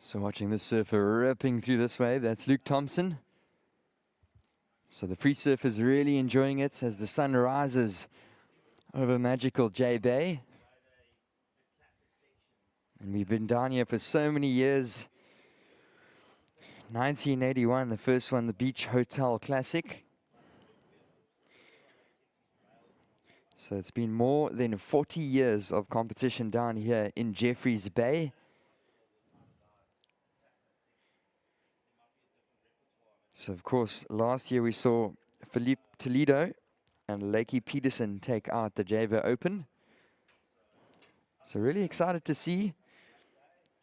So watching this surfer ripping through this wave, that's Luke Thompson. So the free surfer is really enjoying it as the sun rises over magical Jbay. And we've been down here for so many years. 1981, the first one, the Beach Hotel Classic. So it's been more than 40 years of competition down here in Jeffreys Bay. So of course, last year we saw Philippe Toledo and Lakey Peterson take out the Jbay Open. So really excited to see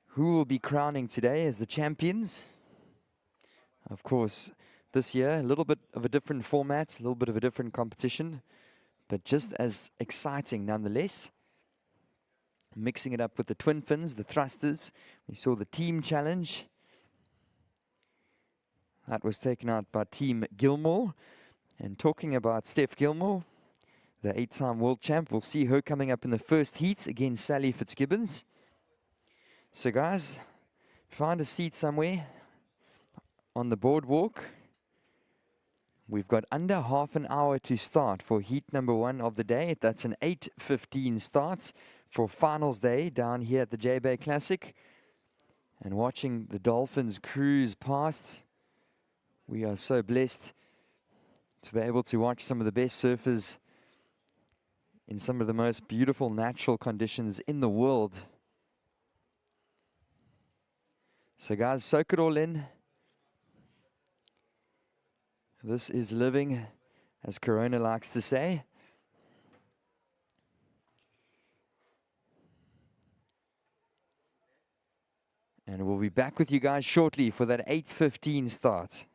who will be crowning today as the champions. Of course, this year, a little bit of a different format, a little bit of a different competition, but just as exciting nonetheless. Mixing it up with the twin fins, the thrusters. We saw the team challenge. That was taken out by Team Gilmore. And talking about Steph Gilmore, the 8-time world champ, we'll see her coming up in the first heat against Sally Fitzgibbons. So guys, find a seat somewhere on the boardwalk. We've got under half an hour to start for heat number 1 of the day. That's an 8:15 start for finals day down here at the Jbay Classic. And watching the dolphins cruise past, we are so blessed to be able to watch some of the best surfers in some of the most beautiful natural conditions in the world. So guys, soak it all in. This is living, as Corona likes to say. And we'll be back with you guys shortly for that 8:15 start.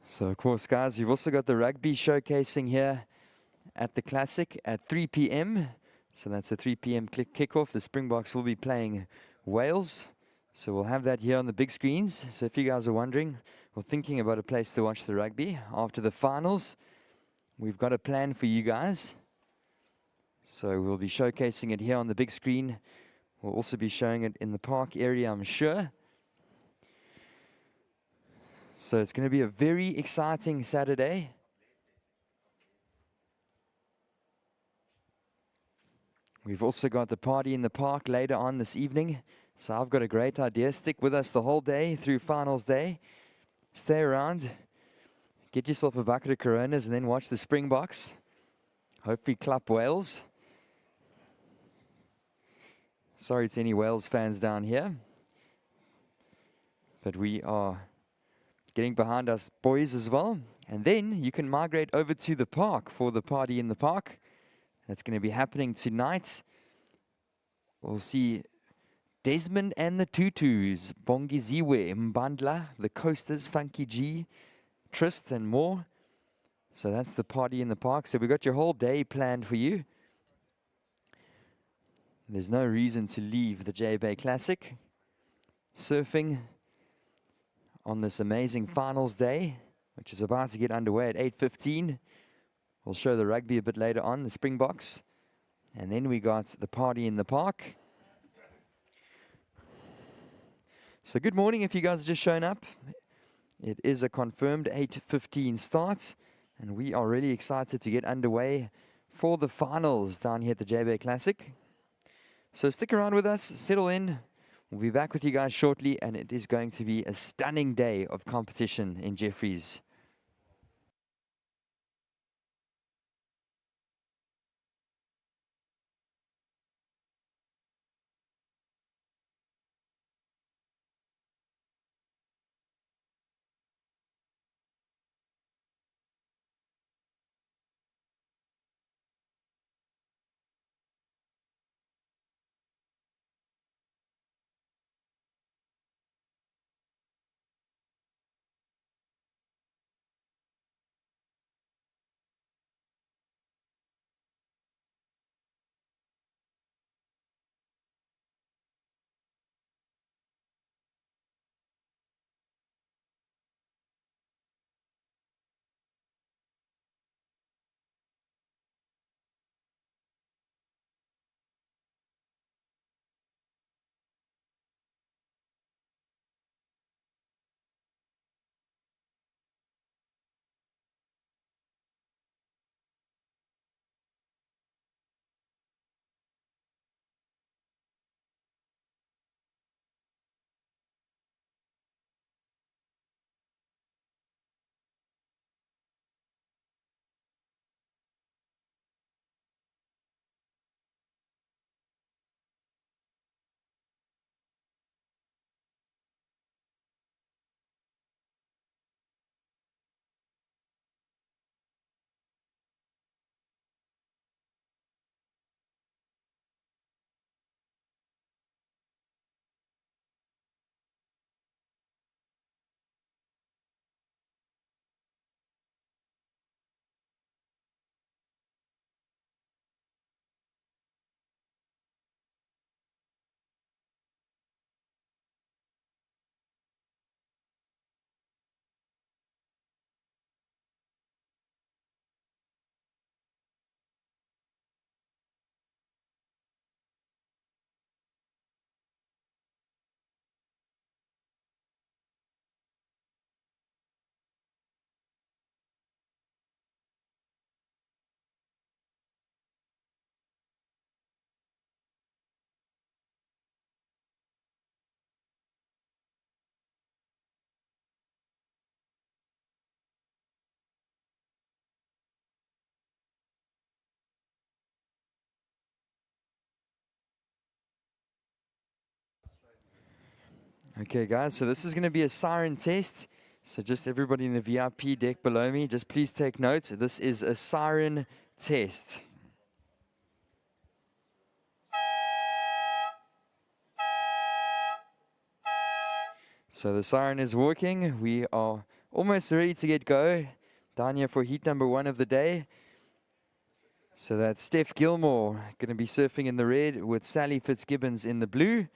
So of course, guys, you've also got the rugby showcasing here at the Classic at 3 p.m. So that's a 3 p.m. kickoff. The Springboks will be playing Wales. So we'll have that here on the big screens. So if you guys are wondering or thinking about a place to watch the rugby after the finals, we've got a plan for you guys. So we'll be showcasing it here on the big screen. We'll also be showing it in the park area, I'm sure. So it's going to be a very exciting Saturday. We've also got the party in the park later on this evening. So I've got a great idea. Stick with us the whole day through finals day. Stay around. Get yourself a bucket of Coronas and then watch the Springboks. Hopefully clap Wales. Sorry to any Wales fans down here. But we are getting behind us boys as well. And then you can migrate over to the park for the party in the park. That's going to be happening tonight. We'll see Desmond and the Tutus, Bongiziwe, Mbandla, the Coasters, Funky G, Trist and more. So that's the party in the park. So we've got your whole day planned for you. There's no reason to leave the Jbay Classic. Surfing on this amazing finals day, which is about to get underway at 8:15. We'll show the rugby a bit later on, the Springboks. And then we got the party in the park. So good morning if you guys have just shown up. It is a confirmed 8:15 start. And we are really excited to get underway for the finals down here at the Jbay Classic. So stick around with us, settle in. We'll be back with you guys shortly, and it is going to be a stunning day of competition in Jeffreys. Okay, guys, so this is going to be a siren test. So just everybody in the VIP deck below me, just please take notes. This is a siren test. So the siren is working. We are almost ready to get go. Down here for heat number 1 of the day. So that's Steph Gilmore going to be surfing in the red with Sally Fitzgibbons in the blue.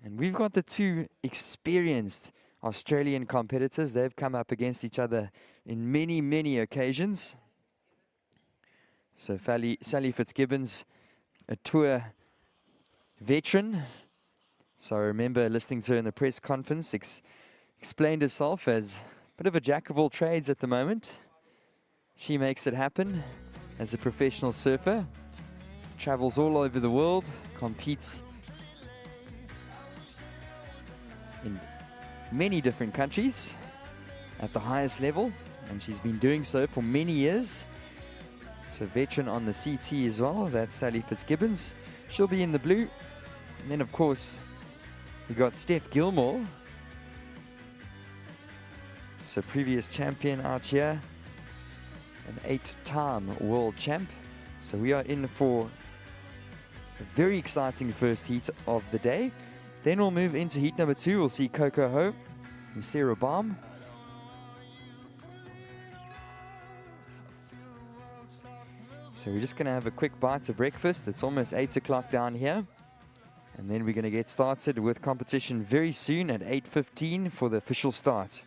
And we've got the two experienced Australian competitors. They've come up against each other in many, many occasions. So Sally Fitzgibbons, a tour veteran. So I remember listening to her in the press conference, explained herself as a bit of a jack of all trades at the moment. She makes it happen as a professional surfer. travels all over the world, competes in many different countries at the highest level, and she's been doing so for many years. So veteran on the CT as well, that's Sally Fitzgibbons. She'll be in the blue. And then of course, we got Steph Gilmore. So previous champion out here, an 8-time world champ. So we are in for a very exciting first heat of the day. Then we'll move into heat number 2. We'll see Coco Ho and Sarah Baum. So we're just going to have a quick bite of breakfast. It's almost 8 o'clock down here. And then we're going to get started with competition very soon at 8:15 for the official start.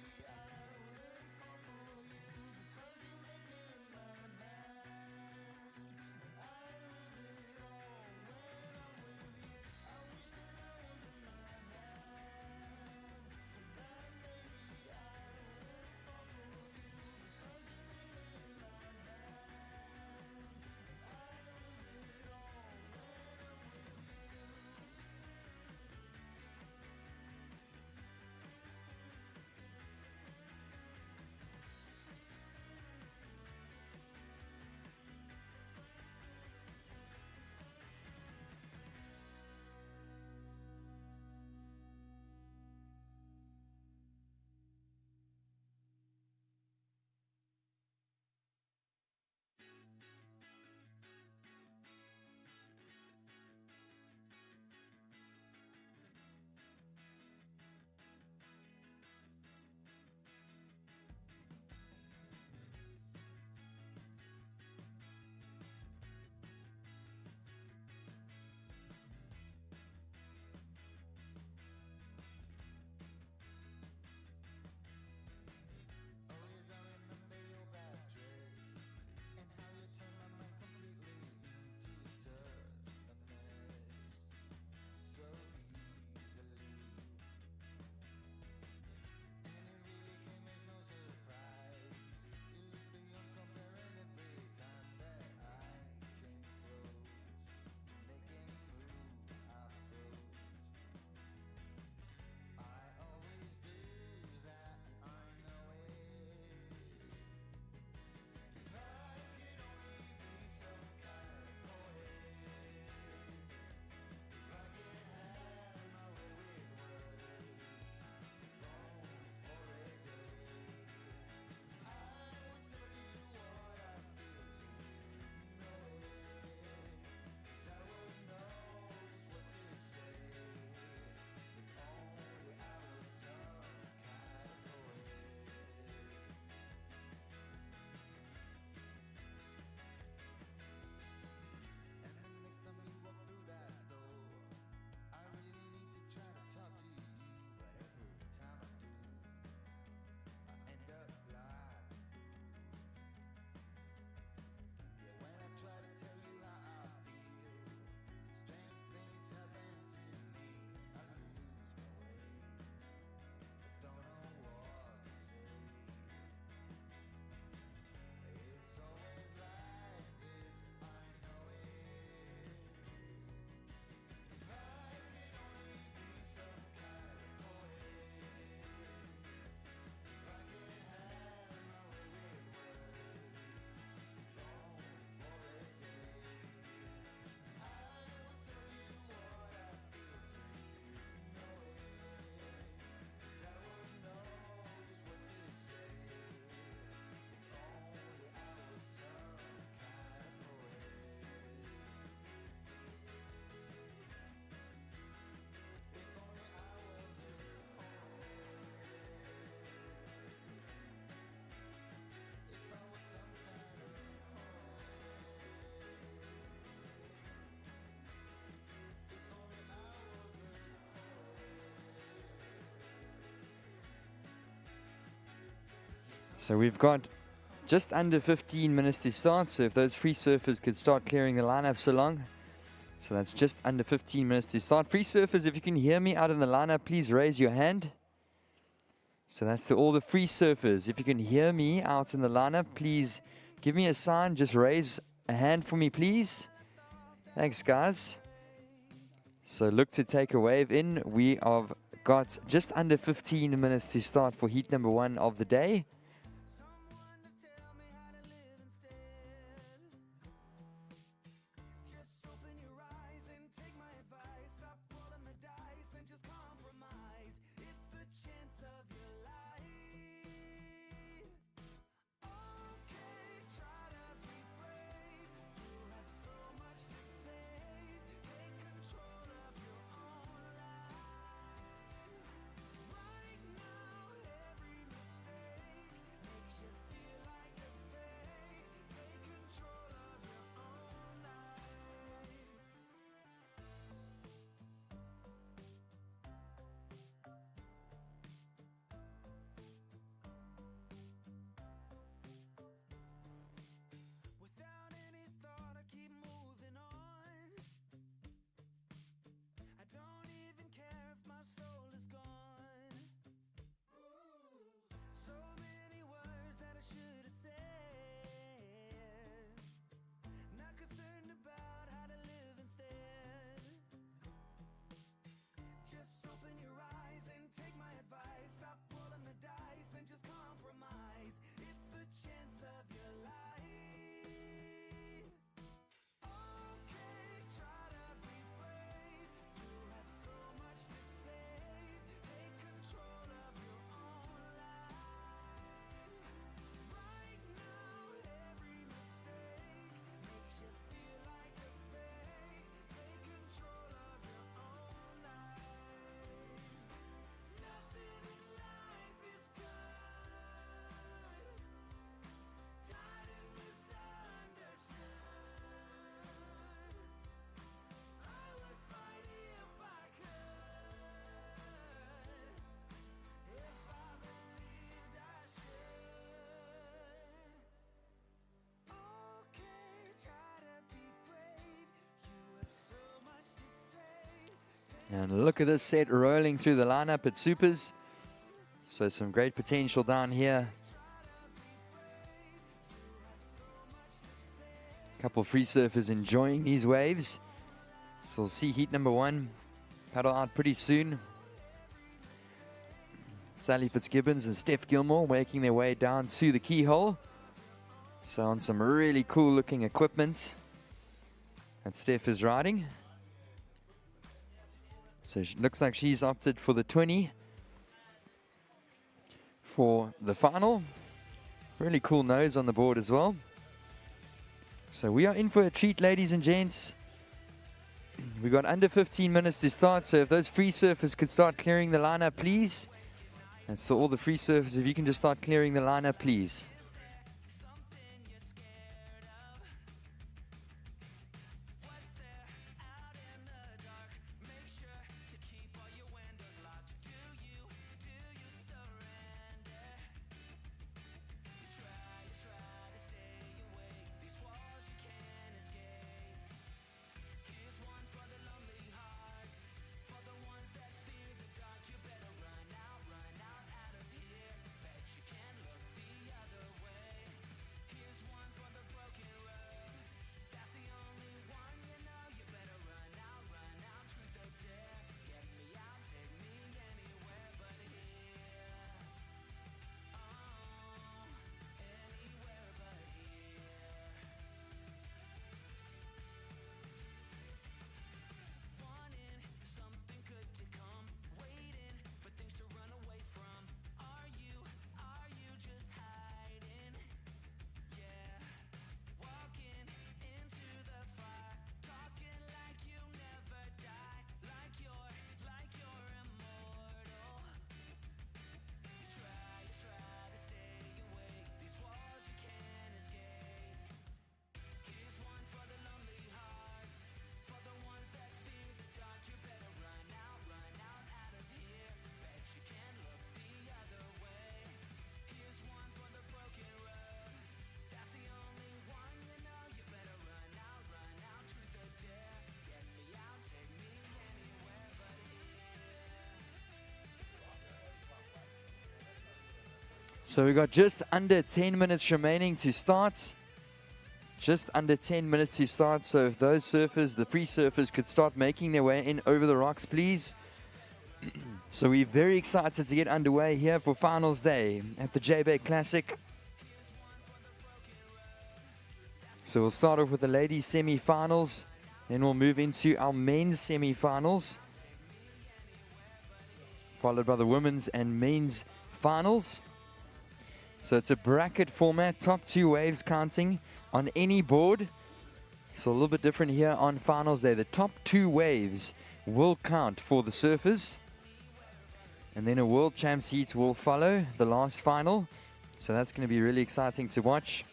So we've got just under 15 minutes to start. So if those free surfers could start clearing the lineup so long. So that's just under 15 minutes to start. Free surfers, if you can hear me out in the lineup, please raise your hand. So that's to all the free surfers. If you can hear me out in the lineup, please give me a sign. Just raise a hand for me, please. Thanks, guys. So look to take a wave in. We have got just under 15 minutes to start for heat number 1 of the day. And look at this set rolling through the lineup at Supers. So some great potential down here. Couple free surfers enjoying these waves. So we'll see heat number 1 paddle out pretty soon. Sally Fitzgibbons and Steph Gilmore making their way down to the keyhole. So on some really cool looking equipment that Steph is riding. So it looks like she's opted for the 20 for the final. Really cool nose on the board as well. So we are in for a treat, ladies and gents. We got under 15 minutes to start, so if those free surfers could start clearing the lineup, please. And so all the free surfers, if you can just start clearing the lineup, please. So we got just under 10 minutes remaining to start. Just under 10 minutes to start, so if those surfers, the free surfers, could start making their way in over the rocks, please. So we're very excited to get underway here for finals day at the Jbay Classic. So we'll start off with the ladies semi-finals, then we'll move into our men's semi-finals, followed by the women's and men's finals. So it's a bracket format, top 2 waves counting on any board. So a little bit different here on finals day. The top 2 waves will count for the surfers. And then a World Champs heat will follow the last final. So that's going to be really exciting to watch.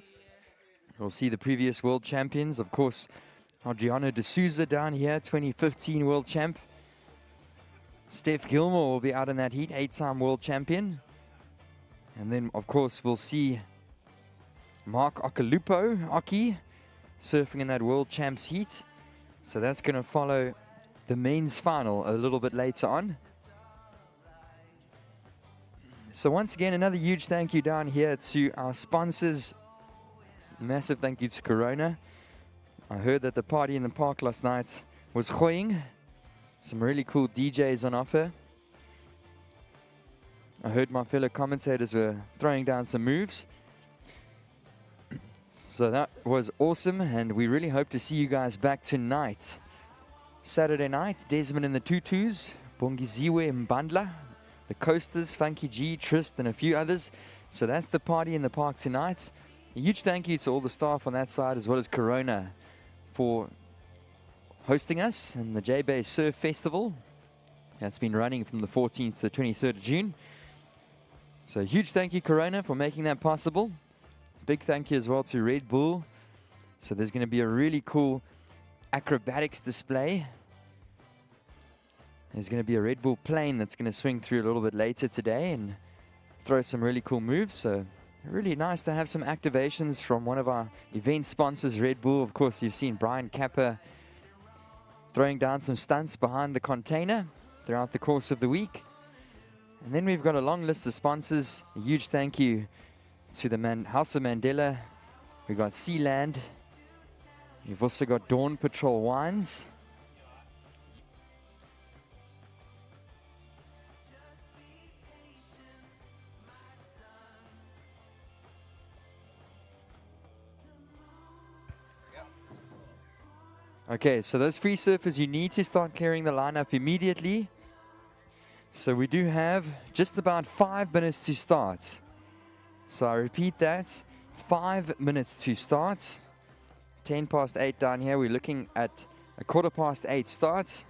We'll see the previous world champions. Of course, Adriano de Souza down here, 2015 world champ. Steph Gilmore will be out in that heat, 8-time world champion. And then, of course, we'll see Mark Aki surfing in that world champs heat. So that's going to follow the men's final a little bit later on. So once again, another huge thank you down here to our sponsors. Massive thank you to Corona. I heard that the party in the park last night was gooiing. Some really cool DJs on offer. I heard my fellow commentators were throwing down some moves. So that was awesome, and we really hope to see you guys back tonight. Saturday night, Desmond and the Tutus, Bongiziwe Mbandla, the Coasters, Funky G, Trist, and a few others. So that's the party in the park tonight. A huge thank you to all the staff on that side, as well as Corona, for hosting us in the Jbay Surf Festival. That's been running from the 14th to the 23rd of June. So a huge thank you, Corona, for making that possible. Big thank you as well to Red Bull. So there's going to be a really cool acrobatics display. There's going to be a Red Bull plane that's going to swing through a little bit later today and throw some really cool moves. So really nice to have some activations from one of our event sponsors, Red Bull. Of course, you've seen Brian Kappa throwing down some stunts behind the container throughout the course of the week. And then we've got a long list of sponsors. A huge thank you to the House of Mandela. We've got Sealand. We've also got Dawn Patrol Wines. Okay, so those free surfers, you need to start clearing the lineup immediately. So we do have just about 5 minutes to start. So I repeat that, 5 minutes to start. 10 past 8 down here. We're looking at a 8:15 start.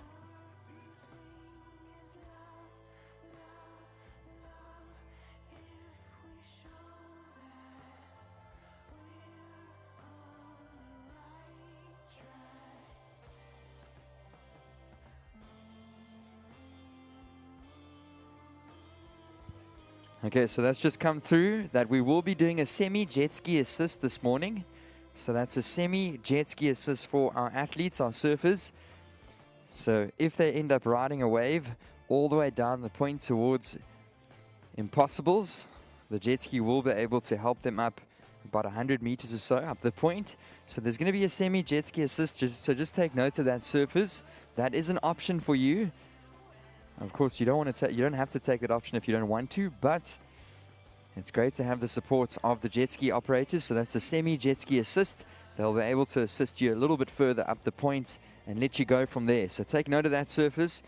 Okay, so that's just come through that we will be doing a semi-jet ski assist this morning. So that's a semi-jet ski assist for our athletes, our surfers. So if they end up riding a wave all the way down the point towards Impossibles, the jet ski will be able to help them up about 100 meters or so up the point. So there's going to be a semi-jet ski assist, so just take note of that, surfers. That is an option for you. Of course, you don't have to take that option if you don't want to, but it's great to have the support of the jet ski operators. So that's a semi-jet ski assist. They'll be able to assist you a little bit further up the point and let you go from there. So take note of that, surfers.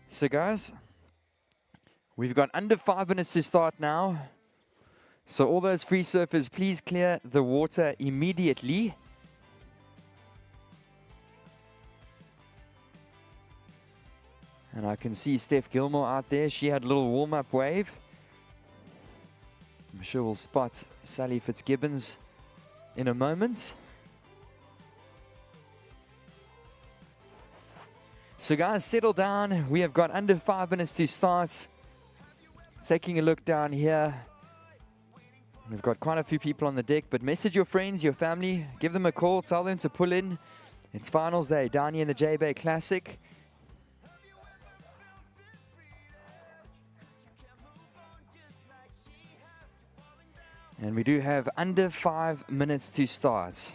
So guys, we've got under 5 minutes to start now. So all those free surfers, please clear the water immediately. And I can see Steph Gilmore out there. She had a little warm-up wave. I'm sure we'll spot Sally Fitzgibbons in a moment. So guys, settle down. We have got under 5 minutes to start. Taking a look down here. We've got quite a few people on the deck, but message your friends, your family, give them a call, tell them to pull in. It's finals day down here in the Jbay Classic. And we do have under 5 minutes to start.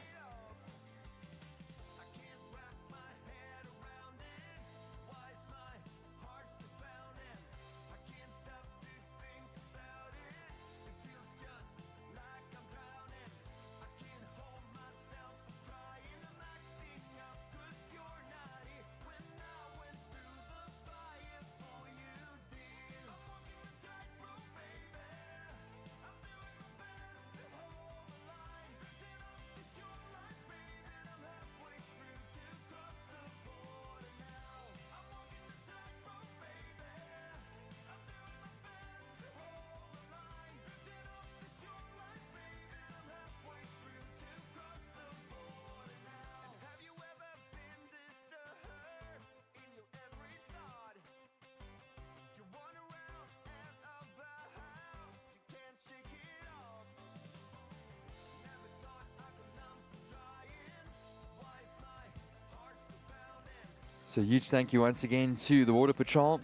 So huge thank you once again to the Water Patrol,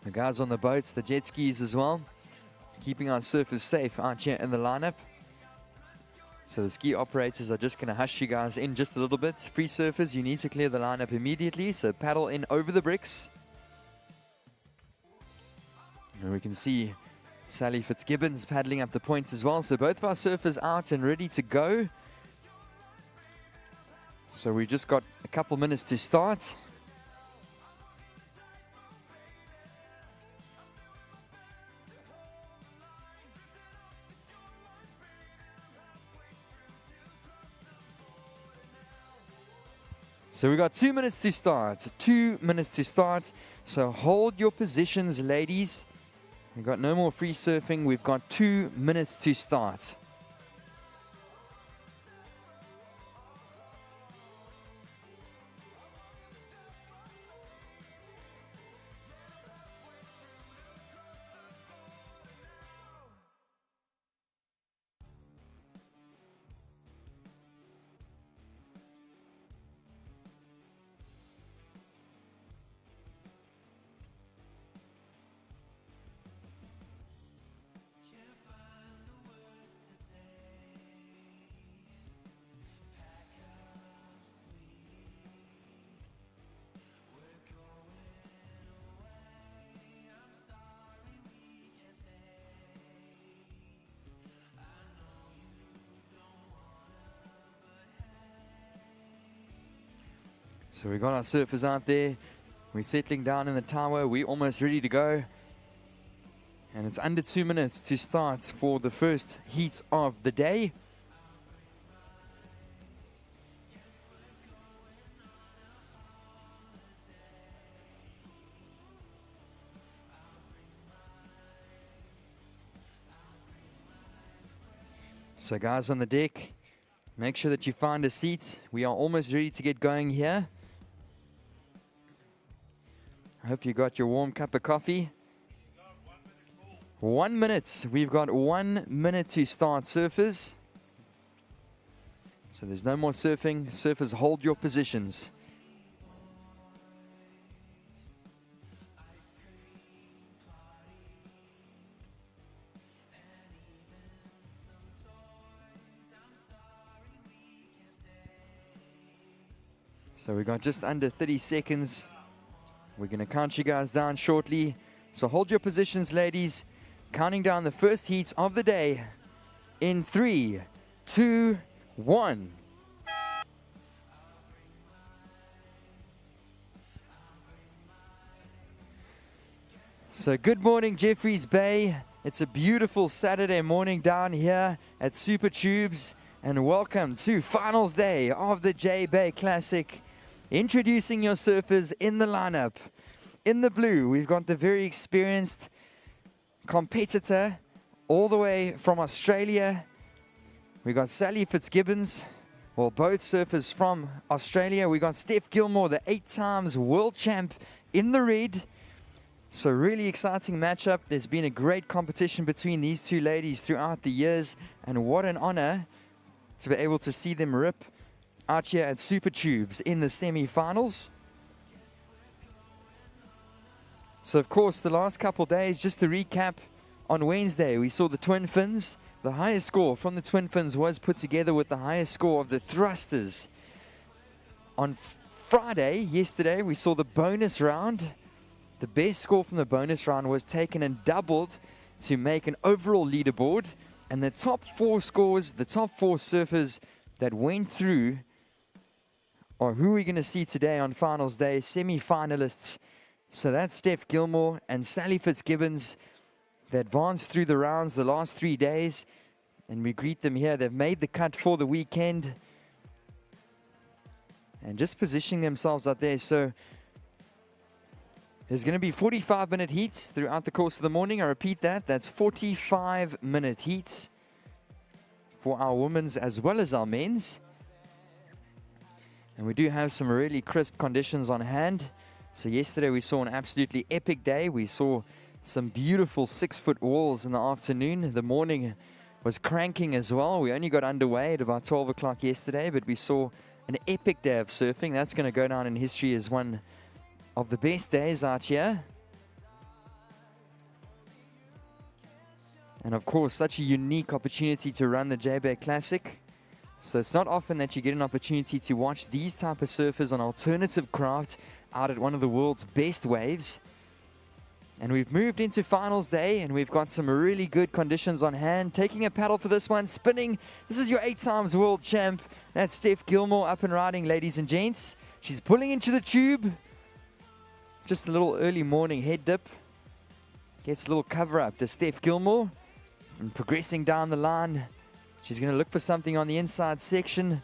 the guys on the boats, the jet skis as well, keeping our surfers safe out here in the lineup. So the ski operators are just going to hush you guys in just a little bit. Free surfers, you need to clear the lineup immediately, so paddle in over the bricks. And we can see Sally Fitzgibbons paddling up the point as well. So both of our surfers out and ready to go. So we just got a couple minutes to start. So we got 2 minutes to start. 2 minutes to start. So hold your positions, ladies. We've got no more free surfing. We've got 2 minutes to start. So we got our surfers out there. We're settling down in the tower. We're almost ready to go. And it's under 2 minutes to start for the first heat of the day. So guys on the deck, make sure that you find a seat. We are almost ready to get going here. I hope you got your warm cup of coffee. 1 minute. We've got 1 minute to start, surfers. So there's no more surfing. Surfers, hold your positions. So we've got just under 30 seconds. We're going to count you guys down shortly. So hold your positions, ladies. Counting down the first heats of the day in 3, 2, 1. So good morning, Jeffreys Bay. It's a beautiful Saturday morning down here at Super Tubes. And welcome to finals day of the Jbay Classic. Introducing your surfers in the lineup. In the blue, we've got the very experienced competitor all the way from Australia. We got Sally Fitzgibbons, well, both surfers from Australia. We got Steph Gilmore, the 8 times world champ, in the red. So really exciting matchup. There's been a great competition between these two ladies throughout the years, and what an honor to be able to see them rip out here at Super Tubes in the semi-finals. So of course, the last couple days, just to recap, On Wednesday, we saw the twin fins. The highest score from the twin fins was put together with the highest score of the thrusters. On Friday, yesterday, we saw the bonus round. The best score from the bonus round was taken and doubled to make an overall leaderboard. And the top 4 scores, the top 4 surfers that went through, or who we're going to see today on finals day, semi-finalists. So that's Steph Gilmore and Sally Fitzgibbons. They advanced through the rounds the last 3 days, and we greet them here. They've made the cut for the weekend and just positioning themselves out there. So there's going to be 45-minute heats throughout the course of the morning. I repeat that. That's 45-minute heats for our women's as well as our men's. And we do have some really crisp conditions on hand. So yesterday we saw an absolutely epic day. We saw some beautiful 6-foot walls in the afternoon. The morning was cranking as well. We only got underway at about 12 o'clock yesterday, but we saw an epic day of surfing. That's going to go down in history as one of the best days out here. And of course, such a unique opportunity to run the Jbay Classic. So it's not often that you get an opportunity to watch these type of surfers on alternative craft out at one of the world's best waves. And we've moved into finals day, and we've got some really good conditions on hand. Taking a paddle for this one, spinning. This is your 8 times world champ. That's Steph Gilmore up and riding, ladies and gents. She's pulling into the tube. Just a little early morning head dip. Gets a little cover up to Steph Gilmore. And progressing down the line. She's going to look for something on the inside section.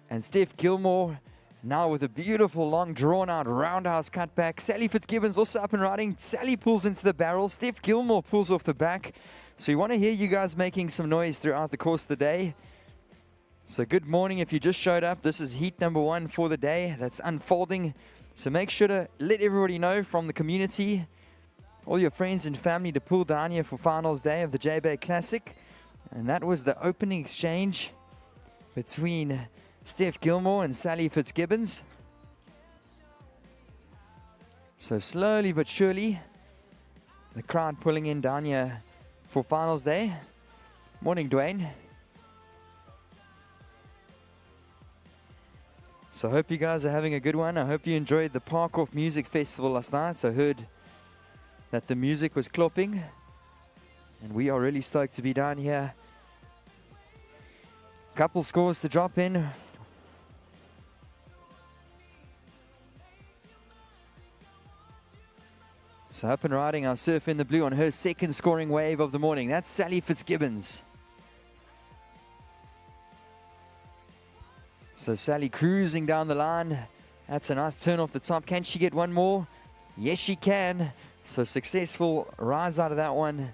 And Steph Gilmore now with a beautiful long drawn out roundhouse cutback. Sally Fitzgibbons also up and riding. Sally pulls into the barrel. Steph Gilmore pulls off the back. So we want to hear you guys making some noise throughout the course of the day. So good morning if you just showed up. This is heat number 1 for the day. That's unfolding. So make sure to let everybody know from the community, all your friends and family, to pull down here for finals day of the Jbay Classic. And that was the opening exchange between Steph Gilmore and Sally Fitzgibbons. So slowly but surely, the crowd pulling in down here for finals day. Morning, Dwayne. So I hope you guys are having a good one. I hope you enjoyed the Park Off Music Festival last night. So I heard that the music was clopping, and we are really stoked to be down here. Couple scores to drop in. So up and riding our surf in the blue on her second scoring wave of the morning. That's Sally Fitzgibbons. So Sally cruising down the line. That's a nice turn off the top. Can she get one more? Yes, she can. So successful rides out of that one.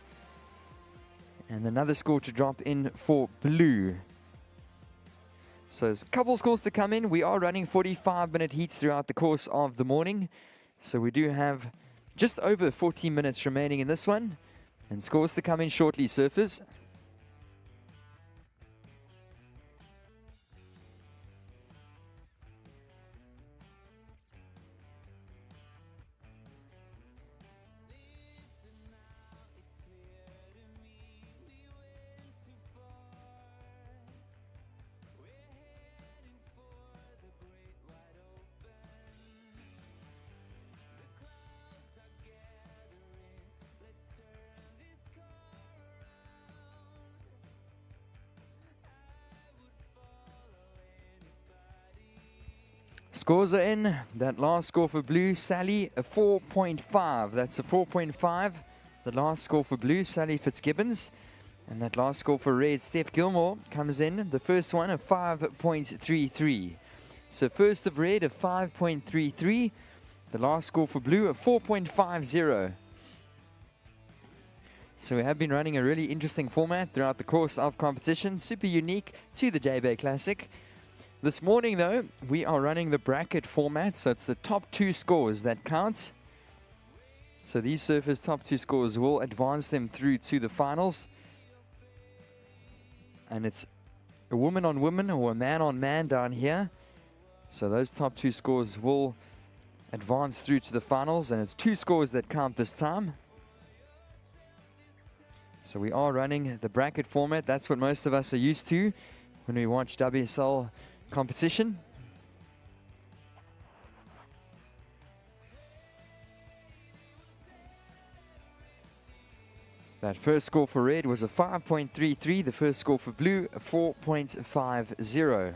And another score to drop in for blue. So there's a couple scores to come in. We are running 45-minute heats throughout the course of the morning. So we do have just over 40 minutes remaining in this one. And scores to come in shortly, surfers. Scores are in. That last score for blue, Sally, a 4.5. That's a 4.5. The last score for blue, Sally Fitzgibbons. And that last score for red, Steph Gilmore, comes in. The first one, a 5.33. So first of red, a 5.33. The last score for blue, a 4.50. So we have been running a really interesting format throughout the course of competition. Super unique to the Jbay Classic. This morning, though, we are running the bracket format, so it's the top 2 scores that count. So these surfers' top 2 scores will advance them through to the finals. And it's a woman on woman or a man on man down here. So those top 2 scores will advance through to the finals, and it's 2 scores that count this time. So we are running the bracket format. That's what most of us are used to when we watch WSL competition. That first score for red was a 5.33. The first score for blue, a 4.50.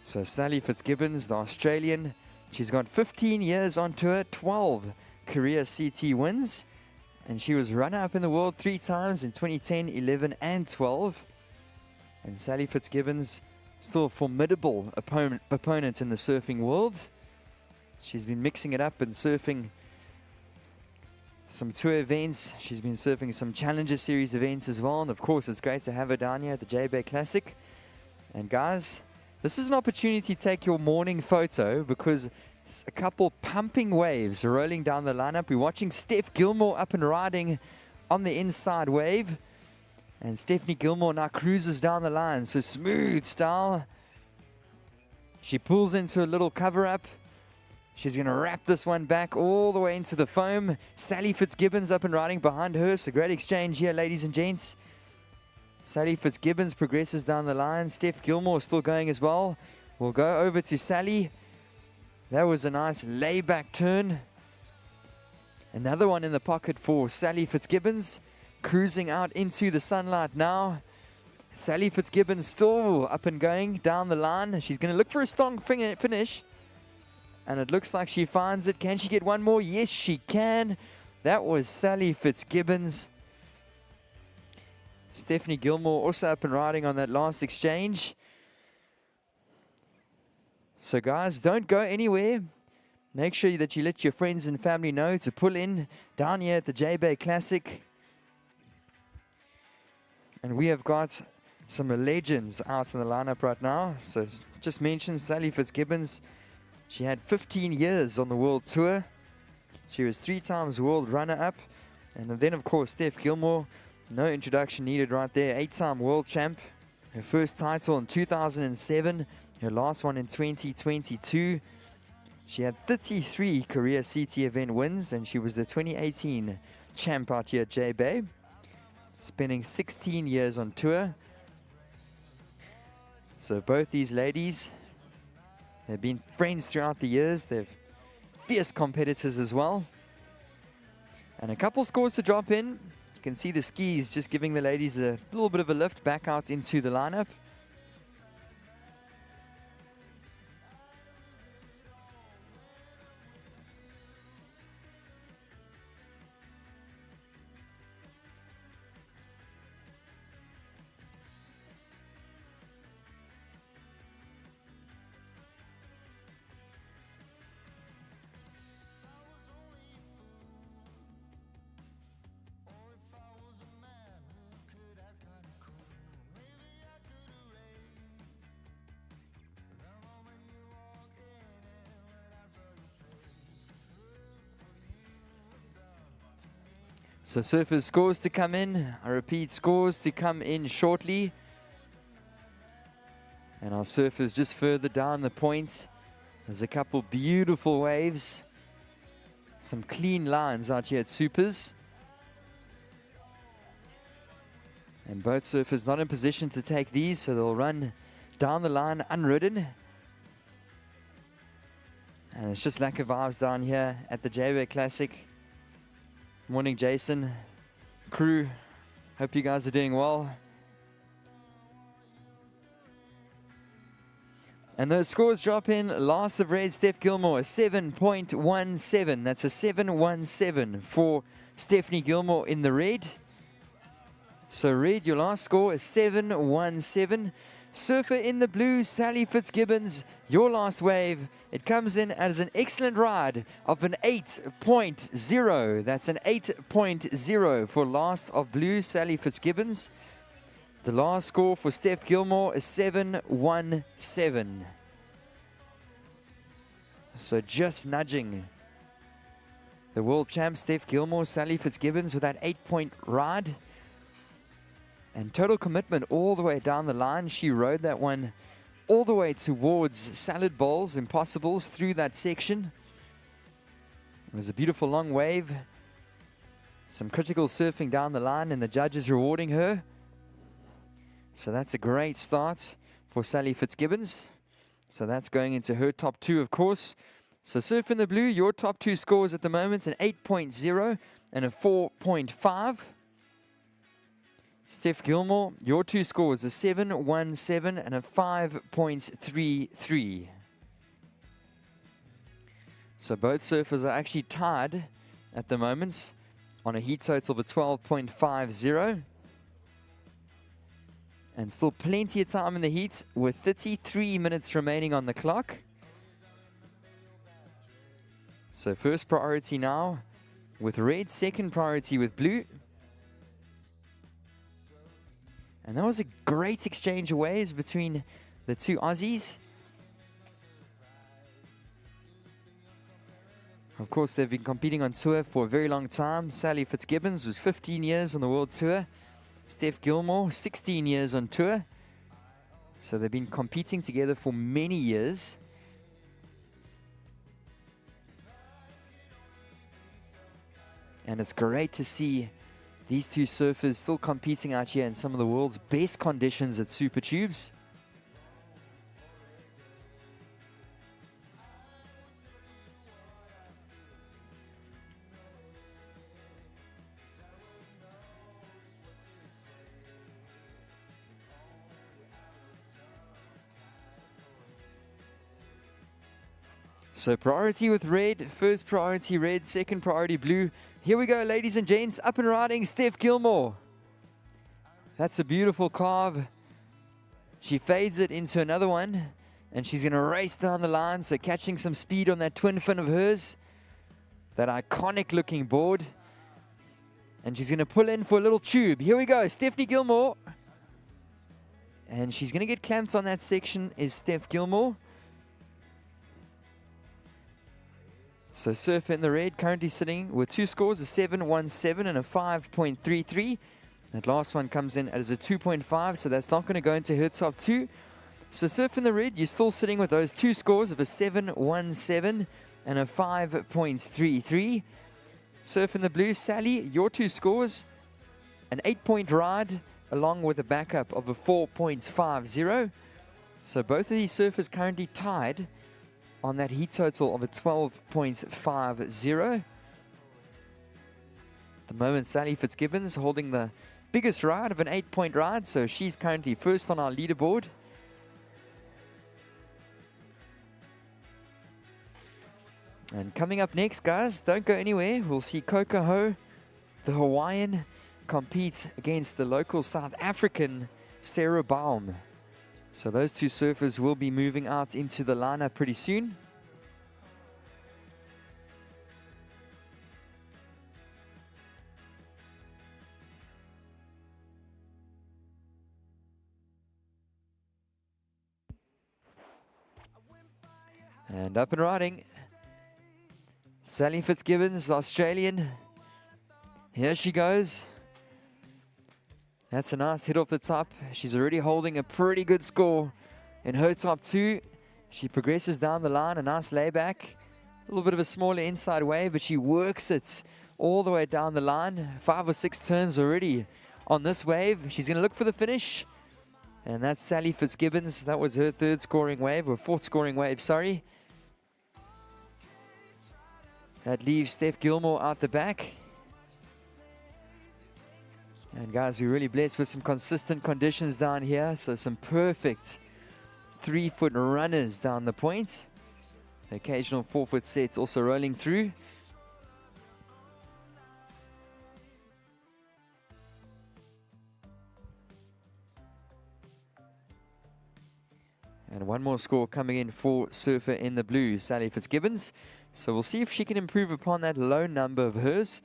So Sally Fitzgibbons, the Australian, she's got 15 years on tour, 12 career CT wins. And she was runner-up in the world 3 times in 2010, 11 and 12. And Sally Fitzgibbons, still a formidable opponent in the surfing world. She's been mixing it up and surfing some tour events. She's been surfing some Challenger Series events as well. And of course, it's great to have her down here at the Jbay Classic. And guys, this is an opportunity to take your morning photo because it's a couple pumping waves rolling down the lineup. We're watching Steph Gilmore up and riding on the inside wave. And Stephanie Gilmore now cruises down the line. So smooth style. She pulls into a little cover-up. She's going to wrap this one back all the way into the foam. Sally Fitzgibbons up and riding behind her. So great exchange here, ladies and gents. Sally Fitzgibbons progresses down the line. Steph Gilmore still going as well. We'll go over to Sally. That was a nice layback turn. Another one in the pocket for Sally Fitzgibbons. Cruising out into the sunlight now. Sally Fitzgibbons still up and going down the line. She's going to look for a strong finish. And it looks like she finds it. Can she get one more? Yes, she can. That was Sally Fitzgibbons. Stephanie Gilmore also up and riding on that last exchange. So guys, don't go anywhere. Make sure that you let your friends and family know to pull in down here at the Jbay Classic. And we have got some legends out in the lineup right now. So just mentioned Sally Fitzgibbons. She had 15 years on the world tour. She was 3 times world runner-up. And then, of course, Steph Gilmore. No introduction needed right there. 8-time world champ. Her first title in 2007. Her last one in 2022. She had 33 career CT event wins. And she was the 2018 champ out here at Jbay. Spending 16 years on tour. So both these ladies, they've been friends throughout the years. They're fierce competitors as well. And a couple scores to drop in. You can see the skis just giving the ladies a little bit of a lift back out into the lineup. So surfers scores to come in. I repeat, scores to come in shortly. And our surfers just further down the point. There's a couple beautiful waves. Some clean lines out here at Supers. And both surfers not in position to take these, so they'll run down the line unridden. And it's just lack of vibes down here at the Jbay Classic. Morning, Jason, crew. Hope you guys are doing well. And those scores drop in. Last of red, Steph Gilmore, 7.17. That's a 7.17 for Stephanie Gilmore in the red. So red, your last score is 7.17. Surfer in the blue, Sally Fitzgibbons, your last wave. It comes in as an excellent ride of an 8.0. That's an 8.0 for last of blue, Sally Fitzgibbons. The last score for Steph Gilmore is 7.17. So just nudging the world champ, Steph Gilmore, Sally Fitzgibbons with that 8-point ride. And total commitment all the way down the line. She rode that one all the way towards salad bowls, impossibles through that section. It was a beautiful long wave. Some critical surfing down the line, and the judges rewarding her. So that's a great start for Sally Fitzgibbons. So that's going into her top 2, of course. So surf in the blue, your top 2 scores at the moment, an 8.0 and a 4.5. Steph Gilmore, your 2 scores, a 7.17 and a 5.33. So both surfers are actually tied at the moment on a heat total of a 12.50. And still plenty of time in the heat with 33 minutes remaining on the clock. So first priority now with red, second priority with blue. And that was a great exchange of waves between the two Aussies. Of course, they've been competing on tour for a very long time. Sally Fitzgibbons was 15 years on the World Tour. Steph Gilmore, 16 years on tour. So they've been competing together for many years. And it's great to see these two surfers still competing out here in some of the world's best conditions at Super Tubes. So priority with red, first priority red, second priority blue. Here we go, ladies and gents, up and riding Steph Gilmore. That's a beautiful carve. She fades it into another one, and she's going to race down the line, so catching some speed on that twin fin of hers. That iconic looking board. And she's going to pull in for a little tube. Here we go, Stephanie Gilmore. And she's going to get clamped on that section is Steph Gilmore. So surfer in the red, currently sitting with 2 scores, a 7.17 and a 5.33. That last one comes in as a 2.5, so that's not going to go into her top 2. So surf in the red, you're still sitting with those 2 scores of a 7.17 and a 5.33. Surf in the blue, Sally, your 2 scores, an 8-point ride, along with a backup of a 4.50. So both of these surfers currently tied on that heat total of a 12.50. At the moment, Sally Fitzgibbons holding the biggest ride of an 8-point ride, so she's currently first on our leaderboard. And coming up next, guys, don't go anywhere. We'll see Coco Ho, the Hawaiian, compete against the local South African Sarah Baum. So those two surfers will be moving out into the lineup pretty soon. And up and riding. Sally Fitzgibbons, Australian. Here she goes. That's a nice hit off the top. She's already holding a pretty good score in her top 2. She progresses down the line, a nice layback. A little bit of a smaller inside wave, but she works it all the way down the line. 5 or 6 turns already on this wave. She's going to look for the finish. And that's Sally Fitzgibbons. That was her 3rd scoring wave, or 4th scoring wave, sorry. That leaves Steph Gilmore out the back. And guys, we're really blessed with some consistent conditions down here. So some perfect 3-foot runners down the point. The occasional 4-foot sets also rolling through. And one more score coming in for surfer in the blue, Sally Fitzgibbons. So we'll see if she can improve upon that low number of hers.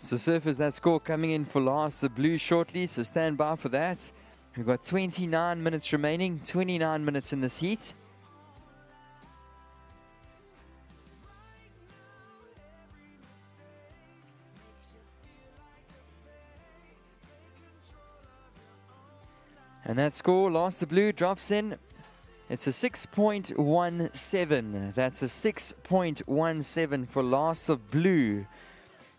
So surfers, that score coming in for last, the blue shortly, so stand by for that. We've got 29 minutes remaining, 29 minutes in this heat. And that score, last the blue, drops in. It's a 6.17. That's a 6.17 for last of blue.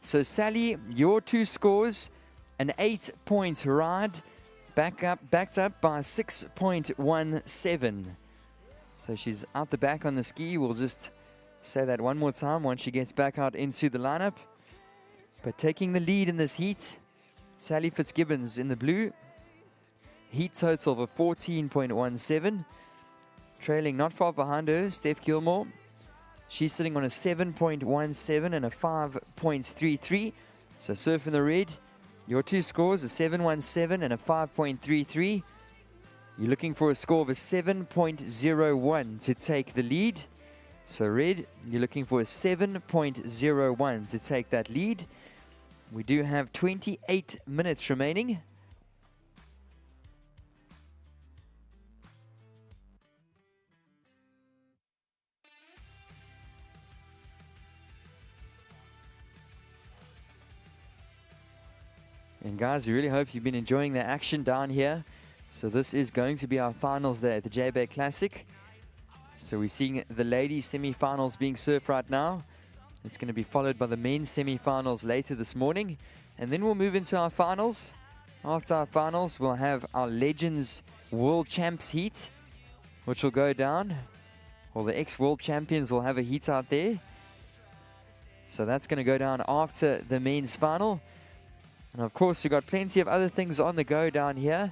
So Sally, your two scores, an 8-point ride, backed up by 6.17. So she's out the back on the ski. We'll just say that one more time once she gets back out into the lineup. But taking the lead in this heat, Sally Fitzgibbons in the blue. Heat total of a 14.17. Trailing not far behind her, Steph Gilmore. She's sitting on a 7.17 and a 5.33. So surf in the red. Your two scores, a 7.17 and a 5.33. You're looking for a score of a 7.01 to take the lead. So red, you're looking for a 7.01 to take that lead. We do have 28 minutes remaining. And guys, we really hope you've been enjoying the action down here. So this is going to be our finals there at the Jbay Classic. So we're seeing the ladies semi-finals being surfed right now. It's going to be followed by the men's semi-finals later this morning. And then we'll move into our finals. After our finals, we'll have our Legends World Champs heat, which will go down. Well, the ex-world champions will have a heat out there. So that's going to go down after the men's final. And of course, we've got plenty of other things on the go down here.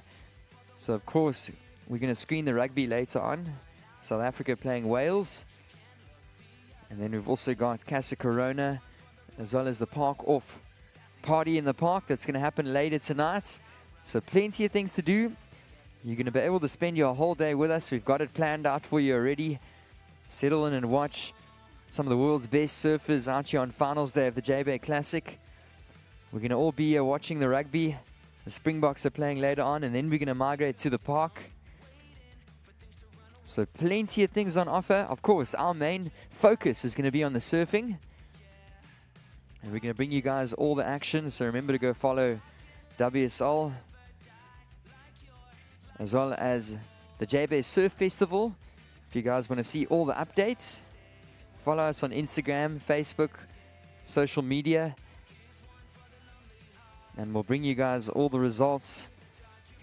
So of course, we're going to screen the rugby later on. South Africa playing Wales. And then we've also got Casa Corona, as well as the Park Off party in the park that's going to happen later tonight. So plenty of things to do. You're going to be able to spend your whole day with us. We've got it planned out for you already. Settle in and watch some of the world's best surfers out here on finals day of the Jbay Classic. We're going to all be here watching the rugby. The Springboks are playing later on, and then we're going to migrate to the park. So plenty of things on offer. Of course, our main focus is going to be on the surfing. And we're going to bring you guys all the action. So remember to go follow WSL, as well as the Jbay Surf Festival. If you guys want to see all the updates, follow us on Instagram, Facebook, social media. And we'll bring you guys all the results.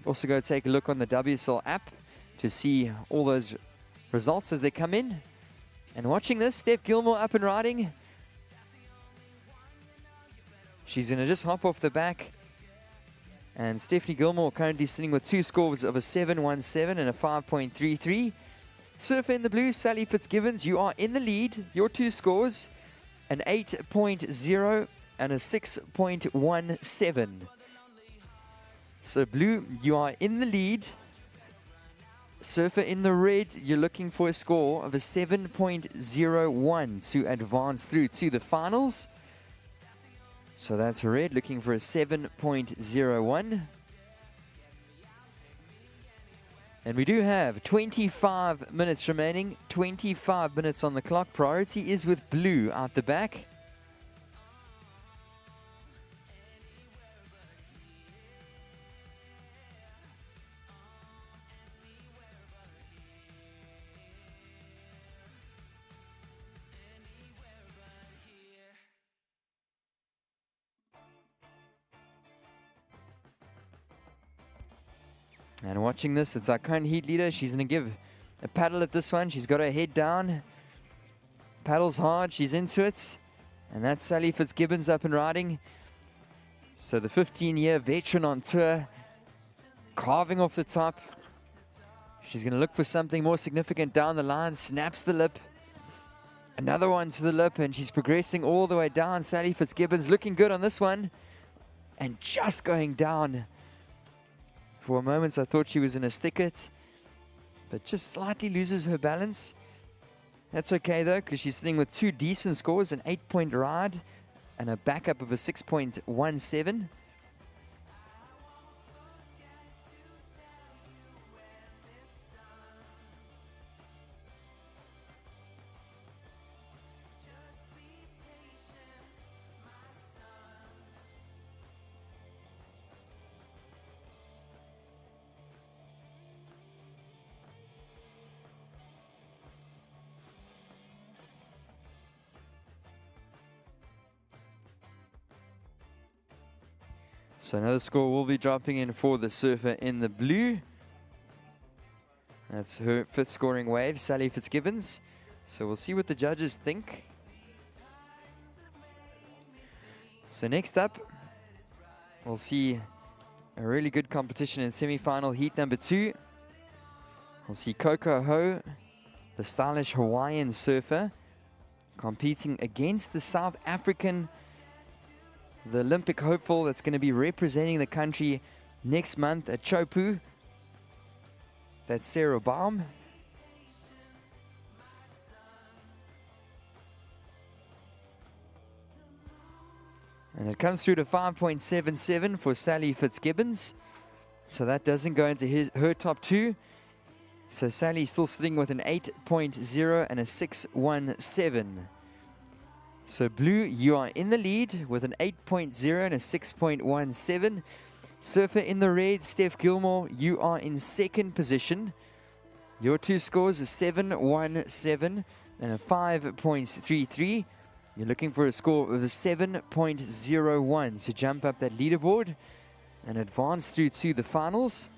Also go take a look on the WSL app to see all those results as they come in. And watching this, Steph Gilmore up and riding. She's going to just hop off the back. And Stephanie Gilmore currently sitting with two scores of a 7.17 and a 5.33. Surfer in the blue, Sally Fitzgibbons, you are in the lead. Your two scores, an 8.0 and a 6.17. So blue, you are in the lead. Surfer in the red, you're looking for a score of a 7.01 to advance through to the finals. So that's red, looking for a 7.01. And we do have 25 minutes remaining, 25 minutes on the clock. Priority is with blue out the back. And watching this, it's our current heat leader. She's going to give a paddle at this one. She's got her head down. Paddles hard. She's into it. And that's Sally Fitzgibbons up and riding. So the 15-year veteran on tour, carving off the top. She's going to look for something more significant down the line. Snaps the lip. Another one to the lip, and she's progressing all the way down. Sally Fitzgibbons looking good on this one. And just going down. For a moment, I thought she was in a stick-it, but just slightly loses her balance. That's okay, though, because she's sitting with two decent scores, an 8-point ride, and a backup of a 6.17. So another score will be dropping in for the surfer in the blue. That's her 5th scoring wave, Sally Fitzgibbons. So we'll see what the judges think. So next up, we'll see a really good competition in semi-final heat number 2. We'll see Coco Ho, the stylish Hawaiian surfer, competing against the South African, the Olympic hopeful that's going to be representing the country next month at Chopu. That's Sarah Baum. And it comes through to 5.77 for Sally Fitzgibbons. So that doesn't go into her top 2. So Sally's still sitting with an 8.0 and a 6.17. So blue, you are in the lead with an 8.0 and a 6.17. Surfer in the red, Steph Gilmore, you are in 2nd position. Your 2 scores are 7.17 and a 5.33. You're looking for a score of a 7.01 to jump up that leaderboard and advance through to the finals.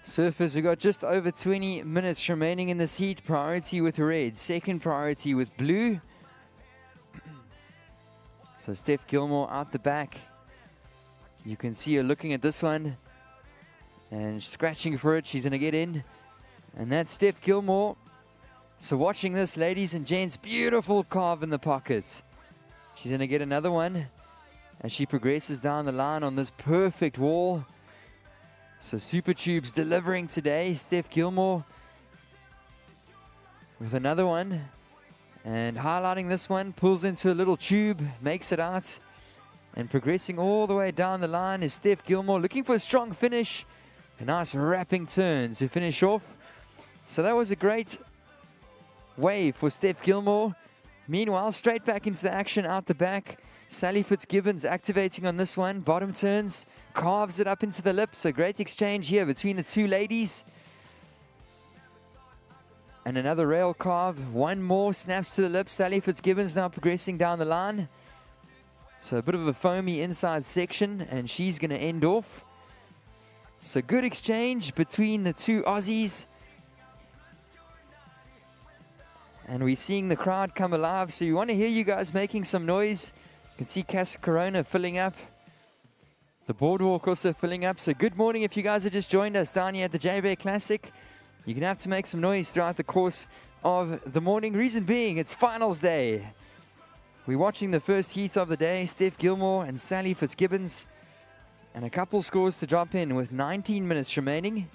Surfers, we've got just over 20 minutes remaining in this heat. Priority with red, 2nd priority with blue. So Steph Gilmore out the back. You can see her looking at this one and scratching for it. She's going to get in. And that's Steph Gilmore. So watching this, ladies and gents, beautiful carve in the pocket. She's going to get another one as she progresses down the line on this perfect wall. So Super Tubes delivering today. Steph Gilmore with another one. And highlighting this one, pulls into a little tube, makes it out. And progressing all the way down the line is Steph Gilmore, looking for a strong finish. A nice wrapping turn to finish off. So that was a great wave for Steph Gilmore. Meanwhile, straight back into the action out the back. Sally Fitzgibbons activating on this one. Bottom turns, carves it up into the lip. So great exchange here between the 2 ladies. And another rail carve. One more snaps to the lip. Sally Fitzgibbons now progressing down the line. So a bit of a foamy inside section, and she's going to end off. So good exchange between the 2 Aussies. And we're seeing the crowd come alive. So we want to hear you guys making some noise. You can see Casa Corona filling up. The boardwalk also filling up. So good morning if you guys have just joined us down here at the Jbay Classic. You're going to have to make some noise throughout the course of the morning. Reason being, it's finals day. We're watching the first heat of the day, Steph Gilmore and Sally Fitzgibbons. And a couple scores to drop in with 19 minutes remaining.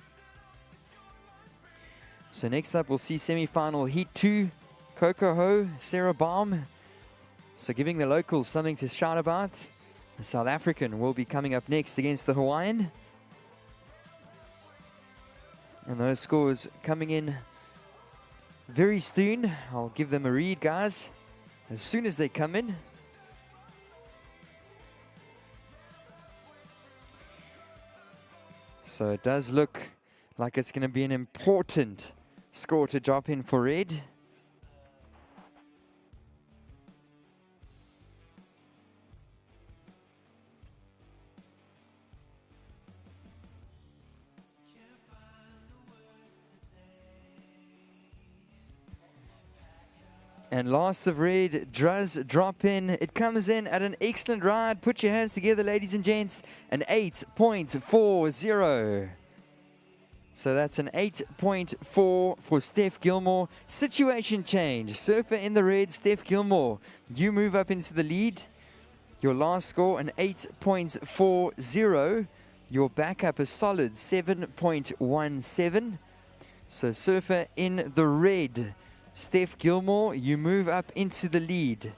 So next up, we'll see semi-final Heat 2, Coco Ho, Sarah Baum. So giving the locals something to shout about. The South African will be coming up next against the Hawaiian. And those scores coming in very soon. I'll give them a read, guys, as soon as they come in. So it does look like it's going to be an important score to drop in for red. And last of red does drop in. It comes in at an excellent ride. Put your hands together, ladies and gents. An 8.40. So that's an 8.4 for Steph Gilmore. Situation change. Surfer in the red, Steph Gilmore. You move up into the lead. Your last score, an 8.40. Your backup, a solid 7.17. So Surfer in the red, Steph Gilmore, you move up into the lead.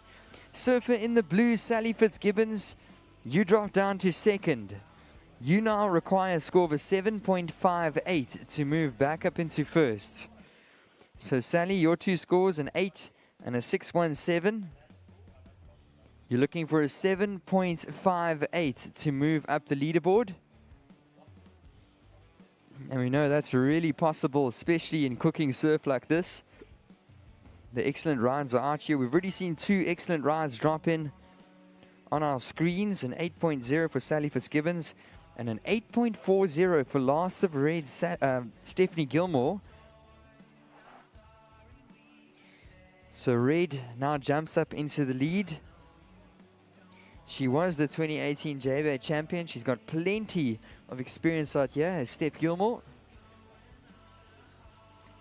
Surfer in the blue, Sally Fitzgibbons, you drop down to second. You now require a score of a 7.58 to move back up into first. So Sally, your two scores, an 8 and a 6.17. You're looking for a 7.58 to move up the leaderboard. And we know that's really possible, especially in cooking surf like this. The excellent rides are out here. We've already seen two excellent rides drop in on our screens. An 8.0 for Sally Fitzgibbons and an 8.40 for last of red Stephanie Gilmore. So red now jumps up into the lead. She was the 2018 Jbay champion. She's got plenty of experience out here as Steph Gilmore.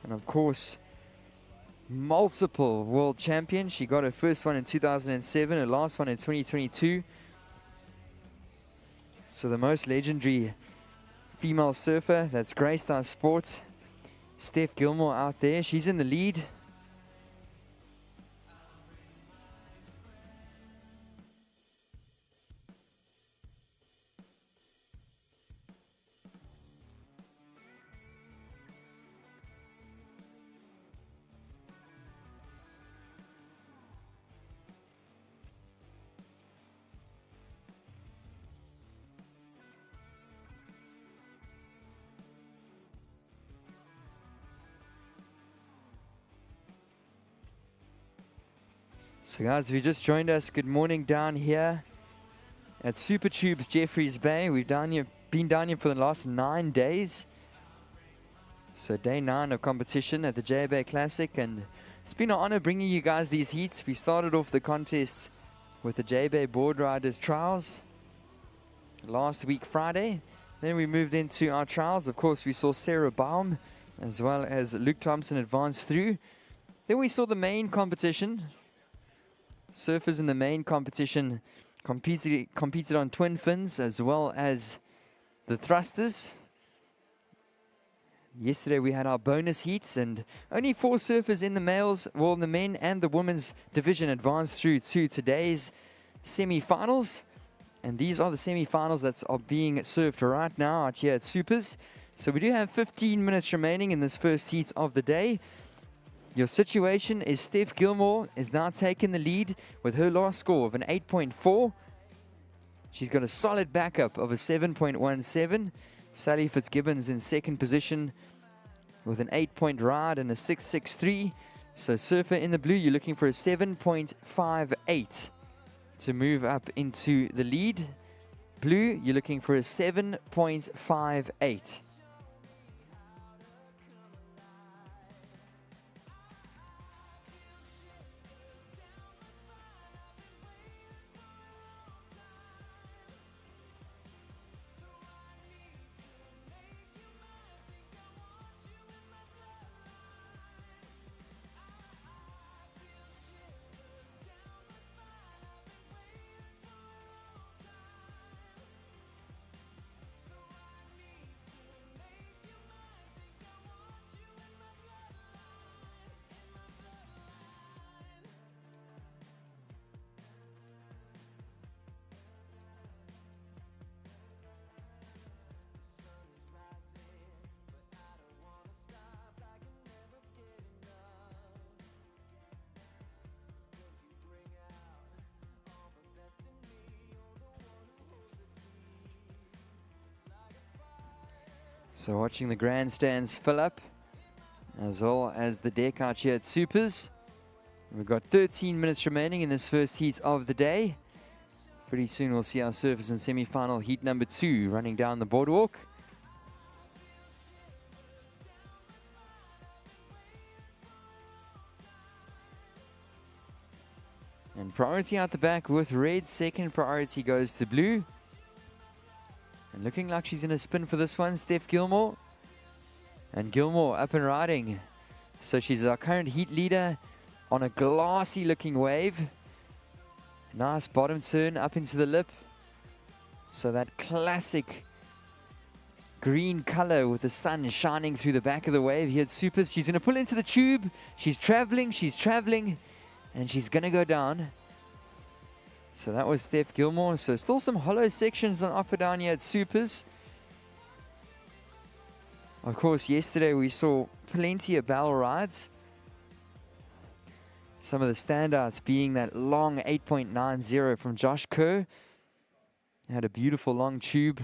And of course, multiple world champion. She got her first one in 2007, her last one in 2022. So the most legendary female surfer that's graced our sport. Steph Gilmore out there. She's in the lead. So guys, if you just joined us, good morning down here at Super Tubes Jeffreys Bay. We've been down here for the last 9 days. So day 9 of competition at the Jbay Classic, and it's been an honor bringing you guys these heats. We started off the contest with the Jbay Board Riders Trials last week Friday. Then we moved into our trials. Of course, we saw Sarah Baum as well as Luke Thompson advance through. Then we saw the main competition. Surfers in the main competition competed on twin fins as well as the thrusters. Yesterday we had our bonus heats, and only 4 surfers in the males, well, in the men and the women's division advanced through to today's semi-finals. And these are the semi-finals that are being surfed right now out here at Supers. So we do have 15 minutes remaining in this first heat of the day. Your situation is Steph Gilmore is now taking the lead with her last score of an 8.4. She's got a solid backup of a 7.17. Sally Fitzgibbons in second position with an 8-point ride and a 6.63. So Surfer in the blue, you're looking for a 7.58 to move up into the lead. Blue, you're looking for a 7.58. So watching the grandstands fill up, as well as the deck out here at Supers. We've got 13 minutes remaining in this first heat of the day. Pretty soon we'll see our surfers in semi-final heat number 2 running down the boardwalk. And priority out the back with red. Second priority goes to blue. And looking like she's going to spin for this one, Steph Gilmore. And Gilmore up and riding. So she's our current heat leader on a glassy looking wave. Nice bottom turn up into the lip. So that classic green color with the sun shining through the back of the wave here at Supers. She's going to pull into the tube. She's traveling. And she's going to go down. So that was Steph Gilmore. So still some hollow sections on offer down here at Supers. Of course, yesterday we saw plenty of barrel rides. Some of the standouts being that long 8.90 from Josh Kerr. Had a beautiful long tube.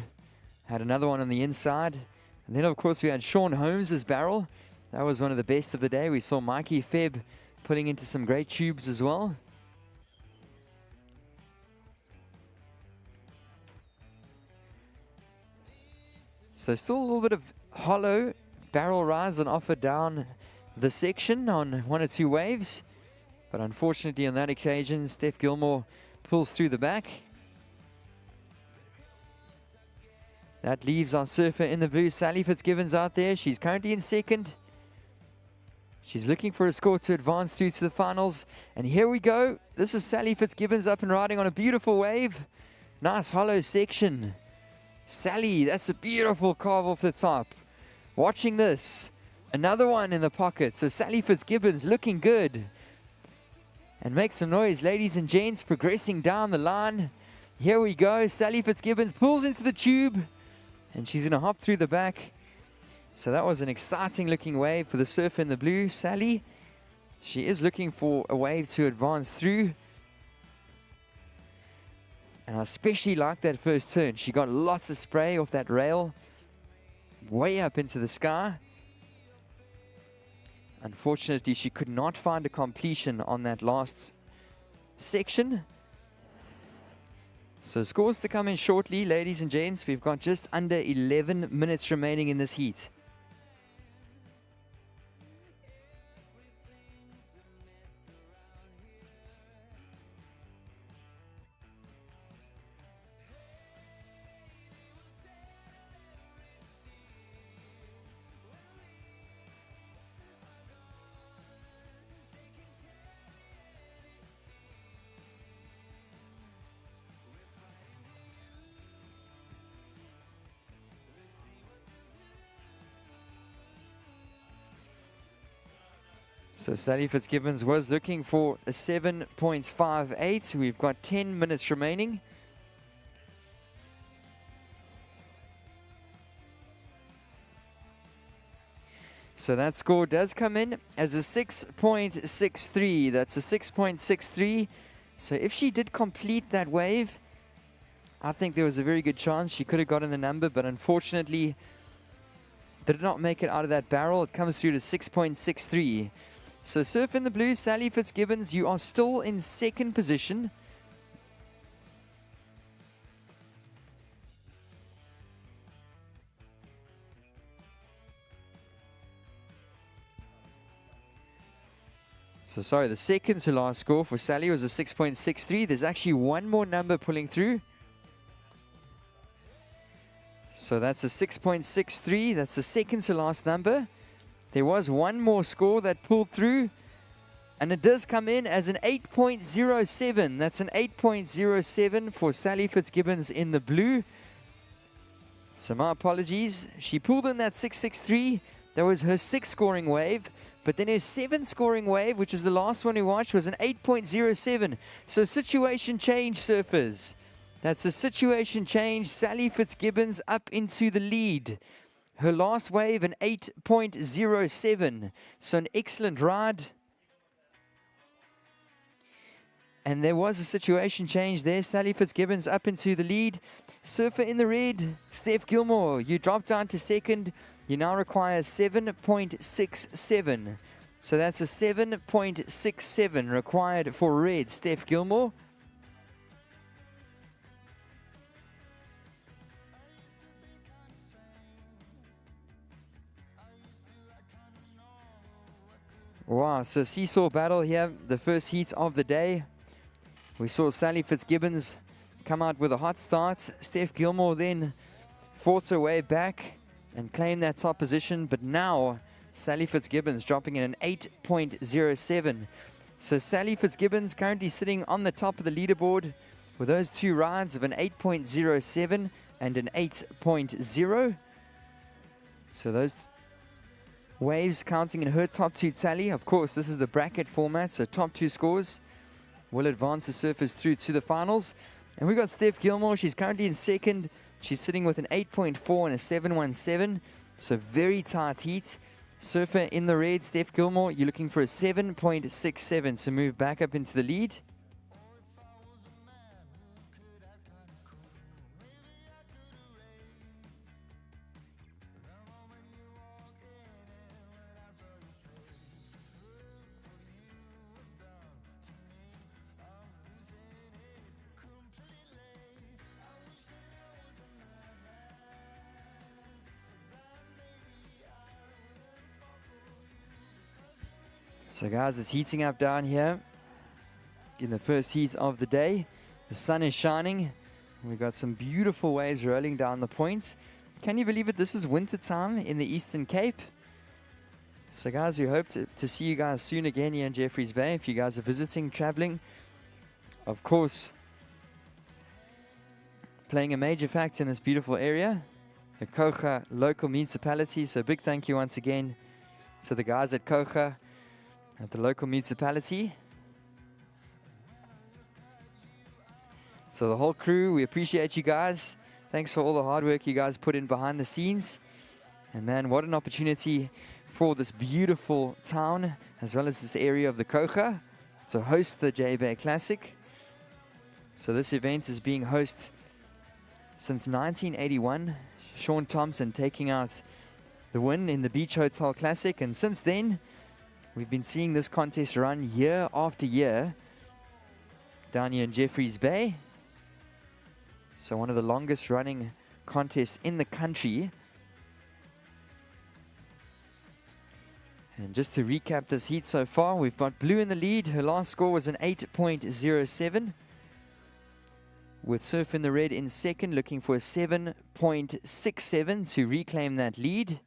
Had another one on the inside. And then, of course, we had Sean Holmes' barrel. That was one of the best of the day. We saw Mikey Febb putting into some great tubes as well. So still a little bit of hollow barrel rides on offer down the section on 1 or 2 waves. But unfortunately on that occasion, Steph Gilmore pulls through the back. That leaves our surfer in the blue, Sally Fitzgibbons, out there. She's currently in second. She's looking for a score to advance through to the finals. And here we go. This is Sally Fitzgibbons up and riding on a beautiful wave. Nice hollow section. Sally, that's a beautiful carve off the top. Watching this. Another one in the pocket. So Sally Fitzgibbons looking good. And make some noise, ladies and gents, progressing down the line. Here we go. Sally Fitzgibbons pulls into the tube. And she's going to hop through the back. So that was an exciting looking wave for the surfer in the blue, Sally. She is looking for a wave to advance through. And I especially like that first turn. She got lots of spray off that rail. Way up into the sky. Unfortunately, she could not find a completion on that last section. So scores to come in shortly, ladies and gents. We've got just under 11 minutes remaining in this heat. So Sally Fitzgibbons was looking for a 7.58. We've got 10 minutes remaining. So that score does come in as a 6.63. That's a 6.63. So if she did complete that wave, I think there was a very good chance she could have gotten the number, but unfortunately did not make it out of that barrel. It comes through to 6.63. So surf in the blue, Sally Fitzgibbons, you are still in second position. So sorry, the second to last score for Sally was a 6.63. There's actually one more number pulling through. So that's a 6.63. That's the second to last number. There was one more score that pulled through, and it does come in as an 8.07. That's an 8.07 for Sally Fitzgibbons in the blue. So my apologies. She pulled in that 6.63. That was her 6th scoring wave. But then her 7th scoring wave, which is the last one we watched, was an 8.07. So situation change, surfers. That's a situation change. Sally Fitzgibbons up into the lead. Her last wave, an 8.07. So an excellent ride. And there was a situation change there. Sally Fitzgibbons up into the lead. Surfer in the red, Steph Gilmore. You dropped down to second. You now require 7.67. So that's a 7.67 required for red, Steph Gilmore. Wow, so seesaw battle here, the first heat of the day. We saw Sally Fitzgibbons come out with a hot start. Steph Gilmore then fought her way back and claimed that top position, but now Sally Fitzgibbons dropping in an 8.07. So Sally Fitzgibbons currently sitting on the top of the leaderboard with those two rides of an 8.07 and an 8.0. So those waves counting in her top two tally. Of course, this is the bracket format, so top two scores will advance the surfers through to the finals. And we got Steph Gilmore. She's currently in second. She's sitting with an 8.4 and a 7.17. So very tight heat. Surfer in the red, Steph Gilmore, you're looking for a 7.67 to move back up into the lead. So guys, it's heating up down here in the first heat of the day. The sun is shining. We've got some beautiful waves rolling down the point. Can you believe it? This is winter time in the Eastern Cape. So guys, we hope to see you guys soon again here in Jeffreys Bay. If you guys are visiting, traveling, of course, playing a major factor in this beautiful area, the Kocha local municipality. So a big thank you once again to the guys at Kocha, at the local municipality. So the whole crew, we appreciate you guys. Thanks for all the hard work you guys put in behind the scenes. And man, what an opportunity for this beautiful town, as well as this area of the Kocha, to host the Jbay Classic. So this event is being hosted since 1981. Sean Thompson taking out the win in the Beach Hotel Classic. And since then, we've been seeing this contest run year after year down here in Jeffreys Bay. So one of the longest running contests in the country. And just to recap this heat so far, we've got Blue in the lead. Her last score was an 8.07. With Surf in the red in second, looking for a 7.67 to reclaim that lead.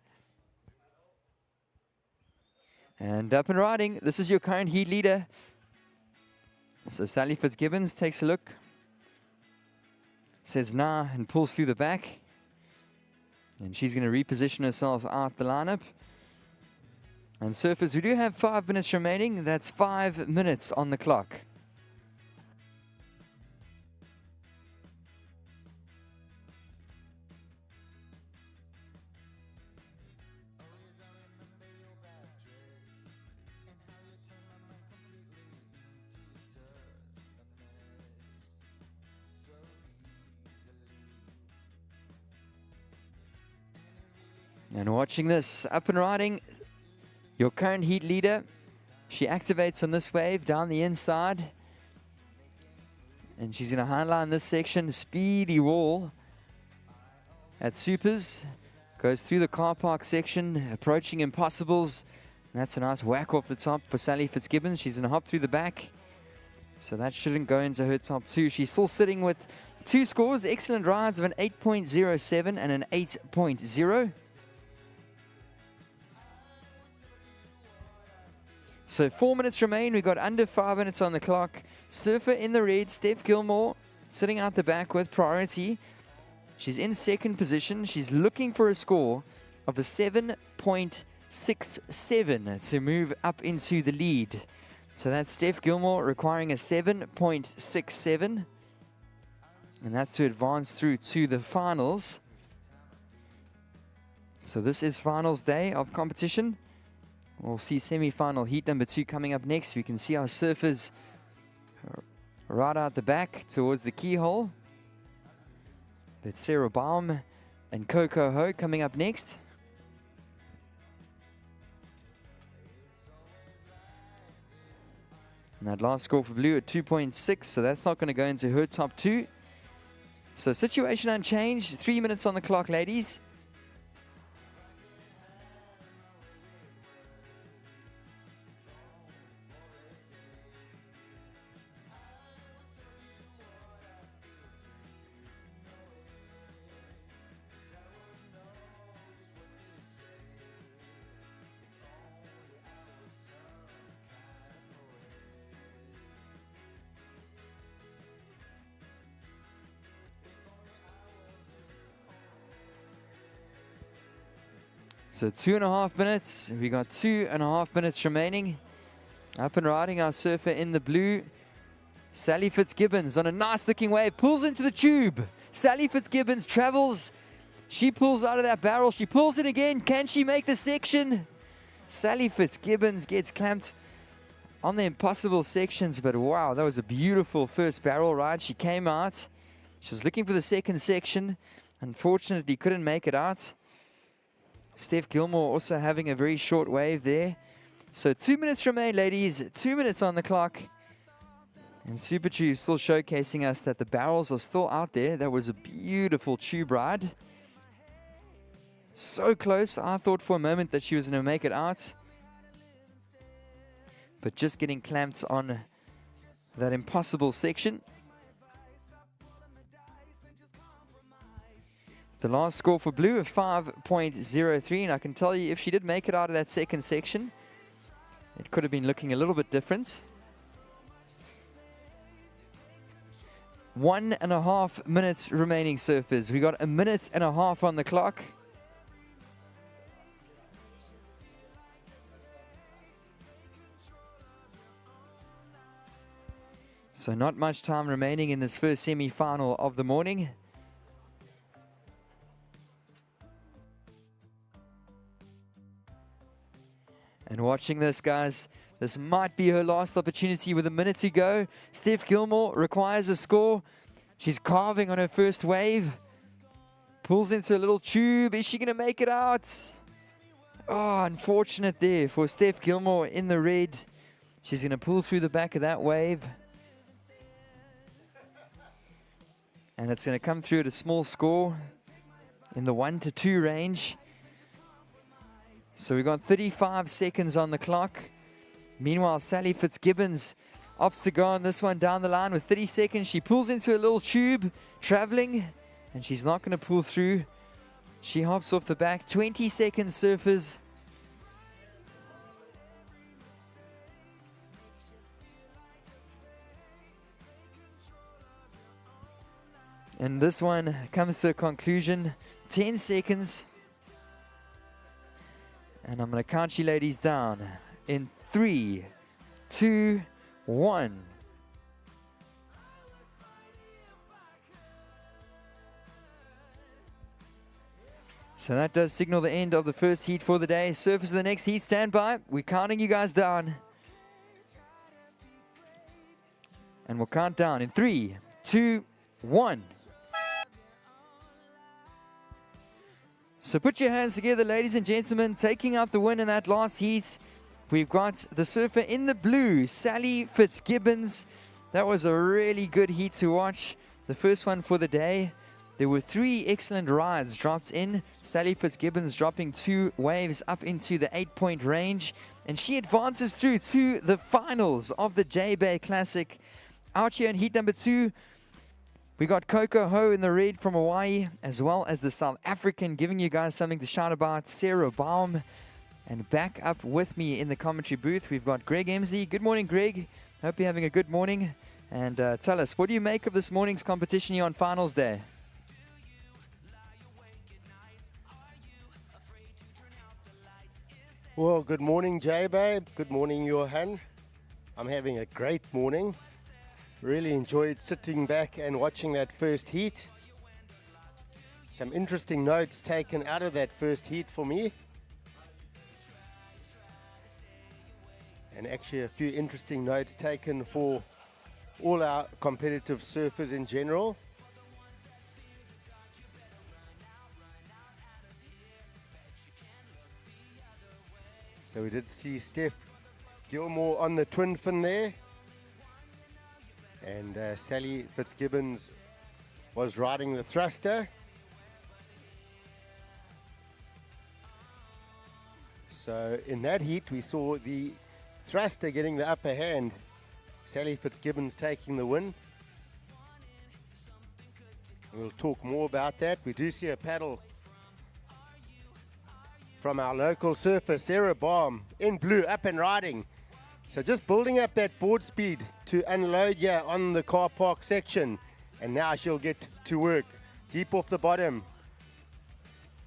And up and riding, this is your current heat leader. So Sally Fitzgibbons takes a look, says nah, and pulls through the back. And she's going to reposition herself out the lineup. And surfers, we do have 5 minutes remaining. That's 5 minutes on the clock. And watching this, up and riding, your current heat leader. She activates on this wave down the inside. And she's going to highline this section, speedy wall at Supers. Goes through the car park section, approaching Impossibles. And that's a nice whack off the top for Sally Fitzgibbons. She's going to hop through the back. So that shouldn't go into her top two. She's still sitting with 2 scores, excellent rides of an 8.07 and an 8.0. So 4 minutes remain. We've got under 5 minutes on the clock. Surfer in the red, Steph Gilmore, sitting out the back with priority. She's in second position. She's looking for a score of a 7.67 to move up into the lead. So that's Steph Gilmore requiring a 7.67. And that's to advance through to the finals. So this is finals day of competition. We'll see semi-final heat number 2 coming up next. We can see our surfers right out the back towards the keyhole. That's Sarah Baum and Coco Ho coming up next. And that last score for blue at 2.6, so that's not going to go into her top 2. So situation unchanged, 3 minutes on the clock, ladies. So 2.5 minutes. We got 2.5 minutes remaining. Up and riding our surfer in the blue. Sally Fitzgibbons on a nice looking wave. Pulls into the tube. Sally Fitzgibbons travels. She pulls out of that barrel. She pulls it again. Can she make the section? Sally Fitzgibbons gets clamped on the impossible sections. But wow, that was a beautiful first barrel ride. She came out. She was looking for the second section. Unfortunately, couldn't make it out. Steph Gilmore also having a very short wave there. So 2 minutes remain, ladies. 2 minutes on the clock. And Super Tube still showcasing us that the barrels are still out there. That was a beautiful tube ride. So close. I thought for a moment that she was going to make it out. But just getting clamped on that impossible section. The last score for blue, 5.03, and I can tell you if she did make it out of that second section, it could have been looking a little bit different. 1.5 minutes remaining, surfers. We got 1.5 minutes on the clock. So not much time remaining in this first semi-final of the morning. And watching this, guys, this might be her last opportunity with 1 minute to go. Steph Gilmore requires a score. She's carving on her first wave. Pulls into a little tube. Is she going to make it out? Oh, unfortunate there for Steph Gilmore in the red. She's going to pull through the back of that wave. And it's going to come through at a small score in the 1 to 2 range. So we've got 35 seconds on the clock. Meanwhile, Sally Fitzgibbons opts to go on this one down the line with 30 seconds. She pulls into a little tube, traveling, and she's not going to pull through. She hops off the back. 20 seconds, surfers. And this one comes to a conclusion. 10 seconds. And I'm going to count you ladies down in 3, 2, 1. So that does signal the end of the first heat for the day. Surfers of the next heat, stand by. We're counting you guys down. And we'll count down in 3, 2, 1. So put your hands together, ladies and gentlemen, taking out the win in that last heat. We've got the surfer in the blue, Sally Fitzgibbons. That was a really good heat to watch. The first one for the day. There were 3 excellent rides dropped in. Sally Fitzgibbons dropping 2 waves up into the 8-point range. And she advances through to the finals of the Jbay Classic. Out here in heat number 2, we got Coco Ho in the red from Hawaii, as well as the South African, giving you guys something to shout about, Sarah Baum. And back up with me in the commentary booth, we've got Greg Emsley. Good morning, Greg. Hope you're having a good morning. And tell us, what do you make of this morning's competition here on Finals Day? Well, good morning, Jbay. Good morning, Johan. I'm having a great morning. Really enjoyed sitting back and watching that first heat. Some interesting notes taken out of that first heat for me. And actually a few interesting notes taken for all our competitive surfers in general. So we did see Steph Gilmore on the twin fin there. And Sally Fitzgibbons was riding the thruster. So in that heat, we saw the thruster getting the upper hand. Sally Fitzgibbons taking the win. We'll talk more about that. We do see a paddle from our local surfer, Sarah Baum, in blue, up and riding. So just building up that board speed to unload here on the car park section. And now she'll get to work. Deep off the bottom.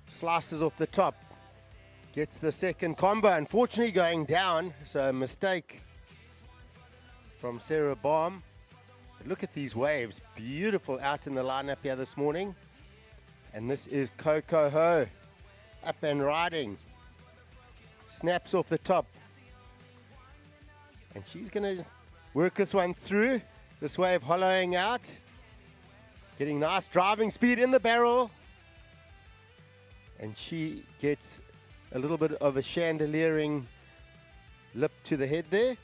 Slices off the top. Gets the second combo. Unfortunately going down. So a mistake from Sarah Baum. But look at these waves. Beautiful out in the lineup here this morning. And this is Coco Ho. Up and riding. Snaps off the top. And she's going to work this one through. This wave hollowing out. Getting nice driving speed in the barrel. And she gets a little bit of a chandeliering lip to the head there.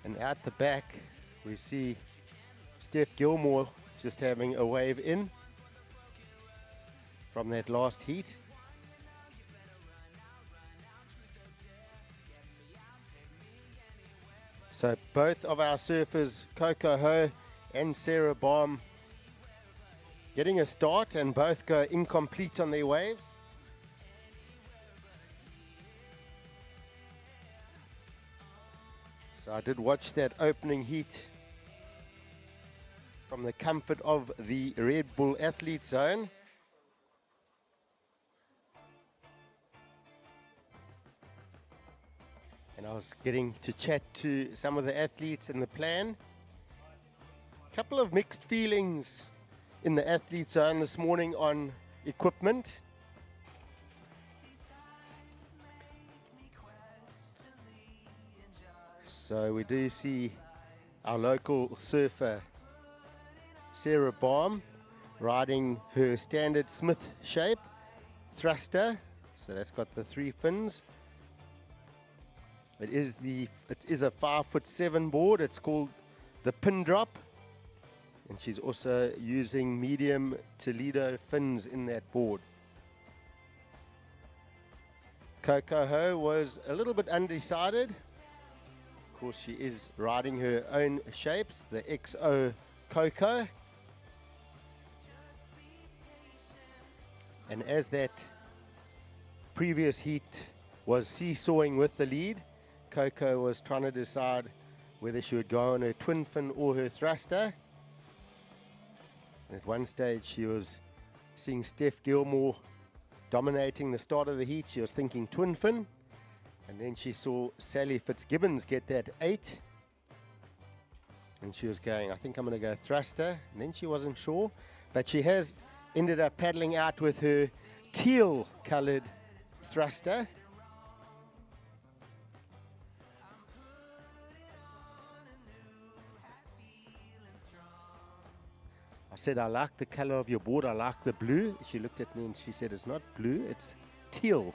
And out the back, we see Steph Gilmore just having a wave in from that last heat. So both of our surfers, Coco Ho and Sarah Baum, getting a start, and both go incomplete on their waves. So I did watch that opening heat from the comfort of the Red Bull Athlete Zone. And I was getting to chat to some of the athletes in the plan. Couple of mixed feelings in the Athlete Zone this morning on equipment. So we do see our local surfer Sarah Baum riding her standard Smith shape thruster. So that's got the 3 fins. It is a 5'7" board. It's called the pin drop. And she's also using medium Toledo fins in that board. Coco Ho was a little bit undecided. Of course, she is riding her own shapes, the XO Coco. And as that previous heat was seesawing with the lead, Coco was trying to decide whether she would go on her twin fin or her thruster. And at one stage she was seeing Steph Gilmore dominating the start of the heat. She was thinking twin fin. And then she saw Sally Fitzgibbons get that 8. And she was going, I think I'm going to go thruster. And then she wasn't sure. But she has ended up paddling out with her teal colored thruster. I said, I like the color of your board, I like the blue. She looked at me and she said, it's not blue, it's teal.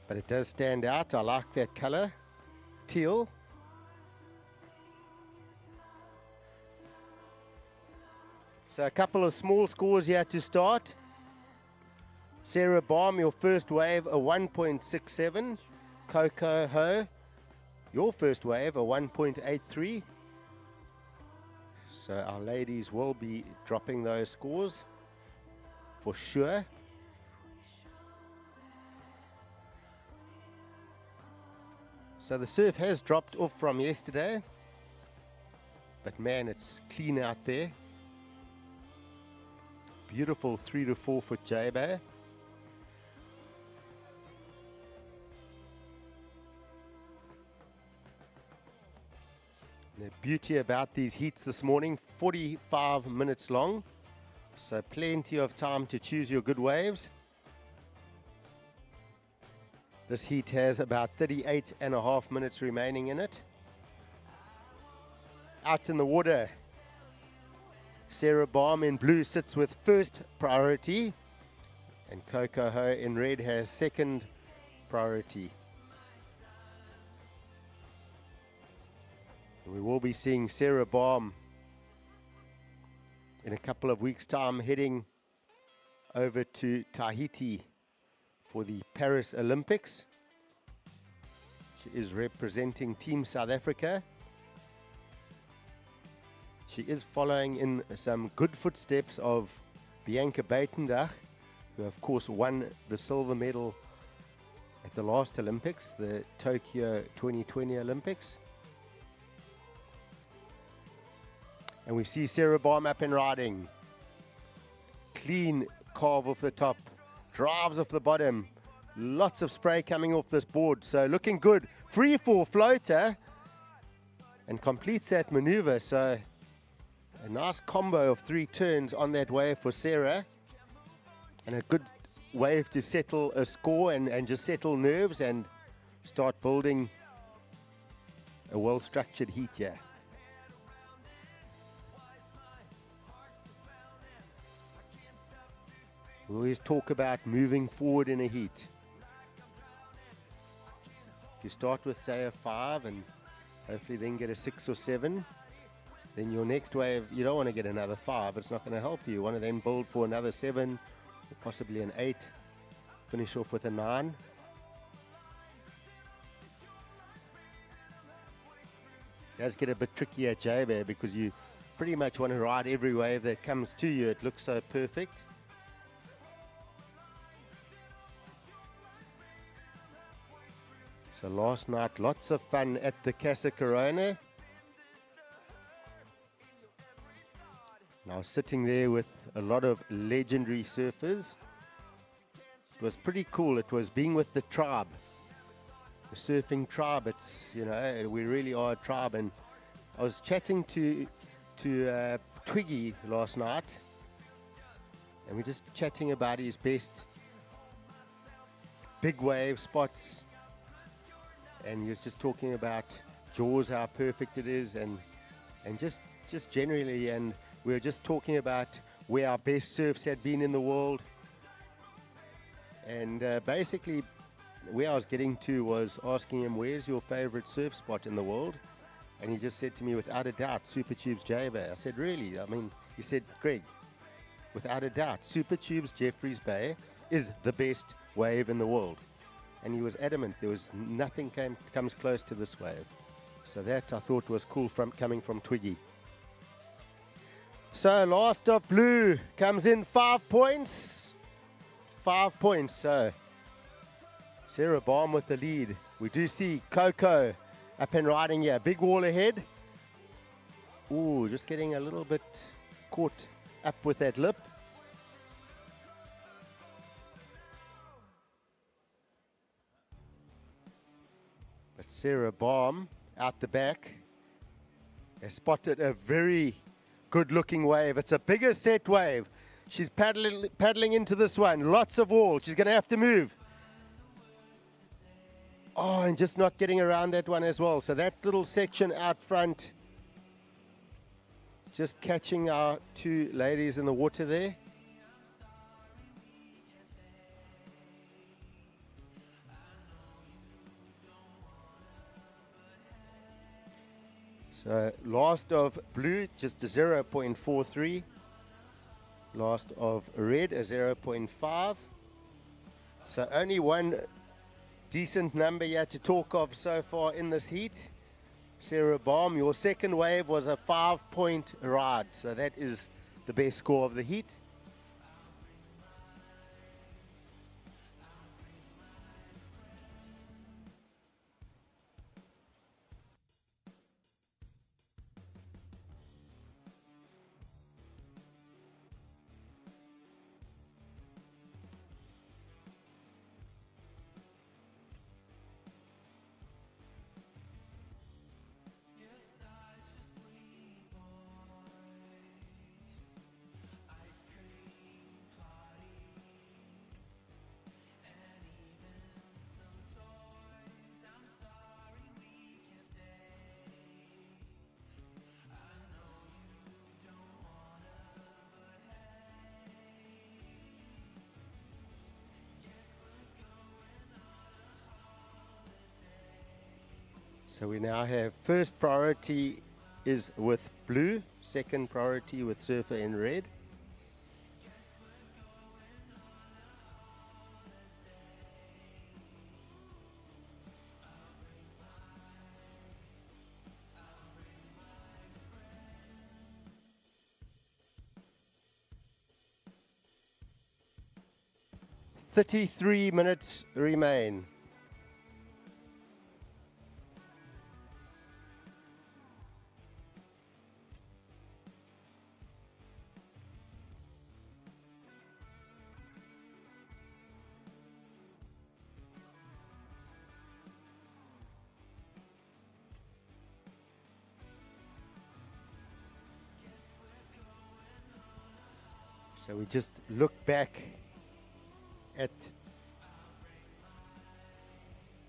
But it does stand out. I like that color, teal. So a couple of small scores here to start. Sarah Baum, your first wave, a 1.67. Coco Ho, your first wave, a 1.83. So our ladies will be dropping those scores for sure. So the surf has dropped off from yesterday, but man, it's clean out there. Beautiful 3 to 4 foot Jbay. The beauty about these heats this morning, 45 minutes long, so plenty of time to choose your good waves. This heat has about 38.5 minutes remaining in it. out in the water. Sarah Baum in blue sits with first priority, and Coco Ho in red has second priority. And we will be seeing Sarah Baum in a couple of weeks' time heading over to Tahiti for the Paris Olympics. She is representing Team South Africa. She is following in some good footsteps of Bianca Buitendach, who of course won the silver medal at the last Olympics, the Tokyo 2020 Olympics. And we see Sarah Baum up and riding. Clean carve off the top, drives off the bottom. Lots of spray coming off this board, so looking good. Free fall floater, and completes that maneuver. So a nice combo of 3 turns on that wave for Sarah, and a good wave to settle a score and just settle nerves and start building a well-structured heat here. We always talk about moving forward in a heat. If you start with, say, a 5 and hopefully then get a 6 or 7, then your next wave, you don't want to get another 5. It's not going to help you. You want to then build for another 7, or possibly an 8, finish off with a 9. It does get a bit tricky at Jbay because you pretty much want to ride every wave that comes to you. It looks so perfect. So last night, lots of fun at the Casa Corona. Now sitting there with a lot of legendary surfers. It was pretty cool. It was being with the tribe, the surfing tribe. It's, you know, we really are a tribe. And I was chatting to Twiggy last night, and we're just chatting about his best big wave spots. And he was just talking about Jaws, how perfect it is, and just generally. And we were just talking about where our best surfs had been in the world. And basically, where I was getting to was asking him, where's your favorite surf spot in the world? And he just said to me, without a doubt, Supertubes Jbay. I said, really? I mean, he said, Greg, without a doubt, Supertubes Jeffreys Bay is the best wave in the world. And he was adamant. There was nothing comes close to this wave. So that I thought was cool coming from Twiggy. So last of blue comes in 5 points. 5 points. So Sarah Baum with the lead. We do see Coco up and riding here. Big wall ahead. Ooh, just getting a little bit caught up with that lip. But Sarah Baum out the back has spotted a very good looking wave. It's a bigger set wave. She's paddling into this one. Lots of wall. She's going to have to move. Oh, and just not getting around that one as well. So that little section out front, just catching our 2 ladies in the water there. So last of blue, just a 0.43. Last of red, a 0.5. So only one decent number here to talk of so far in this heat. Sarah Baum, your second wave was a 5-point ride. So that is the best score of the heat. So we now have first priority is with blue, second priority with surfer in red. "33 minutes remain." So we just look back at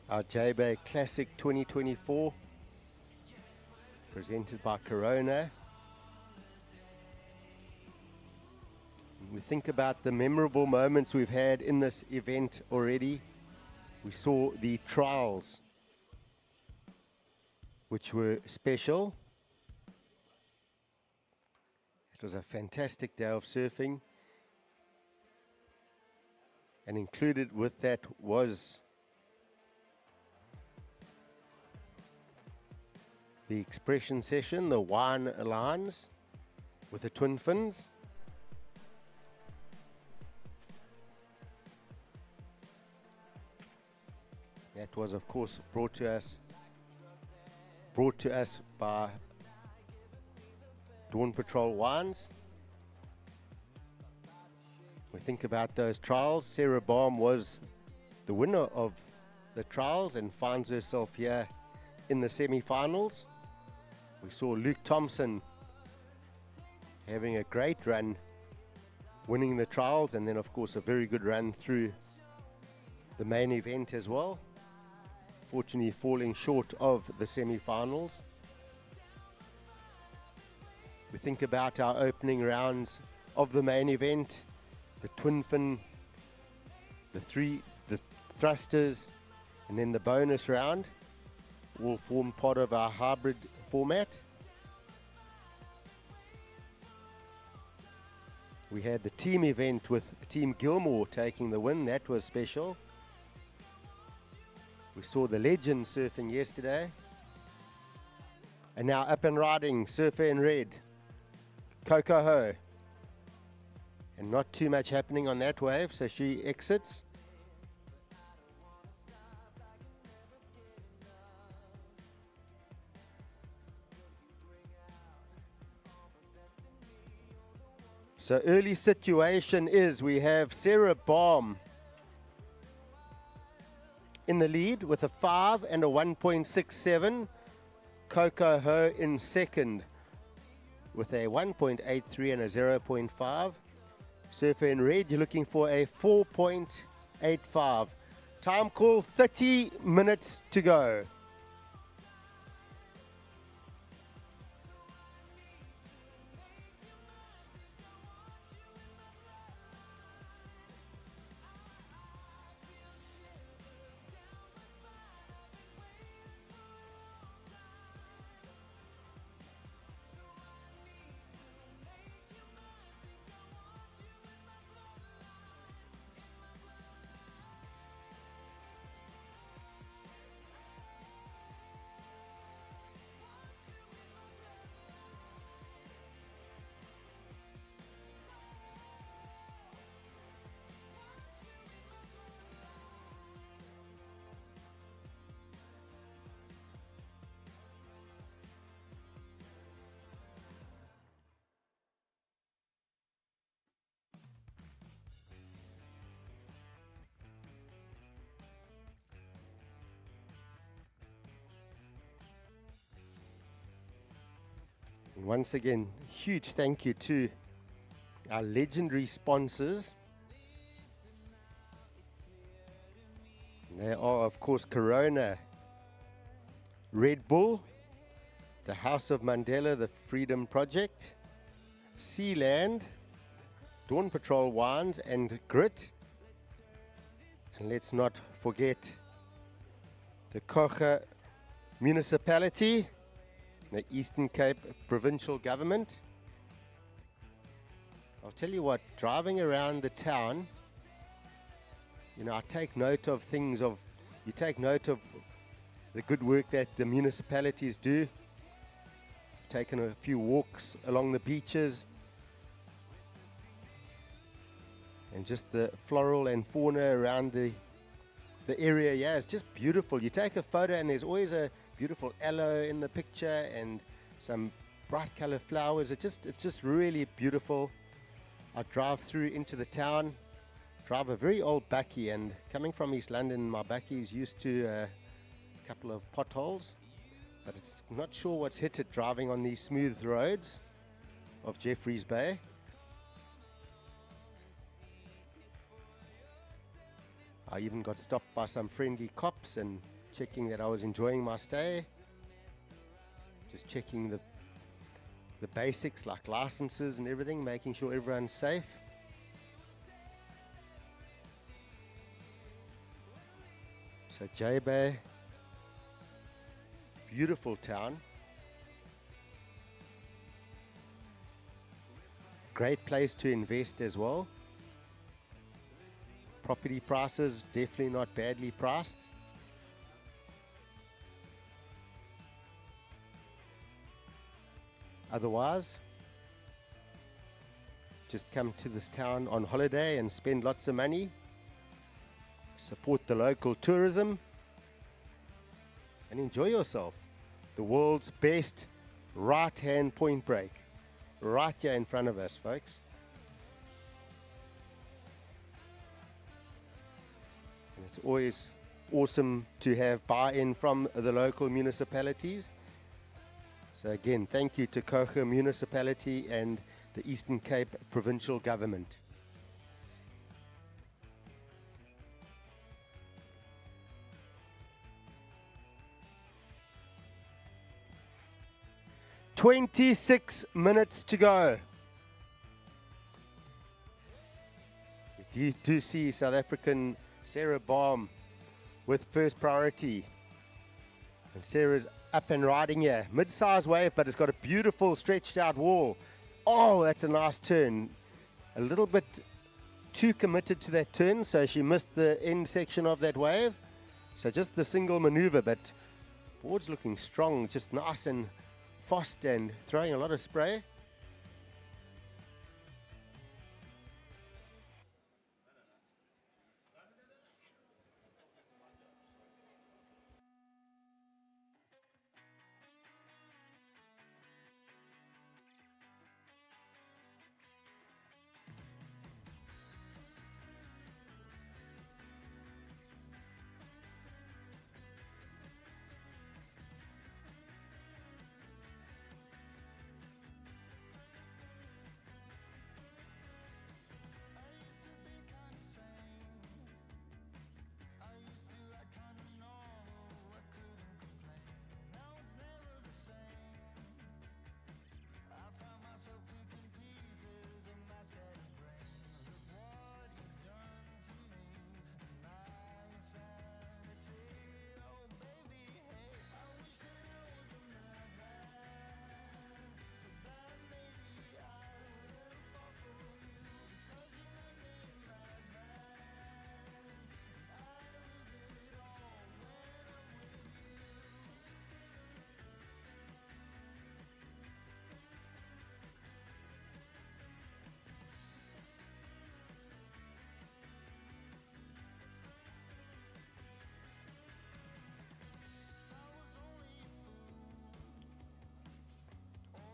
our Jbay Classic 2024, presented by Corona. We think about the memorable moments we've had in this event already. We saw the trials, which were special. It was a fantastic day of surfing. And included with that was the expression session, the wine lines with the twin fins. That was, of course, brought to us by Dawn Patrol Wines. We think about those trials. Sarah Baum was the winner of the trials and finds herself here in the semi-finals. We saw Luke Thompson having a great run, winning the trials, and then of course a very good run through the main event as well. Fortunately falling short of the semi-finals. We think about our opening rounds of the main event. The twin fin, the thrusters, and then the bonus round will form part of our hybrid format. We had the team event with Team Gilmore taking the win. That was special. We saw the legend surfing yesterday. And now up and riding, surfer in red, Coco Ho. And not too much happening on that wave, so she exits. So early situation is we have Sarah Baum in the lead with a 5 and a 1.67. Coco Ho in second with a 1.83 and a 0.5. Surfer in red, you're looking for a 4.85. Time call, 30 minutes to go. And once again, huge thank you to our legendary sponsors. They are, of course, Corona, Red Bull, the House of Mandela, the Freedom Project, Sealand, Dawn Patrol Wines, and Grit. And let's not forget the Kocha Municipality, the Eastern Cape Provincial Government. I'll tell you what, driving around the town, you know, I take note of things you take note of the good work that the municipalities do. I've taken a few walks along the beaches and just the floral and fauna around the area. Yeah, it's just beautiful. You take a photo and there's always a beautiful aloe in the picture and some bright color flowers. It's just really beautiful. I drive through into the town, drive a very old bakkie, and coming from East London, my bakkie is used to a couple of potholes, but it's not sure what's hit it driving on these smooth roads of Jeffreys Bay. I even got stopped by some friendly cops and checking that I was enjoying my stay. Just checking the basics like licenses and everything, making sure everyone's safe. So Jbay, beautiful town. Great place to invest as well. Property prices definitely not badly priced. Otherwise, just come to this town on holiday and spend lots of money. Support the local tourism and enjoy yourself. The world's best right-hand point break, right here in front of us, folks. And it's always awesome to have buy-in from the local municipalities. So again, thank you to Coger Municipality and the Eastern Cape Provincial Government. "26 minutes to go." You do see South African Sarah Baum with first priority. And Sarah's up and riding here. Mid-size wave, but it's got a beautiful stretched out wall. Oh, that's a nice turn. A little bit too committed to that turn, so she missed the end section of that wave. So just the single maneuver, but board's looking strong, just nice and fast and throwing a lot of spray.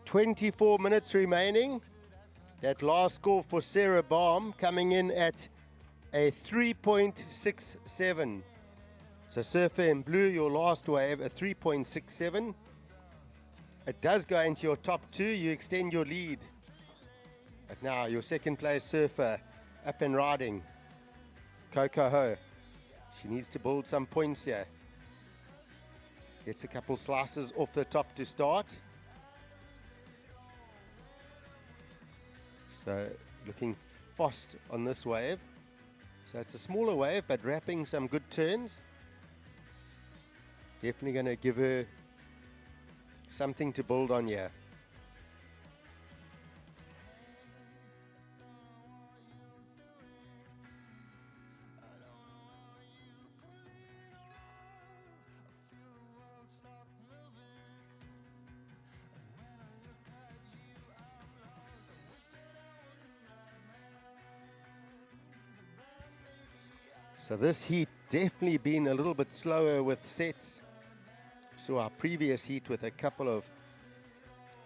"24 minutes remaining. That last score for Sarah Baum coming in at a 3.67. So Surfer in blue, your last wave, a 3.67. It does go into your top two. You extend your lead. But now your second place Surfer up and riding. Coco Ho. She needs to build some points here. Gets a couple slices off the top to start. So looking fast on this wave. So it's a smaller wave, but wrapping some good turns. Definitely going to give her something to build on here. So this heat definitely been a little bit slower with sets. So our previous heat with a couple of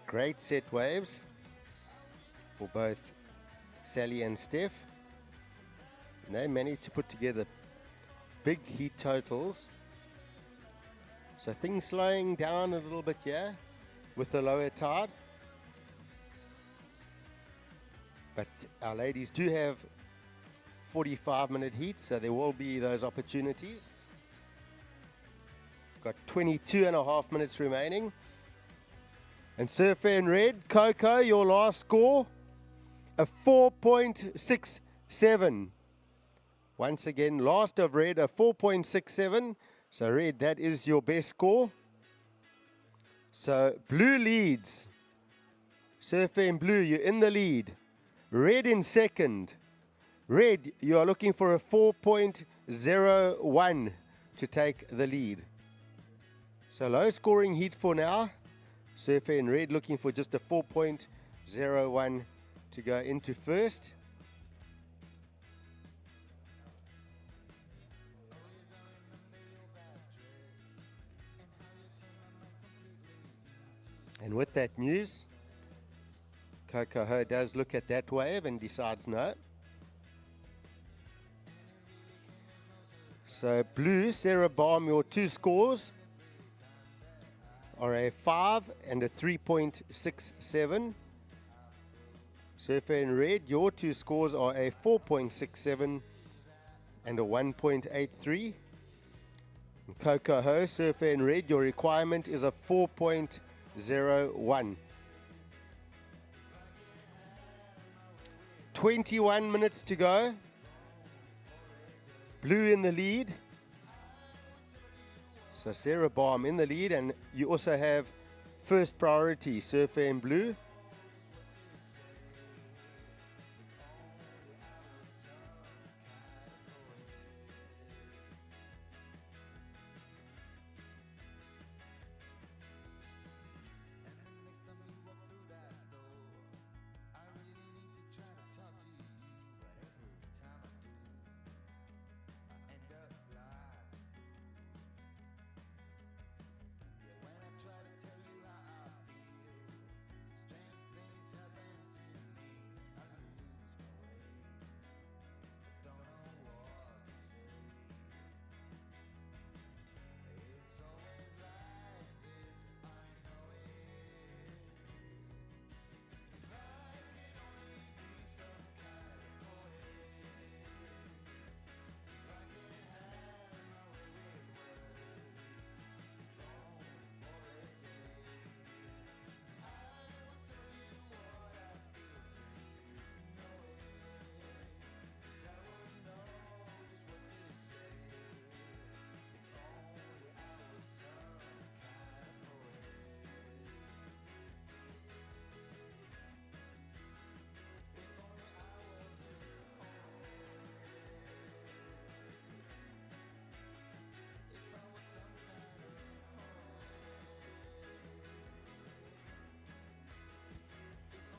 great set waves for both Sally and Steph. And they managed to put together big heat totals. So things slowing down a little bit here with the lower tide. But our ladies do have 45-minute heat, so there will be those opportunities. Got 22.5 minutes remaining. And Surfer in red, Coco, your last score, a 4.67. Once again, last of red, a 4.67. So red, that is your best score. So blue leads. Surfer in blue, you're in the lead. Red in second. Red, you are looking for a 4.01 to take the lead. So low scoring heat for now. Surfer in red looking for just a 4.01 to go into first. And with that news, Coco Ho does look at that wave and decides no. So blue, Sarah Baum, your two scores are a 5 and a 3.67. Surfer in red, your two scores are a 4.67 and a 1.83. Coco Ho, Surfer in red, your requirement is a 4.01. 21 minutes to go. Blue in the lead. So Sarah Baum in the lead, and you also have first priority, Surfer in blue.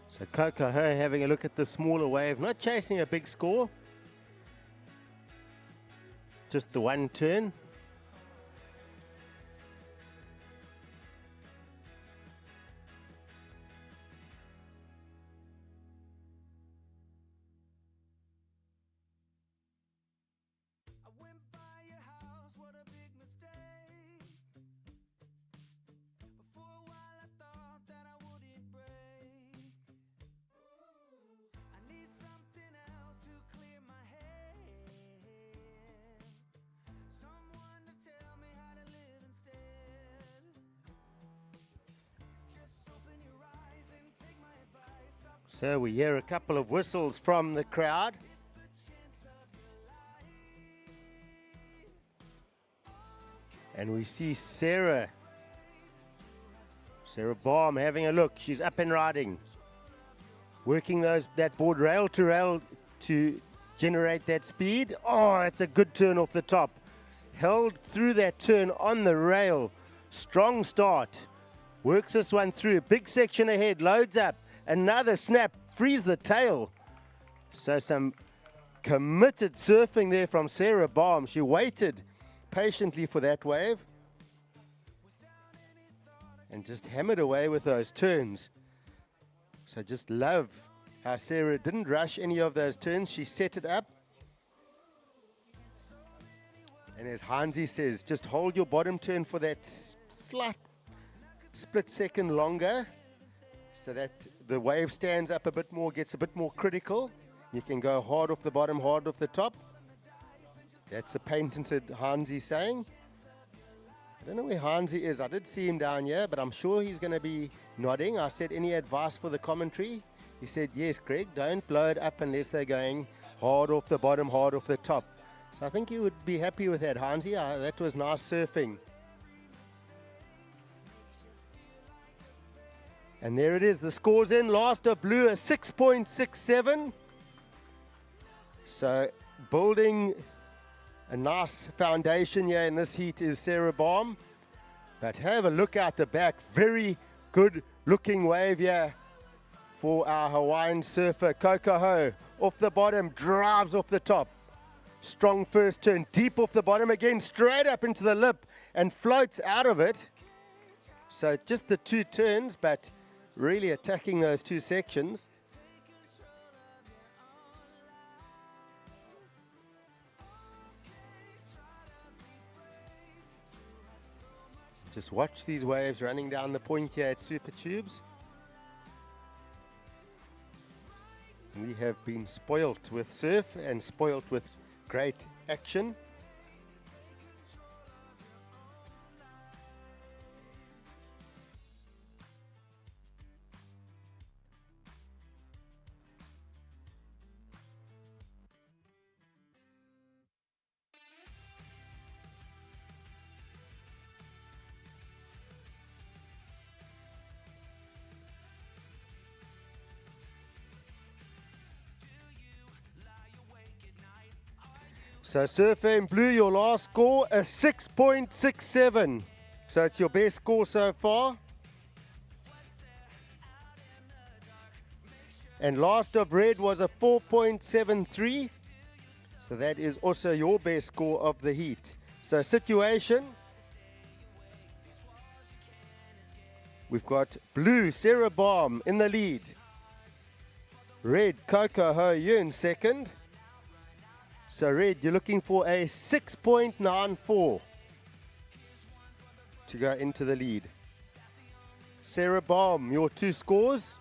So Coco Ho having a look at the smaller wave, not chasing a big score. Just the one turn. So we hear a couple of whistles from the crowd. And we see Sarah Baum having a look. She's up and riding. Working that board rail to rail to generate that speed. Oh, it's a good turn off the top. Held through that turn on the rail. Strong start. Works this one through. Big section ahead. Loads up. Another snap. Frees the tail. So some committed surfing there from Sarah Baum. She waited patiently for that wave and just hammered away with those turns. So just love how Sarah didn't rush any of those turns. She set it up. And as Hansi says, just hold your bottom turn for that slight split second longer so that the wave stands up a bit more, gets a bit more critical. You can go hard off the bottom, hard off the top. That's the patented Hansi saying. I don't know where Hansi is. I did see him down here, but I'm sure he's going to be nodding. I said, any advice for the commentary? He said, yes, Greg, don't blow it up unless they're going hard off the bottom, hard off the top. So I think you would be happy with that, Hansi. That was nice surfing. And there it is. The score's in. Last of blue, a 6.67. So building a nice foundation here in this heat is Sarah Baum. But have a look out the back. Very good looking wave here for our Hawaiian surfer. Kokoho off the bottom, drives off the top. Strong first turn, deep off the bottom again, straight up into the lip and floats out of it. So just the two turns, but really attacking those two sections. Just watch these waves running down the point here at Super Tubes. We have been spoilt with surf and spoilt with great action. So Surfer in blue, your last score, a 6.67. So it's your best score so far. And last of red was a 4.73. So that is also your best score of the heat. So situation. We've got blue, Sarah Baum in the lead. Red, Coco Ho Yun second. So red, you're looking for a 6.94 to go into the lead. Sarah Baum, your two scores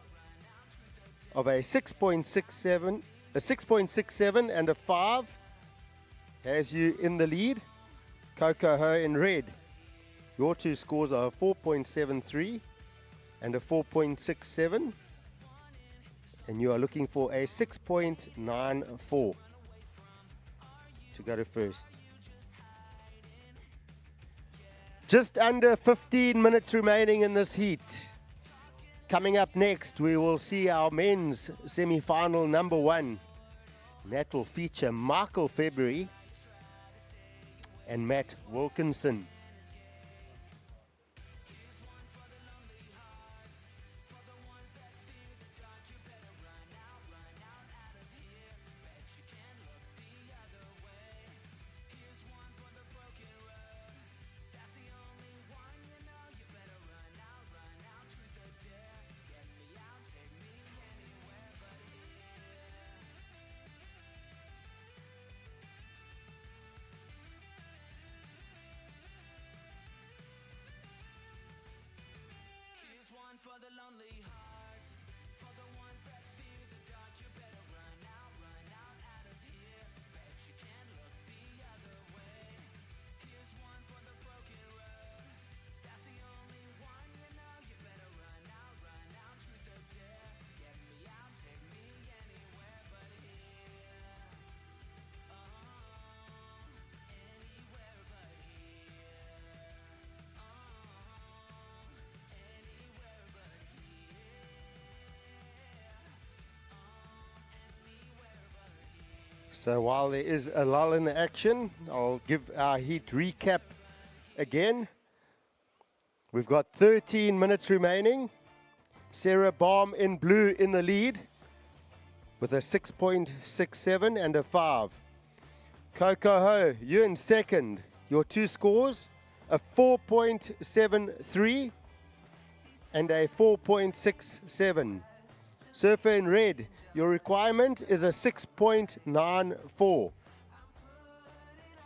of a 6.67 and a 5 has you in the lead. Coco Ho in red, your two scores are a 4.73 and a 4.67, and you are looking for a 6.94 to go to first. Just under 15 minutes remaining in this heat. Coming up next, we will see our men's semi-final number 1. And that will feature Michael February and Matt Wilkinson. For the lonely hearts, for the ones that fear the dark, you better run out out of here. Bet you can't look the other way. Here's one for the broken road. That's the only one, you know. You better run out, truth or dare. Get me out, take me anywhere but here. Oh, anywhere but here. So while there is a lull in the action, I'll give our heat recap again. We've got 13 minutes remaining. Sarah Baum in blue in the lead with a 6.67 and a 5. Coco Ho, you in second. Your two scores, a 4.73 and a 4.67. Surfer in red, your requirement is a 6.94.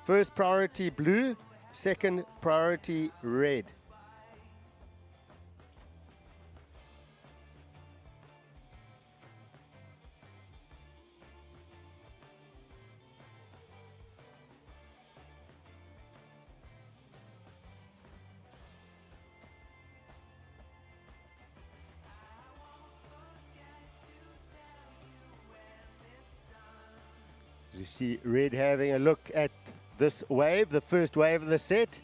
First priority blue, second priority red. As you see red having a look at this wave, the first wave of the set.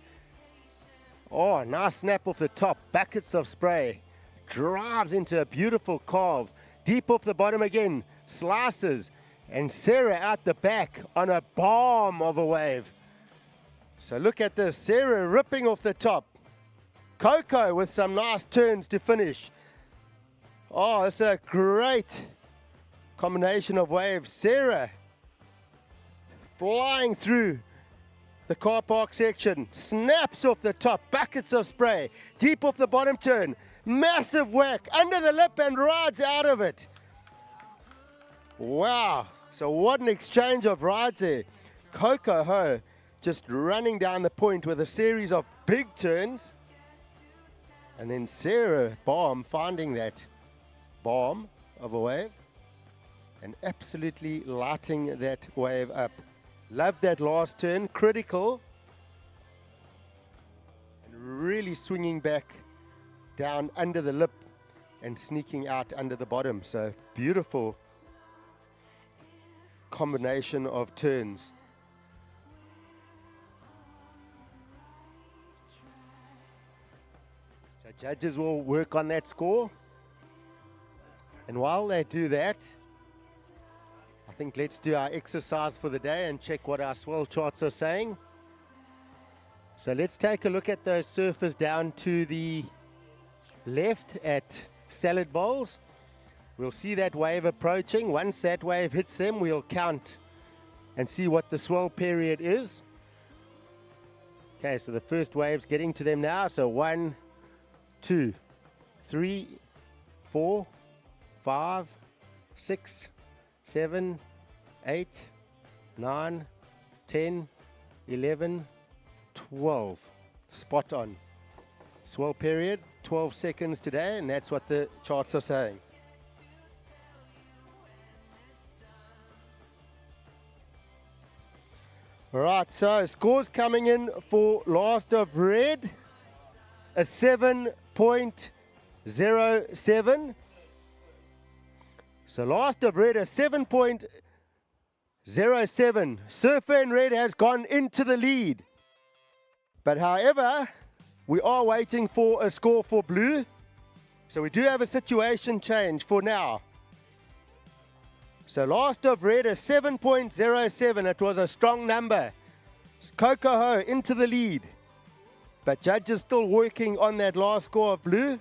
Oh, nice snap off the top, buckets of spray. Drives into a beautiful carve. Deep off the bottom again, slices. And Sarah out the back on a bomb of a wave. So look at this, Sarah ripping off the top. Coco with some nice turns to finish. Oh, it's a great combination of waves. Sarah flying through the car park section, snaps off the top, buckets of spray, deep off the bottom turn, massive whack, under the lip and rides out of it. Wow, so what an exchange of rides there. Coco Ho just running down the point with a series of big turns. And then Sarah Baum finding that bomb of a wave and absolutely lighting that wave up. Loved that last turn, critical. And really swinging back down under the lip and sneaking out under the bottom. So beautiful combination of turns. So judges will work on that score. And while they do that, I think let's do our exercise for the day and check what our swell charts are saying. So let's take a look at those surfers down to the left at salad bowls. We'll see that wave approaching. Once that wave hits them, we'll count and see what the swell period is. Okay, so the first wave's getting to them now. So 1, 2, 3, 4, 5, 6, 7, 8, 9, 10, 11, 12. Spot on. Swell period, 12 seconds today, and that's what the charts are saying. All right, so scores coming in for last of red, a 7.07. So last of red, a 7.07. Surfer in red has gone into the lead. But however, we are waiting for a score for blue. So we do have a situation change for now. So last of red, a 7.07. It was a strong number. Coco Ho into the lead. But judges still working on that last score of blue.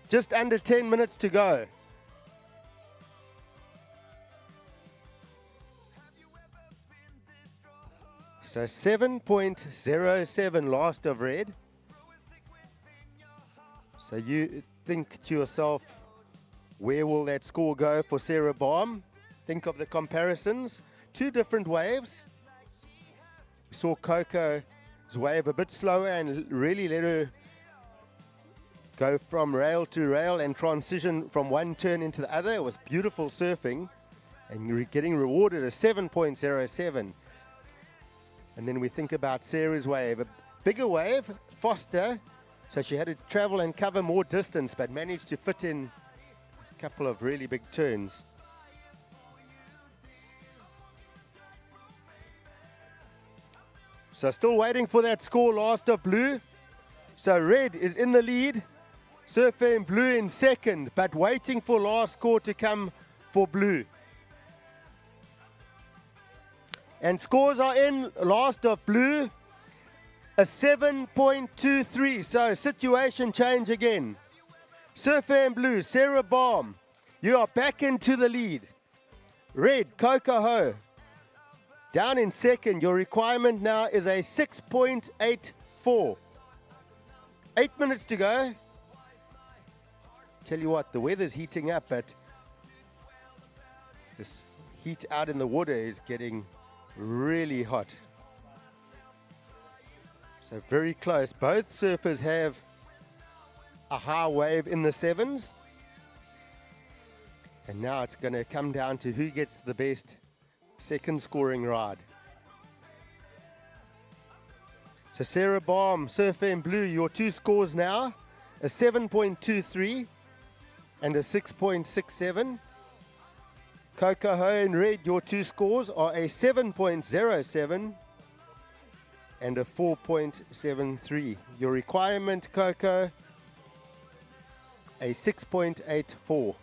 Just under 10 minutes to go. So 7.07 last of red. So you think to yourself, where will that score go for Sarah Baum? Think of the comparisons. Two different waves. We saw Coco's wave a bit slower and really let her go from rail to rail and transition from one turn into the other. It was beautiful surfing and you're getting rewarded a 7.07. And then we think about Sarah's wave, a bigger wave, faster, so she had to travel and cover more distance, but managed to fit in a couple of really big turns. So still waiting for that score last of blue. So red is in the lead, surfer in blue in second, but waiting for last score to come for blue. And scores are in. Last of blue, a 7.23. So situation change again. Surfer and blue, Sarah Baum, you are back into the lead. Red, Coco Ho, down in second. Your requirement now is a 6.84. 8 minutes to go. Tell you what, the weather's heating up, but this heat out in the water is getting really hot. So very close. Both surfers have a high wave in the sevens. And now it's going to come down to who gets the best second scoring ride. So Sarah Baum, Surfer in blue, your two scores now, a 7.23 and a 6.67. Coco Ho in red, your two scores are a 7.07 and a 4.73. Your requirement, Coco, a 6.84.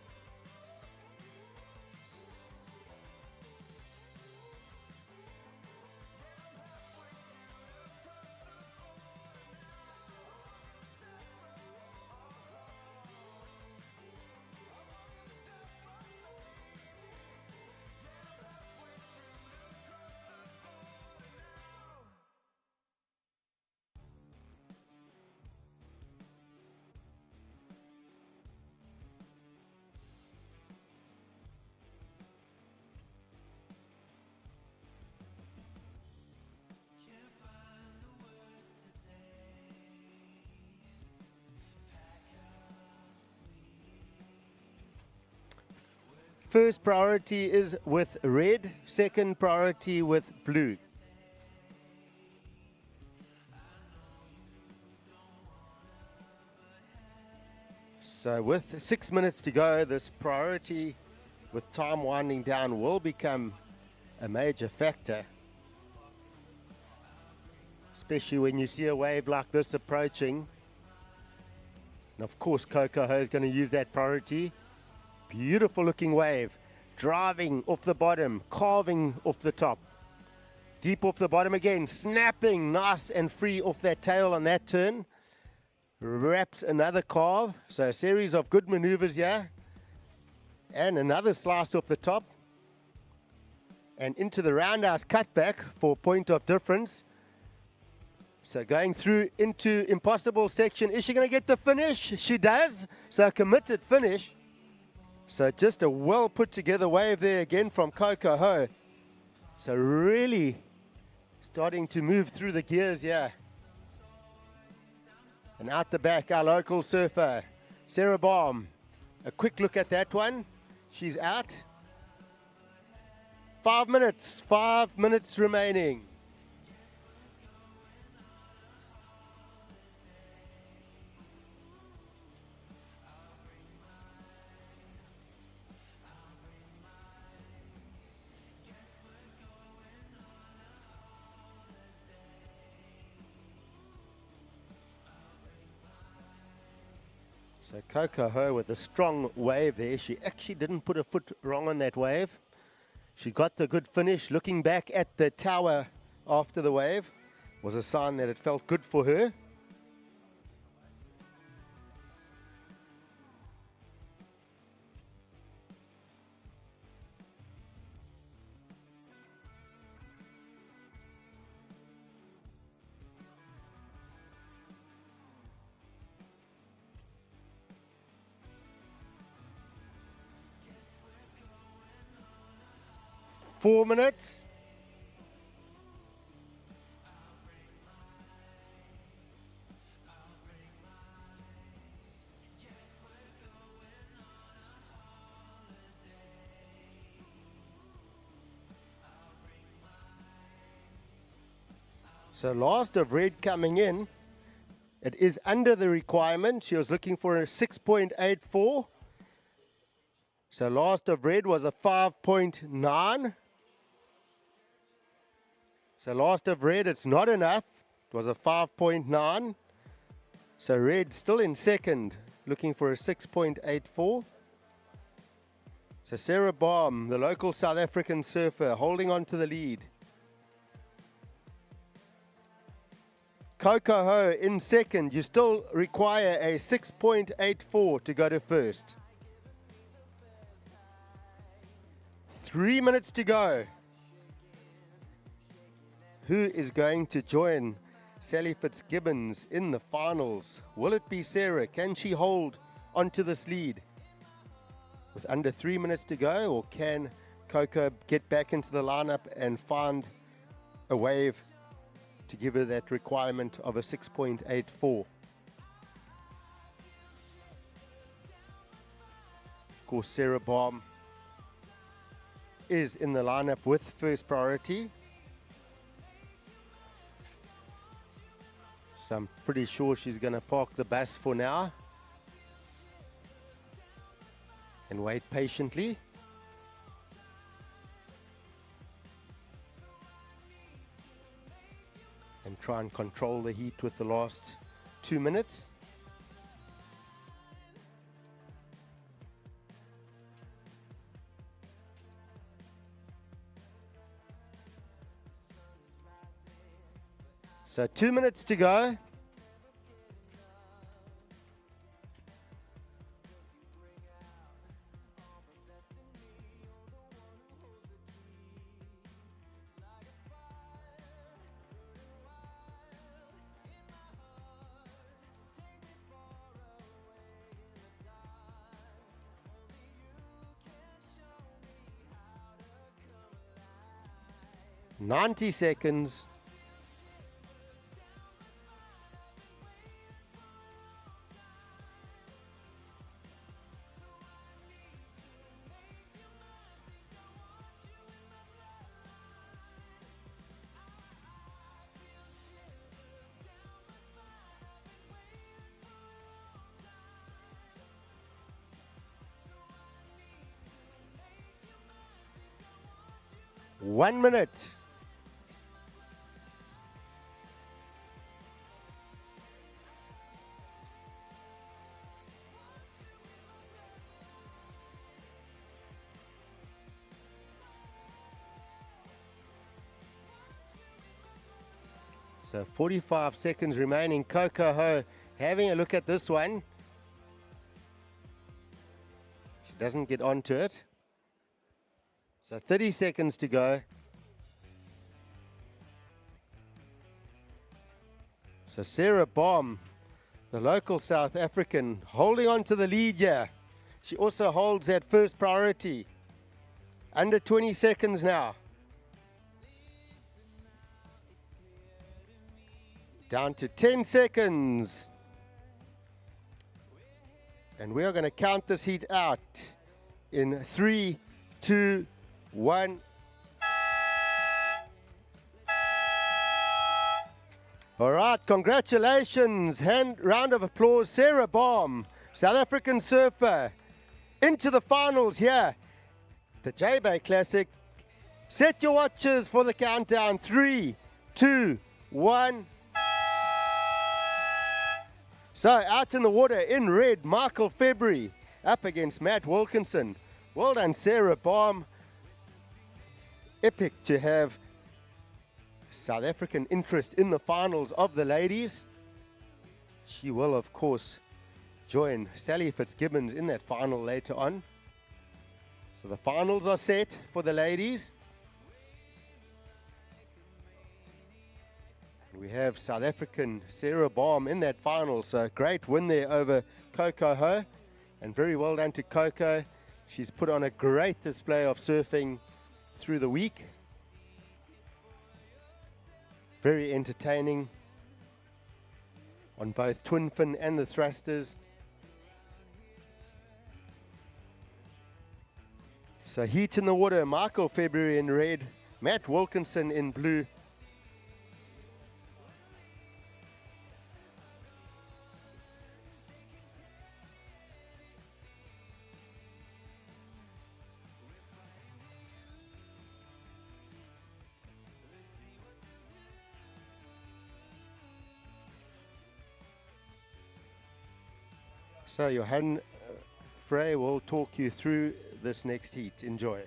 First priority is with red, second priority with blue. So with 6 minutes to go, this priority with time winding down will become a major factor. Especially when you see a wave like this approaching. And of course, Coco Ho is going to use that priority. Beautiful looking wave, driving off the bottom, carving off the top. Deep off the bottom again, snapping nice and free off that tail on that turn. Wraps another carve, so a series of good maneuvers here. And another slice off the top. And into the roundhouse cutback for point of difference. So going through into impossible section. Is she going to get the finish? She does. So a committed finish. So just a well put together wave there again from Coco Ho. So really starting to move through the gears here. And out the back, our local surfer, Sarah Baum. A quick look at that one. She's out. 5 minutes remaining. So Coco Ho with a strong wave there. She actually didn't put a foot wrong on that wave. She got the good finish. Looking back at the tower after the wave was a sign that it felt good for her. Four minutes. So last of red coming in. It is under the requirement. She was looking for a 6.84. So last of red was a 5.9. So last of red, it's not enough. It was a 5.9. So red still in second, looking for a 6.84. So Sarah Baum, the local South African surfer, holding on to the lead. Coco Ho in second. You still require a 6.84 to go to first. 3 minutes to go. Who is going to join Sally Fitzgibbons in the finals? Will it be Sarah? Can she hold onto this lead with under 3 minutes to go, or can Coco get back into the lineup and find a wave to give her that requirement of a 6.84? Of course, Sarah Baum is in the lineup with first priority. So I'm pretty sure she's going to park the bus for now and wait patiently. And try and control the heat with the last 2 minutes. So 2 minutes to go. "90 seconds. One minute. So 45 seconds remaining. Coco Ho having a look at this one. She doesn't get onto it. So 30 seconds to go. So Sarah Baum, the local South African, holding on to the lead here. She also holds that first priority. Under 20 seconds now. Down to 10 seconds. And we are going to count this heat out in 3, 2, 1. All right, congratulations. Round of applause. Sarah Baum, South African surfer, into the finals here. The Jbay Classic. Set your watches for the countdown. 3, 2, 1. So out in the water in red, Michael February up against Matt Wilkinson. Well done, Sarah Baum. Epic to have South African interest in the finals of the ladies. She will, of course, join Sally Fitzgibbons in that final later on. So the finals are set for the ladies. We have South African Sarah Baum in that final, so great win there over Coco Ho, and very well done to Coco. She's put on a great display of surfing through the week. Very entertaining on both twin fin and the thrusters. So heat in the water, Michael February in red, Matt Wilkinson in blue. So Johan Frey will talk you through this next heat. Enjoy.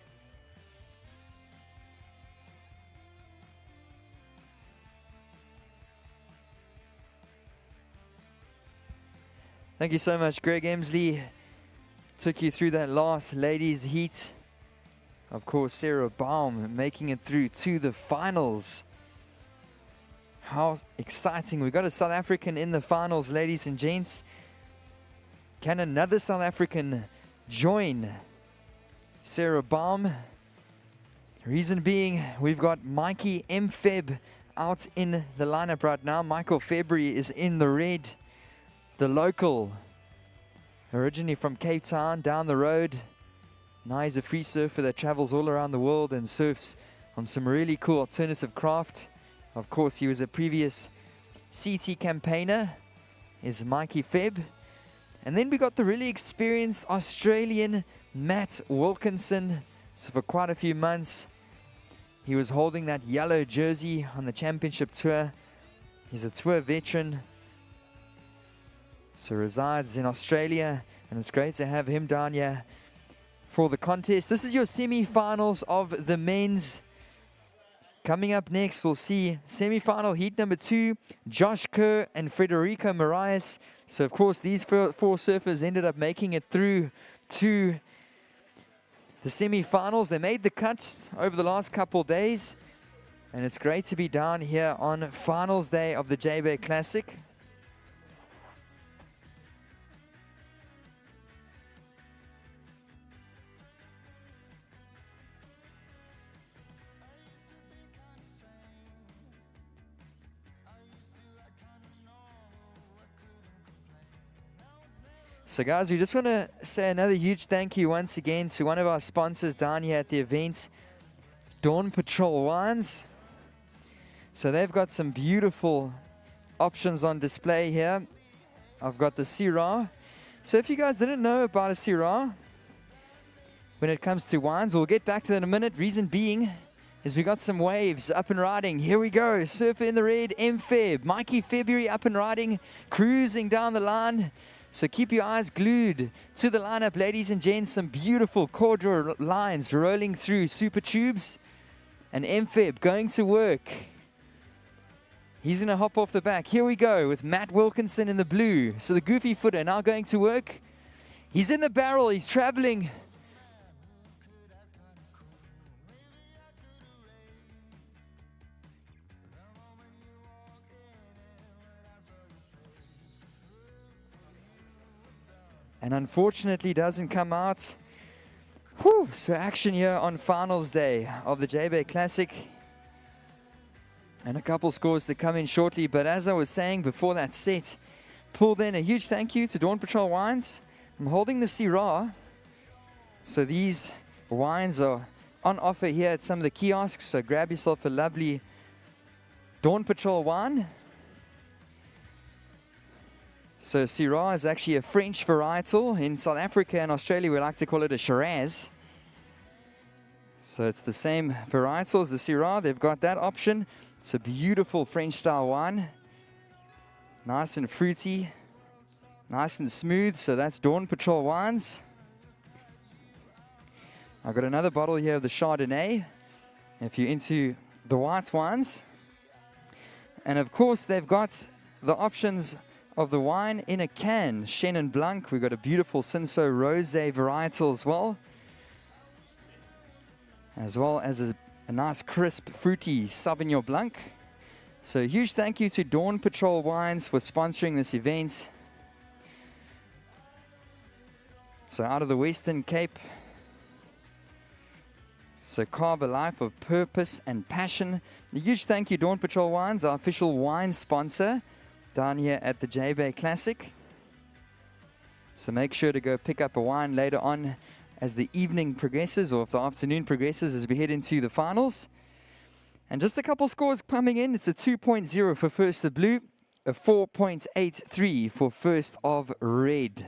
Thank you so much, Greg Emsley. Took you through that last ladies heat. Of course, Sarah Baum making it through to the finals. How exciting. We've got a South African in the finals, ladies and gents. Can another South African join Sarah Baum? Reason being, we've got Mikey Mfeb out in the lineup right now. Michael February is in the red. The local, originally from Cape Town, down the road. Now he's a free surfer that travels all around the world and surfs on some really cool alternative craft. Of course, he was a previous CT campaigner, is Mikey Feb. And then we got the really experienced Australian Matt Wilkinson. So for quite a few months, he was holding that yellow jersey on the championship tour. He's a tour veteran. So resides in Australia, and it's great to have him down here for the contest. This is your semi-finals of the men's. Coming up next, we'll see semi-final heat number 2, Josh Kerr and Federico Moraes. So, of course, these four surfers ended up making it through to the semi-finals. They made the cut over the last couple days, and it's great to be down here on finals day of the Jbay Classic. So guys, we just want to say another huge thank you once again to one of our sponsors down here at the event, Dawn Patrol Wines. So they've got some beautiful options on display here. I've got the Syrah. So if you guys didn't know about a Syrah, when it comes to wines, we'll get back to that in a minute. Reason being is we got some waves up and riding. Here we go, surfer in the red, M-Feb, Mikey February up and riding, cruising down the line. So keep your eyes glued to the lineup, ladies and gents. Some beautiful corridor lines rolling through super tubes. And M-Feb going to work. He's going to hop off the back. Here we go with Matt Wilkinson in the blue. So the goofy footer now going to work. He's in the barrel. He's traveling. And unfortunately doesn't come out. Whew, so action here on finals day of the Jbay Classic. And a couple scores to come in shortly. But as I was saying before that set, pulled in a huge thank you to Dawn Patrol Wines. I'm holding the Syrah. So these wines are on offer here at some of the kiosks. So grab yourself a lovely Dawn Patrol wine. So Syrah is actually a French varietal. In South Africa and Australia, we like to call it a Shiraz. So it's the same varietal as the Syrah. They've got that option. It's a beautiful French style wine. Nice and fruity. Nice and smooth. So that's Dawn Patrol Wines. I've got another bottle here of the Chardonnay, if you're into the white wines. And of course, they've got the options of the wine in a can. Chenin Blanc. We've got a beautiful Cinsault Rosé varietal as well as a nice crisp fruity Sauvignon Blanc. So a huge thank you to Dawn Patrol Wines for sponsoring this event. So out of the Western Cape. So carve a life of purpose and passion. A huge thank you, Dawn Patrol Wines, our official wine sponsor down here at the Jbay Classic. So make sure to go pick up a wine later on as the evening progresses, or if the afternoon progresses as we head into the finals. And just a couple scores coming in. It's a 2.0 for first of blue, a 4.83 for first of red.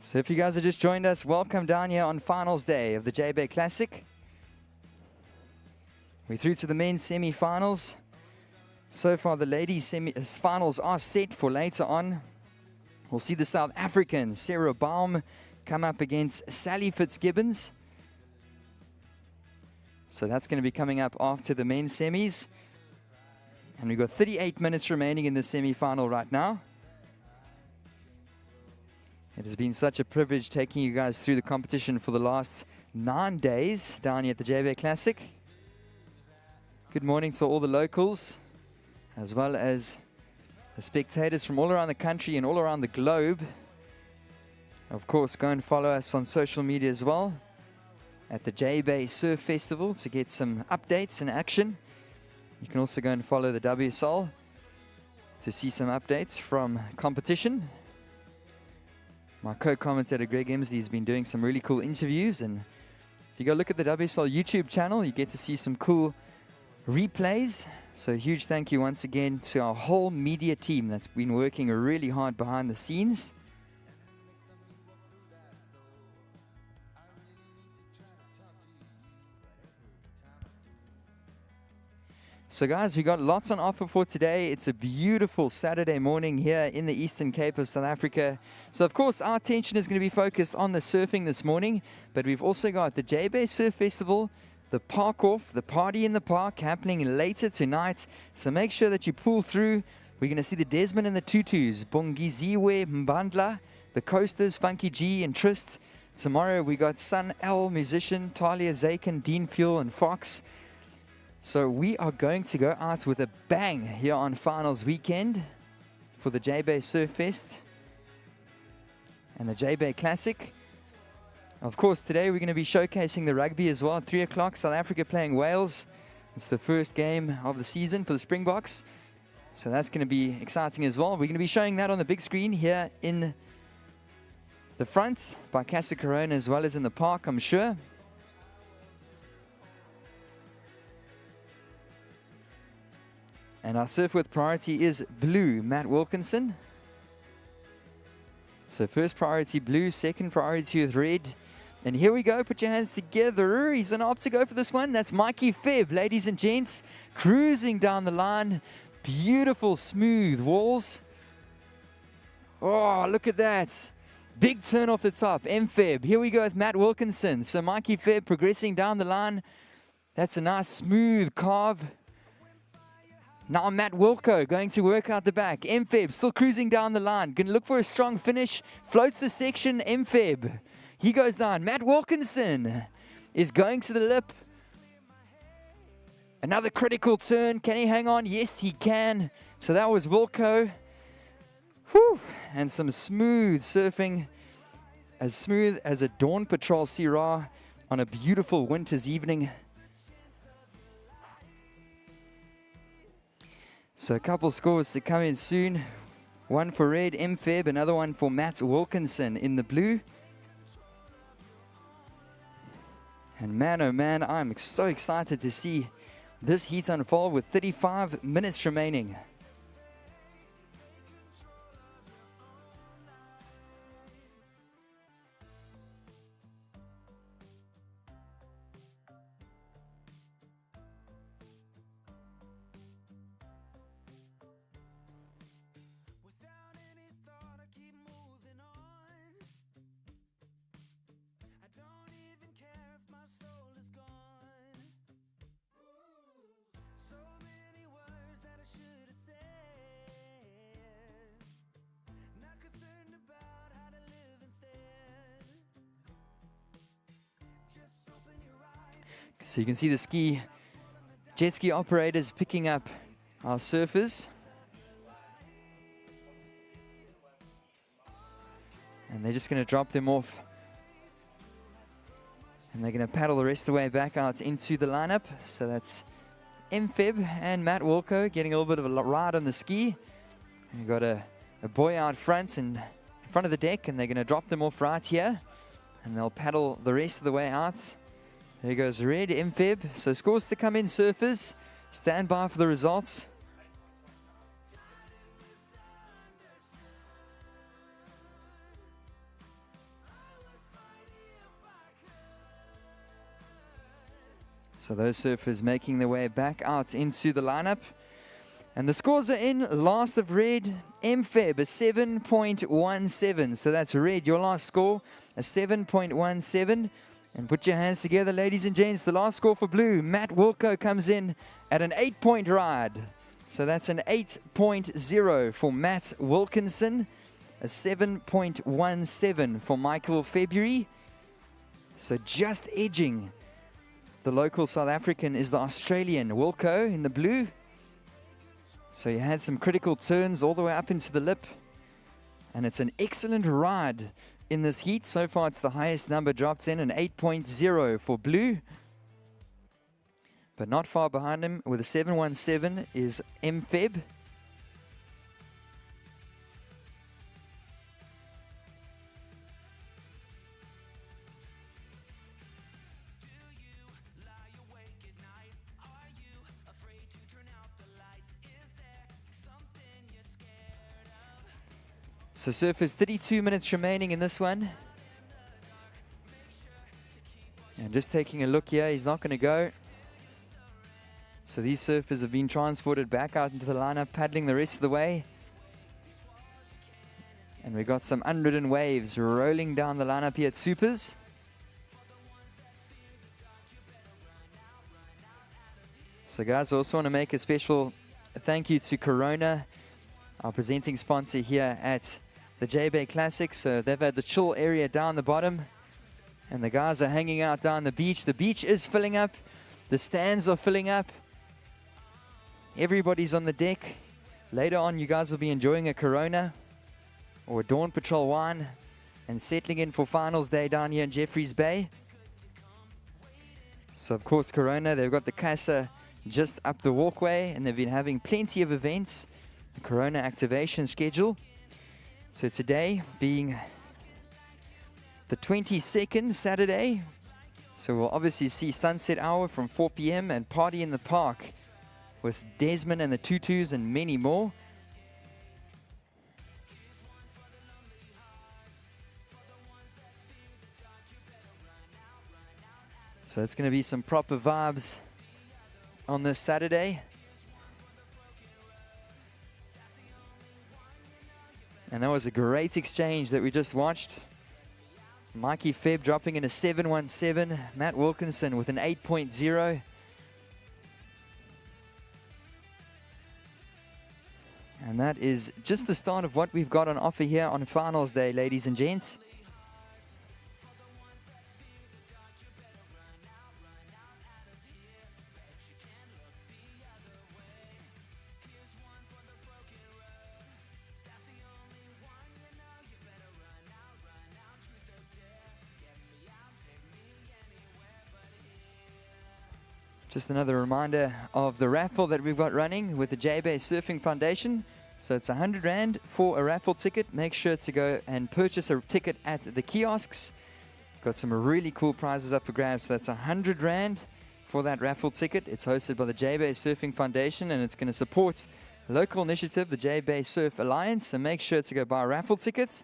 So if you guys have just joined us, welcome down here on finals day of the Jbay Classic. We're through to the men's semi-finals. So far the ladies' finals are set for later on. We'll see the South African Sarah Baum come up against Sally Fitzgibbons. So that's going to be coming up after the men's semis. And we've got 38 minutes remaining in the semi-final right now. It has been such a privilege taking you guys through the competition for the last 9 days down here at the Jbay Classic. Good morning to all the locals, as well as the spectators from all around the country and all around the globe. Of course, go and follow us on social media as well at the Jbay Surf Festival to get some updates and action. You can also go and follow the WSL to see some updates from competition. My co-commentator Greg Emsley has been doing some really cool interviews, and if you go look at the WSL YouTube channel, you get to see some cool replays. So a huge thank you once again to our whole media team that's been working really hard behind the scenes. So guys, we got lots on offer for today. It's a beautiful Saturday morning here in the Eastern Cape of South Africa. So of course, our attention is going to be focused on the surfing this morning, but we've also got the Jbay Surf Festival, the Park Off, the Party in the Park happening later tonight. So make sure that you pull through. We're going to see the Desmond and the Tutus, Bongiziwe Mbandla, the Coasters, Funky G and Trist. Tomorrow we got Sun L Musician, Talia Zaken, Dean Fuel and Fox. So we are going to go out with a bang here on finals weekend for the Jbay Surf Fest and the Jbay Classic. Of course, today we're going to be showcasing the rugby as well. At 3 o'clock, South Africa playing Wales. It's the first game of the season for the Springboks. So that's going to be exciting as well. We're going to be showing that on the big screen here in the front by Casa Corona as well as in the park, I'm sure. And our surf with priority is blue, Matt Wilkinson. So first priority blue, second priority with red. And here we go, put your hands together. He's going to opt to go for this one. That's Mikey Febb, ladies and gents, cruising down the line. Beautiful, smooth walls. Oh, look at that. Big turn off the top, M-Feb. Here we go with Matt Wilkinson. So Mikey Febb progressing down the line. That's a nice, smooth carve. Now Matt Wilco going to work out the back. M-Feb still cruising down the line. Going to look for a strong finish. Floats the section. M-Feb. He goes down. Matt Wilkinson is going to the lip. Another critical turn. Can he hang on? Yes, he can. So that was Wilco. Whew. And some smooth surfing. As smooth as a Dawn Patrol Syrah on a beautiful winter's evening. So a couple scores to come in soon. One for red, M-Feb, another one for Matt Wilkinson in the blue. And man, oh man, I'm so excited to see this heat unfold with 35 minutes remaining. So you can see the jet ski operators picking up our surfers. And they're just going to drop them off. And they're going to paddle the rest of the way back out into the lineup. So that's M-Feb and Matt Wilco getting a little bit of a ride on the ski. And you've got a boy out front and in front of the deck, and they're going to drop them off right here. And they'll paddle the rest of the way out. There goes red, M-Feb. So scores to come in, surfers. Stand by for the results. So those surfers making their way back out into the lineup. And the scores are in. Last of red, MFeb, a 7.17. So that's red, your last score, a 7.17. And put your hands together, ladies and gents. The last score for blue, Matt Wilco comes in at an 8-point ride. So that's an 8.0 for Matt Wilkinson, a 7.17 for Michael February. So just edging the local South African is the Australian Wilco in the blue. So you had some critical turns all the way up into the lip. And it's an excellent ride in this heat. So far it's the highest number dropped in, an 8.0 for blue. But not far behind him with a 7.17 is MFeb. So surfers, 32 minutes remaining in this one. And just taking a look here, he's not going to go. So these surfers have been transported back out into the lineup, paddling the rest of the way. And we got some unridden waves rolling down the lineup here at Supers. So guys, I also want to make a special thank you to Corona, our presenting sponsor here at the Jbay Classic. So they've had the chill area down the bottom, and the guys are hanging out down the beach. The beach is filling up. The stands are filling up. Everybody's on the deck. Later on, you guys will be enjoying a Corona or a Dawn Patrol wine and settling in for finals day down here in Jeffreys Bay. So of course, Corona, they've got the casa just up the walkway, and they've been having plenty of events. The Corona activation schedule. So today being the 22nd Saturday, so we'll obviously see sunset hour from 4 p.m. and party in the park with Desmond and the Tutus and many more. So it's going to be some proper vibes on this Saturday. And that was a great exchange that we just watched. Mikey Feb dropping in a 7.17. Matt Wilkinson with an 8.0. And that is just the start of what we've got on offer here on finals day, ladies and gents. Just another reminder of the raffle that we've got running with the Jbay Surfing Foundation. So it's 100 Rand for a raffle ticket. Make sure to go and purchase a ticket at the kiosks. Got some really cool prizes up for grabs. So that's 100 Rand for that raffle ticket. It's hosted by the Jbay Surfing Foundation, and it's going to support a local initiative, the Jbay Surf Alliance. So make sure to go buy raffle tickets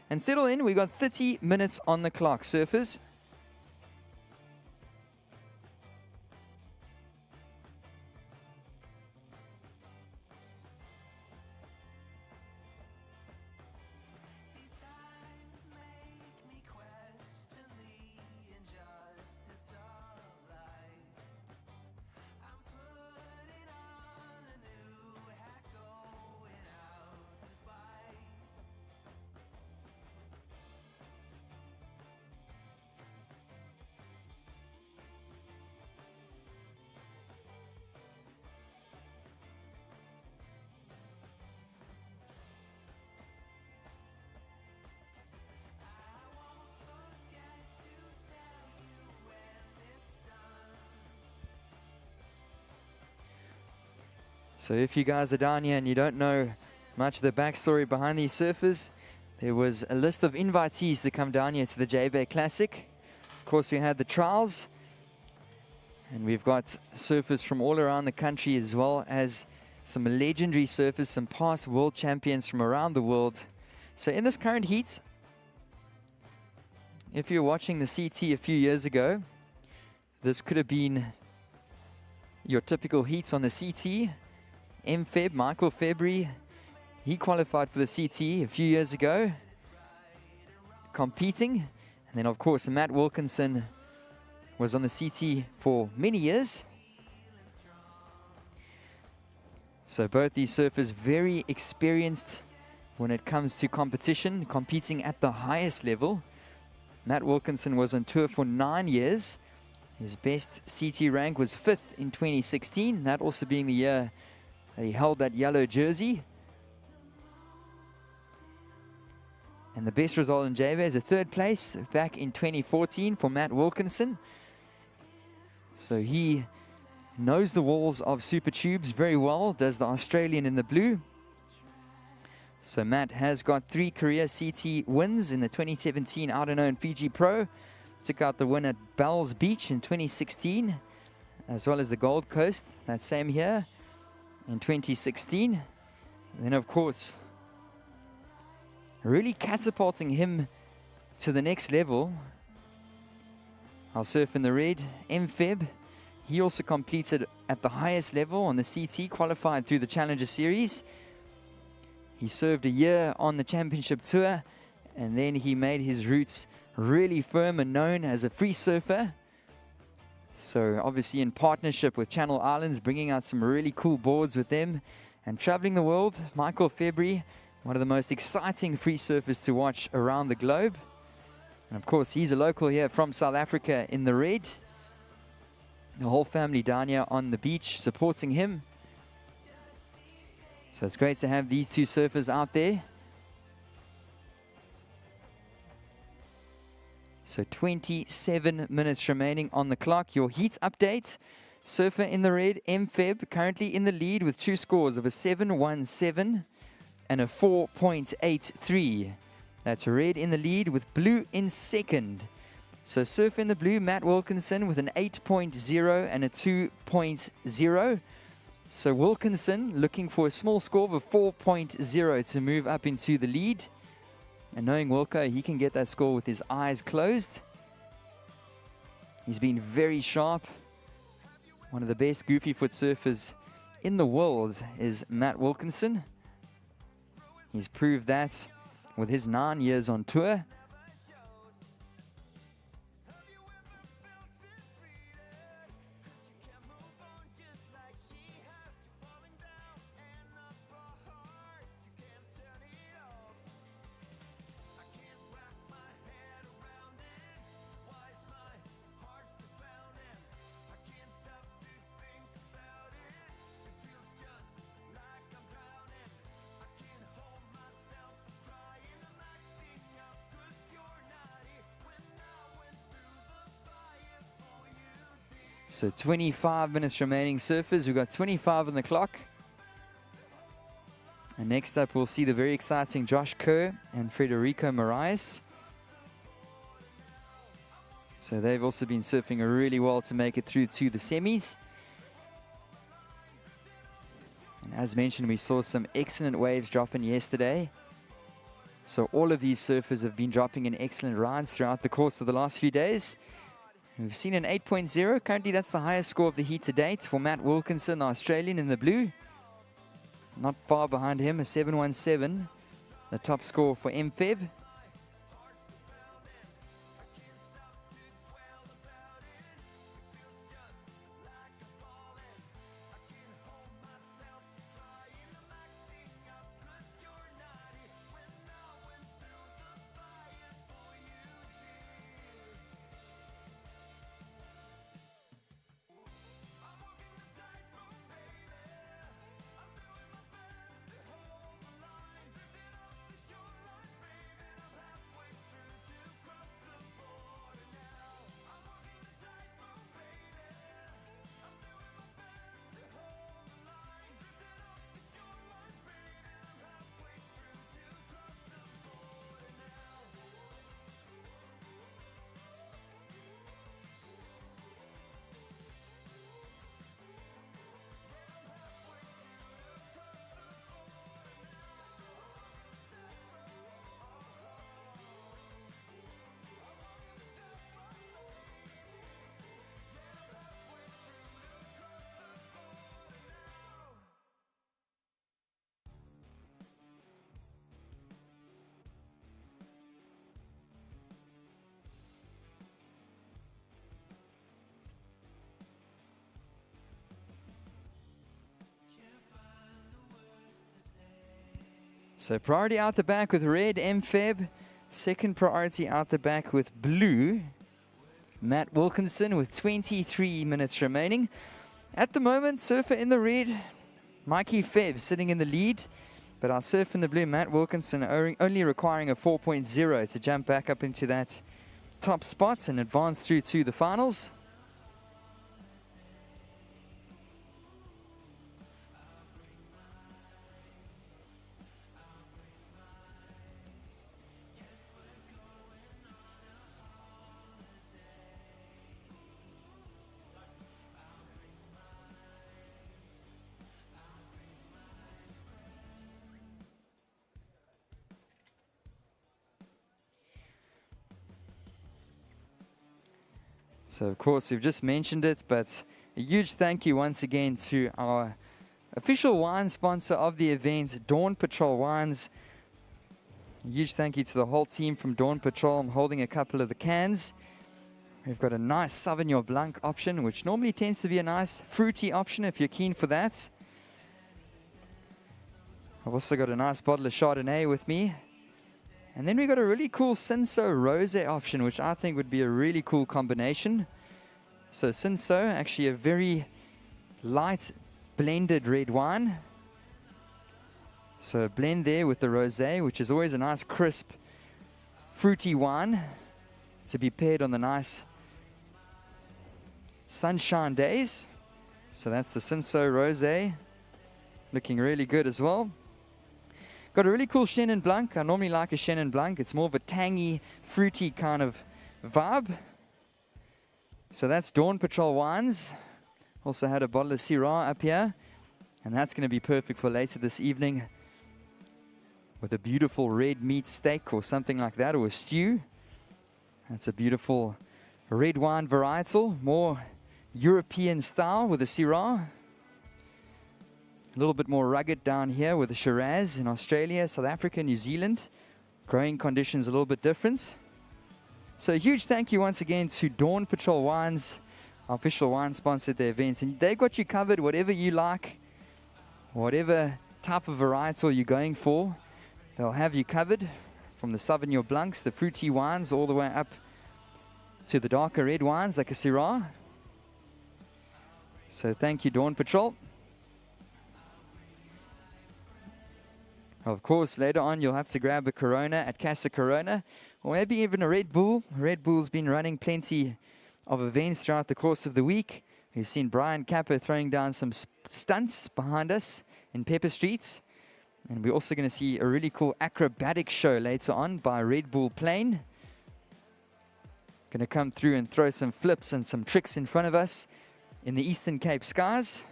and settle in. We've got 30 minutes on the clock, surfers. So if you guys are down here and you don't know much of the backstory behind these surfers, there was a list of invitees to come down here to the Jbay Classic. Of course, we had the trials, and we've got surfers from all around the country, as well as some legendary surfers, some past world champions from around the world. So in this current heat, if you're watching the CT a few years ago, this could have been your typical heats on the CT. Feb, Michael February, he qualified for the CT a few years ago, competing. And then, of course, Matt Wilkinson was on the CT for many years. So both these surfers very experienced when it comes to competition, competing at the highest level. Matt Wilkinson was on tour for 9 years. His best CT rank was 5th in 2016, that also being the year that he held that yellow jersey. And the best result in Jbay is a 3rd place back in 2014 for Matt Wilkinson. So he knows the walls of Super Tubes very well, does the Australian in the blue. So Matt has got 3 career CT wins in the 2017 Outerknown Fiji Pro. Took out the win at Bells Beach in 2016, as well as the Gold Coast, that same year, in 2016. And then, of course, really catapulting him to the next level. I'll surf in the red, Feb. He also completed at the highest level on the CT, qualified through the Challenger Series. He served a year on the Championship Tour, and then he made his roots really firm and known as a free surfer. So obviously in partnership with Channel Islands, bringing out some really cool boards with them and traveling the world. Michael February, one of the most exciting free surfers to watch around the globe. And of course, he's a local here from South Africa in the red. The whole family down here on the beach supporting him. So it's great to have these 2 surfers out there. So 27 minutes remaining on the clock. Your heat update. Surfer in the red, Feb, currently in the lead with 2 scores of a 7.17 and a 4.83. That's red in the lead with blue in second. So surfer in the blue, Matt Wilkinson with an 8.0 and a 2.0. So Wilkinson looking for a small score of a 4.0 to move up into the lead. And knowing Wilco, he can get that score with his eyes closed. He's been very sharp. One of the best goofy foot surfers in the world is Matt Wilkinson. He's proved that with his 9 years on tour. So 25 minutes remaining, surfers. We've got 25 on the clock. And next up, we'll see the very exciting Josh Kerr and Federico Moraes. So they've also been surfing really well to make it through to the semis. And as mentioned, we saw some excellent waves dropping yesterday. So all of these surfers have been dropping in excellent rides throughout the course of the last few days. We've seen an 8.0. Currently, that's the highest score of the heat to date for Matt Wilkinson, the Australian in the blue. Not far behind him, a 7.17, the top score for Feb. So priority out the back with red, MFeb. Second priority out the back with blue, Matt Wilkinson, with 23 minutes remaining. At the moment, surfer in the red, Mikey Feb sitting in the lead. But our surfer in the blue, Matt Wilkinson, only requiring a 4.0 to jump back up into that top spot and advance through to the finals. So, of course, we've just mentioned it, but a huge thank you once again to our official wine sponsor of the event, Dawn Patrol Wines. A huge thank you to the whole team from Dawn Patrol. I'm holding a couple of the cans. We've got a nice Sauvignon Blanc option, which normally tends to be a nice fruity option if you're keen for that. I've also got a nice bottle of Chardonnay with me. And then we got a really cool Cinsault Rosé option, which I think would be a really cool combination. So Cinsault, actually a very light blended red wine. So a blend there with the rosé, which is always a nice crisp, fruity wine to be paired on the nice sunshine days. So that's the Cinsault Rosé, looking really good as well. Got a really cool Chenin Blanc. I normally like a Chenin Blanc. It's more of a tangy, fruity kind of vibe. So that's Dawn Patrol Wines. Also had a bottle of Syrah up here. And that's going to be perfect for later this evening with a beautiful red meat steak or something like that, or a stew. That's a beautiful red wine varietal, more European style with a Syrah. A little bit more rugged down here with the Shiraz in Australia, South Africa, New Zealand. Growing conditions a little bit different. So a huge thank you once again to Dawn Patrol Wines, our official wine sponsor at the event. And they've got you covered, whatever you like, whatever type of varietal you're going for. They'll have you covered from the Sauvignon Blancs, the fruity wines, all the way up to the darker red wines like a Syrah. So thank you, Dawn Patrol. Of course, later on, you'll have to grab a Corona at Casa Corona, or maybe even a Red Bull. Red Bull's been running plenty of events throughout the course of the week. We've seen Brian Capper throwing down some stunts behind us in Pepper Street. And we're also going to see a really cool acrobatic show later on by Red Bull Plane. Going to come through and throw some flips and some tricks in front of us in the Eastern Cape skies.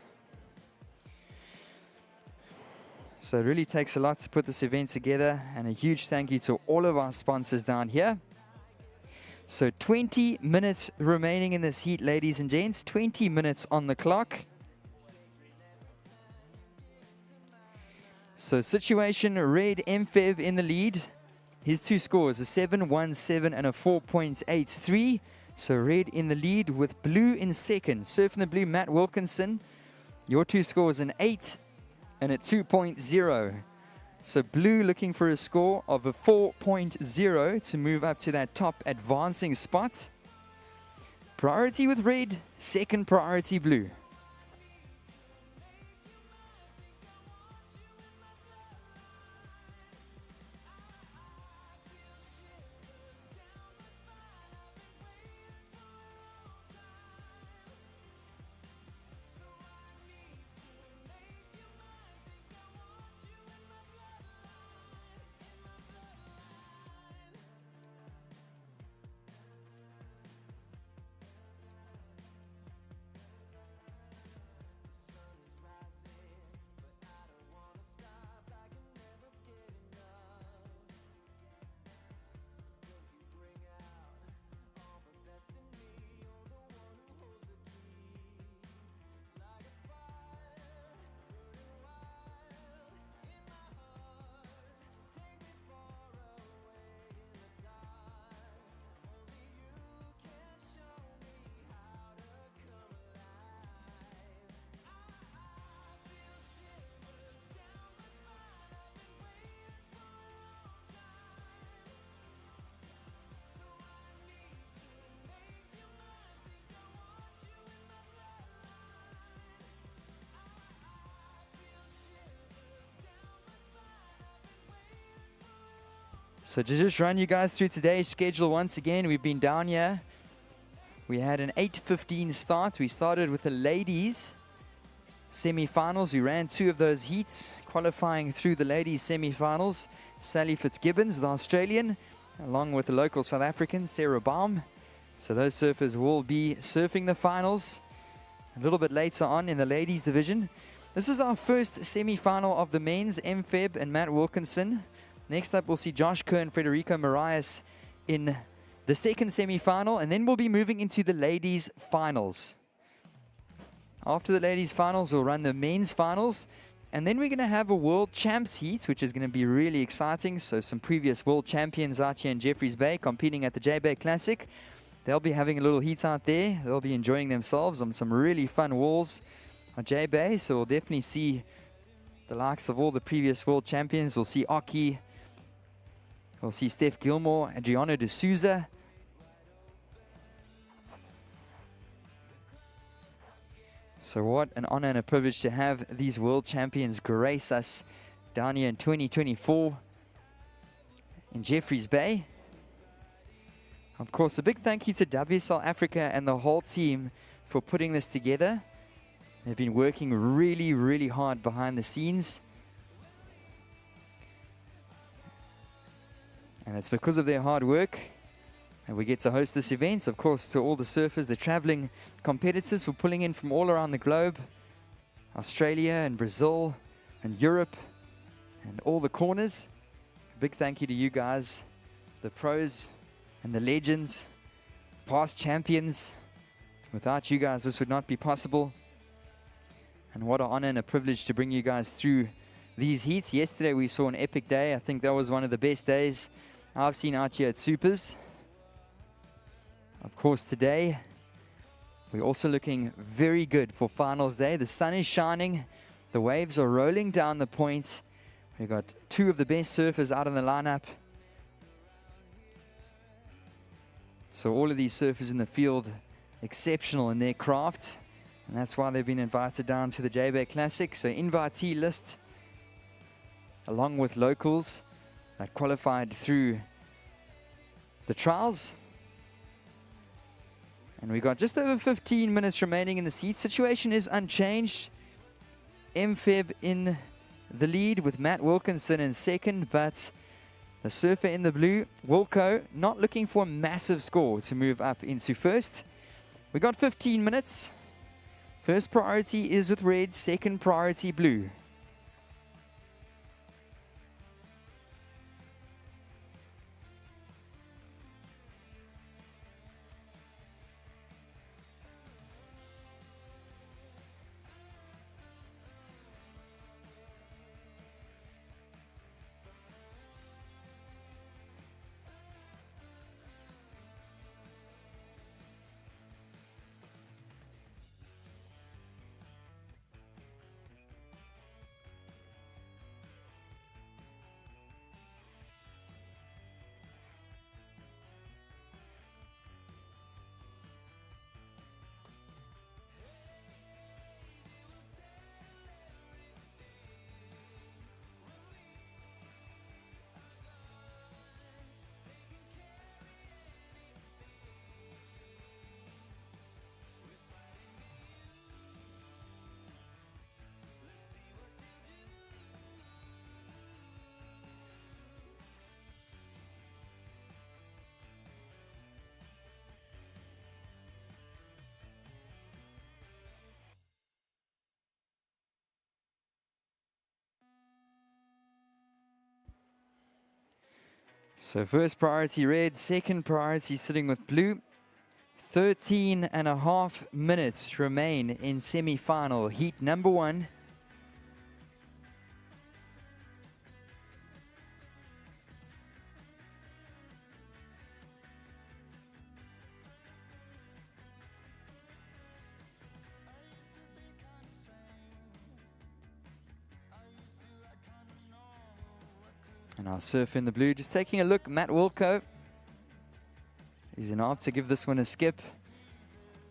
So it really takes a lot to put this event together, and a huge thank you to all of our sponsors down here. So 20 minutes remaining in this heat, ladies and gents. 20 minutes on the clock. So situation, red MFeb in the lead. His two scores, a 7.17 and a 4.83. So red in the lead with blue in second. Surfing the blue, Matt Wilkinson. Your two scores, an 8 and a 2.0. So blue looking for a score of a 4.0 to move up to that top advancing spot. Priority with red, second priority blue. So to just run you guys through today's schedule once again, we've been down here. We had an 8:15 start. We started with the ladies semi-finals. We ran 2 of those heats, qualifying through the ladies semi-finals. Sally Fitzgibbons, the Australian, along with the local South African, Sarah Baum. So those surfers will be surfing the finals a little bit later on in the ladies division. This is our first semi-final of the men's, Feb and Matt Wilkinson. Next up, we'll see Josh Kerr and Federico Marias in the second semi-final, and then we'll be moving into the ladies finals. After the ladies finals, we'll run the men's finals, and then we're going to have a world champs heat, which is going to be really exciting. So some previous world champions out here in Jeffreys Bay competing at the Jbay Classic. They'll be having a little heat out there. They'll be enjoying themselves on some really fun walls on Jbay. So we'll definitely see the likes of all the previous world champions. We'll see Aki. We'll see Steph Gilmore, Adriano de Souza. So what an honor and a privilege to have these world champions grace us down here in 2024 in Jeffreys Bay. Of course, a big thank you to WSL Africa and the whole team for putting this together. They've been working really, really hard behind the scenes. And it's because of their hard work and we get to host this event. Of course, to all the surfers, the traveling competitors who are pulling in from all around the globe, Australia and Brazil and Europe and all the corners. A big thank you to you guys, the pros and the legends, past champions. Without you guys, this would not be possible. And what an honor and a privilege to bring you guys through these heats. Yesterday we saw an epic day. I think that was one of the best days I've seen out here at Supers. Of course, today we're also looking very good for finals day. The sun is shining. The waves are rolling down the point. We've got 2 of the best surfers out in the lineup. So all of these surfers in the field, exceptional in their craft. And that's why they've been invited down to the Jbay Classic. So invitee list, along with locals that qualified through the trials. And we got just over 15 minutes remaining in the seat. Situation is unchanged. Feb in the lead with Matt Wilkinson in second, but the surfer in the blue, Wilco, not looking for a massive score to move up into first. We got 15 minutes. First priority is with red, second priority blue. So first priority red, second priority sitting with blue. 13.5 minutes remain in semi-final, heat number 1. And our surfer in the blue, just taking a look, Matt Wilco. He's in up to give this one a skip.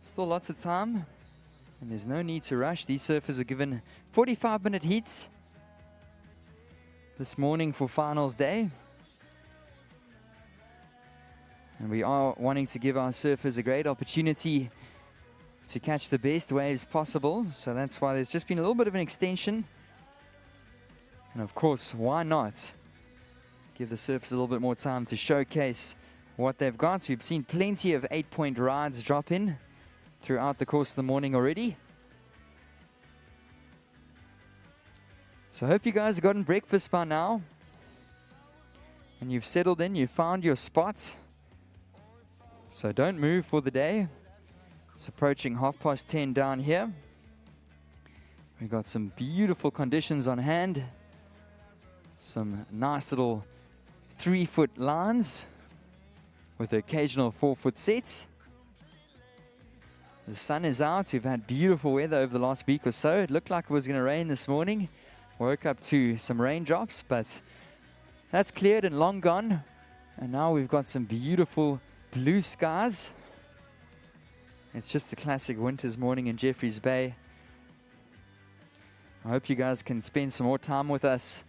Still lots of time, and there's no need to rush. These surfers are given 45-minute heats this morning for finals day. And we are wanting to give our surfers a great opportunity to catch the best waves possible. So that's why there's just been a little bit of an extension. And of course, why not give the surfers a little bit more time to showcase what they've got. We've seen plenty of 8-point rides drop in throughout the course of the morning already. So I hope you guys have gotten breakfast by now. And you've settled in, you've found your spot. So don't move for the day. It's approaching 10:30 down here. We've got some beautiful conditions on hand. Some nice little 3-foot lines with the occasional 4-foot sets. The sun is out. We've had beautiful weather over the last week or so. It looked like it was going to rain this morning. Woke up to some raindrops, but that's cleared and long gone. And now we've got some beautiful blue skies. It's just a classic winter's morning in Jeffreys Bay. I hope you guys can spend some more time with us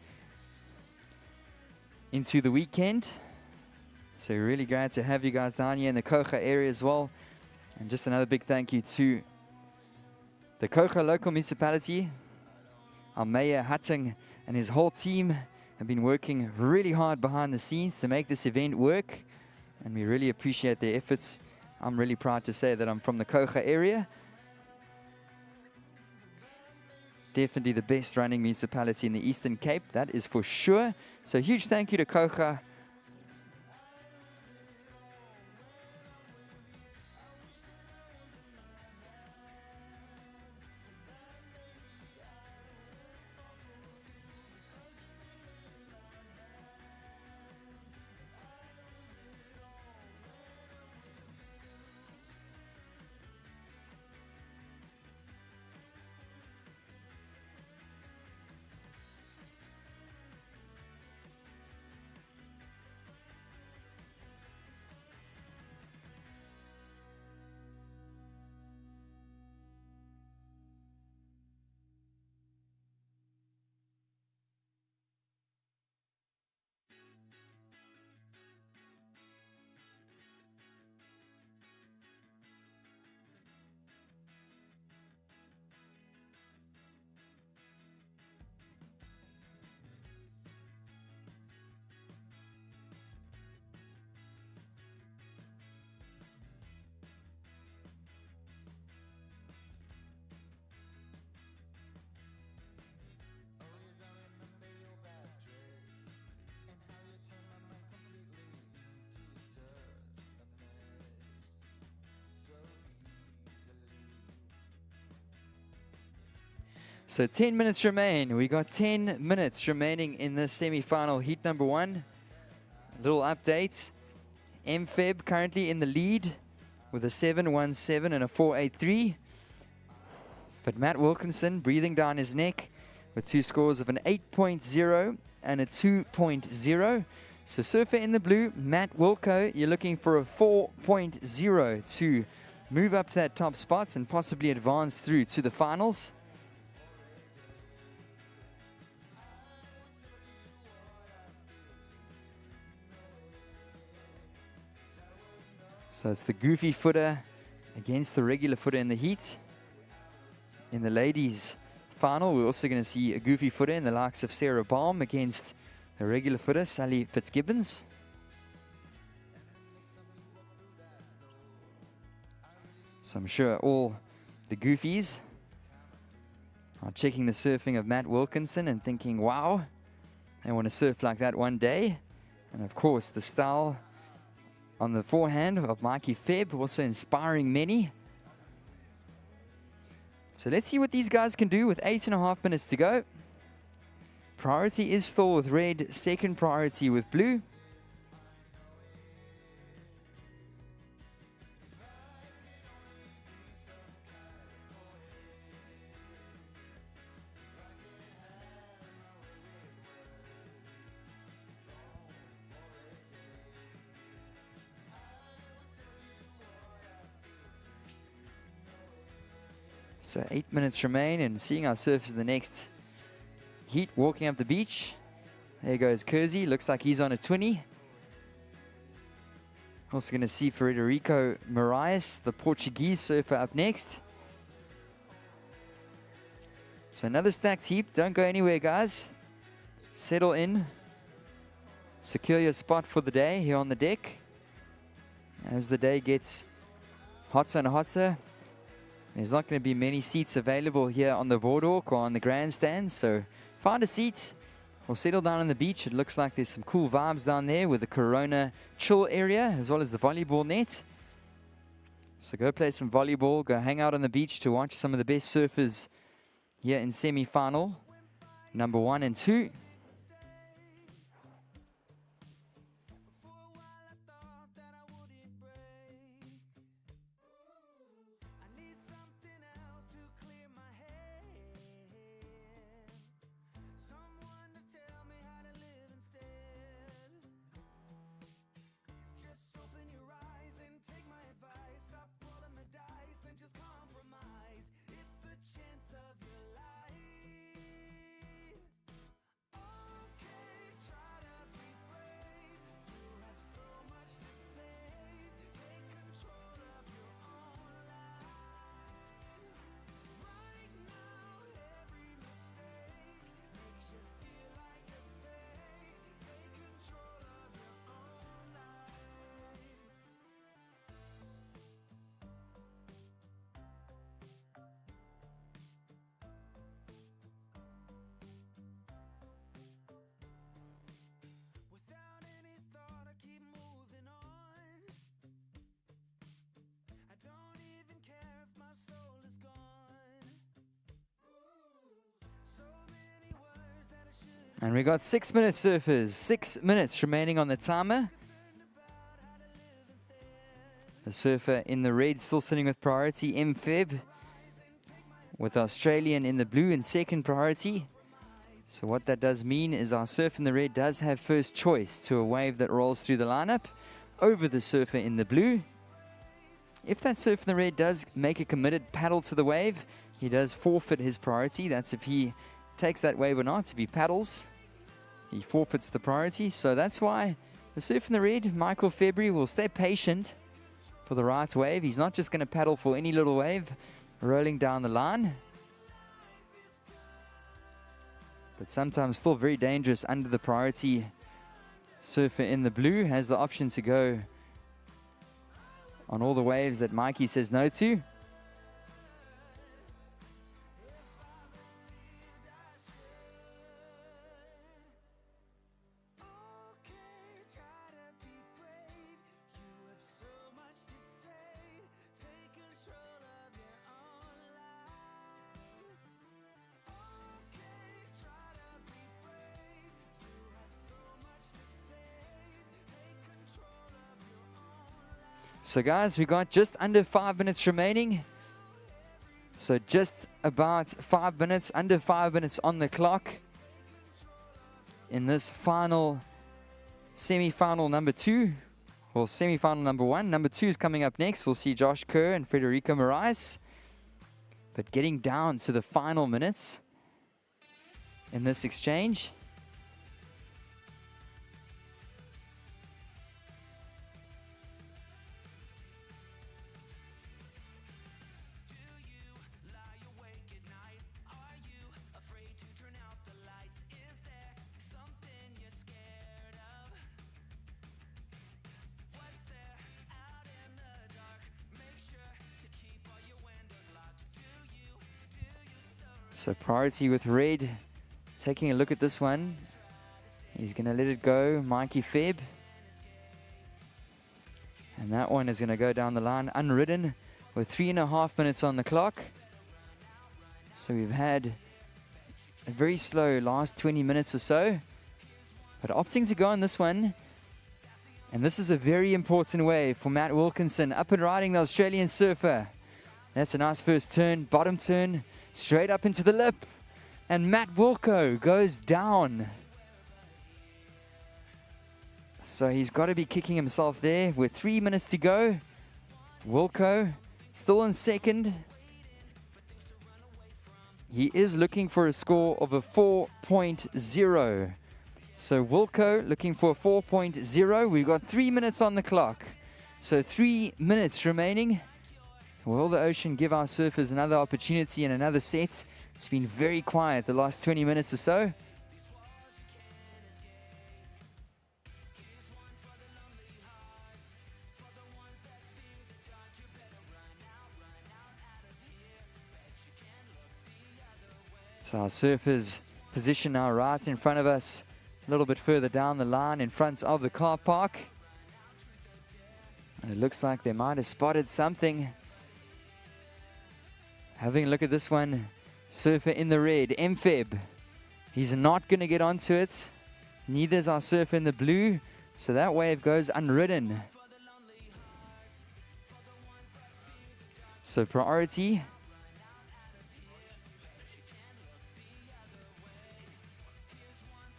into the weekend. So really glad to have you guys down here in the Kocha area as well. And just another big thank you to the Kocha local municipality. Our mayor Hatting and his whole team have been working really hard behind the scenes to make this event work. And we really appreciate their efforts. I'm really proud to say that I'm from the Kocha area. Definitely the best running municipality in the Eastern Cape, that is for sure. So huge thank you to Kocha. So 10 minutes remain. We got 10 minutes remaining in this semi-final heat number 1. A little update. MFeb currently in the lead with a 7.17 and a 4.83. But Matt Wilkinson breathing down his neck with 2 scores of an 8.0 and a 2.0. So surfer in the blue, Matt Wilco, you're looking for a 4.0 to move up to that top spot and possibly advance through to the finals. So it's the goofy footer against the regular footer in the heat. In the ladies' final, we're also going to see a goofy footer in the likes of Sarah Baum against the regular footer, Sally Fitzgibbons. So I'm sure all the goofies are checking the surfing of Matt Wilkinson and thinking, wow, I want to surf like that one day. And of course, the style on the forehand of Mikey Febb, also inspiring many. So let's see what these guys can do with 8.5 minutes to go. Priority is still with red, second priority with blue. So 8 minutes remain, and seeing our surfers in the next heat walking up the beach. There goes Kersey, looks like he's on a 20. Also going to see Frederico Moraes, the Portuguese surfer, up next. So another stacked heap. Don't go anywhere, guys. Settle in. Secure your spot for the day here on the deck. As the day gets hotter and hotter, there's not going to be many seats available here on the boardwalk or on the grandstand. So find a seat or settle down on the beach. It looks like there's some cool vibes down there with the Corona chill area as well as the volleyball net. So go play some volleyball, go hang out on the beach to watch some of the best surfers here in semi-final number 1 and 2. And we got 6 minutes, surfers. 6 minutes remaining on the timer. The surfer in the red still sitting with priority, M-Feb, with Australian in the blue in second priority. So what that does mean is our surfer in the red does have first choice to a wave that rolls through the lineup over the surfer in the blue. If that surfer in the red does make a committed paddle to the wave, he does forfeit his priority. That's if he takes that wave or not. If he paddles, he forfeits the priority. So that's why the surfer in the red, Michael February, will stay patient for the right wave. He's not just going to paddle for any little wave rolling down the line, but sometimes still very dangerous under the priority. Surfer in the blue has the option to go on all the waves that Mikey says no to. So guys, we got just under 5 minutes remaining. So just about 5 minutes, under 5 minutes on the clock in this final semi-final number 2, or semi-final number 1. Number 2 is coming up next. We'll see Josh Kerr and Frederico Moraes. But getting down to the final minutes in this exchange. So priority with red. Taking a look at this one. He's going to let it go. Mikey Feb. And that one is going to go down the line unridden with 3.5 minutes on the clock. So we've had a very slow last 20 minutes or so. But opting to go on this one. And this is a very important wave for Matt Wilkinson. Up and riding the Australian surfer. That's a nice first turn. Bottom turn. Straight up into the lip, and Matt Wilco goes down. So he's got to be kicking himself there with 3 minutes to go. Wilco still in second. He is looking for a score of a 4.0. So Wilco looking for a 4.0. We've got 3 minutes on the clock. So 3 minutes remaining. Will the ocean give our surfers another opportunity and another set? It's been very quiet the last 20 minutes or so. So our surfers position now right in front of us, a little bit further down the line in front of the car park. And it looks like they might have spotted something. Having a look at this one, surfer in the red, MFeb. He's not going to get onto it. Neither is our surfer in the blue, so that wave goes unridden. So priority.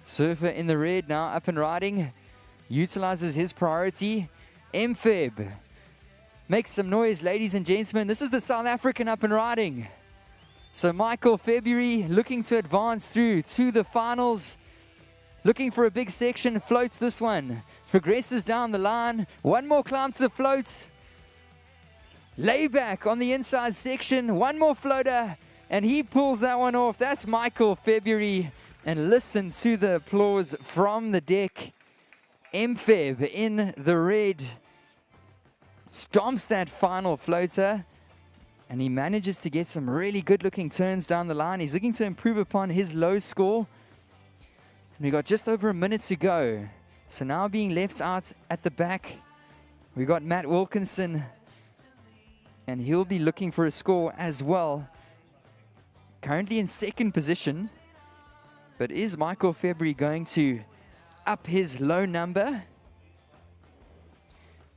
Surfer in the red now up and riding. Utilizes his priority. MFeb. Makes some noise, ladies and gentlemen. This is the South African up and riding. So Michael February looking to advance through to the finals. Looking for a big section. Floats this one. Progresses down the line. One more climb to the float. Layback on the inside section. One more floater. And he pulls that one off. That's Michael February. And listen to the applause from the deck. MFeb in the red stomps that final floater, and he manages to get some really good looking turns down the line. He's looking to improve upon his low score. And we got just over a minute to go. So now being left out at the back, we got Matt Wilkinson, and he'll be looking for a score as well. Currently in second position. But is Michael February going to up his low number?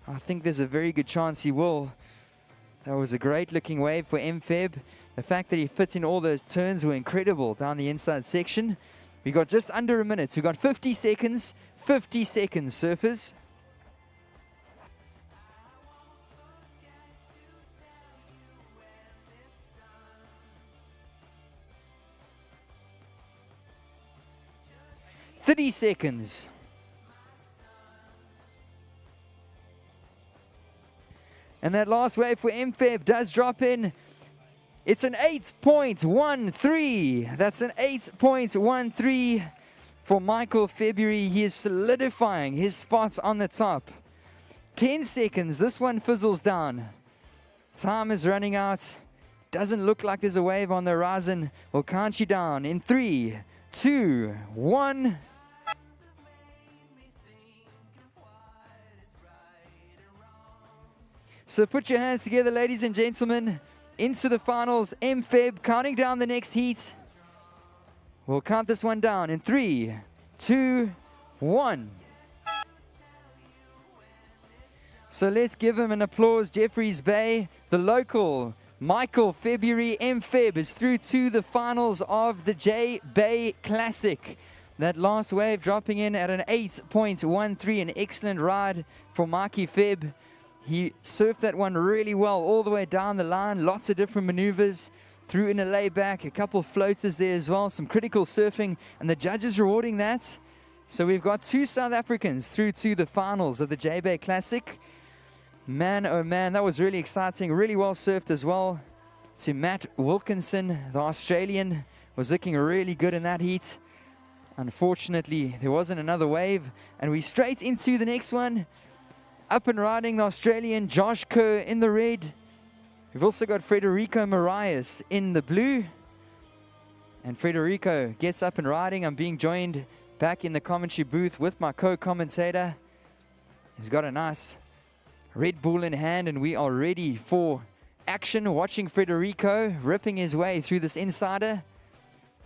I think there's a very good chance he will. That was a great looking wave for MFeb. The fact that he fit in all those turns were incredible down the inside section. We got just under a minute. We got 50 seconds. 50 seconds, surfers. "30 seconds. And that last wave for MFeb does drop in. It's an 8.13. That's an 8.13 for Michael February. He is solidifying his spots on the top. 10 seconds. This one fizzles down. Time is running out. Doesn't look like there's a wave on the horizon. We'll count you down in 3, 2, 1. So put your hands together, ladies and gentlemen, into the finals. MFeb counting down the next heat. We'll count this one down in 3, 2, 1. So let's give him an applause. Jeffreys Bay, the local Michael February MFeb is through to the finals of the Jbay Classic. That last wave dropping in at an 8.13, an excellent ride for Mikey Feb. He surfed that one really well all the way down the line. Lots of different maneuvers. Threw in a layback, a couple floaters there as well. Some critical surfing, and the judges rewarding that. So we've got 2 South Africans through to the finals of the Jbay Classic. Man, oh man, that was really exciting. Really well surfed as well. To Matt Wilkinson, the Australian, was looking really good in that heat. Unfortunately, there wasn't another wave. And we straight into the next one. Up and riding, the Australian Josh Kerr in the red. We've also got Frederico Marias in the blue. And Frederico gets up and riding. I'm being joined back in the commentary booth with my co-commentator. He's got a nice Red Bull in hand, and we are ready for action. Watching Frederico ripping his way through this insider.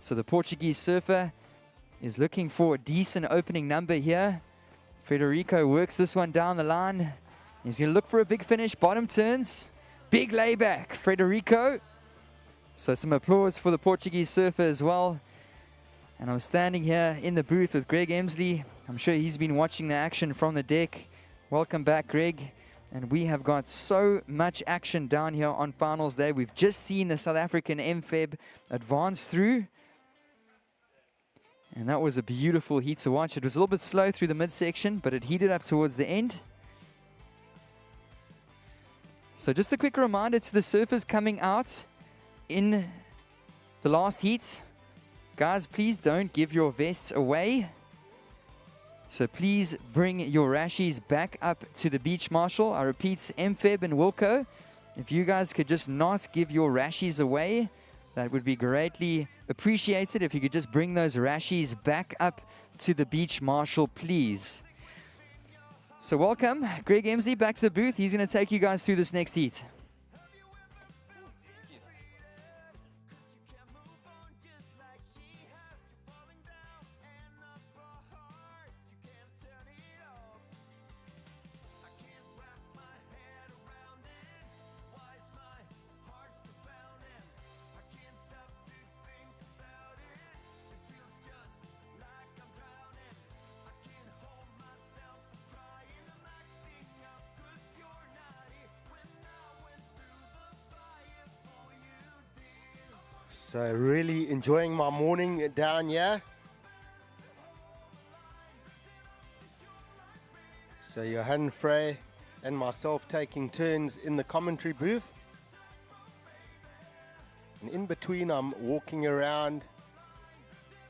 So the Portuguese surfer is looking for a decent opening number here. Frederico works this one down the line. He's going to look for a big finish. Bottom turns. Big layback, Frederico. So some applause for the Portuguese surfer as well. And I'm standing here in the booth with Greg Emsley. I'm sure he's been watching the action from the deck. Welcome back, Greg. And we have got so much action down here on finals day. We've just seen the South African MFeb advance through. And that was a beautiful heat to watch. It was a little bit slow through the midsection, but it heated up towards the end. So just a quick reminder to the surfers coming out in the last heat. Guys, please don't give your vests away. So please bring your rashies back up to the beach marshal. I repeat, MFeb and Wilco, if you guys could just not give your rashies away, that would be greatly appreciated. If you could just bring those rashies back up to the beach marshal, please. So welcome, Greg Emsley, back to the booth. He's going to take you guys through this next heat. So really enjoying my morning down here. So Johan Frey and myself taking turns in the commentary booth. And in between I'm walking around,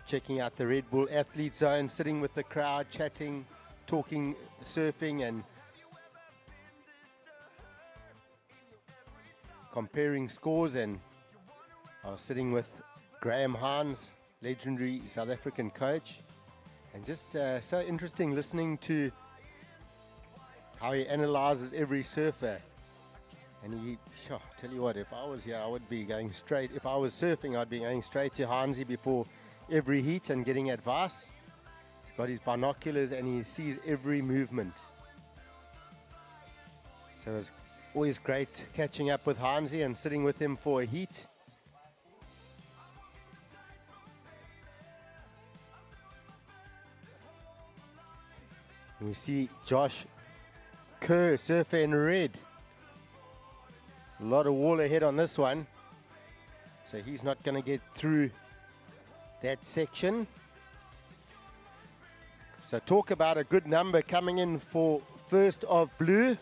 checking out the Red Bull Athlete Zone, sitting with the crowd, chatting, talking, surfing and comparing scores, and I was sitting with Graham Hans, legendary South African coach, and just so interesting listening to how he analyzes every surfer. And he, tell you what, if I was here, I would be going straight. If I was surfing, I'd be going straight to Hansi before every heat and getting advice. He's got his binoculars and he sees every movement. So it was always great catching up with Hansi and sitting with him for a heat. And we see Josh Kerr, surfer in red. A lot of wall ahead on this one. So he's not going to get through that section. So talk about a good number coming in for first of blue.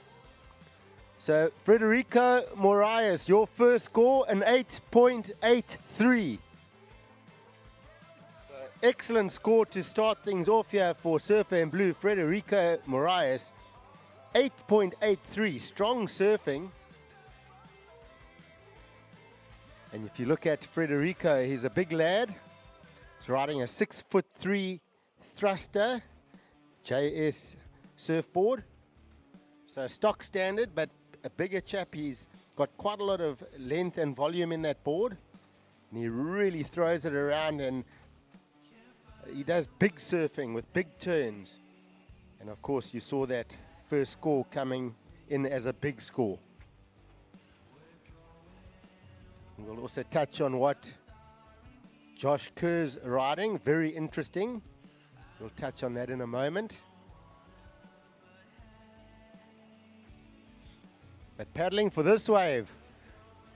So Frederico Moraes, your first score, an 8.83. Excellent score to start things off here for surfer in blue, Frederico Moraes. 8.83, strong surfing. And if you look at Frederico, he's a big lad. He's riding a 6'3" thruster JS surfboard. So stock standard, but a bigger chap. He's got quite a lot of length and volume in that board. And he really throws it around, and he does big surfing with big turns. And of course you saw that first score coming in as a big score. We'll also touch on what Josh Kerr's riding, very interesting. We'll touch on that in a moment. But paddling for this wave,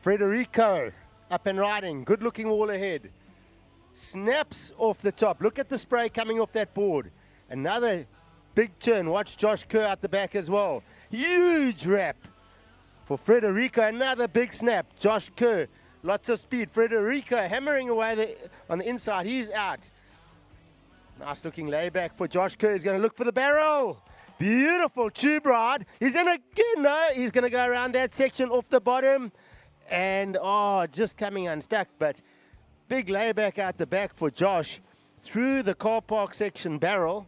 Frederico up and riding, good looking wall ahead. Snaps off the top. Look at the spray coming off that board. Another big turn. Watch Josh Kerr at the back as well. Huge wrap for Frederico. Another big snap. Josh Kerr, lots of speed. Frederico hammering away on the inside. He's out. Nice looking layback for Josh Kerr. He's going to look for the barrel. Beautiful tube ride. He's in again. No, he's going to go around that section off the bottom. And, just coming unstuck. But big layback out the back for Josh through the car park section barrel.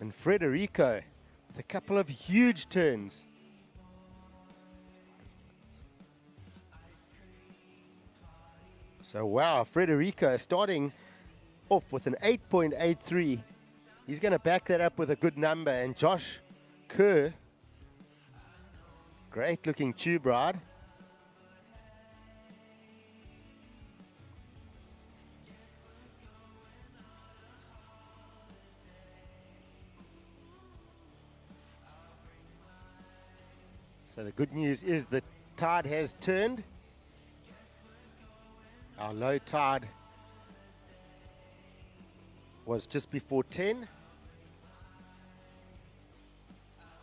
And Frederico with a couple of huge turns. So wow, Frederico starting off with an 8.83. He's going to back that up with a good number. And Josh Kerr, great looking tube ride. So the good news is the tide has turned. Our low tide was just before 10.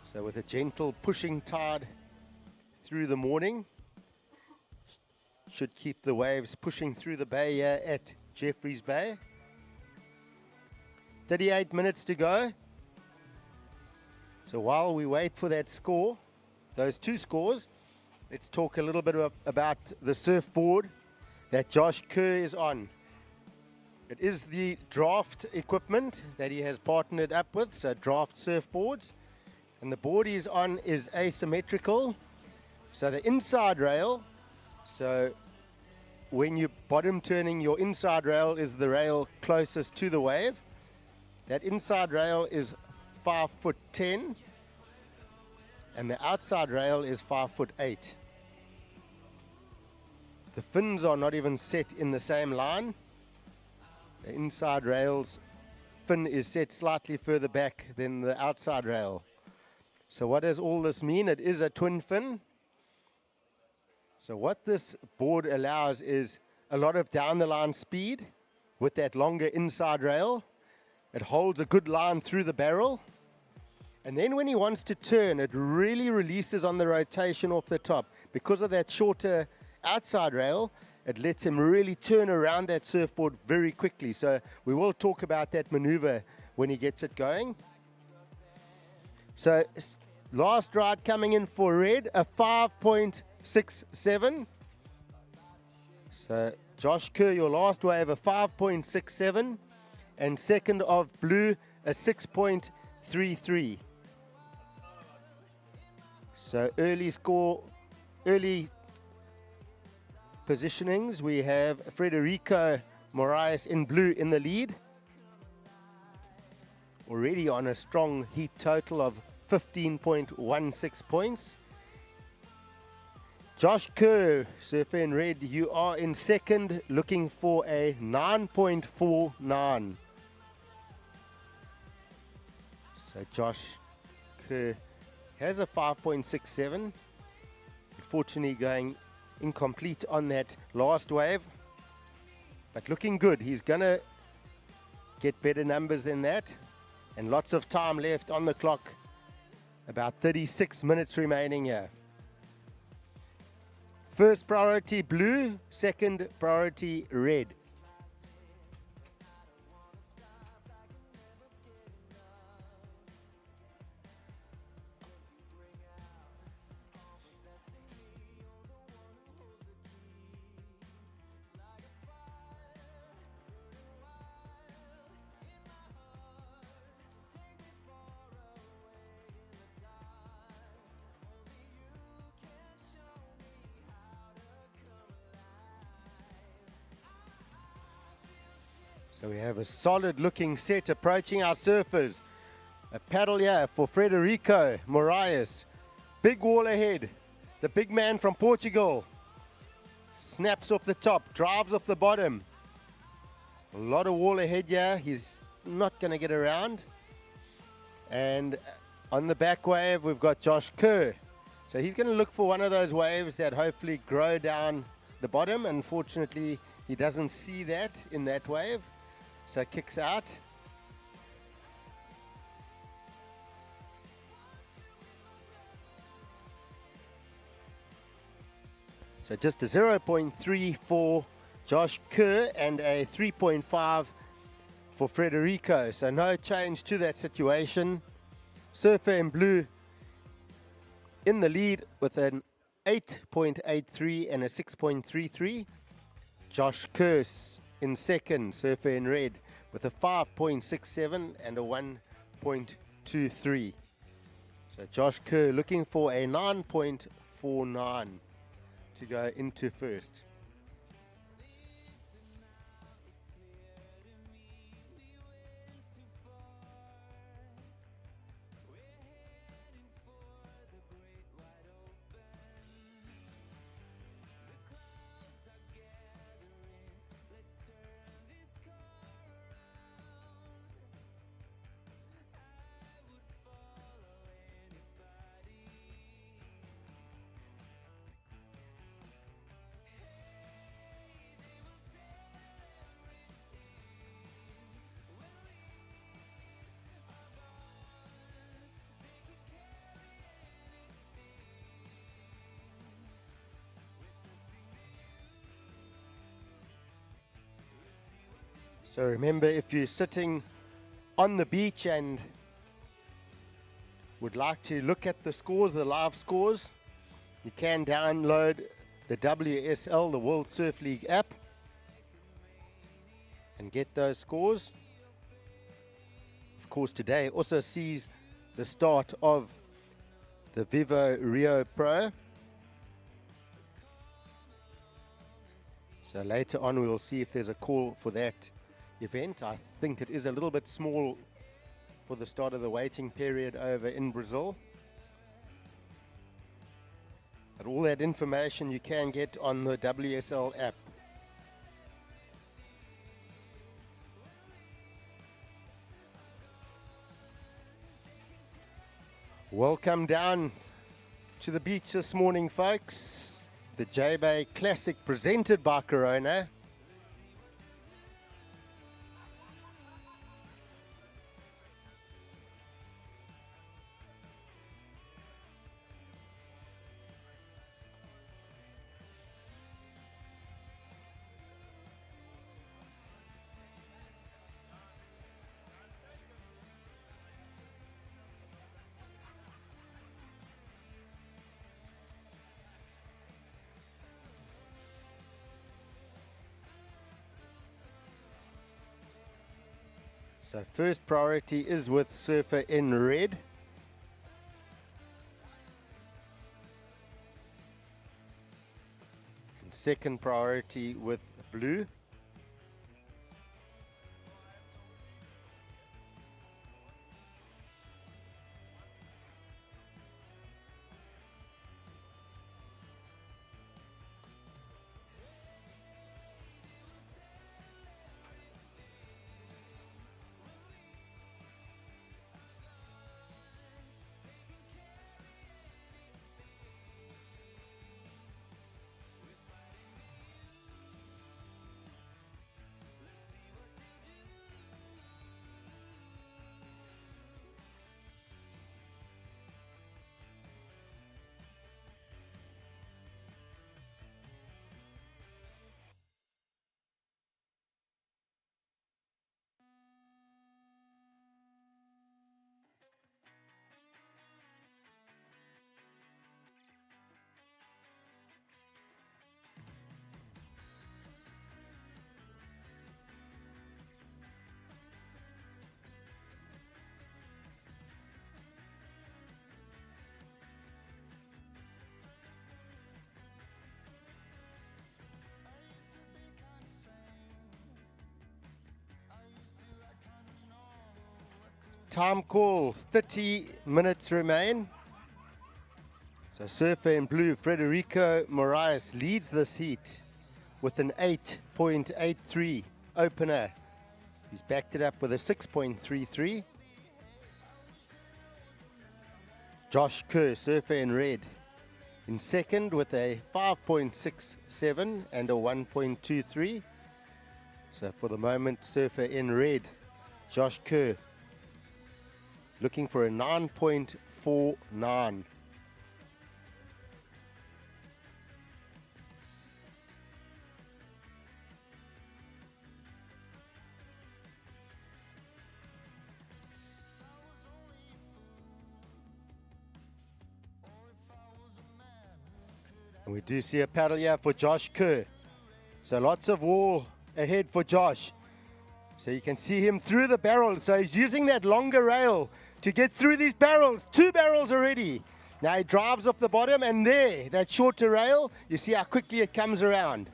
So with a gentle pushing tide through the morning. Should keep the waves pushing through the bay here at Jeffreys Bay. 38 minutes to go. So while we wait for that score, those two scores, let's talk a little bit about the surfboard that Josh Kerr is on. It is the draft equipment that he has partnered up with, so draft surfboards. And the board he's on is asymmetrical. So the inside rail, so when you're bottom turning, your inside rail is the rail closest to the wave. That inside rail is 5'10", and the outside rail is 5'8". The fins are not even set in the same line. The inside rail's fin is set slightly further back than the outside rail. So what does all this mean? It is a twin fin. So what this board allows is a lot of down the line speed with that longer inside rail. It holds a good line through the barrel. And then when he wants to turn, it really releases on the rotation off the top. Because of that shorter outside rail, it lets him really turn around that surfboard very quickly. So we will talk about that maneuver when he gets it going. So last ride coming in for red, a 5.67. So Josh Kerr, your last wave, a 5.67. And second of blue, a 6.33. So early score, early positionings, we have Frederico Moraes in blue in the lead. Already on a strong heat total of 15.16 points. Josh Kerr, surfer in red, you are in second, looking for a 9.49. So Josh Kerr has a 5.67. Unfortunately going incomplete on that last wave. But looking good. He's going to get better numbers than that. And lots of time left on the clock. About 36 minutes remaining here. First priority blue, second priority red. So we have a solid looking set approaching our surfers. A paddle here for Frederico Moraes. Big wall ahead. The big man from Portugal. Snaps off the top, drives off the bottom. A lot of wall ahead here. He's not going to get around. And on the back wave, we've got Josh Kerr. So he's going to look for one of those waves that hopefully grow down the bottom. Unfortunately, he doesn't see that in that wave. So kicks out. So just a 0.3 for Josh Kerr and a 3.5 for Frederico. So no change to that situation. Surfer in blue in the lead with an 8.83 and a 6.33. Josh Kerr in second, surfer in red, with a 5.67 and a 1.23. So Josh Kerr looking for a 9.49 to go into first. So remember, if you're sitting on the beach and would like to look at the scores, the live scores, you can download the WSL, the World Surf League app, and get those scores. Of course, today also sees the start of the Vivo Rio Pro. So later on we will see if there's a call for that event. I think it is a little bit small for the start of the waiting period over in Brazil. But all that information you can get on the WSL app. Welcome down to the beach this morning, folks. The Jbay Classic presented by Corona. So first priority is with surfer in red. And second priority with blue. Time call, 30 minutes remain. So surfer in blue, Federico Moraes, leads this heat with an 8.83 opener. He's backed it up with a 6.33. Josh Kerr, surfer in red, in second with a 5.67 and a 1.23. So for the moment, surfer in red, Josh Kerr, looking for a 9.49. And we do see a paddle here for Josh Kerr. So lots of wall ahead for Josh. So you can see him through the barrel. So he's using that longer rail to get through these barrels. 2 barrels already. Now he drives off the bottom, and there, that shorter rail, you see how quickly it comes around.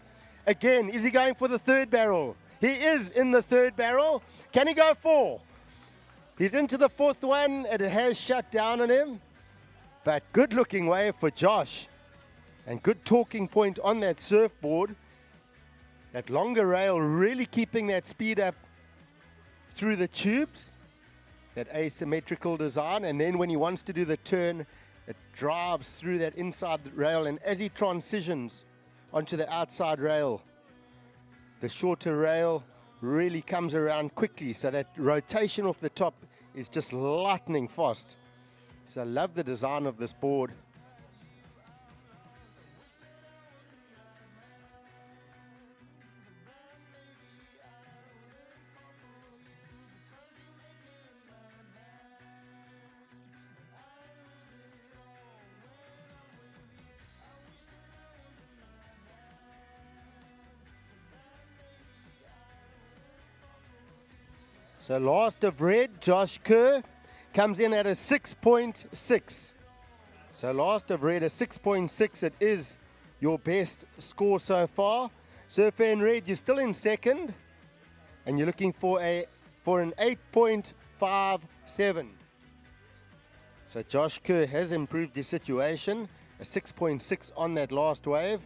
Again, is he going for the 3rd barrel? He is in the 3rd barrel. Can he go 4? He's into the 4th one, and it has shut down on him. But good looking wave for Josh. And good talking point on that surfboard. That longer rail really keeping that speed up through the tubes. That asymmetrical design. And then when he wants to do the turn, it drives through that inside rail. And as he transitions onto the outside rail, the shorter rail really comes around quickly. So that rotation off the top is just lightning fast. So I love the design of this board. So last of red, Josh Kerr, comes in at a 6.6. So last of red, a 6.6. It is your best score so far. Surfer in red, you're still in second, and you're looking for an 8.57. So Josh Kerr has improved his situation, a 6.6 on that last wave.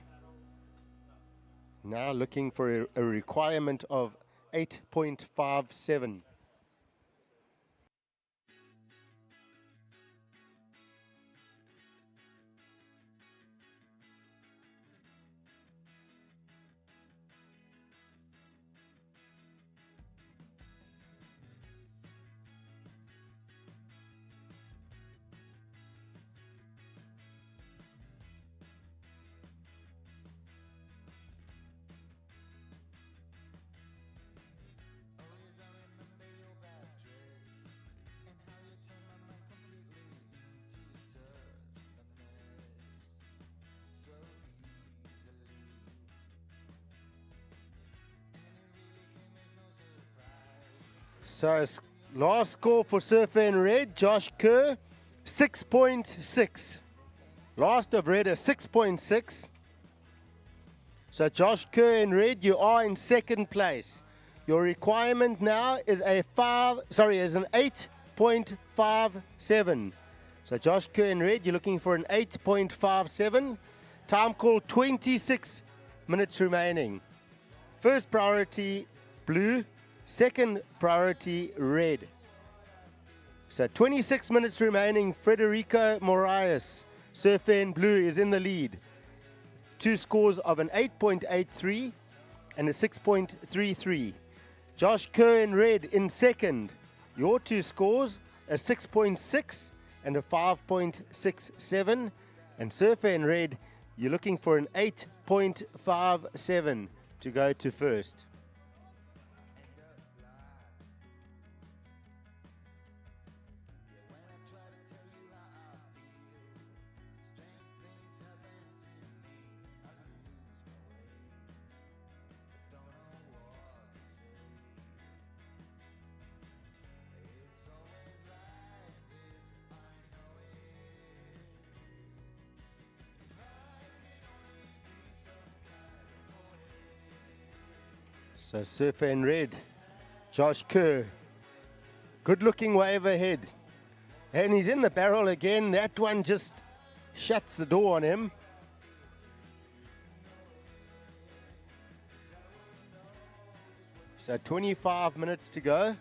Now looking for a requirement of 8.57. So last score for Surfer in red, Josh Kerr, 6.6. Last of red, a 6.6. So Josh Kerr in red, you are in second place. Your requirement now is an 8.57. So Josh Kerr in red, you're looking for an 8.57. Time call 26 minutes remaining. First priority blue, second priority red. So 26 minutes remaining. Federico Moraes, Surfer in blue, is in the lead. Two scores of an 8.83 and a 6.33. Josh Kerr in red in second. Your two scores, a 6.6 and a 5.67. And Surfer in red, you're looking for an 8.57 to go to first. So Surfer in red, Josh Kerr, good looking wave ahead. And he's in the barrel again. That one just shuts the door on him. So 25 minutes to go.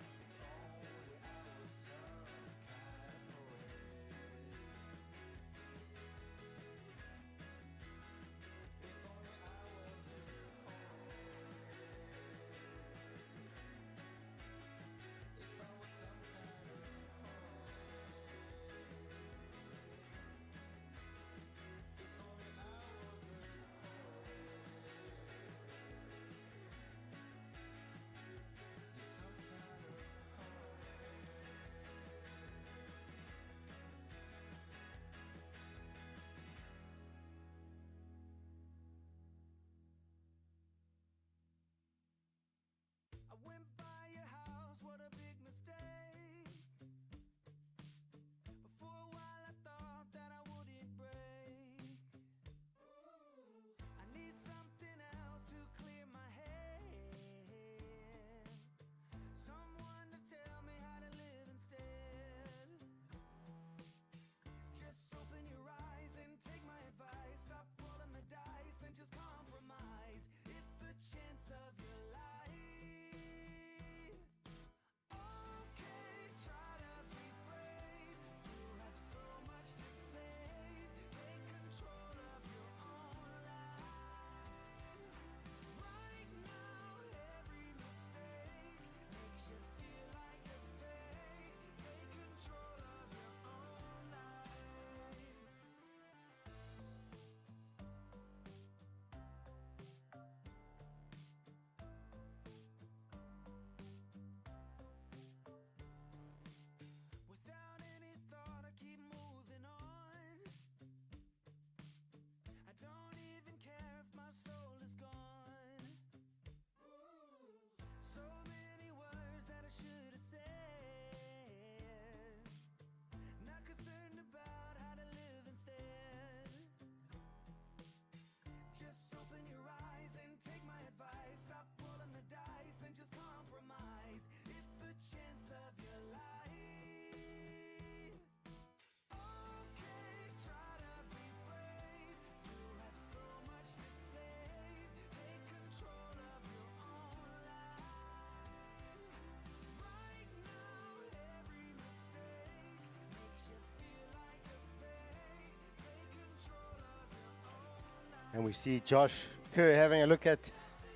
And we see Josh Kerr having a look at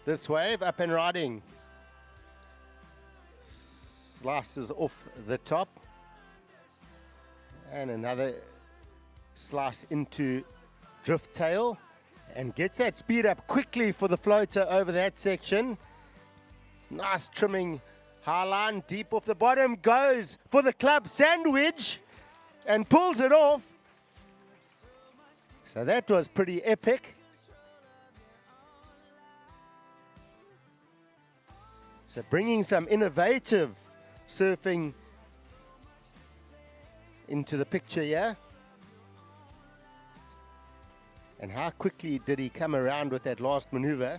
this wave, up and riding. Slices off the top. And another slice into drift tail. And gets that speed up quickly for the floater over that section. Nice trimming high line, deep off the bottom. Goes for the club sandwich and pulls it off. So that was pretty epic. So bringing some innovative surfing into the picture here. And how quickly did he come around with that last maneuver?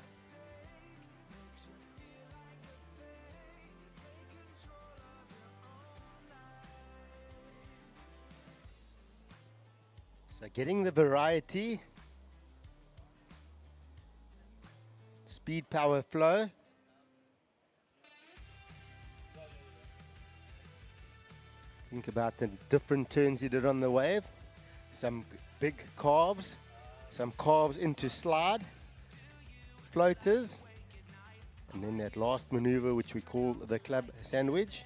So getting the variety, speed, power, flow. Think about the different turns he did on the wave. Some big calves, some calves into slide, floaters, and then that last maneuver which we call the club sandwich.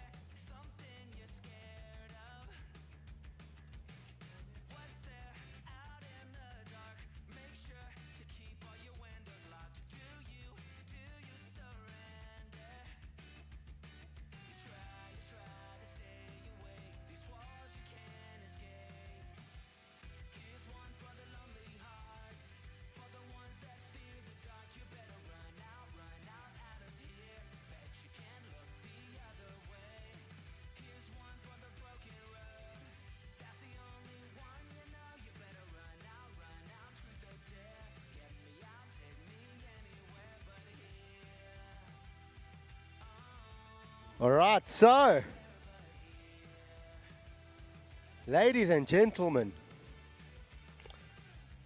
All right, so, ladies and gentlemen,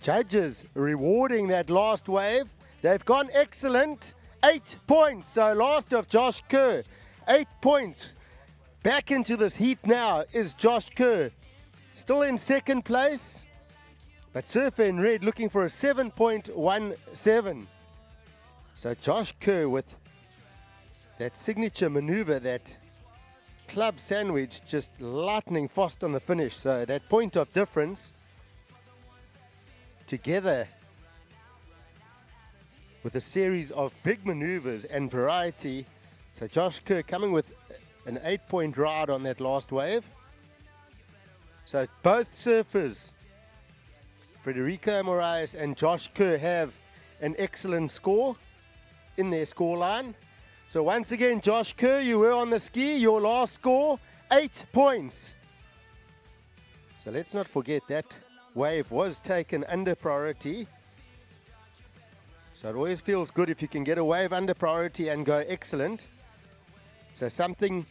judges rewarding that last wave. They've gone excellent, 8 points. So last of Josh Kerr, 8 points. Back into this heat now is Josh Kerr. Still in second place, but Surfer in red looking for a 7.17. So Josh Kerr with that signature maneuver, that club sandwich, just lightning fast on the finish. So that point of difference together with a series of big maneuvers and variety. So Josh Kerr coming with an 8-point ride on that last wave. So both surfers, Federico Moraes and Josh Kerr, have an excellent score in their scoreline. So once again, Josh Kerr, you were on the ski. Your last score, 8 points. So let's not forget that wave was taken under priority. So it always feels good if you can get a wave under priority and go excellent. So something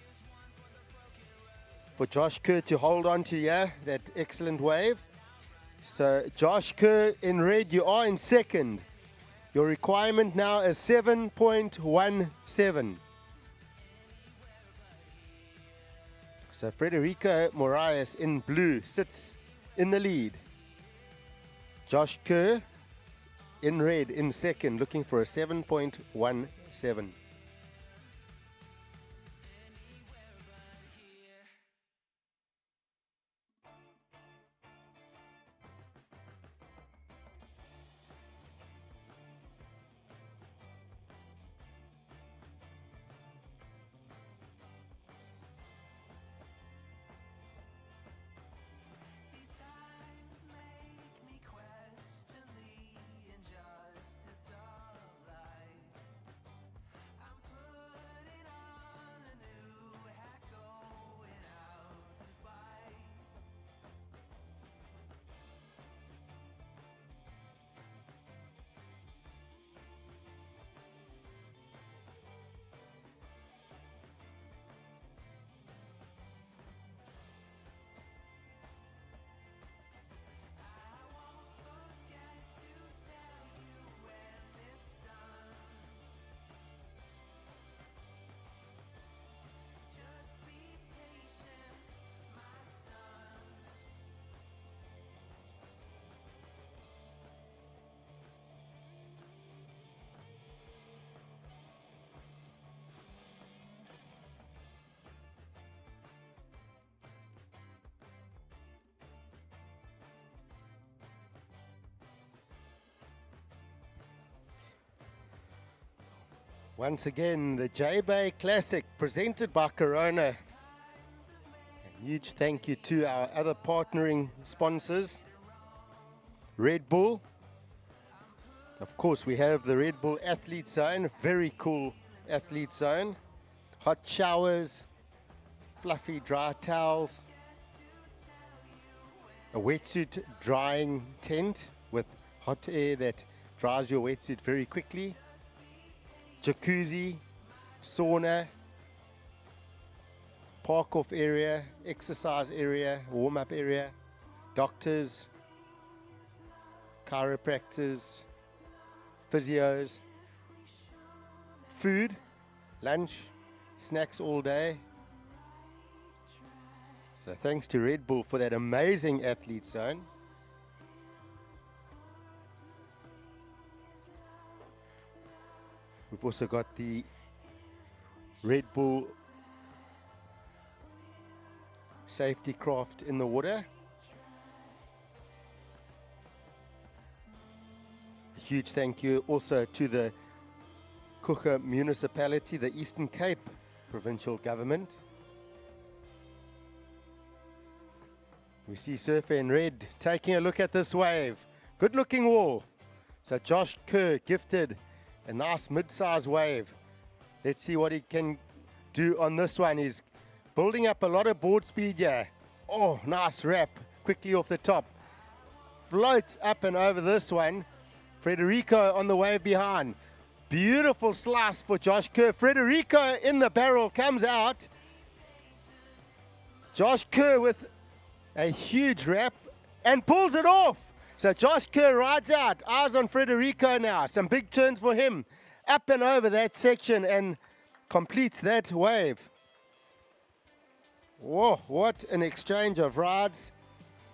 for Josh Kerr to hold on to here, that excellent wave. So Josh Kerr in red, you are in second. Your requirement now is 7.17. So Federico Moraes in blue sits in the lead. Josh Kerr in red in second, looking for a 7.17. Once again, the Jbay Classic presented by Corona. A huge thank you to our other partnering sponsors. Red Bull. Of course, we have the Red Bull Athlete Zone, very cool athlete zone. Hot showers, fluffy dry towels, a wetsuit drying tent with hot air that dries your wetsuit very quickly. Jacuzzi, sauna, park off area, exercise area, warm up area, doctors, chiropractors, physios, food, lunch, snacks all day. So thanks to Red Bull for that amazing athlete zone. We've also got the Red Bull safety craft in the water. A huge thank you also to the Kucha municipality, the Eastern Cape provincial government. We see Surfer in red taking a look at this wave. Good looking wall. So Josh Kerr gifted a nice mid-size wave. Let's see what he can do on this one. He's building up a lot of board speed here. Oh, nice wrap, quickly off the top. Floats up and over this one. Frederico on the wave behind. Beautiful slice for Josh Kerr. Frederico in the barrel comes out. Josh Kerr with a huge wrap and pulls it off. So Josh Kerr rides out. Eyes on Frederico now. Some big turns for him. Up and over that section and completes that wave. Whoa, what an exchange of rides.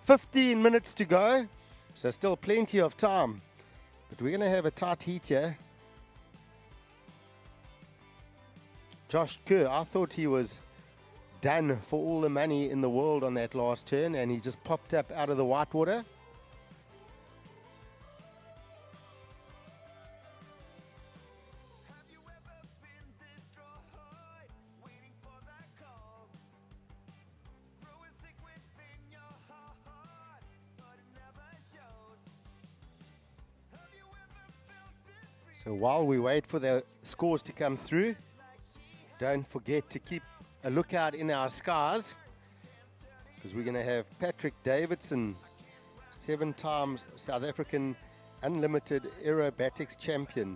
15 minutes to go. So still plenty of time. But we're going to have a tight heat here. Josh Kerr, I thought he was done for all the money in the world on that last turn, and he just popped up out of the white water. So while we wait for the scores to come through, don't forget to keep a lookout in our skies, because we're going to have Patrick Davidson, 7 times South African unlimited aerobatics champion.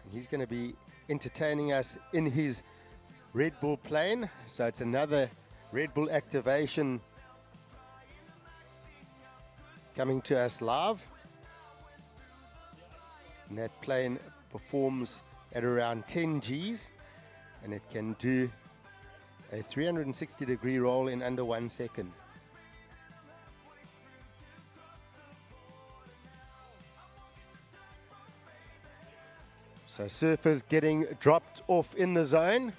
And he's going to be entertaining us in his Red Bull plane. So it's another Red Bull activation coming to us live. And that plane performs at around 10 Gs, and it can do a 360-degree roll in under 1 second. So surfers getting dropped off in the zone.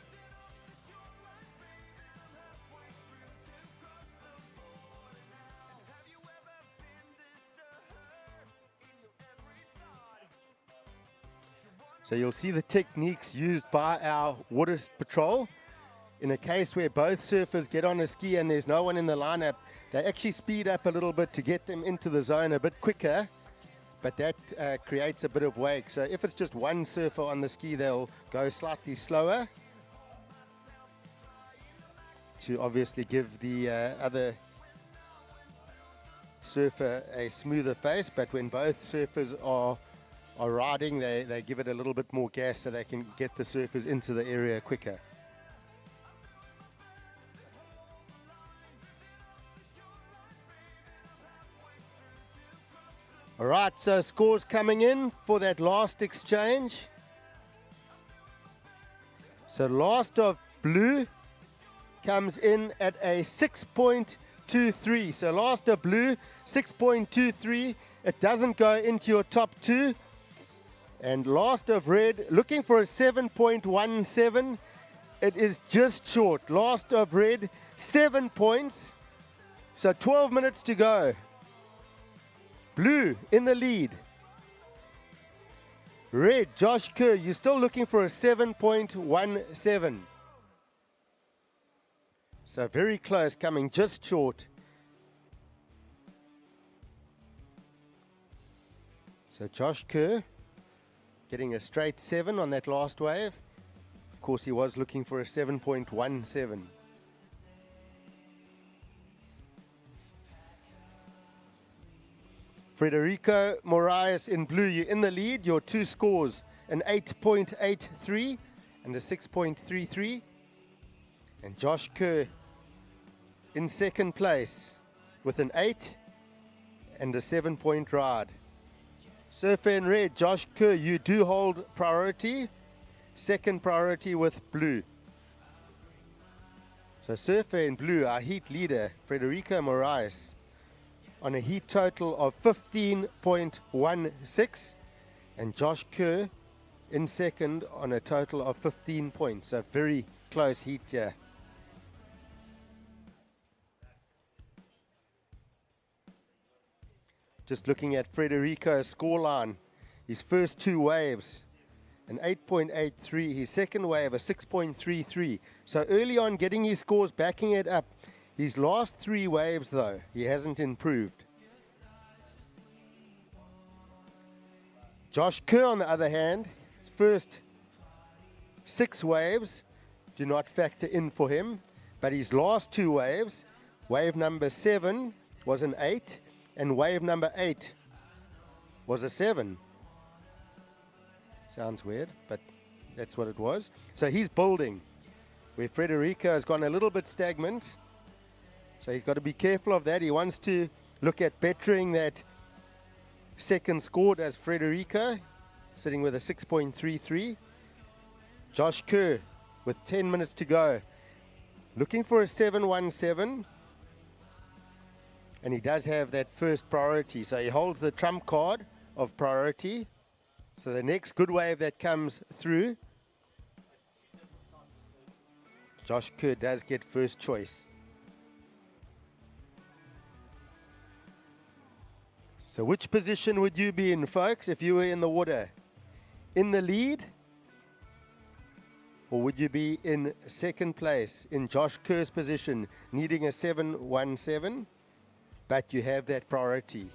So you'll see the techniques used by our water patrol. In a case where both surfers get on a ski and there's no one in the lineup, they actually speed up a little bit to get them into the zone a bit quicker, but that creates a bit of wake. So if it's just one surfer on the ski, they'll go slightly slower to obviously give the other surfer a smoother face. But when both surfers are riding, they give it a little bit more gas so they can get the surfers into the area quicker. All right, so scores coming in for that last exchange. So last of blue comes in at a 6.23. So last of blue, 6.23. It doesn't go into your top two. And last of red, looking for a 7.17. It is just short. Last of red, 7 points. So 12 minutes to go. Blue in the lead. Red, Josh Kerr, you're still looking for a 7.17. So very close, coming just short. So Josh Kerr getting a straight 7 on that last wave. Of course, he was looking for a 7.17. Federico Moraes in blue, you're in the lead. Your two scores, an 8.83 and a 6.33. And Josh Kerr in second place with an 8 and a 7-point ride. Surfer in red, Josh Kerr, you do hold priority. Second priority with blue. So Surfer in blue, our heat leader, Federico Moraes, on a heat total of 15.16, and Josh Kerr in second on a total of 15 points. So very close heat here. Just looking at Federico's scoreline, his first two waves, an 8.83, his second wave, a 6.33. So early on, getting his scores, backing it up. His last three waves, though, he hasn't improved. Josh Kerr, on the other hand, first 6 waves do not factor in for him, but his last 2 waves, wave number 7 was an 8, and wave number 8 was a 7. Sounds weird, but that's what it was. So he's building, where Federico has gone a little bit stagnant. So he's got to be careful of that. He wants to look at bettering that second score as Federico, sitting with a 6.33. Josh Kerr with 10 minutes to go, looking for a 7.17. And he does have that first priority. So he holds the trump card of priority. So the next good wave that comes through, Josh Kerr does get first choice. So which position would you be in, folks, if you were in the water? In the lead? Or would you be in second place in Josh Kerr's position, needing a 7.17, but you have that priority?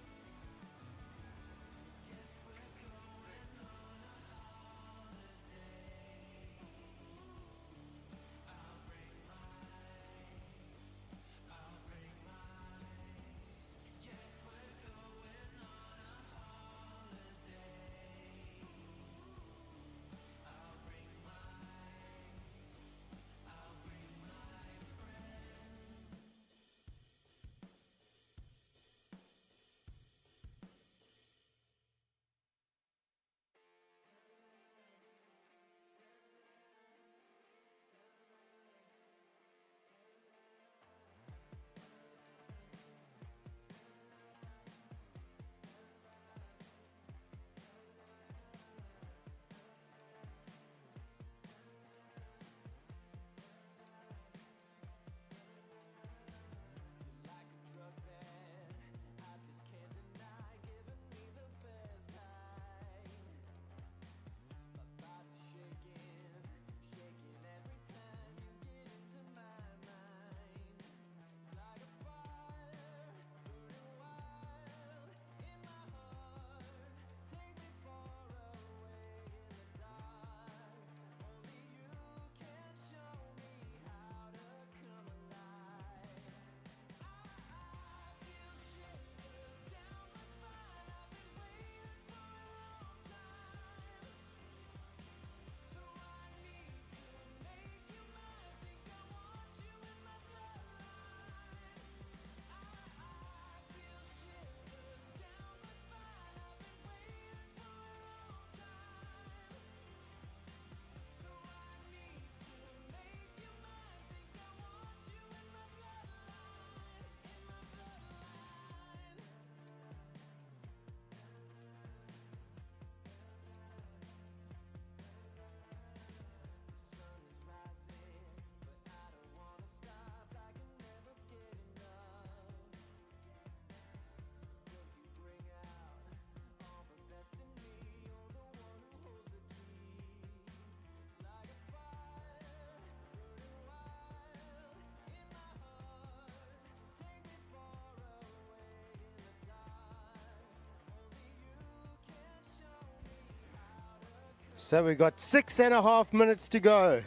So we got 6.5 minutes to go.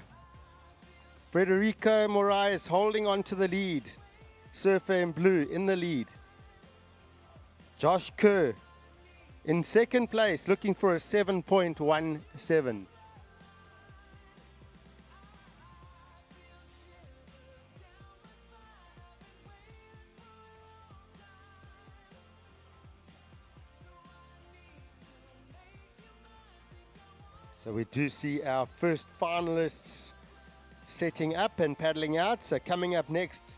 Frederico Moraes holding on to the lead. Surfer in blue in the lead. Josh Kerr in second place, looking for a 7.17. So we do see our first finalists setting up and paddling out. So coming up next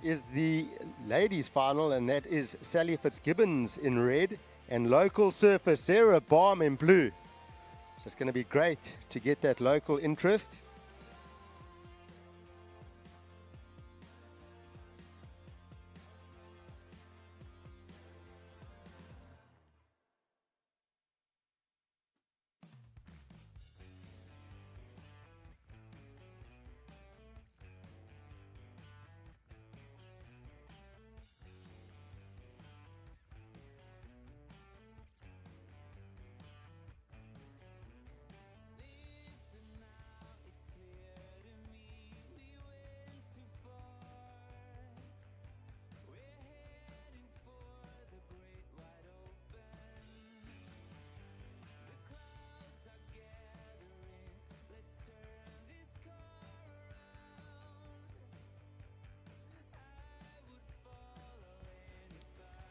is the ladies final, and that is Sally Fitzgibbons in red and local surfer Sarah Baum in blue. So it's going to be great to get that local interest.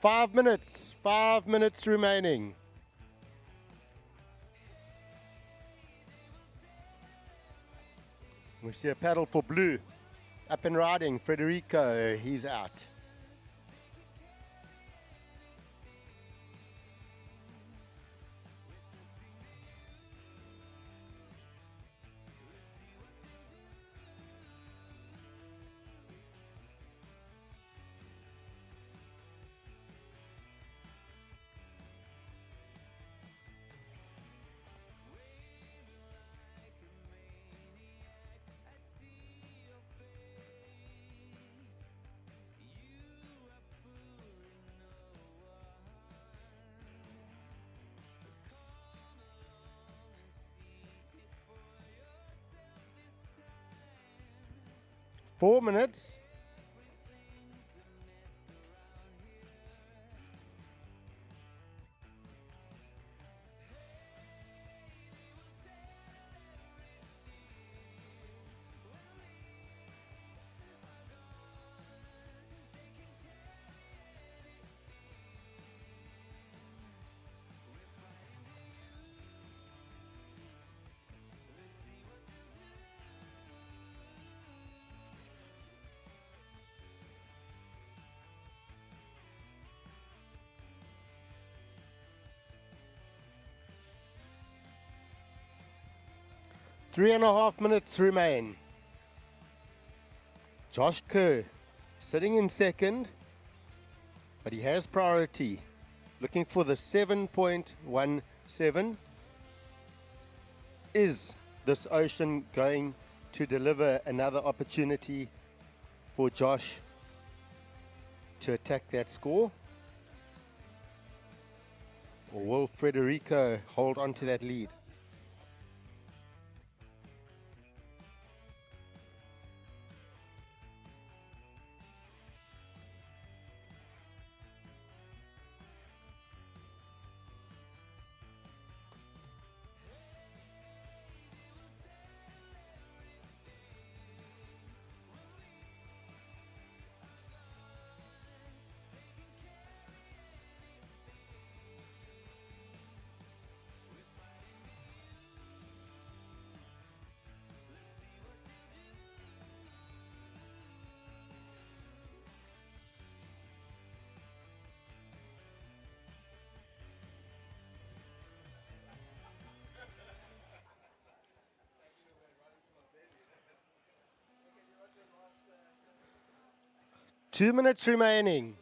Five minutes remaining. We see a paddle for blue. Up and riding, Frederico, he's out. Four minutes. Three and a half minutes remain. Josh Kerr sitting in second, but he has priority. Looking for the 7.17. Is this ocean going to deliver another opportunity for Josh to attack that score? Or will Frederico hold on to that lead? Two minutes remaining.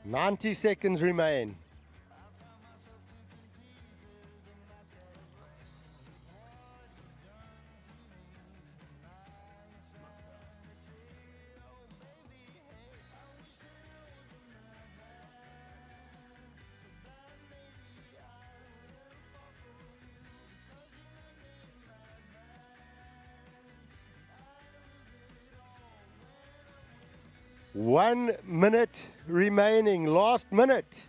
90 seconds remain. One minute remaining, last minute.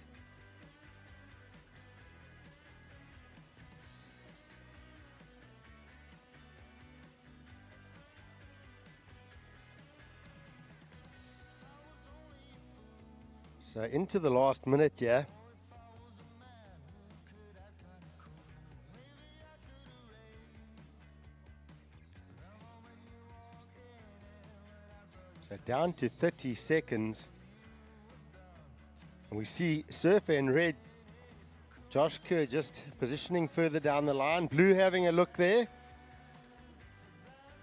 So into the last minute, yeah. So down to 30 seconds. And we see Surfer in red, Josh Kerr just positioning further down the line. Blue having a look there.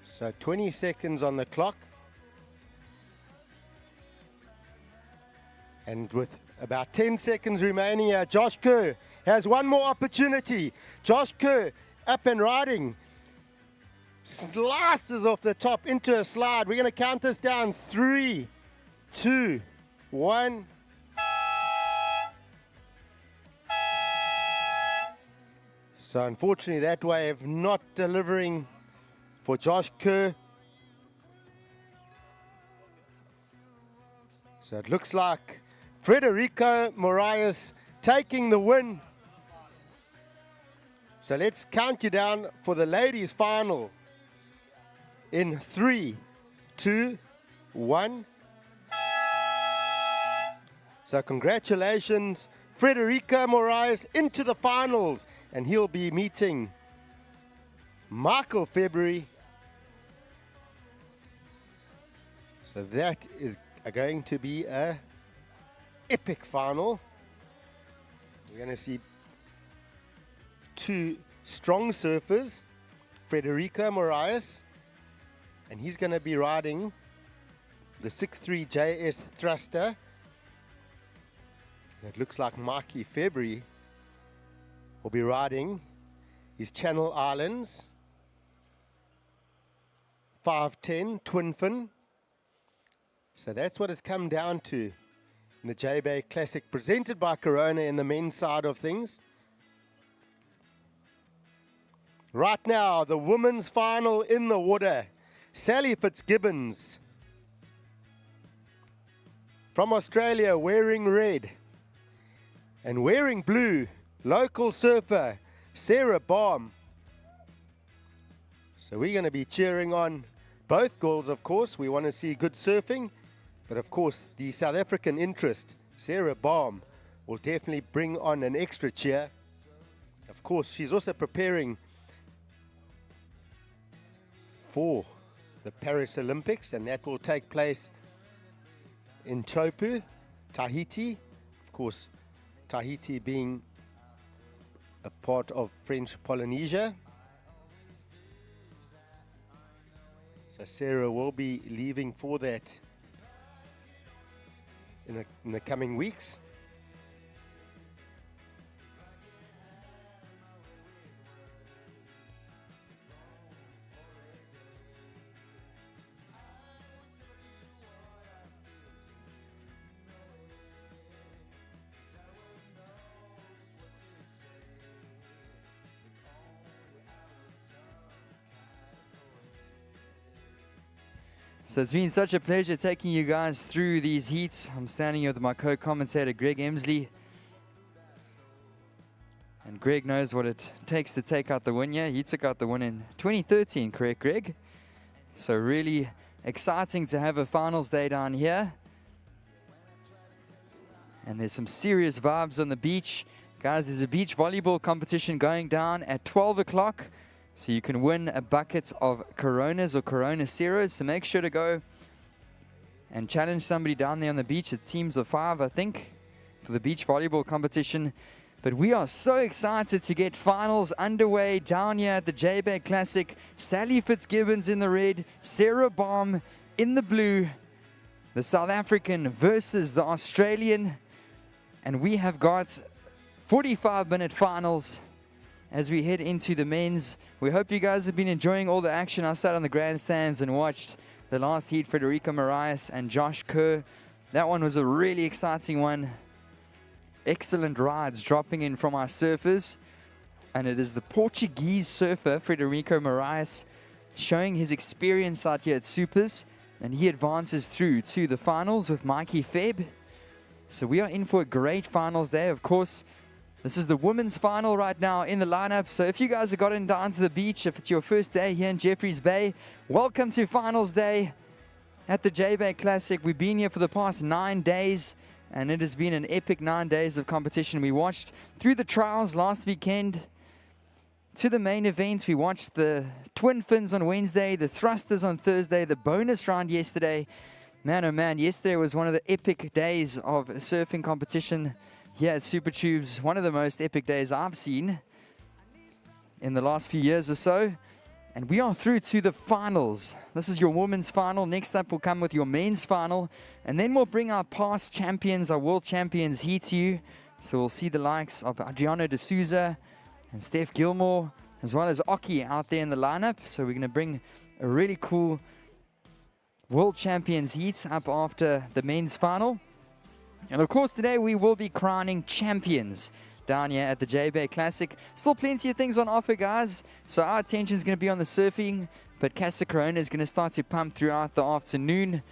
So 20 seconds on the clock. And with about 10 seconds remaining here, Josh Kerr has one more opportunity. Josh Kerr up and riding. Slices off the top into a slide. We're going to count this down. 3, 2, 1. So unfortunately that wave not delivering for Josh Kerr. So it looks like Federico Moraes taking the win. So let's count you down for the ladies final. In 3, 2, 1. So congratulations, Federico Moraes into the finals, and he'll be meeting Michael February. So that is going to be a epic final. We're going to see two strong surfers, Federico Moraes, and he's going to be riding the 6.3 JS thruster. And it looks like Mikey February will be riding his Channel Islands 510 twin fin. So that's what it's come down to in the Jbay Classic presented by Corona in the men's side of things. Right now, the women's final in the water. Sally Fitzgibbons from Australia wearing red, and wearing blue, local surfer Sarah Baum. So we're going to be cheering on both girls, of course. We want to see good surfing, but of course the South African interest, Sarah Baum, will definitely bring on an extra cheer. Of course, she's also preparing for the Paris Olympics, and that will take place in Chopu, Tahiti. Of course, Tahiti being a part of French Polynesia. So Sarah will be leaving for that in the coming weeks. So it's been such a pleasure taking you guys through these heats. I'm standing here with my co-commentator, Greg Emsley. And Greg knows what it takes to take out the win here. He took out the win in 2013, correct, Greg? So really exciting to have a finals day down here. And there's some serious vibes on the beach. Guys, there's a beach volleyball competition going down at 12 o'clock. So you can win a bucket of Coronas or Corona Zeros. So make sure to go and challenge somebody down there on the beach. It's teams of 5, I think, for the beach volleyball competition. But we are so excited to get finals underway down here at the Jbay Classic. Sally Fitzgibbons in the red, Sarah Baum in the blue. The South African versus the Australian. And we have got 45-minute finals as we head into the men's. We hope you guys have been enjoying all the action. I sat on the grandstands and watched the last heat, Federico Moraes and Josh Kerr. That one was a really exciting one. Excellent rides dropping in from our surfers. And it is the Portuguese surfer, Federico Moraes, showing his experience out here at Supers. And he advances through to the finals with Mikey Febb. So we are in for a great finals day. Of course, this is the women's final right now in the lineup. So if you guys have gotten down to the beach, if it's your first day here in Jeffreys Bay, welcome to finals day at the Jbay Classic. We've been here for the past 9 days, and it has been an epic 9 days of competition. We watched through the trials last weekend to the main events. We watched the twin fins on Wednesday, the thrusters on Thursday, the bonus round yesterday. Man, oh man, yesterday was one of the epic days of surfing competition here at Super Tubes. One of the most epic days I've seen in the last few years or so. And we are through to the finals. This is your women's final. Next up, we'll come with your men's final. And then we'll bring our past champions, our world champions here to you. So we'll see the likes of Adriano de Souza and Steph Gilmore, as well as Oki out there in the lineup. So we're going to bring a really cool world champions heat up after the men's final. And of course, today we will be crowning champions down here at the Jbay Classic. Still plenty of things on offer, guys. So our attention is going to be on the surfing, but Casa Corona is going to start to pump throughout the afternoon.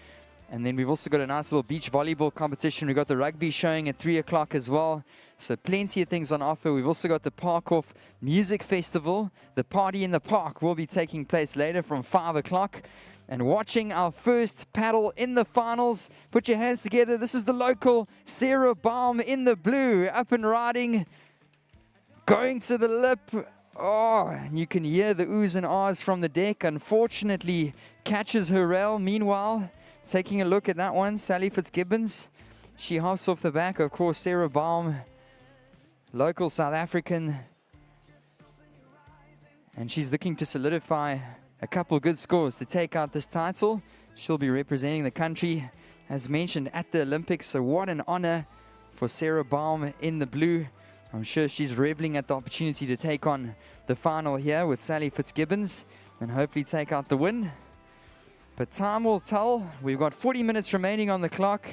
And then we've also got a nice little beach volleyball competition. We've got the rugby showing at 3 o'clock as well. So plenty of things on offer. We've also got the Park Off Music Festival. The party in the park will be taking place later from 5 o'clock. And watching our first paddle in the finals. Put your hands together. This is the local Sarah Baum in the blue, up and riding, going to the lip. Oh, and you can hear the oohs and ahs from the deck. Unfortunately, catches her rail. Meanwhile, taking a look at that one, Sally Fitzgibbons. She hops off the back. Of course, Sarah Baum, local South African. And she's looking to solidify a couple good scores to take out this title. She'll be representing the country, as mentioned, at the Olympics. So what an honor for Sarah Baum in the blue. I'm sure she's reveling at the opportunity to take on the final here with Sally Fitzgibbons and hopefully take out the win. But time will tell. We've got 40 minutes remaining on the clock.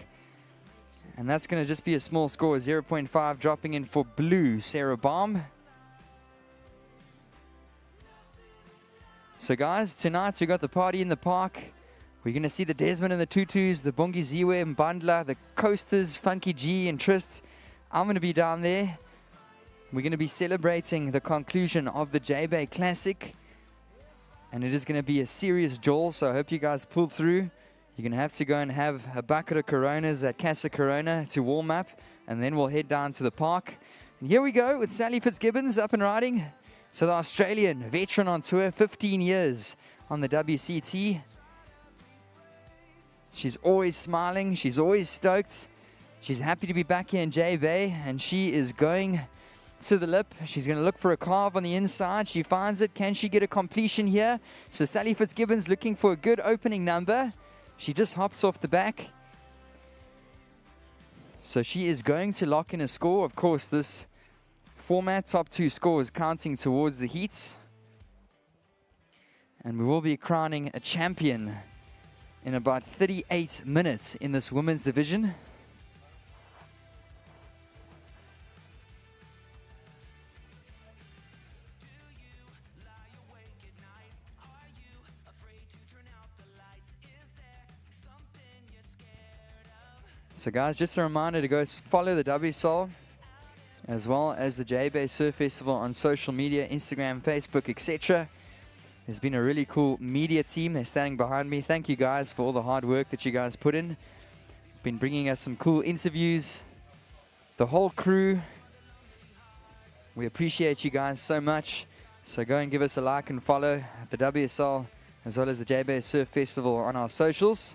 And that's going to just be a small score, 0.5 dropping in for blue Sarah Baum. So guys, tonight we got the party in the park. We're going to see the Desmond and the Tutus, the Bongi Ziwe and Bandla, the Coasters, Funky G and Trist. I'm going to be down there. We're going to be celebrating the conclusion of the Jbay Classic. And it is going to be a serious jol, so I hope you guys pull through. You're going to have to go and have a bucket of Coronas at Casa Corona to warm up. And then we'll head down to the park. And here we go with Sally Fitzgibbons up and riding. So the Australian veteran on tour, 15 years on the WCT. She's always smiling. She's always stoked. She's happy to be back here in Jbay. And she is going to the lip. She's going to look for a carve on the inside. She finds it. Can she get a completion here? So Sally Fitzgibbons looking for a good opening number. She just hops off the back. So she is going to lock in a score. Of course, this format, top 2 scores counting towards the heats. And we will be crowning a champion in about 38 minutes in this women's division. So guys, just a reminder to go follow the WSOL as well as the Jbay Surf Festival on social media, Instagram, Facebook, etc. There's been a really cool media team. They're standing behind me. Thank you guys for all the hard work that you guys put in. Been bringing us some cool interviews. The whole crew. We appreciate you guys so much. So go and give us a like and follow at the WSL as well as the Jbay Surf Festival on our socials.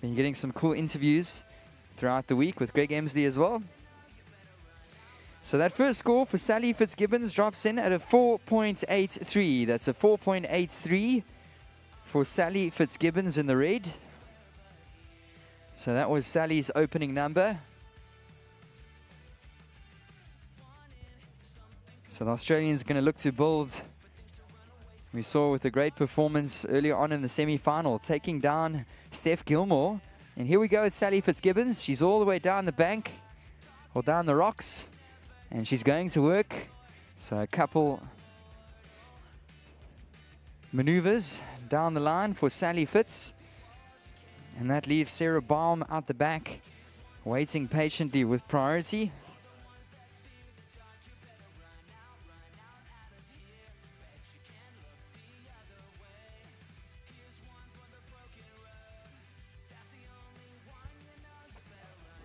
Been getting some cool interviews throughout the week with Greg Emsley as well. So that first score for Sally Fitzgibbons drops in at a 4.83. That's a 4.83 for Sally Fitzgibbons in the red. So that was Sally's opening number. So the Australians going to look to build. We saw with a great performance earlier on in the semi-final, taking down Steph Gilmore. And here we go with Sally Fitzgibbons. She's all the way down the bank, or down the rocks, and she's going to work. So a couple maneuvers down the line for Sally Fitz. And that leaves Sarah Baum out the back, waiting patiently with priority.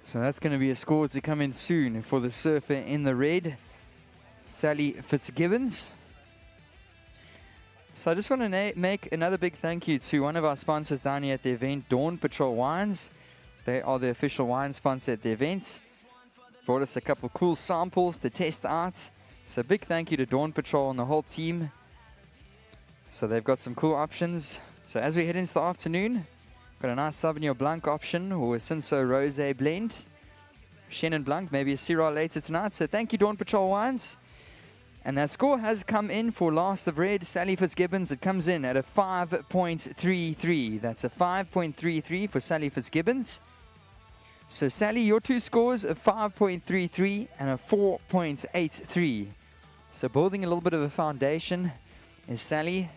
So that's going to be a score to come in soon for the surfer in the red, Sally Fitzgibbons. So I just want to make another big thank you to one of our sponsors down here at the event, Dawn Patrol Wines. They are the official wine sponsor at the event. Brought us a couple cool samples to test out. So big thank you to Dawn Patrol and the whole team. So they've got some cool options. So as we head into the afternoon, got a nice Sauvignon Blanc option or a Cinsault Rosé blend. Chenin Blanc, maybe a Syrah later tonight. So thank you, Dawn Patrol Wines. And that score has come in for last of red, Sally Fitzgibbons. It comes in at a 5.33. That's a 5.33 for Sally Fitzgibbons. So Sally, your two scores, a 5.33 and a 4.83. So building a little bit of a foundation is Sally.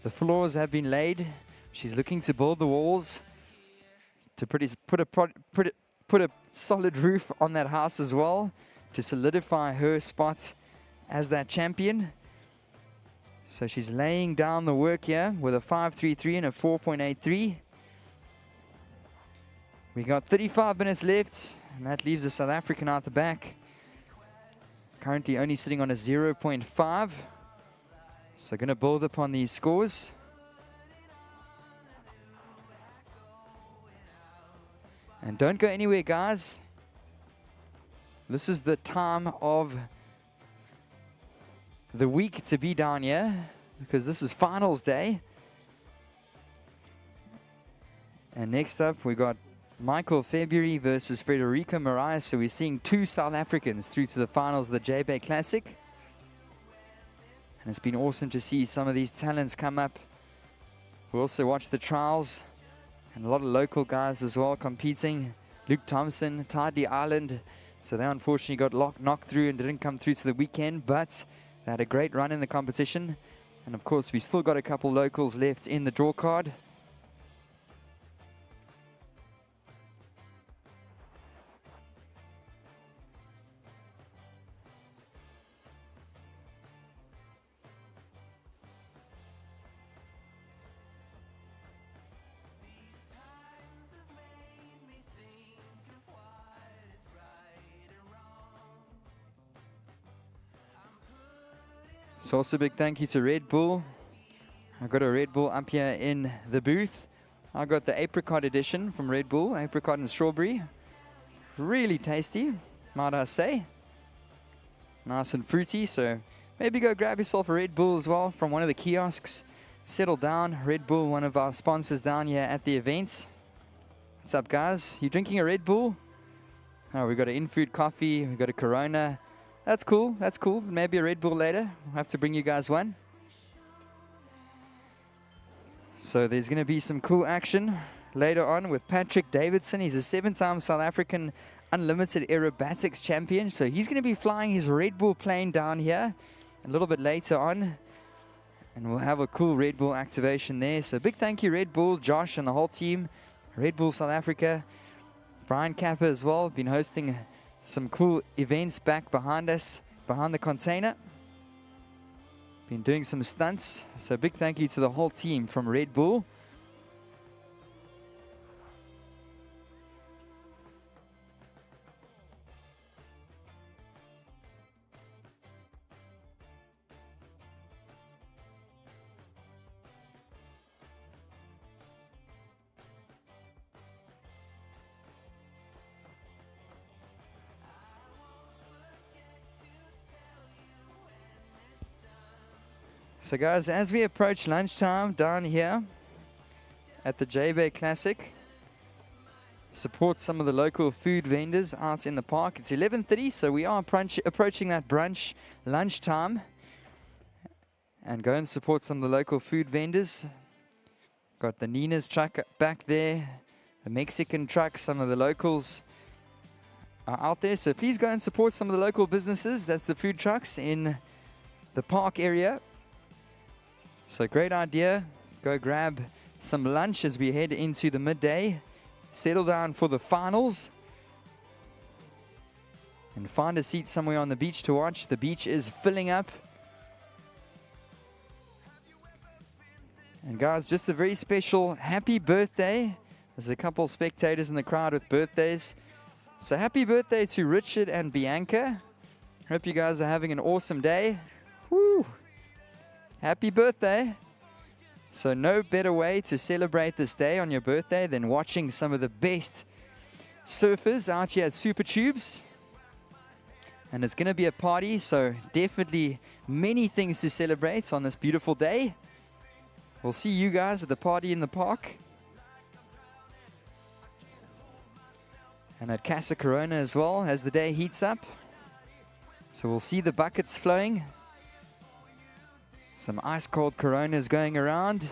The floors have been laid. She's looking to build the walls to put a solid roof on that house as well to solidify her spot as that champion. So she's laying down the work here with a 5.33 and a 4.83. We got 35 minutes left, and that leaves the South African out the back. Currently only sitting on a 0.5. So going to build upon these scores. And don't go anywhere, guys. This is the time of the week to be down here, because this is finals day. And next up, we got Michael February versus Frederico Mariah. So we're seeing two South Africans through to the finals of the Jbay Classic. And it's been awesome to see some of these talents come up. We also watched the trials. And a lot of local guys as well competing. Luke Thompson, Tidley Island. So they unfortunately got knocked through and didn't come through to the weekend. But they had a great run in the competition. And of course, we still got a couple locals left in the draw card. So also a big thank you to Red Bull. I got a Red Bull up here in the booth. I got the apricot edition from Red Bull, apricot and strawberry. Really tasty, might I say. Nice and fruity, so maybe go grab yourself a Red Bull as well from one of the kiosks. Settle down. Red Bull, one of our sponsors down here at the event. What's up, guys? You drinking a Red Bull? Oh, we got an in-food coffee, we got a Corona. That's cool, that's cool. Maybe a Red Bull later. I'll have to bring you guys one. So there's going to be some cool action later on with Patrick Davidson. He's a 7-time South African Unlimited Aerobatics champion. So he's going to be flying his Red Bull plane down here a little bit later on. And we'll have a cool Red Bull activation there. So big thank you, Red Bull, Josh, and the whole team. Red Bull South Africa. Brian Kappa as well. Been hosting some cool events back behind us, behind the container. Been doing some stunts. So big thank you to the whole team from Red Bull. So guys, as we approach lunchtime down here at the Jbay Classic, support some of the local food vendors out in the park. It's 11:30, so we are approaching that brunch lunchtime. And go and support some of the local food vendors. Got the Nina's truck back there, the Mexican truck, some of the locals are out there. So please go and support some of the local businesses. That's the food trucks in the park area. So great idea. Go grab some lunch as we head into the midday. Settle down for the finals. And find a seat somewhere on the beach to watch. The beach is filling up. And guys, just a very special happy birthday. There's a couple spectators in the crowd with birthdays. So happy birthday to Richard and Bianca. Hope you guys are having an awesome day. Woo! Happy birthday. So no better way to celebrate this day on your birthday than watching some of the best surfers out here at Super Tubes. And it's going to be a party, so definitely many things to celebrate on this beautiful day. We'll see you guys at the party in the park. And at Casa Corona as well as the day heats up. So we'll see the buckets flowing. Some ice cold Coronas going around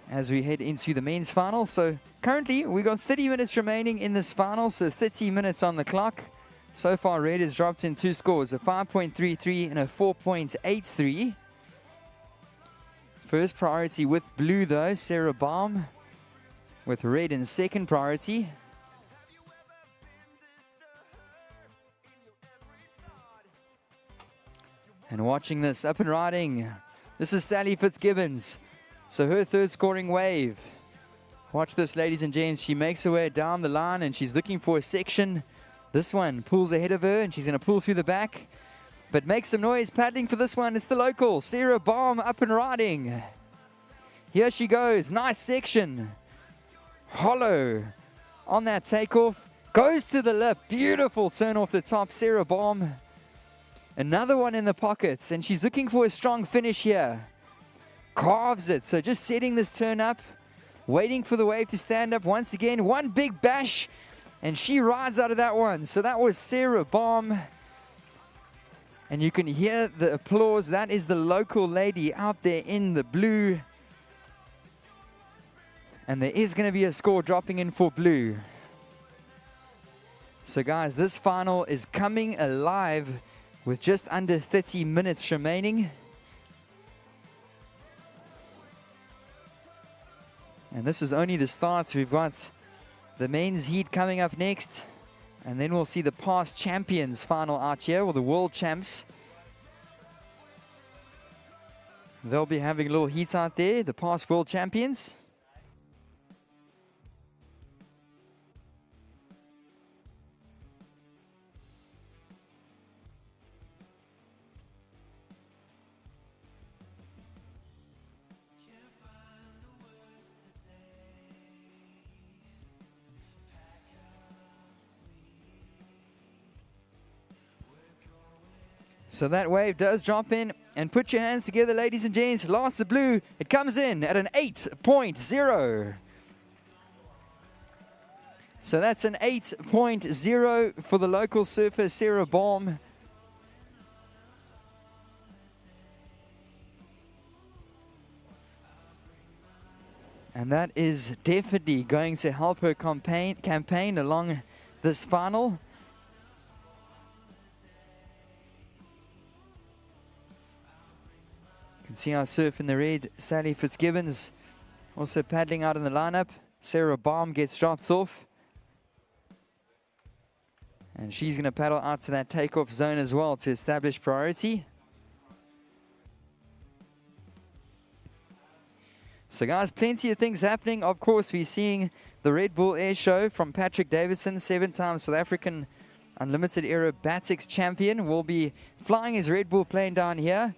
as we head into the men's final. So currently we got 30 minutes remaining in this final, so 30 minutes on the clock. So far red has dropped in 2 scores, a 5.33 and a 4.83. First priority with blue though, Sarah Baum, with red in second priority. And watching this, up and riding. This is Sally Fitzgibbons. So her third scoring wave. Watch this, ladies and gents. She makes her way down the line and she's looking for a section. This one pulls ahead of her and she's going to pull through the back. But make some noise paddling for this one. It's the local, Sarah Baum, up and riding. Here she goes. Nice section. Hollow on that takeoff. Goes to the lip. Beautiful turn off the top, Sarah Baum. Another one in the pockets. And she's looking for a strong finish here. Carves it. So just setting this turn up. Waiting for the wave to stand up once again. One big bash. And she rides out of that one. So that was Sarah Baum. And you can hear the applause. That is the local lady out there in the blue. And there is going to be a score dropping in for blue. So guys, this final is coming alive with just under 30 minutes remaining. And this is only the start. We've got the men's heat coming up next. And then we'll see the past champions final out here, or the world champs. They'll be having a little heat out there, the past world champions. So that wave does drop in, and put your hands together, ladies and gents. Last the blue, it comes in at an 8.0. So that's an 8.0 for the local surfer, Sarah Baum. And that is definitely going to help her campaign along this final. You can see our surf in the red, Sally Fitzgibbons also paddling out in the lineup. Sarah Baum gets dropped off. And she's going to paddle out to that takeoff zone as well to establish priority. So guys, plenty of things happening. Of course, we're seeing the Red Bull Air Show from Patrick Davidson, 7-time South African Unlimited Aerobatics champion. Will be flying his Red Bull plane down here.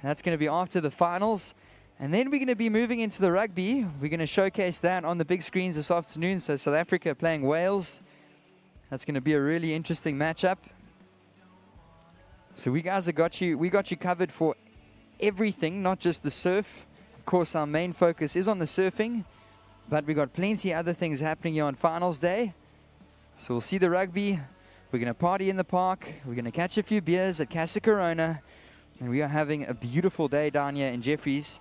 That's going to be after the finals. And then we're going to be moving into the rugby. We're going to showcase that on the big screens this afternoon. So South Africa playing Wales. That's going to be a really interesting matchup. So we got you covered for everything, not just the surf. Of course, our main focus is on the surfing. But we got plenty of other things happening here on finals day. So we'll see the rugby. We're going to party in the park. We're going to catch a few beers at Casa Corona. And we are having a beautiful day down here in Jeffreys.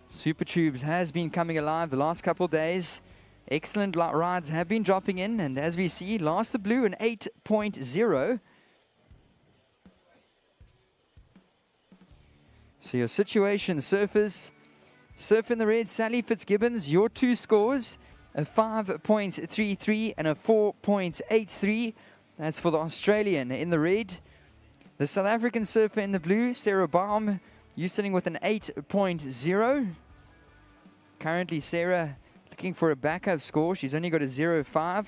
Super Tubes has been coming alive the last couple days. Excellent rides have been dropping in. And as we see, Last the Blue an 8.0. So your situation, surfers. Surf in the red, Sally Fitzgibbons, your two scores, a 5.33 and a 4.83. That's for the Australian in the red. The South African surfer in the blue, Sarah Baum, you sitting with an 8.0. Currently, Sarah looking for a backup score. She's only got a 0.5.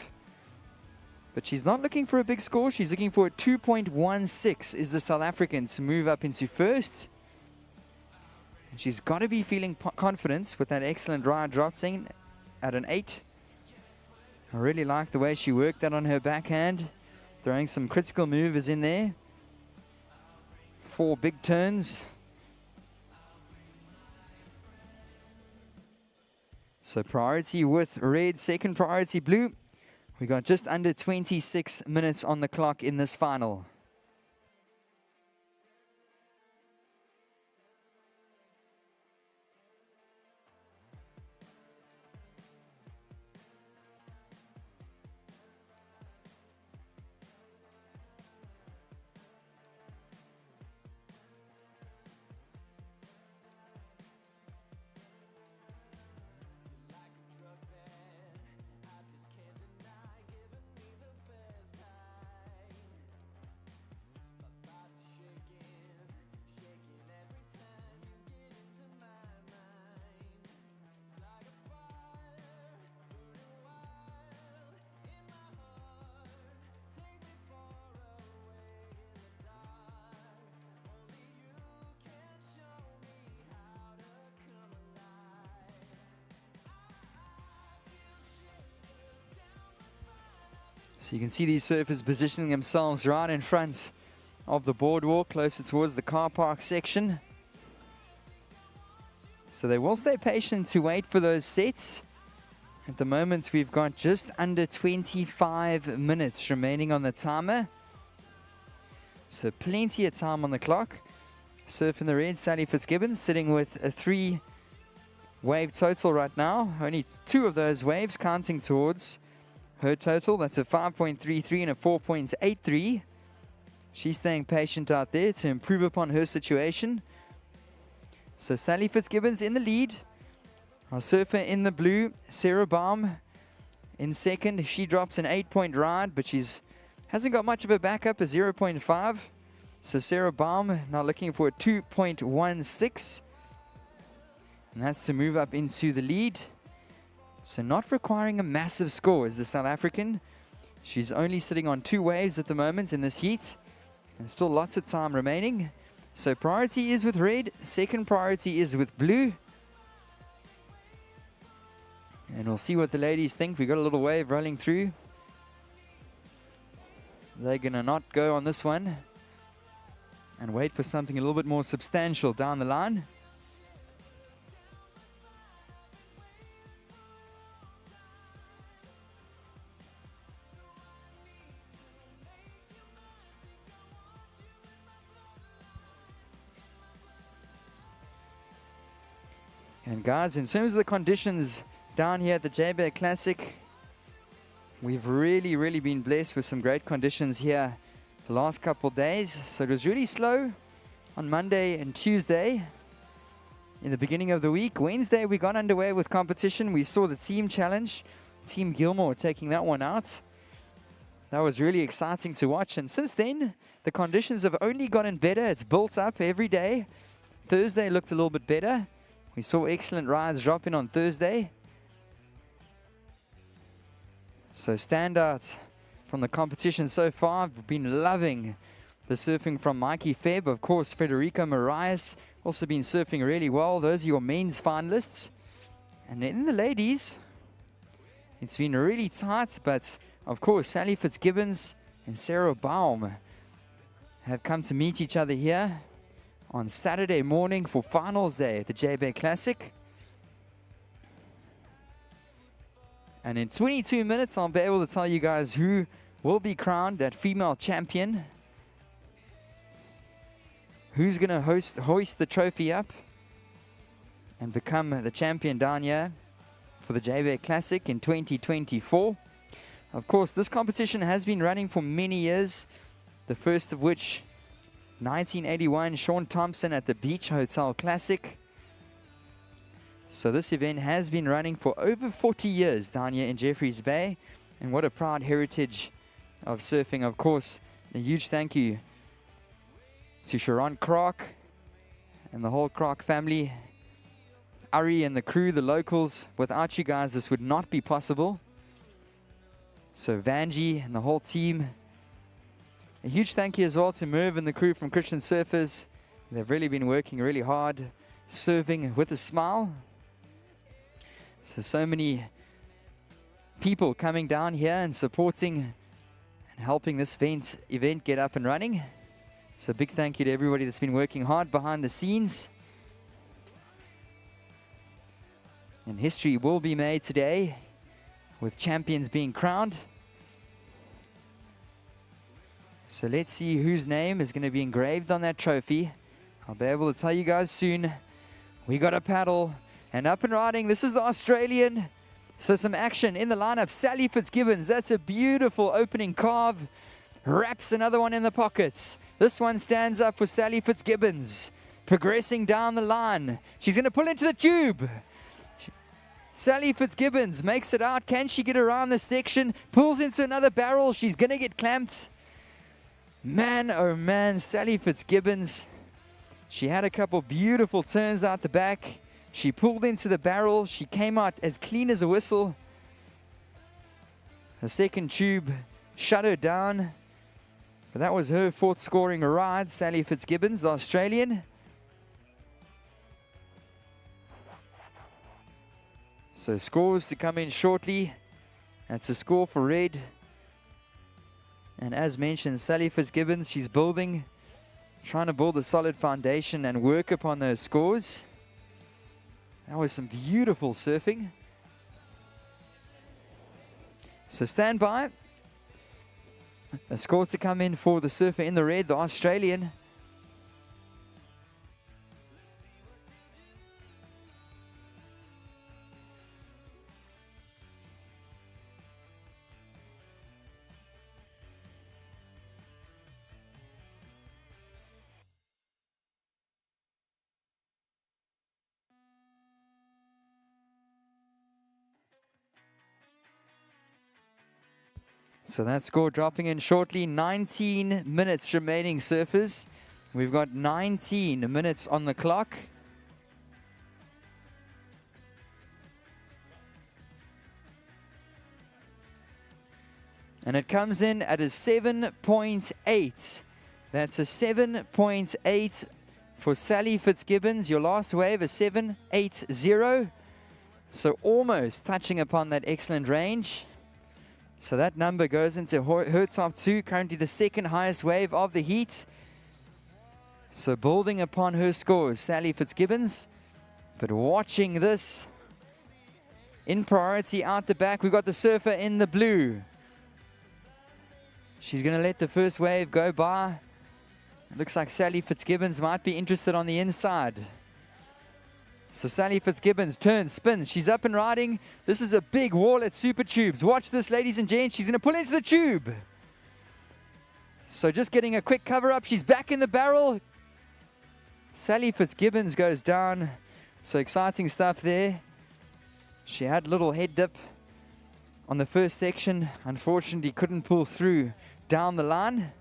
But she's not looking for a big score. She's looking for a 2.16 is the South African to move up into first. She's got to be feeling confidence with that excellent ride dropping at an 8. I really like the way she worked that on her backhand. Throwing some critical movers in there. 4 big turns. So priority with red, second priority blue. We got just under 26 minutes on the clock in this final. So you can see these surfers positioning themselves right in front of the boardwalk, closer towards the car park section. So they will stay patient to wait for those sets. At the moment, we've got just under 25 minutes remaining on the timer. So plenty of time on the clock. Surf in the red, Sally Fitzgibbons sitting with a 3 wave total right now. Only 2 of those waves counting towards her total. That's a 5.33 and a 4.83. She's staying patient out there to improve upon her situation. So Sally Fitzgibbons in the lead. Our surfer in the blue, Sarah Baum, in second. She drops an 8-point ride, but hasn't got much of a backup, a 0.5. So Sarah Baum now looking for a 2.16. And that's to move up into the lead. So not requiring a massive score is the South African. She's only sitting on 2 waves at the moment in this heat. And still lots of time remaining. So priority is with red. Second priority is with blue. And we'll see what the ladies think. We got a little wave rolling through. They're going to not go on this one. And wait for something a little bit more substantial down the line. And guys, in terms of the conditions down here at the Jbay Classic, we've really been blessed with some great conditions here the last couple days. So it was really slow on Monday and Tuesday in the beginning of the week. Wednesday we got underway with competition. We saw the team challenge, Team Gilmore taking that one out. That was really exciting to watch. And since then, the conditions have only gotten better. It's built up every day. Thursday looked a little bit better. We saw excellent rides drop in on Thursday. So standouts from the competition so far, I've been loving the surfing from Mikey Febb. Of course, Federico Marias also been surfing really well. Those are your men's finalists. And in the ladies, it's been really tight, but of course, Sally Fitzgibbons and Sarah Baum have come to meet each other here on Saturday morning for finals day at the Jbay Classic. And in 22 minutes, I'll be able to tell you guys who will be crowned that female champion. Who's going to hoist the trophy up and become the champion down here for the Jbay Classic in 2024. Of course, this competition has been running for many years, the first of which 1981, Sean Thompson at the Beach Hotel Classic. So this event has been running for over 40 years down here in Jeffreys Bay, and what a proud heritage of surfing. Of course, a huge thank you to Sharon Kroc and the whole Kroc family, Ari and the crew, the locals. Without you guys, this would not be possible. So Vanji and the whole team. A huge thank you as well to Merv and the crew from Christian Surfers. They've really been working really hard, serving with a smile. So many people coming down here and supporting and helping this event get up and running. So big thank you to everybody that's been working hard behind the scenes. And history will be made today with champions being crowned. So let's see whose name is going to be engraved on that trophy. I'll be able to tell you guys soon. We got a paddle and up and riding. This is the Australian. So some action in the lineup. Sally Fitzgibbons. That's a beautiful opening carve. Wraps another one in the pockets. This one stands up for Sally Fitzgibbons. Progressing down the line. She's going to pull into the tube. Sally Fitzgibbons makes it out. Can she get around this section? Pulls into another barrel. She's going to get clamped. Man, oh man, Sally Fitzgibbons. She had a couple beautiful turns out the back. She pulled into the barrel. She came out as clean as a whistle. Her second tube shut her down. But that was her fourth scoring ride, Sally Fitzgibbons, the Australian. So scores to come in shortly. That's a score for red. And as mentioned, Sally Fitzgibbons, she's building, trying to build a solid foundation and work upon those scores. That was some beautiful surfing. So stand by. A score to come in for the surfer in the red, the Australian. So that score dropping in shortly. 19 minutes remaining, surfers. We've got 19 minutes on the clock. And it comes in at a 7.8. That's a 7.8 for Sally Fitzgibbons. Your last wave, a 7.80. So almost touching upon that excellent range. So that number goes into her top two, currently the second highest wave of the heat. So building upon her scores, Sally Fitzgibbons. But watching this in priority out the back, we've got the surfer in the blue. She's going to let the first wave go by. It looks like Sally Fitzgibbons might be interested on the inside. So Sally Fitzgibbons turns, spins. She's up and riding. This is a big wall at Super Tubes. Watch this, ladies and gents. She's going to pull into the tube. So just getting a quick cover up. She's back in the barrel. Sally Fitzgibbons goes down. So exciting stuff there. She had a little head dip on the first section. Unfortunately, couldn't pull through down the line.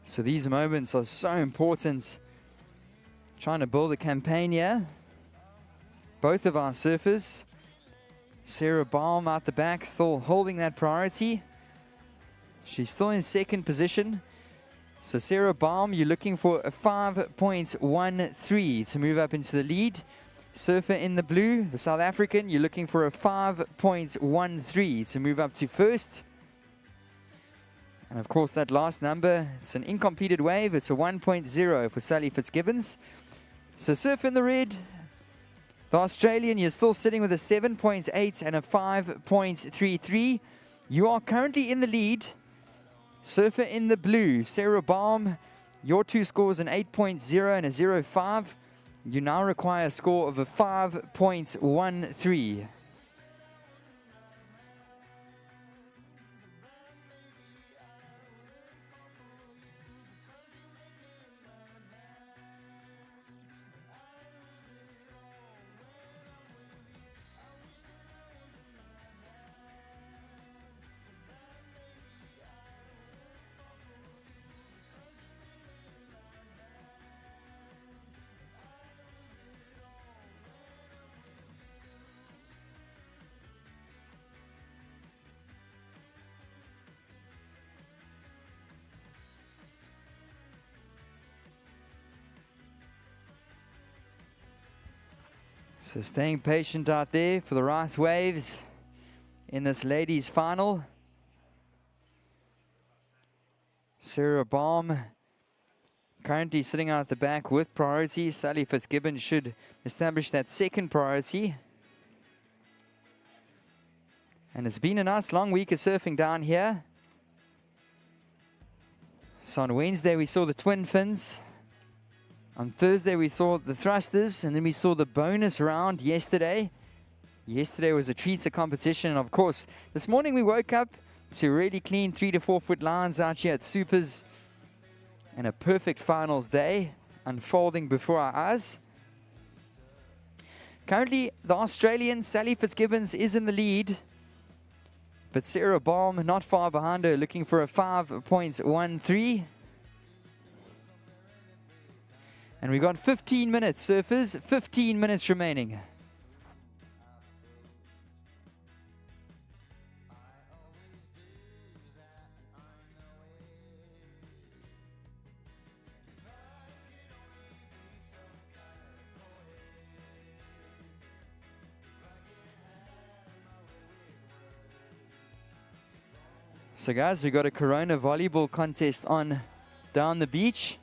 So these moments are so important. Trying to build a campaign here. Both of our surfers. Sarah Baum out the back, still holding that priority. She's still in second position. So Sarah Baum, you're looking for a 5.13 to move up into the lead. Surfer in the blue, the South African, you're looking for a 5.13 to move up to first. And of course, that last number, it's an incompleted wave. It's a 1.0 for Sally Fitzgibbons. So surf in the red. The Australian, you're still sitting with a 7.8 and a 5.33. You are currently in the lead. Surfer in the blue, Sarah Baum, your two scores an 8.0 and a 0.5. You now require a score of a 5.13. So staying patient out there for the right waves in this ladies final. Sarah Baum currently sitting out at the back with priority. Sally Fitzgibbon should establish that second priority. And it's been a nice long week of surfing down here. So on Wednesday we saw the twin fins. On Thursday we saw the thrusters, and then we saw the bonus round yesterday. Yesterday was a treatser competition, and of course, this morning we woke up to really clean 3 to 4 foot lines out here at Supers, and a perfect finals day unfolding before our eyes. Currently, the Australian Sally Fitzgibbons is in the lead, but Sarah Baum not far behind her, looking for a 5.13. And we've got 15 minutes, surfers, 15 minutes remaining. So guys, we've got a Corona volleyball contest on down the beach.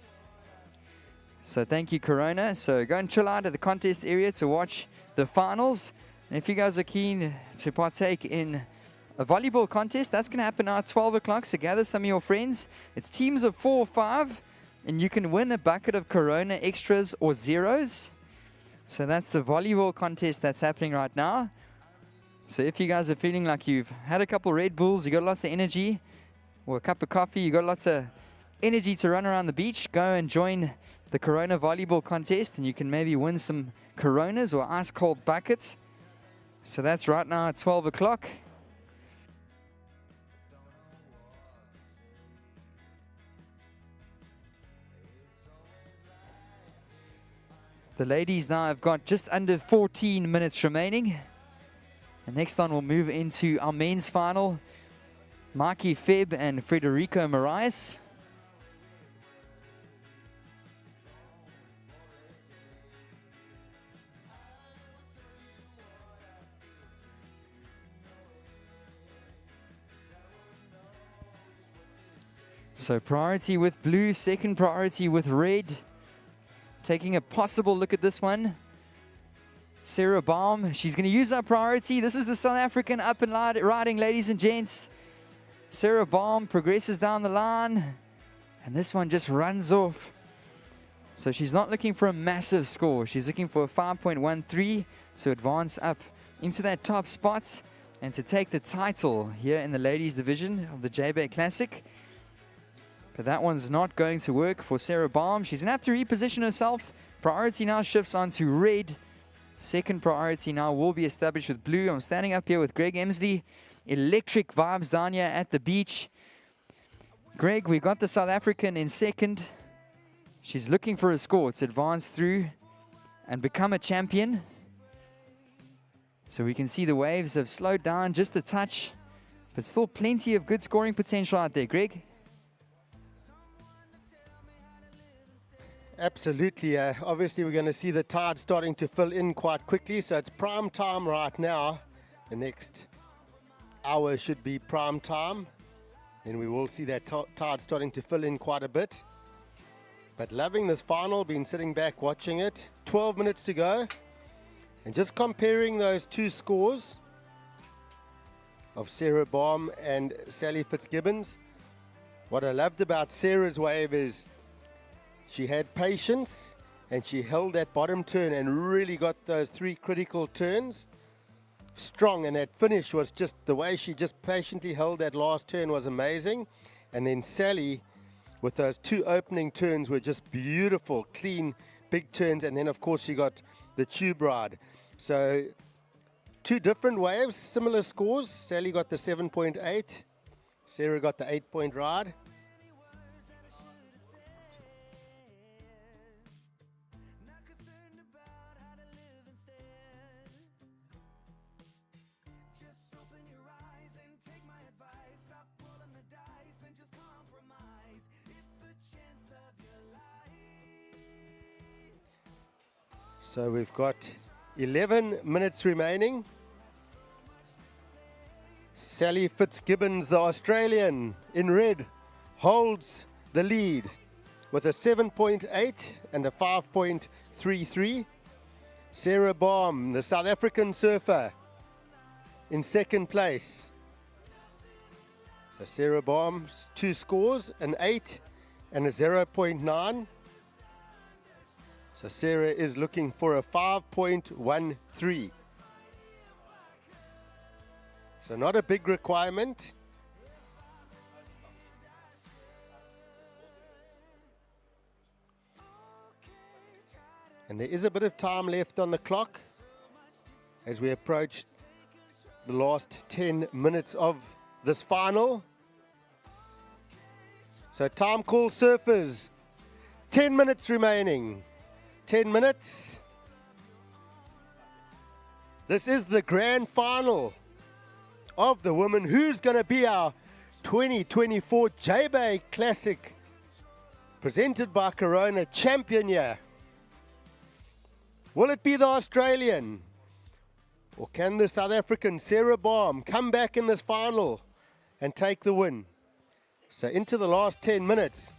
So thank you, Corona. So go and chill out at the contest area to watch the finals. And if you guys are keen to partake in a volleyball contest, that's going to happen now at 12 o'clock. So gather some of your friends. It's teams of 4 or 5. And you can win a bucket of Corona extras or zeros. So that's the volleyball contest that's happening right now. So if you guys are feeling like you've had a couple Red Bulls, you got lots of energy, or a cup of coffee, you got lots of energy to run around the beach, go and join the Corona volleyball contest, and you can maybe win some Coronas or ice cold buckets. So that's right now at 12 o'clock. The ladies now have got just under 14 minutes remaining. And next on we'll move into our men's final. Mikey Febb and Federico Moraes. So priority with blue, second priority with red. Taking a possible look at this one. Sarah Baum, she's going to use our priority. This is the South African up and riding, ladies and gents. Sarah Baum progresses down the line. And this one just runs off. So she's not looking for a massive score. She's looking for a 5.13 to advance up into that top spot and to take the title here in the ladies division of the Jbay Classic. But that one's not going to work for Sarah Baum. She's going to have to reposition herself. Priority now shifts onto red. Second priority now will be established with blue. I'm standing up here with Greg Emsley. Electric vibes down here at the beach. Greg, we got the South African in second. She's looking for a score to advance through and become a champion. So we can see the waves have slowed down just a touch, but still plenty of good scoring potential out there. Greg? Absolutely. Obviously, we're going to see the tide starting to fill in quite quickly. So it's prime time right now. The next hour should be prime time. And we will see that tide starting to fill in quite a bit. But loving this final, been sitting back watching it. 12 minutes to go. And just comparing those two scores of Sarah Baum and Sally Fitzgibbons. What I loved about Sarah's wave is she had patience and she held that bottom turn and really got those 3 critical turns strong, and that finish was just the way she just patiently held that last turn was amazing. And then Sally with those 2 opening turns were just beautiful, clean, big turns, and then of course she got the tube ride. So 2 different waves, similar scores. Sally got the 7.8, Sarah got the 8-point ride. So we've got 11 minutes remaining. Sally Fitzgibbons, the Australian, in red, holds the lead with a 7.8 and a 5.33. Sarah Baum, the South African surfer, in second place. So Sarah Baum's 2 scores, an 8 and a 0.9. So Sarah is looking for a 5.13. So not a big requirement. And there is a bit of time left on the clock as we approach the last 10 minutes of this final. So time call surfers, 10 minutes remaining. 10 minutes. This is the grand final of the women. Who's going to be our 2024 Jbay Classic presented by Corona champion year? Will it be the Australian? Or can the South African Sarah Baum come back in this final and take the win? So into the last 10 minutes.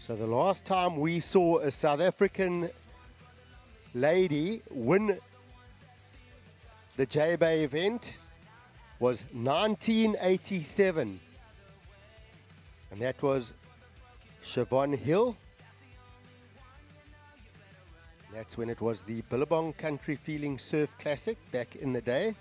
So the last time we saw a South African lady win the Jbay event was 1987. And that was Siobhan Hill. That's when it was the Billabong Country Feeling Surf Classic back in the day.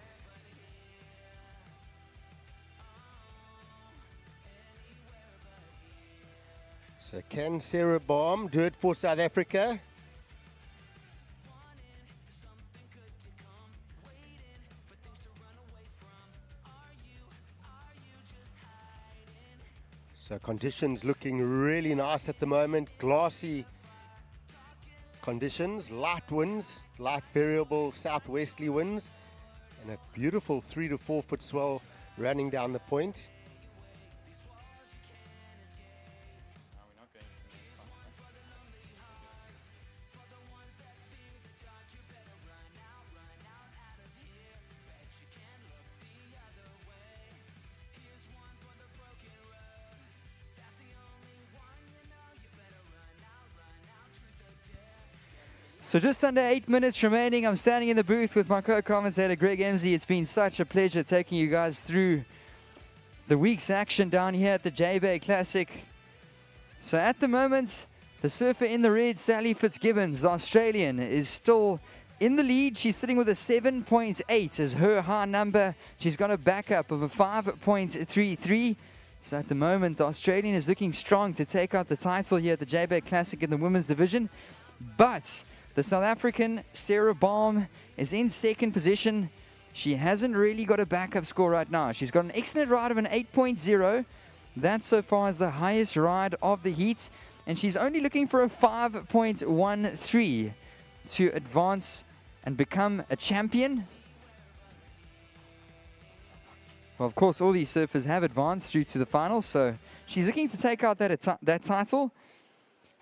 So can Sarah Baum do it for South Africa? So conditions looking really nice at the moment. Glassy conditions, light winds, light variable southwesterly winds, and a beautiful 3 to 4 foot swell running down the point. So just under 8 minutes remaining. I'm standing in the booth with my co-commentator Greg Emsley. It's been such a pleasure taking you guys through the week's action down here at the Jbay Classic. So at the moment, the surfer in the red, Sally Fitzgibbons, the Australian, is still in the lead. She's sitting with a 7.8 as her high number. She's got a backup of a 5.33. So at the moment, the Australian is looking strong to take out the title here at the Jbay Classic in the women's division. But the South African, Sarah Baum, is in second position. She hasn't really got a backup score right now. She's got an excellent ride of an 8.0, That so far is the highest ride of the heat, and she's only looking for a 5.13 to advance and become a champion. Well, of course, all these surfers have advanced through to the finals, so she's looking to take out that title.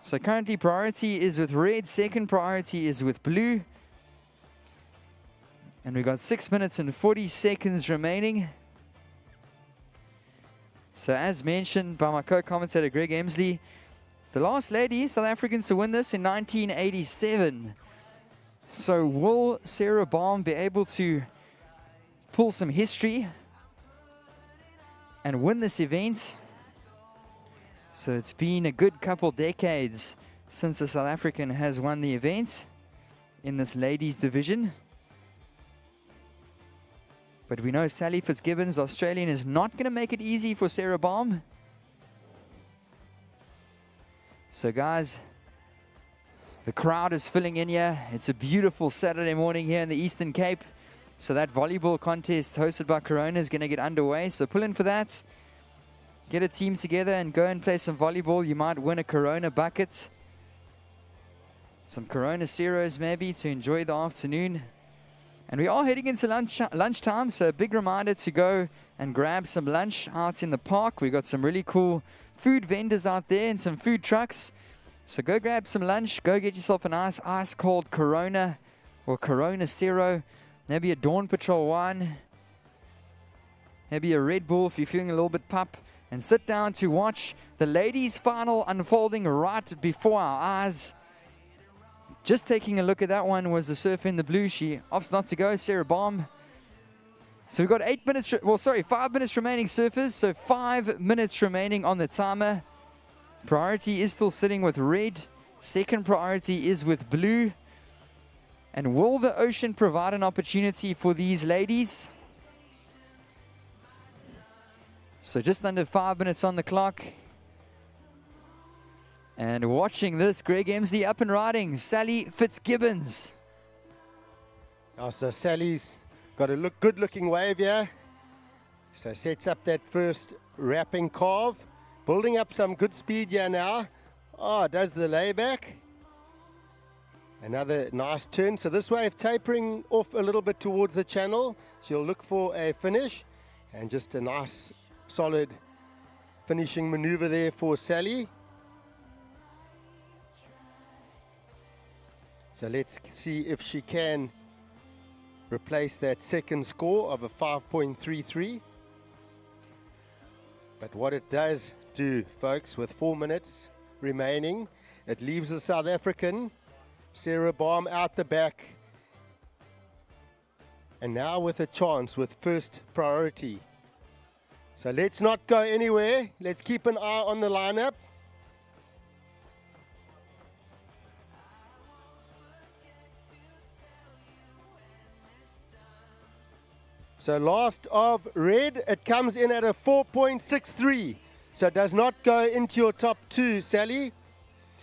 So currently priority is with red, second priority is with blue. And we've got 6 minutes and 40 seconds remaining. So as mentioned by my co-commentator Greg Emsley, the last lady South Africans to win this in 1987. So will Sarah Baum be able to pull some history and win this event? So it's been a good couple decades since a South African has won the event in this ladies division. But we know Sally Fitzgibbons, Australian, is not going to make it easy for Sarah Baum. So guys, the crowd is filling in here. It's a beautiful Saturday morning here in the Eastern Cape. So that volleyball contest hosted by Corona is going to get underway. So pull in for that. Get a team together and go and play some volleyball. You might win a Corona bucket. Some Corona Zeros maybe to enjoy the afternoon. And we are heading into lunchtime, so a big reminder to go and grab some lunch out in the park. We've got some really cool food vendors out there and some food trucks. So go grab some lunch, go get yourself a nice ice-cold Corona or Corona Zero, maybe a Dawn Patrol wine, maybe a Red Bull if you're feeling a little bit pup, and sit down to watch the ladies' final unfolding right before our eyes. Just taking a look at that one was the surfer in the blue. She opts not to go, Sarah Baum. So we've got 5 minutes remaining, surfers. So 5 minutes remaining on the timer. Priority is still sitting with red. Second priority is with blue. And will the ocean provide an opportunity for these ladies? So just under 5 minutes on the clock. And watching this, Greg Emsley up and riding, Sally Fitzgibbons. So Sally's got a good looking wave here. So sets up that first wrapping carve. Building up some good speed here now. Oh, does the layback. Another nice turn. So this wave tapering off a little bit towards the channel. She'll look for a finish. And just a nice, solid finishing maneuver there for Sally. So let's see if she can replace that second score of a 5.33. But what it does do, folks, with 4 minutes remaining, it leaves the South African, Sarah Baum, out the back. And now with a chance with first priority. So let's not go anywhere. Let's keep an eye on the lineup. So last of red, it comes in at a 4.63. So it does not go into your top two, Sally.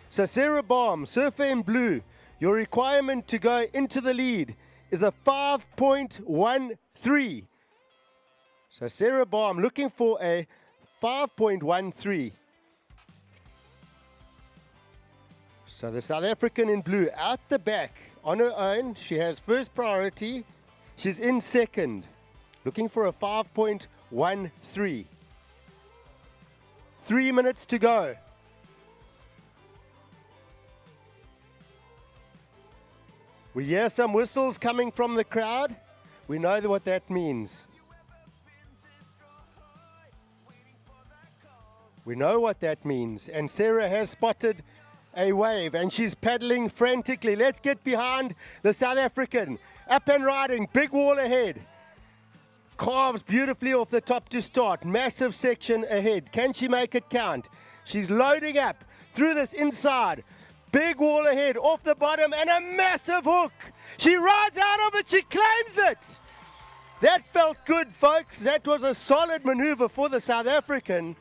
So Sarah Baum, surfer in blue, your requirement to go into the lead is a 5.13. So Sarah Baum looking for a 5.13. So the South African in blue out the back on her own. She has first priority. She's in second. Looking for a 5.13. 3 minutes to go. We hear some whistles coming from the crowd. We know what that means. We know what that means. And Sarah has spotted a wave and she's paddling frantically. Let's get behind the South African. Up and riding, big wall ahead. Carves beautifully off the top to start. Massive section ahead. Can she make it count? She's loading up through this inside. Big wall ahead, off the bottom, and a massive hook. She rides out of it. She claims it. That felt good, folks. That was a solid maneuver for the South African.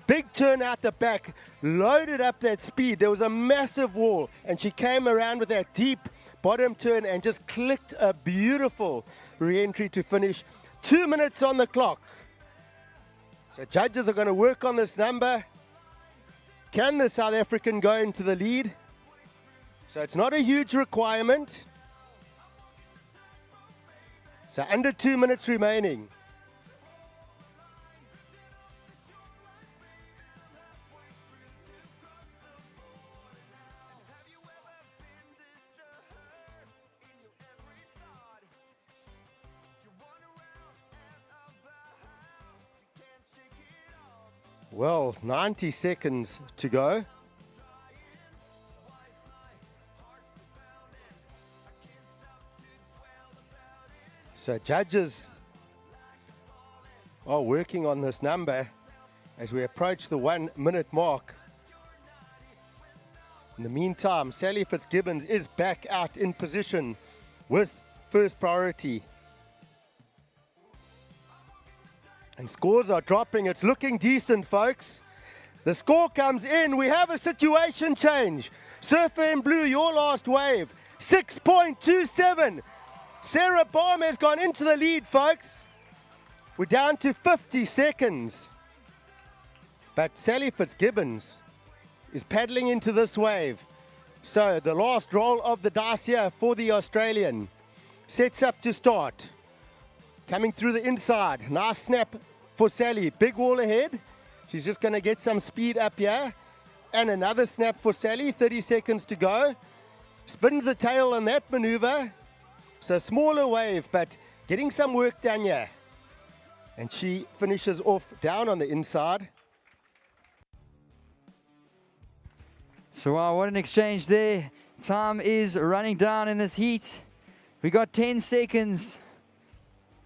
Big turn out the back. Loaded up that speed. There was a massive wall, and she came around with that deep bottom turn and just clicked a beautiful re-entry to finish. 2 minutes on the clock. So judges are going to work on this number. Can the South African go into the lead? So it's not a huge requirement. So under 2 minutes remaining. Well, 90 seconds to go. So judges are working on this number as we approach the 1 minute mark. In the meantime, Sally Fitzgibbons is back out in position with first priority. And scores are dropping. It's looking decent, folks. The score comes in. We have a situation change. Surfer in blue, your last wave. 6.27. Sarah Baum has gone into the lead, folks. We're down to 50 seconds. But Sally Fitzgibbons is paddling into this wave. So the last roll of the dice here for the Australian. Sets up to start. Coming through the inside. Nice snap for Sally. Big wall ahead. She's just going to get some speed up here. And another snap for Sally. 30 seconds to go. Spins the tail on that maneuver. So smaller wave, but getting some work done here. And she finishes off down on the inside. So wow, what an exchange there. Time is running down in this heat. We got 10 seconds.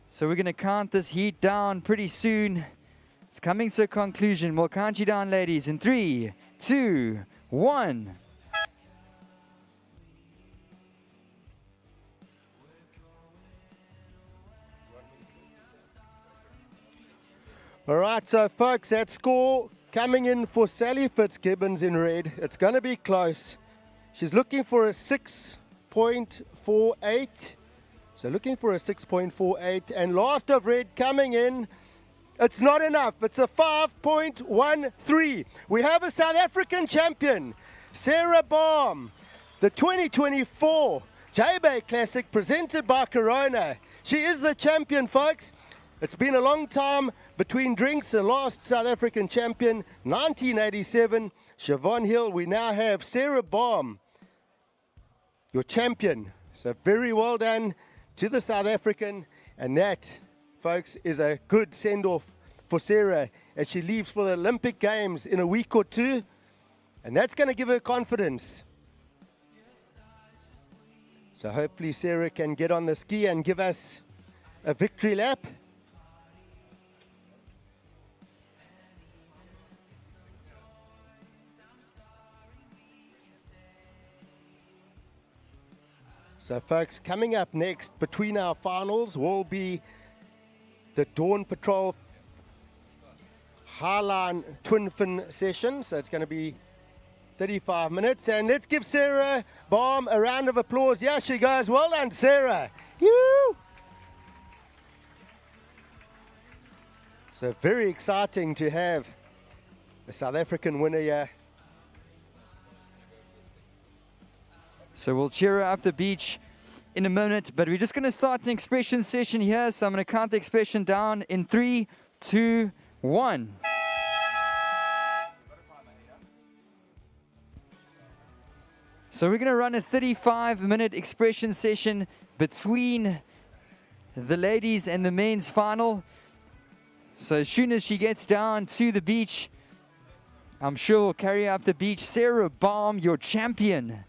So we're going to count this heat down pretty soon. It's coming to a conclusion. We'll count you down, ladies, in 3, 2, 1. All right, so folks, that score coming in for Sally Fitzgibbons in red. It's going to be close. She's looking for a 6.48. So looking for a 6.48. And last of red coming in. It's not enough. It's a 5.13. We have a South African champion, Sarah Baum. The 2024 Jbay Classic presented by Corona. She is the champion, folks. It's been a long time between drinks. The last South African champion, 1987, Siobhan Hill. We now have Sarah Baum, your champion. So very well done to the South African. And that, folks, is a good send-off for Sarah as she leaves for the Olympic Games in a week or two. And that's going to give her confidence. So hopefully Sarah can get on the ski and give us a victory lap. So folks, coming up next between our finals will be the Dawn Patrol Highline Twin Fin session. So it's going to be 35 minutes. And let's give Sarah Baum a round of applause. Yeah, she goes. Well done, Sarah. You. So very exciting to have a South African winner here. So we'll cheer her up the beach in a minute, but we're just going to start an expression session here. So I'm going to count the expression down in 3, 2, 1. So we're going to run a 35-minute expression session between the ladies and the men's final. So as soon as she gets down to the beach, I'm sure we'll carry her up the beach. Sarah Baum, your champion,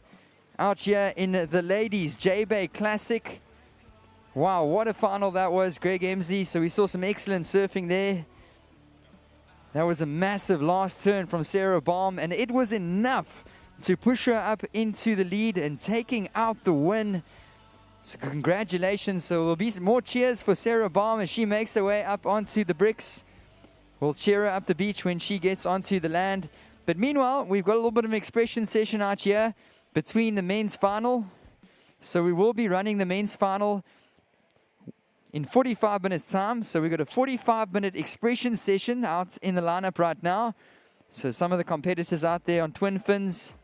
out here in the ladies Jbay Classic. Wow, what a final that was, Greg Emsley. So we saw some excellent surfing there. That was a massive last turn from Sarah Baum, and it was enough to push her up into the lead and taking out the win. So congratulations. So there'll be some more cheers for Sarah Baum as she makes her way up onto the bricks. We'll cheer her up the beach when she gets onto the land. But meanwhile, we've got a little bit of an expression session out here between the men's final. So we will be running the men's final in 45 minutes time. So we've got a 45-minute expression session out in the lineup right now. So some of the competitors out there on twin fins,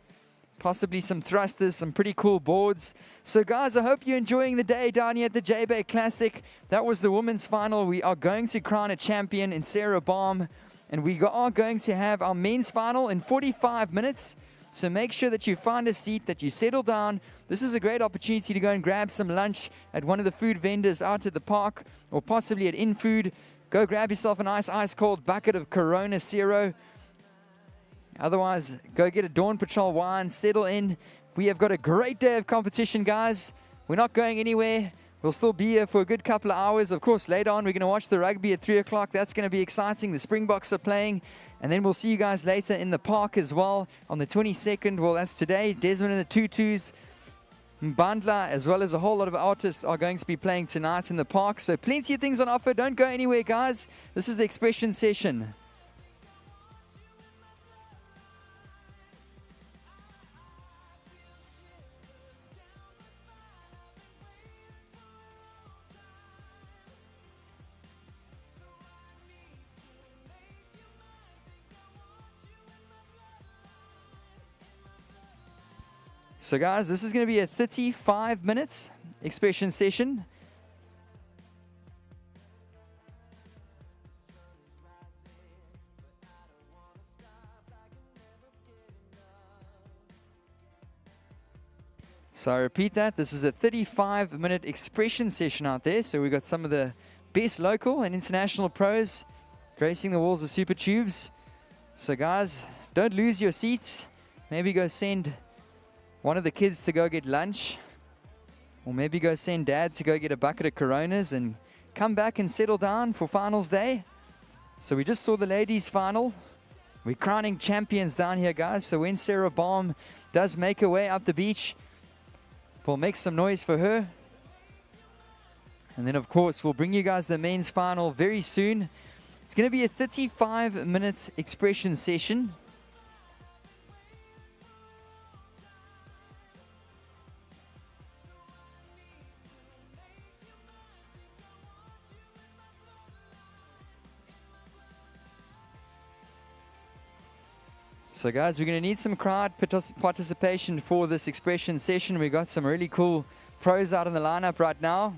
possibly some thrusters, some pretty cool boards. So guys, I hope you're enjoying the day down here at the Jbay Classic. That was the women's final. We are going to crown a champion in Sarah Baum, and we are going to have our men's final in 45 minutes. So make sure that you find a seat, that you settle down. This is a great opportunity to go and grab some lunch at one of the food vendors out at the park, or possibly at InFood. Go grab yourself a nice ice-cold bucket of Corona Zero. Otherwise, go get a Dawn Patrol wine, settle in. We have got a great day of competition, guys. We're not going anywhere. We'll still be here for a good couple of hours. Of course, later on, we're going to watch the rugby at 3 o'clock. That's going to be exciting. The Springboks are playing. And then we'll see you guys later in the park as well on the 22nd. Well, that's today. Desmond and the Tutus, Mbandla, as well as a whole lot of artists are going to be playing tonight in the park. So plenty of things on offer. Don't go anywhere, guys. This is the expression session. So guys, this is going to be a 35 minutes expression session. So I repeat that, this is a 35-minute expression session out there. So we've got some of the best local and international pros gracing the walls of Super Tubes. So guys, don't lose your seats. Maybe go send one of the kids to go get lunch, or maybe go send dad to go get a bucket of Coronas and come back and settle down for finals day. So we just saw the ladies final. We're crowning champions down here, guys. So when Sarah Baum does make her way up the beach, we'll make some noise for her. And then of course, we'll bring you guys the men's final very soon. It's going to be a 35-minute expression session. So guys, we're going to need some crowd participation for this expression session. We've got some really cool pros out in the lineup right now.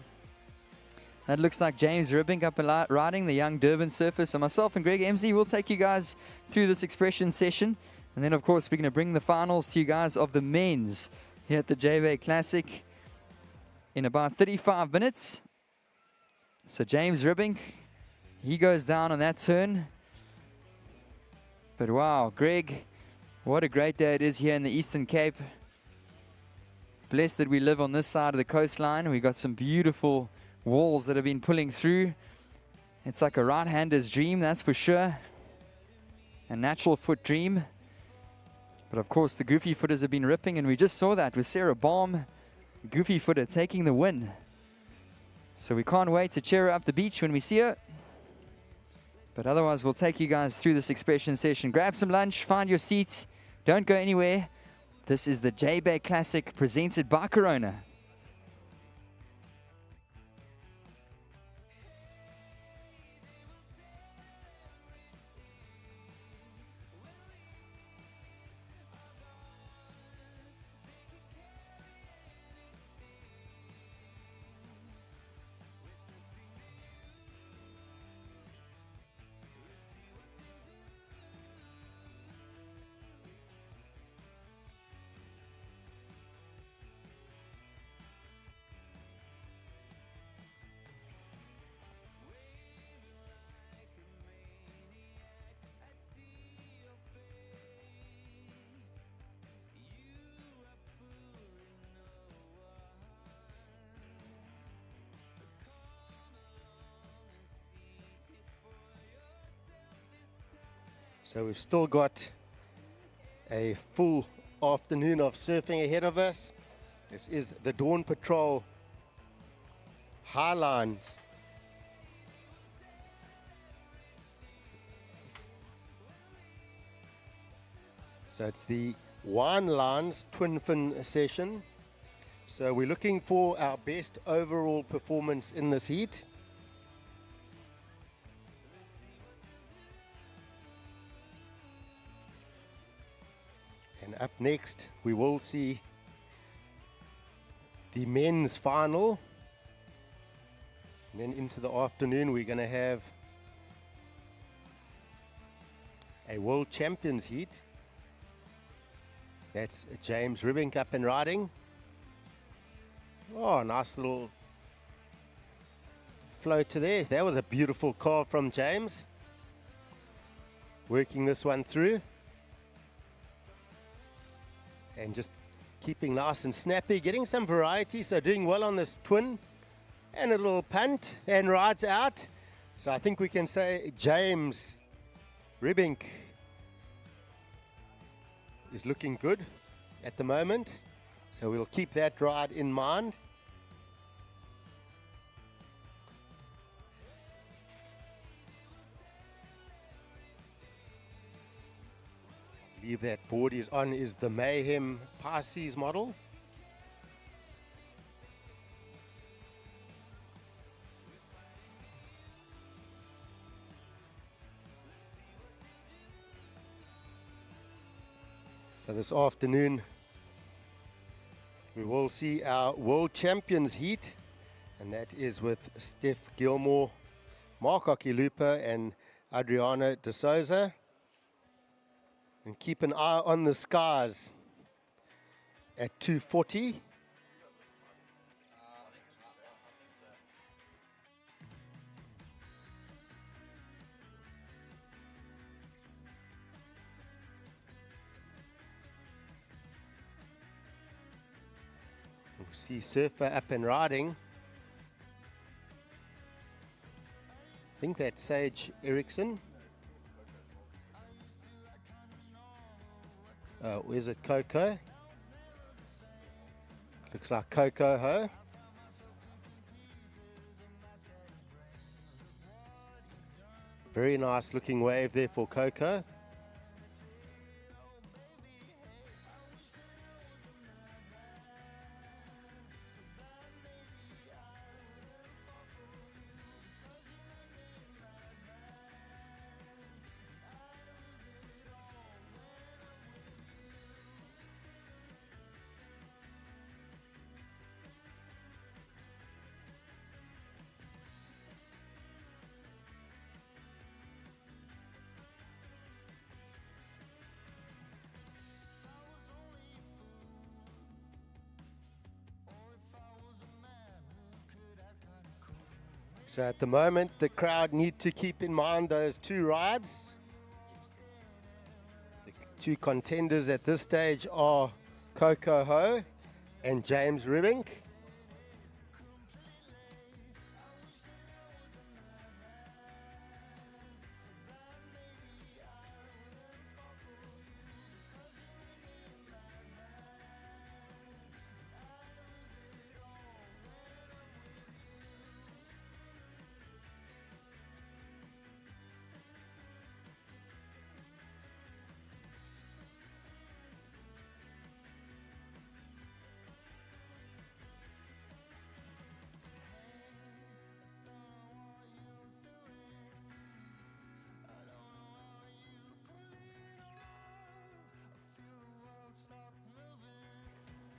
That looks like James Ribbink up and riding, the young Durban surfer. So myself and Greg MZ will take you guys through this expression session. And then of course, we're going to bring the finals to you guys of the men's here at the Jbay Classic in about 35 minutes. So James Ribbink, he goes down on that turn. But wow, Greg, what a great day it is here in the Eastern Cape. Blessed that we live on this side of the coastline. We've got some beautiful walls that have been pulling through. It's like a right-hander's dream, that's for sure. A natural foot dream. But of course, the goofy footers have been ripping, and we just saw that with Sarah Baum, goofy footer, taking the win. So we can't wait to cheer her up the beach when we see her. But otherwise, we'll take you guys through this expression session. Grab some lunch, find your seats, don't go anywhere. This is the Jbay Classic presented by Corona. So we've still got a full afternoon of surfing ahead of us. This is the Dawn Patrol Highlines. So it's the Wine Lines twin fin session. So we're looking for our best overall performance in this heat. And up next, we will see the men's final. And then into the afternoon, we're going to have a World Champions heat. That's James Ribbink up and riding. Oh, nice little floater there. That was a beautiful carve from James. Working this one through. And just keeping nice and snappy, getting some variety, so doing well on this twin. And a little punt, and rides out. So I think we can say James Ribbink is looking good at the moment. So we'll keep that ride in mind. I believe that board is on is the Mayhem Pisces model. So this afternoon we will see our World Champions heat, and that is with Steph Gilmore, Mark Okilupa and Adriano de Souza. And keep an eye on the skies at 240. We'll see Surfer up and riding. I think that's Sage Eriksson. Where's it, Coco? Looks like Coco Ho. Very nice looking wave there for Coco. So at the moment, the crowd need to keep in mind those two rides. The two contenders at this stage are Coco Ho and James Ribbink.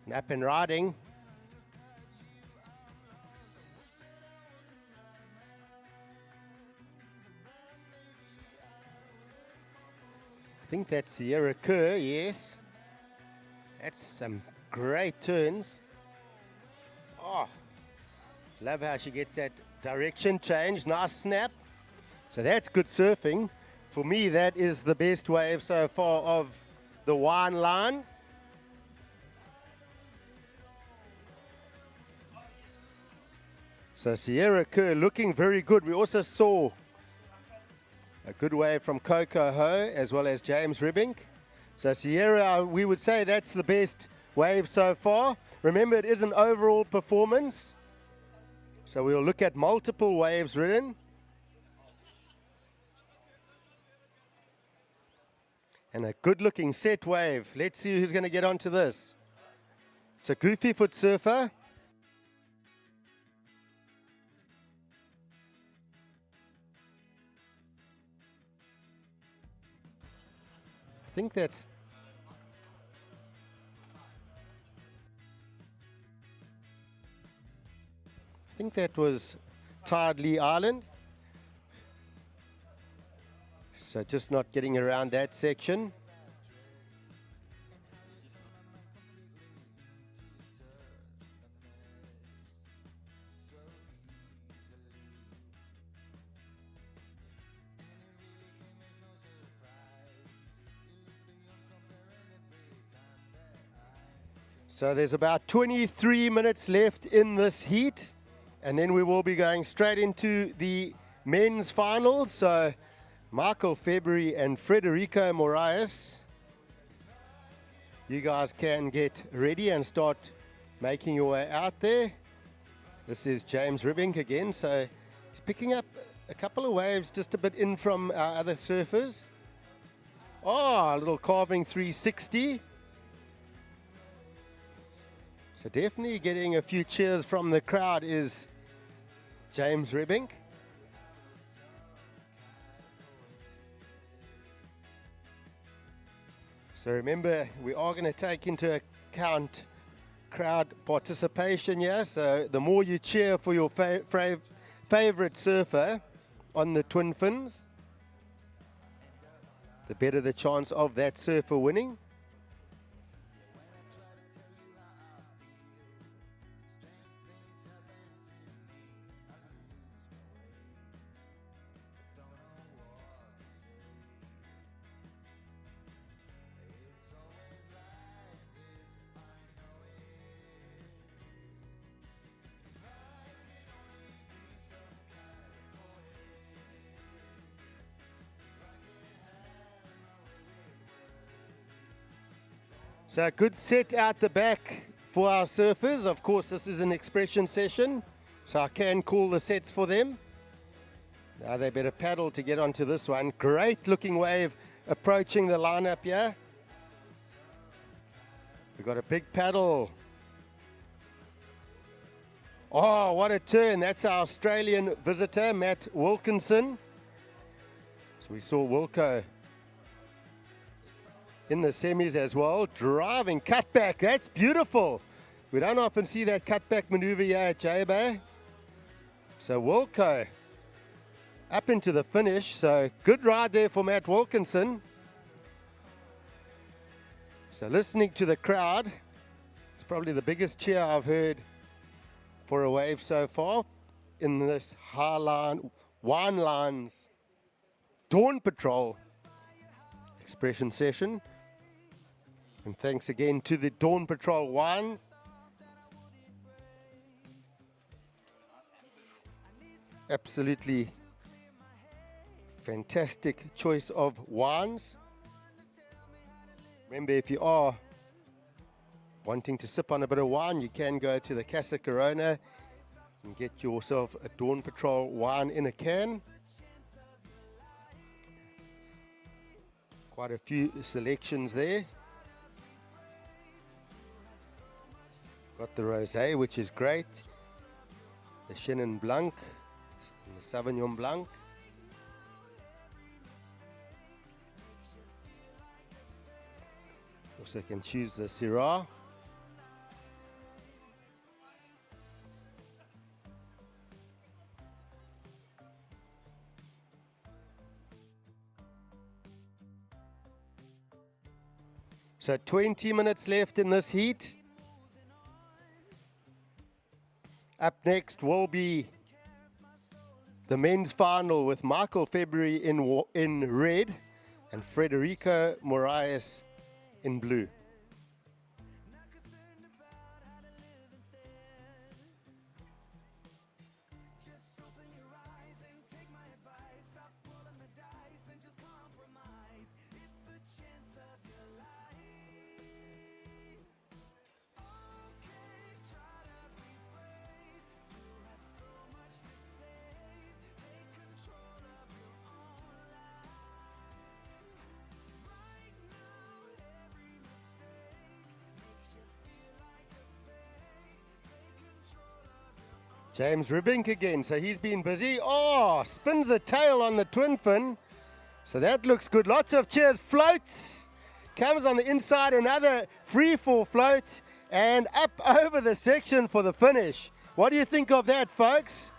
And up and riding. I think that's Sierra Kerr, yes. That's some great turns. Oh, love how she gets that direction change. Nice snap. So that's good surfing. For me, that is the best wave so far of the wine lines. So Sierra Kerr looking very good. We also saw a good wave from Coco Ho as well as James Ribbink. So Sierra, we would say that's the best wave so far. Remember, it is an overall performance. So we'll look at multiple waves ridden. And a good looking set wave. Let's see who's going to get onto this. It's a Goofy Foot surfer. I think that's think that was Tidley Island. So just not getting around that section. So there's about 23 minutes left in this heat, and then we will be going straight into the men's finals. So Michael February and Federico Moraes, you guys can get ready and start making your way out there. This is James Ribbink again, so he's picking up a couple of waves just a bit in from our other surfers. Oh, a little carving 360. So definitely getting a few cheers from the crowd is James Ribbink. So remember, we are going to take into account crowd participation here. So the more you cheer for your favorite surfer on the twin fins, the better the chance of that surfer winning. So a good set out the back for our surfers. Of course, this is an expression session, so I can call the sets for them. Now they better paddle to get onto this one. Great looking wave approaching the lineup here. We've got a big paddle. Oh, what a turn. That's our Australian visitor, Matt Wilkinson. So we saw Wilco in the semis as well, driving cutback. That's beautiful. We don't often see that cutback maneuver here at Jbay. So Wilco up into the finish. So good ride there for Matt Wilkinson. So listening to the crowd, it's probably the biggest cheer I've heard for a wave so far in this Wine Lines Dawn Patrol expression session. And thanks again to the Dawn Patrol wines. Absolutely fantastic choice of wines. Remember, if you are wanting to sip on a bit of wine, you can go to the Casa Corona and get yourself a Dawn Patrol wine in a can. Quite a few selections there. Got the Rosé, which is great. The Chenin Blanc, and the Sauvignon Blanc. Also can choose the Syrah. So 20 minutes left in this heat. Up next will be the men's final with Michael February in red and Federico Moraes in blue. James Ribbink again, so he's been busy. Oh, spins a tail on the twin fin. So that looks good. Lots of cheers. Floats. Comes on the inside, another free fall float. And up over the section for the finish. What do you think of that, folks?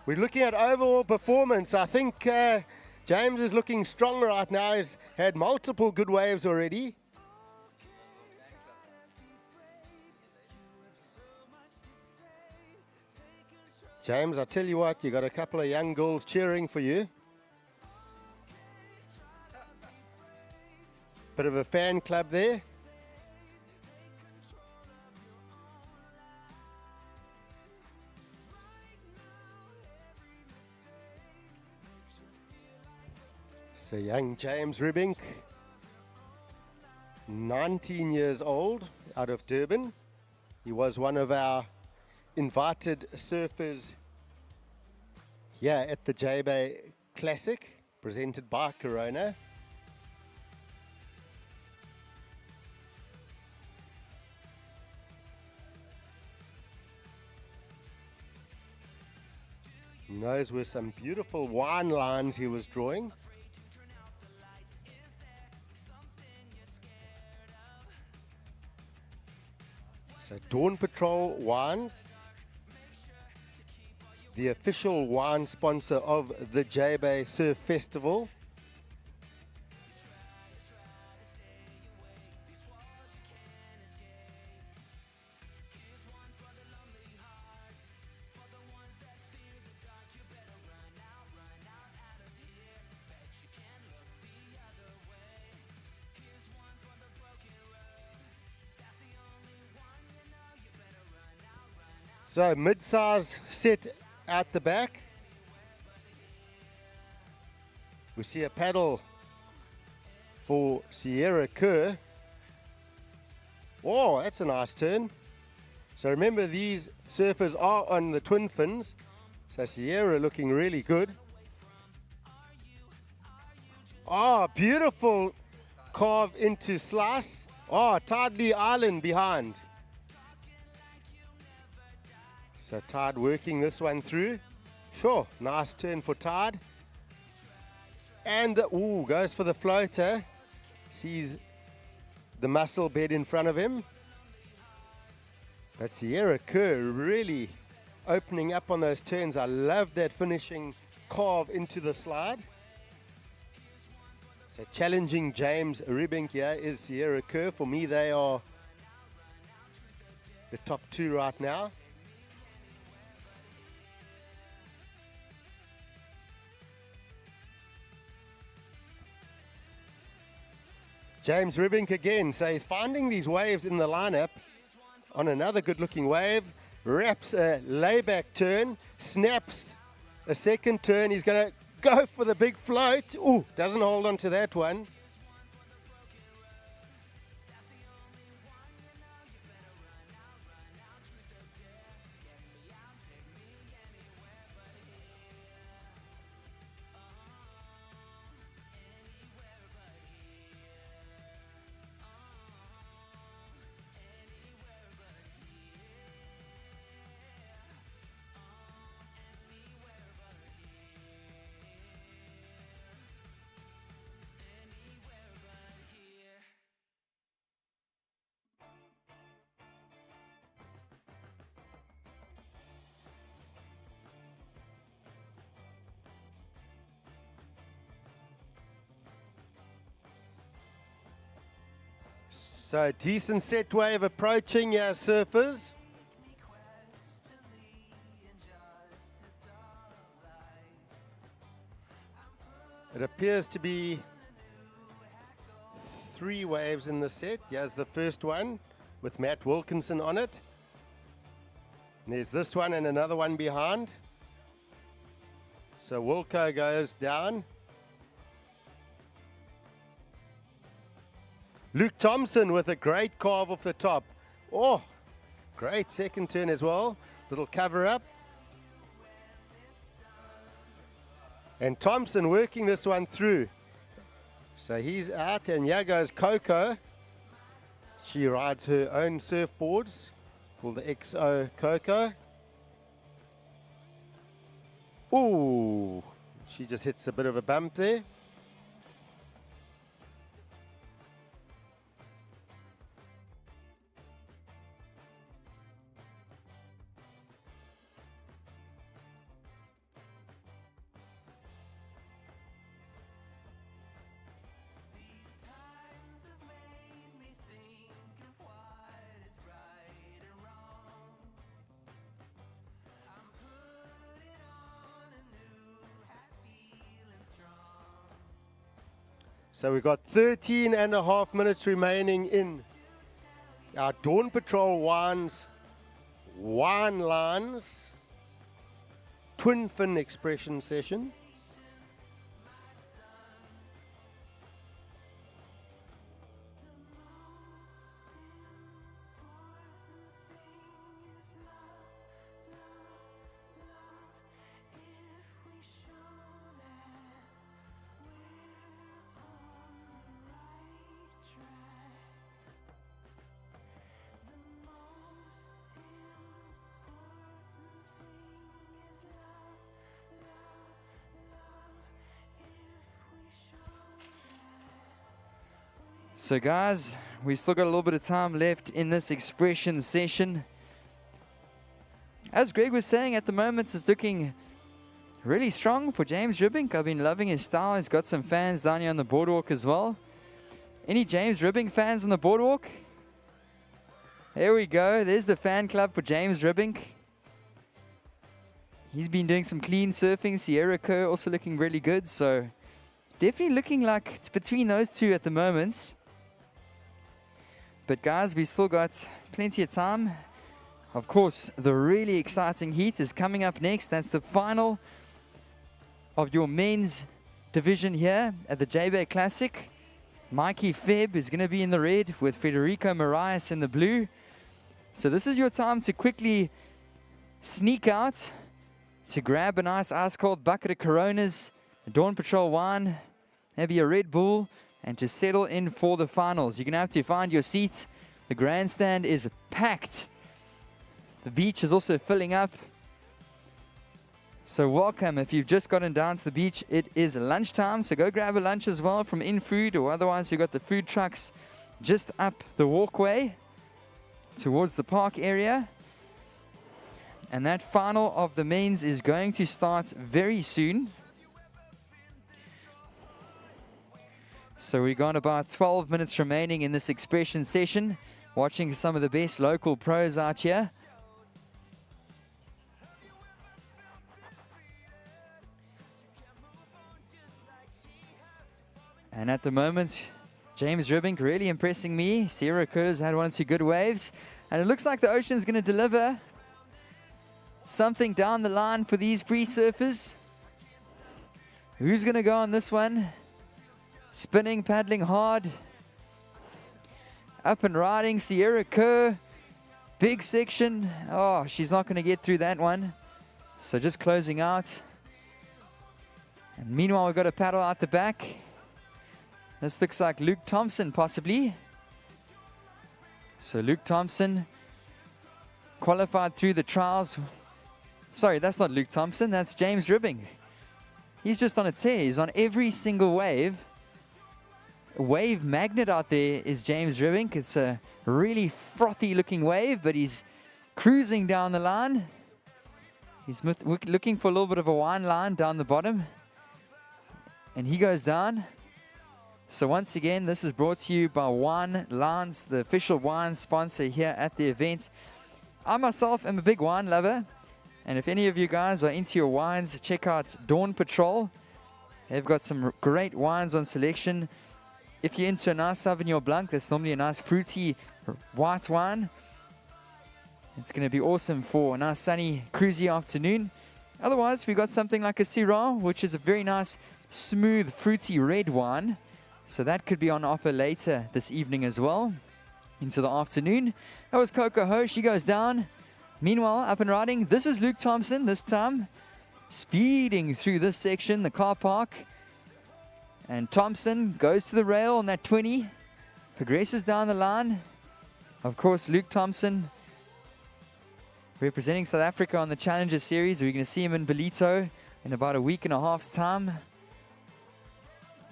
We're looking at overall performance. I think James is looking strong right now. He's had multiple good waves already. James, I tell you what, you got a couple of young girls cheering for you. Bit of a fan club there. So young James Ribbink, 19 years old, out of Durban. He was one of our invited surfers here at the Jbay Classic, presented by Corona. And those were some beautiful wine lines he was drawing. So Dawn Patrol Wines, the official wine sponsor of the Jbay Surf Festival. So mid-size set out the back. We see a paddle for Sierra Kerr. Oh, that's a nice turn. So remember, these surfers are on the twin fins. So Sierra looking really good. Oh, beautiful carve into slice. Oh, Tidely Island behind. So Tide working this one through. Sure, nice turn for Tide. And goes for the floater. Sees the mussel bed in front of him. But Sierra Kerr really opening up on those turns. I love that finishing carve into the slide. So challenging James Ribbink here is Sierra Kerr. For me, they are the top two right now. James Ribbink again, so he's finding these waves in the lineup. On another good looking wave, wraps a layback turn, snaps a second turn. He's going to go for the big float. Ooh, doesn't hold on to that one. So decent set wave approaching here, surfers. It appears to be 3 waves in the set. Here's the first one with Matt Wilkinson on it. And there's this one and another one behind. So Wilco goes down. Luke Thompson with a great carve off the top. Oh, great second turn as well. Little cover up. And Thompson working this one through. So he's out, and here goes Coco. She rides her own surfboards called the XO Coco. Ooh, she just hits a bit of a bump there. So we've got 13 and a half minutes remaining in our Dawn Patrol Wines Wine Lines Twin Fin Expression session. So guys, we've still got a little bit of time left in this expression session. As Greg was saying, at the moment it's looking really strong for James Ribbink. I've been loving his style. He's got some fans down here on the boardwalk as well. Any James Ribbink fans on the boardwalk? There we go. There's the fan club for James Ribbink. He's been doing some clean surfing. Sierra Kerr also looking really good. So definitely looking like it's between those two at the moment. But guys, we still got plenty of time. Of course, the really exciting heat is coming up next. That's the final of your men's division here at the Jbay Classic. Mikey Febb is going to be in the red with Federico Marias in the blue. So this is your time to quickly sneak out, to grab a nice ice-cold bucket of Coronas, a Dawn Patrol wine, maybe a Red Bull, and to settle in for the finals. You're going to have to find your seat. The grandstand is packed. The beach is also filling up. So welcome. If you've just gotten down to the beach, it is lunchtime. So go grab a lunch as well from InFood, or otherwise you've got the food trucks just up the walkway towards the park area. And that final of the men's is going to start very soon. So we've got about 12 minutes remaining in this expression session, watching some of the best local pros out here. And at the moment, James Ribbink really impressing me. Sierra Kerr's had one or two good waves. And it looks like the ocean's going to deliver something down the line for these free surfers. Who's going to go on this one? Spinning, paddling hard. Up and riding, Sierra Kerr. Big section. Oh, she's not going to get through that one. So just closing out. And meanwhile, we've got a paddle out the back. This looks like Luke Thompson, possibly. So Luke Thompson qualified through the trials. Sorry, that's not Luke Thompson. That's James Ribbink. He's just on a tear. He's on every single wave. A wave magnet out there is James Ribbink. It's a really frothy looking wave, but he's cruising down the line. He's looking for a little bit of a wine line down the bottom. And he goes down. So once again, this is brought to you by Wine Lines, the official wine sponsor here at the event. I myself am a big wine lover. And if any of you guys are into your wines, check out Dawn Patrol. They've got some great wines on selection. If you're into a nice Sauvignon Blanc, that's normally a nice fruity white wine. It's going to be awesome for a nice sunny, cruisy afternoon. Otherwise, we've got something like a Syrah, which is a very nice, smooth, fruity red wine. So that could be on offer later this evening as well, into the afternoon. That was Coco Ho. She goes down. Meanwhile, up and riding, this is Luke Thompson this time, speeding through this section, the car park. And Thompson goes to the rail on that 20, progresses down the line. Of course, Luke Thompson representing South Africa on the Challenger Series. We're going to see him in Belito in about a week and a half's time.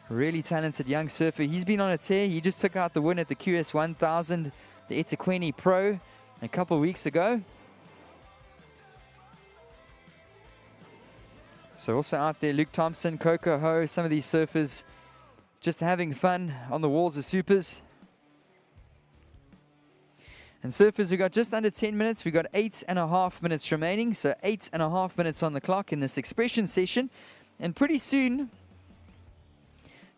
Really talented young surfer. He's been on a tear. He just took out the win at the QS 1000, the eThekwini Pro, a couple of weeks ago. So also out there, Luke Thompson, Coco Ho, some of these surfers just having fun on the walls of supers. And surfers, we got just under 10 minutes. We got 8.5 minutes remaining. So 8.5 minutes on the clock in this expression session. And pretty soon,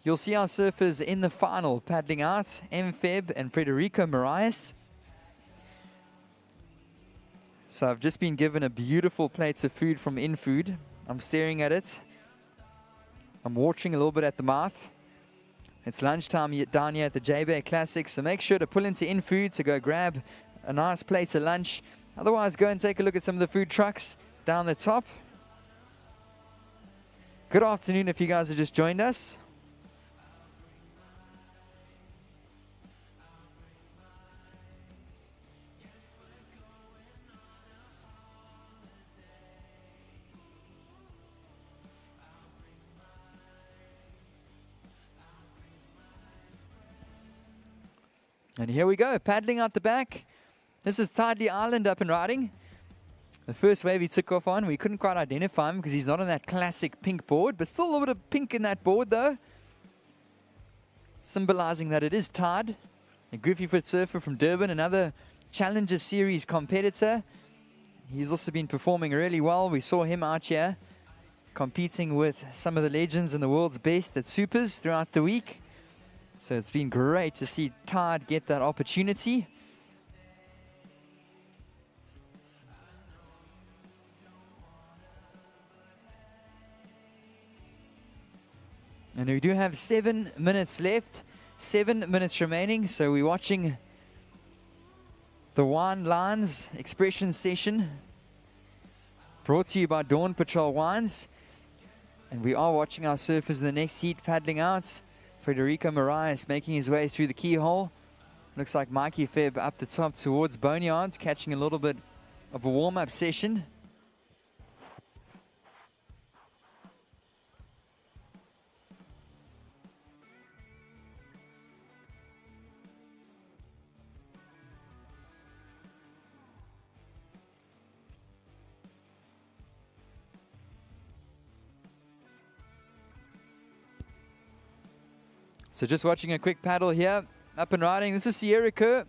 You'll see our surfers in the final paddling out, Feb and Frederico Marias. So I've just been given a beautiful plate of food from InFood. I'm staring at it. I'm watering a little bit at the mouth. It's lunchtime down here at the Jbay Classic, so make sure to pull into InFood to go grab a nice plate of lunch. Otherwise, go and take a look at some of the food trucks down the top. Good afternoon if you guys have just joined us. And here we go, paddling out the back. This is Tidely Island up and riding. The first wave he took off on, we couldn't quite identify him because he's not on that classic pink board, but still a little bit of pink in that board though, symbolizing that it is Tide, a goofy foot surfer from Durban, another Challenger Series competitor. He's also been performing really well. We saw him out here competing with some of the legends and the world's best at Supers throughout the week. So it's been great to see Tide get that opportunity. And we do have 7 minutes left, 7 minutes remaining. So we're watching the Wine Lines Expression Session, brought to you by Dawn Patrol Wines. And we are watching our surfers in the next heat paddling out. Frederico Marias making his way through the keyhole. Looks like Mikey Feb up the top towards Boneyards, catching a little bit of a warm-up session. So just watching a quick paddle here, up and riding. This is Sierra Kerr.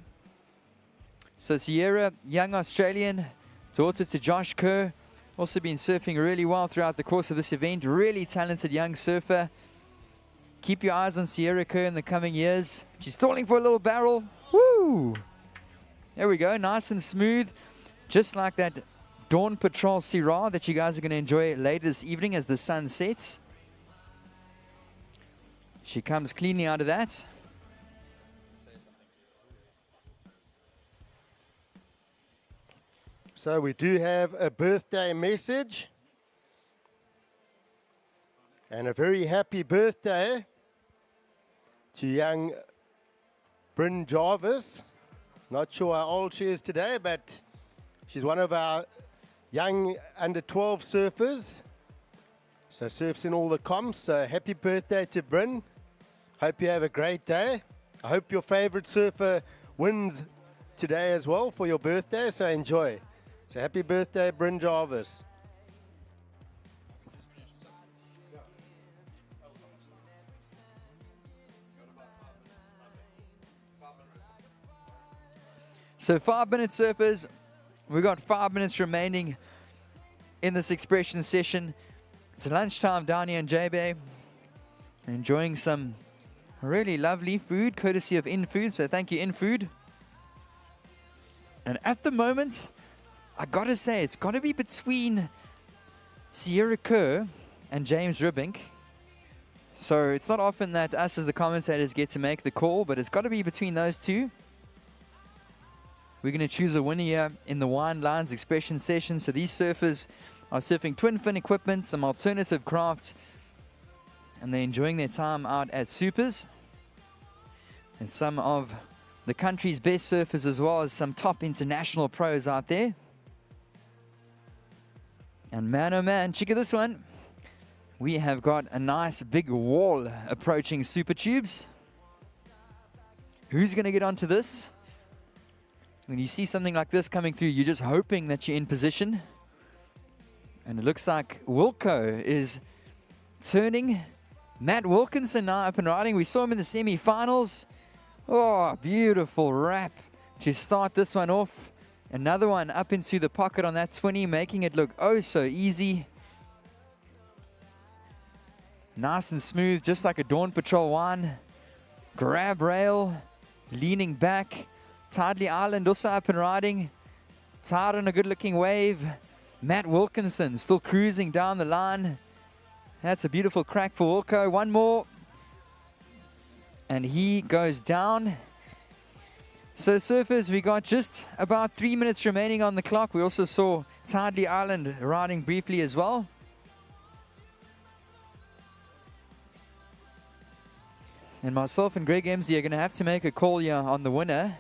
So Sierra, young Australian, daughter to Josh Kerr. Also been surfing really well throughout the course of this event. Really talented young surfer. Keep your eyes on Sierra Kerr in the coming years. She's stalling for a little barrel. Woo! There we go, nice and smooth. Just like that Dawn Patrol Syrah that you guys are going to enjoy later this evening as the sun sets. She comes cleanly out of that. So we do have a birthday message. And a very happy birthday to young Bryn Jarvis. Not sure how old she is today, but she's one of our young under 12 surfers. So surfs in all the comps. So happy birthday to Bryn. Hope you have a great day. I hope your favorite surfer wins today as well for your birthday, so enjoy. So happy birthday, Bryn Jarvis. So 5 minute surfers, we've got 5 minutes remaining in this expression session. It's lunchtime down here in Jbay. Enjoying some really lovely food, courtesy of InFood, so thank you InFood. And at the moment, I gotta say, it's gotta be between Sierra Kerr and James Ribink. So it's not often that us as the commentators get to make the call, but it's gotta be between those two. We're gonna choose a winner here in the Wine Lines Expression Session. So these surfers are surfing twin fin equipment, some alternative crafts, and they're enjoying their time out at Supers. And some of the country's best surfers, as well as some top international pros out there. And man, oh man, check out this one. We have got a nice big wall approaching Super Tubes. Who's going to get onto this? When you see something like this coming through, you're just hoping that you're in position. And it looks like Wilco is turning. Matt Wilkinson now up and riding. We saw him in the semi-finals. Oh, beautiful wrap to start this one off. Another one up into the pocket on that 20, making it look oh so easy. Nice and smooth, just like a Dawn Patrol 1. Grab rail, leaning back. Tidley Island also up and riding. Tied on a good looking wave. Matt Wilkinson still cruising down the line. That's a beautiful crack for Wilco. One more. And he goes down. So surfers, we got just about 3 minutes remaining on the clock. We also saw Tidley Island riding briefly as well. And myself and Greg Emsey are going to have to make a call here on the winner.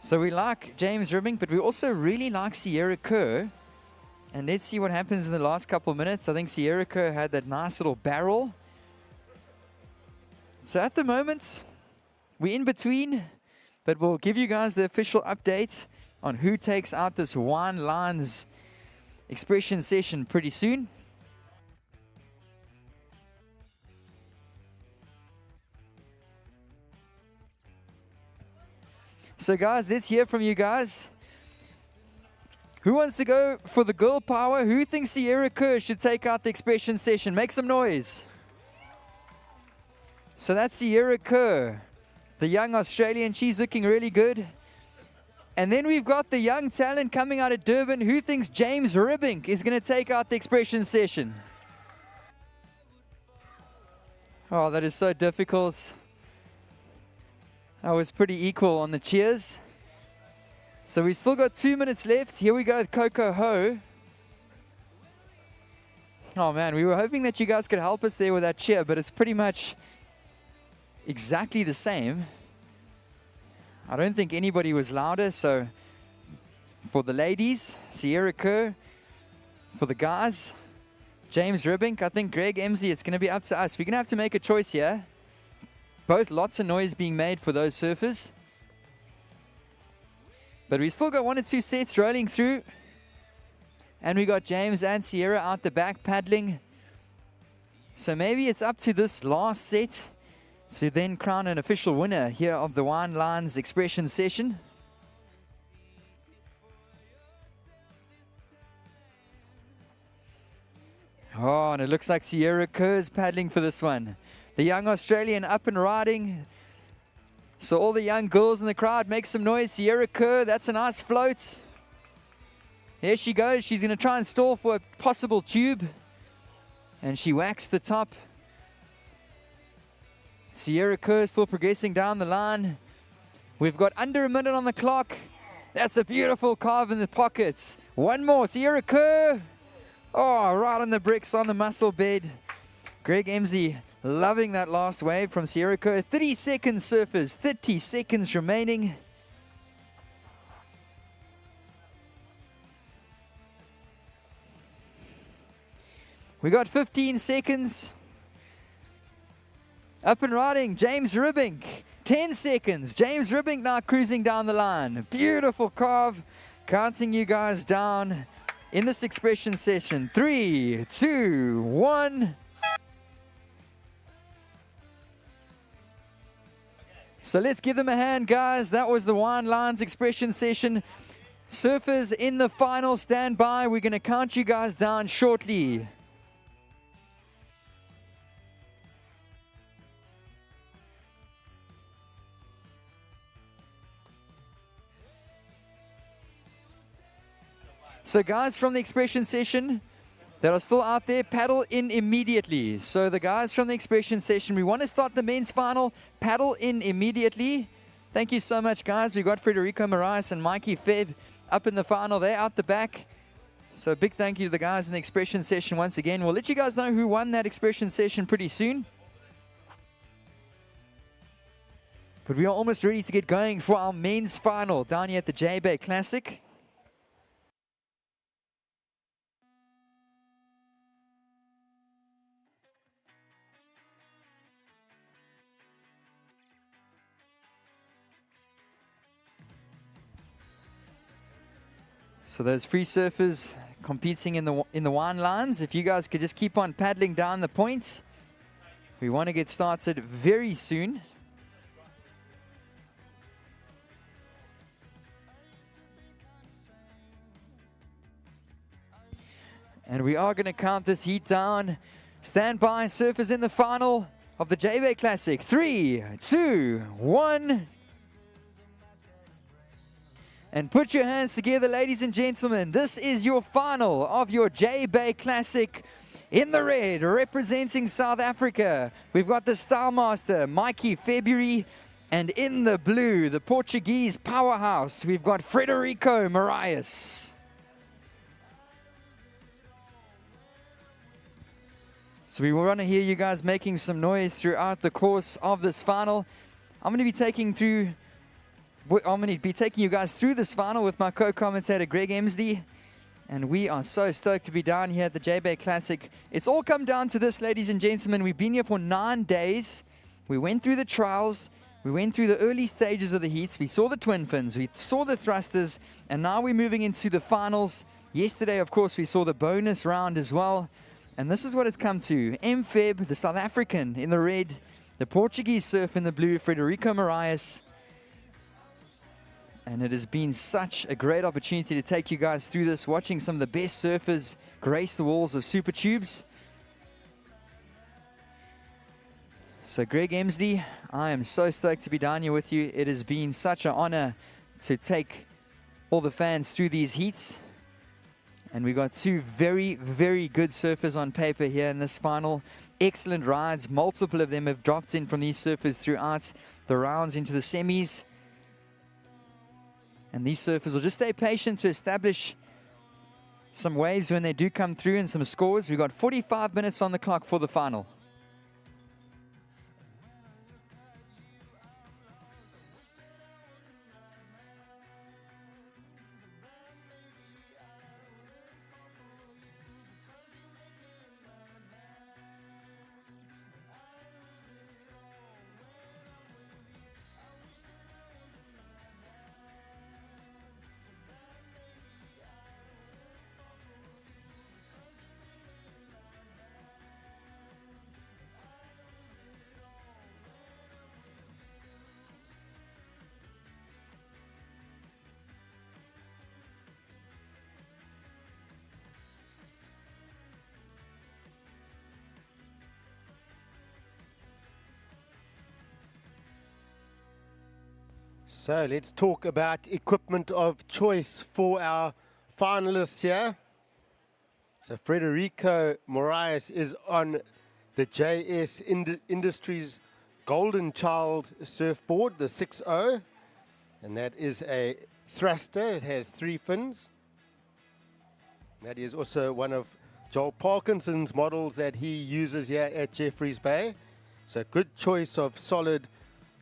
So we like James Ribbing, but we also really like Sierra Kerr. And let's see what happens in the last couple of minutes. I think Sierra Kerr had that nice little barrel. So at the moment, we're in between, but we'll give you guys the official update on who takes out this Wine Lines expression session pretty soon. So guys, let's hear from you guys. Who wants to go for the girl power? Who thinks Sierra Kerr should take out the expression session? Make some noise. So that's Sierra Kerr, the young Australian. She's looking really good. And then we've got the young talent coming out of Durban. Who thinks James Ribbing is going to take out the expression session? Oh, that is so difficult. I was pretty equal on the cheers. So we've still got 2 minutes left. Here we go with Coco Ho. Oh man, we were hoping that you guys could help us there with that cheer, but it's pretty much exactly the same. I don't think anybody was louder. So for the ladies, Sierra Kerr. For the guys, James Ribbing. I think Greg Emsey, it's going to be up to us. We're going to have to make a choice here. Both lots of noise being made for those surfers. But we still got 1 or 2 sets rolling through. And we got James and Sierra out the back paddling. So maybe it's up to this last set to then crown an official winner here of the Wine Lines expression session. Oh, and it looks like Sierra Kerr is paddling for this one. The young Australian up and riding. So all the young girls in the crowd, make some noise. Sierra Kerr, that's a nice float. Here she goes. She's going to try and stall for a possible tube. And she whacks the top. Sierra Kerr still progressing down the line. We've got under a minute on the clock. That's a beautiful carve in the pockets. One more. Sierra Kerr. Oh, right on the bricks, on the muscle bed. Greg Emsey loving that last wave from Sierra Kerr. 30 seconds, surfers. 30 seconds remaining. We got 15 seconds. Up and riding, James Ribbing. 10 seconds. James Ribbing now cruising down the line. Beautiful carve. Counting you guys down in this expression session. 3, 2, 1. So let's give them a hand, guys. That was the Wine Lines expression session. Surfers in the final, stand by. We're going to count you guys down shortly. So guys from the expression session that are still out there, paddle in immediately. So the guys from the expression session, we want to start the men's final. Paddle in immediately. Thank you so much, guys. We got Federico Moraes and Mikey Feb up in the final. They're out the back. So big thank you to the guys in the expression session once again. We'll let you guys know who won that expression session pretty soon. But we are almost ready to get going for our men's final down here at the Jbay Classic. So those free surfers competing in the Wine Lines, if you guys could just keep on paddling down the points. We want to get started very soon. And we are going to count this heat down. Stand by, surfers in the final of the Jbay Classic. 3, 2, 1. And put your hands together, ladies and gentlemen. This is your final of your Jbay Classic. In the red, representing South Africa, we've got the Style Master, Mikey February. And in the blue, the Portuguese powerhouse, we've got Frederico Moraes. So we want to hear you guys making some noise throughout the course of this final. I'm going to be taking you guys through this final with my co-commentator Greg Emsdy. And we are so stoked to be down here at the Jbay Classic. It's all come down to this, ladies and gentlemen. We've been here for 9 days. We went through the trials. We went through the early stages of the heats. We saw the twin fins. We saw the thrusters. And now we're moving into the finals. Yesterday, of course, we saw the bonus round as well. And this is what it's come to. Feb, the South African in the red. The Portuguese surf in the blue, Frederico Moraes. And it has been such a great opportunity to take you guys through this, watching some of the best surfers grace the walls of Super Tubes. So Greg Emsdy, I am so stoked to be down here with you. It has been such an honor to take all the fans through these heats. And we got two very, very good surfers on paper here in this final. Excellent rides. Multiple of them have dropped in from these surfers throughout the rounds into the semis. And these surfers will just stay patient to establish some waves when they do come through and some scores. We've got 45 minutes on the clock for the final. So let's talk about equipment of choice for our finalists here. So Frederico Moraes is on the JS Industries Golden Child surfboard, the 6.0. And that is a thruster. It has 3 fins. That is also one of Joel Parkinson's models that he uses here at Jeffreys Bay. So good choice of solid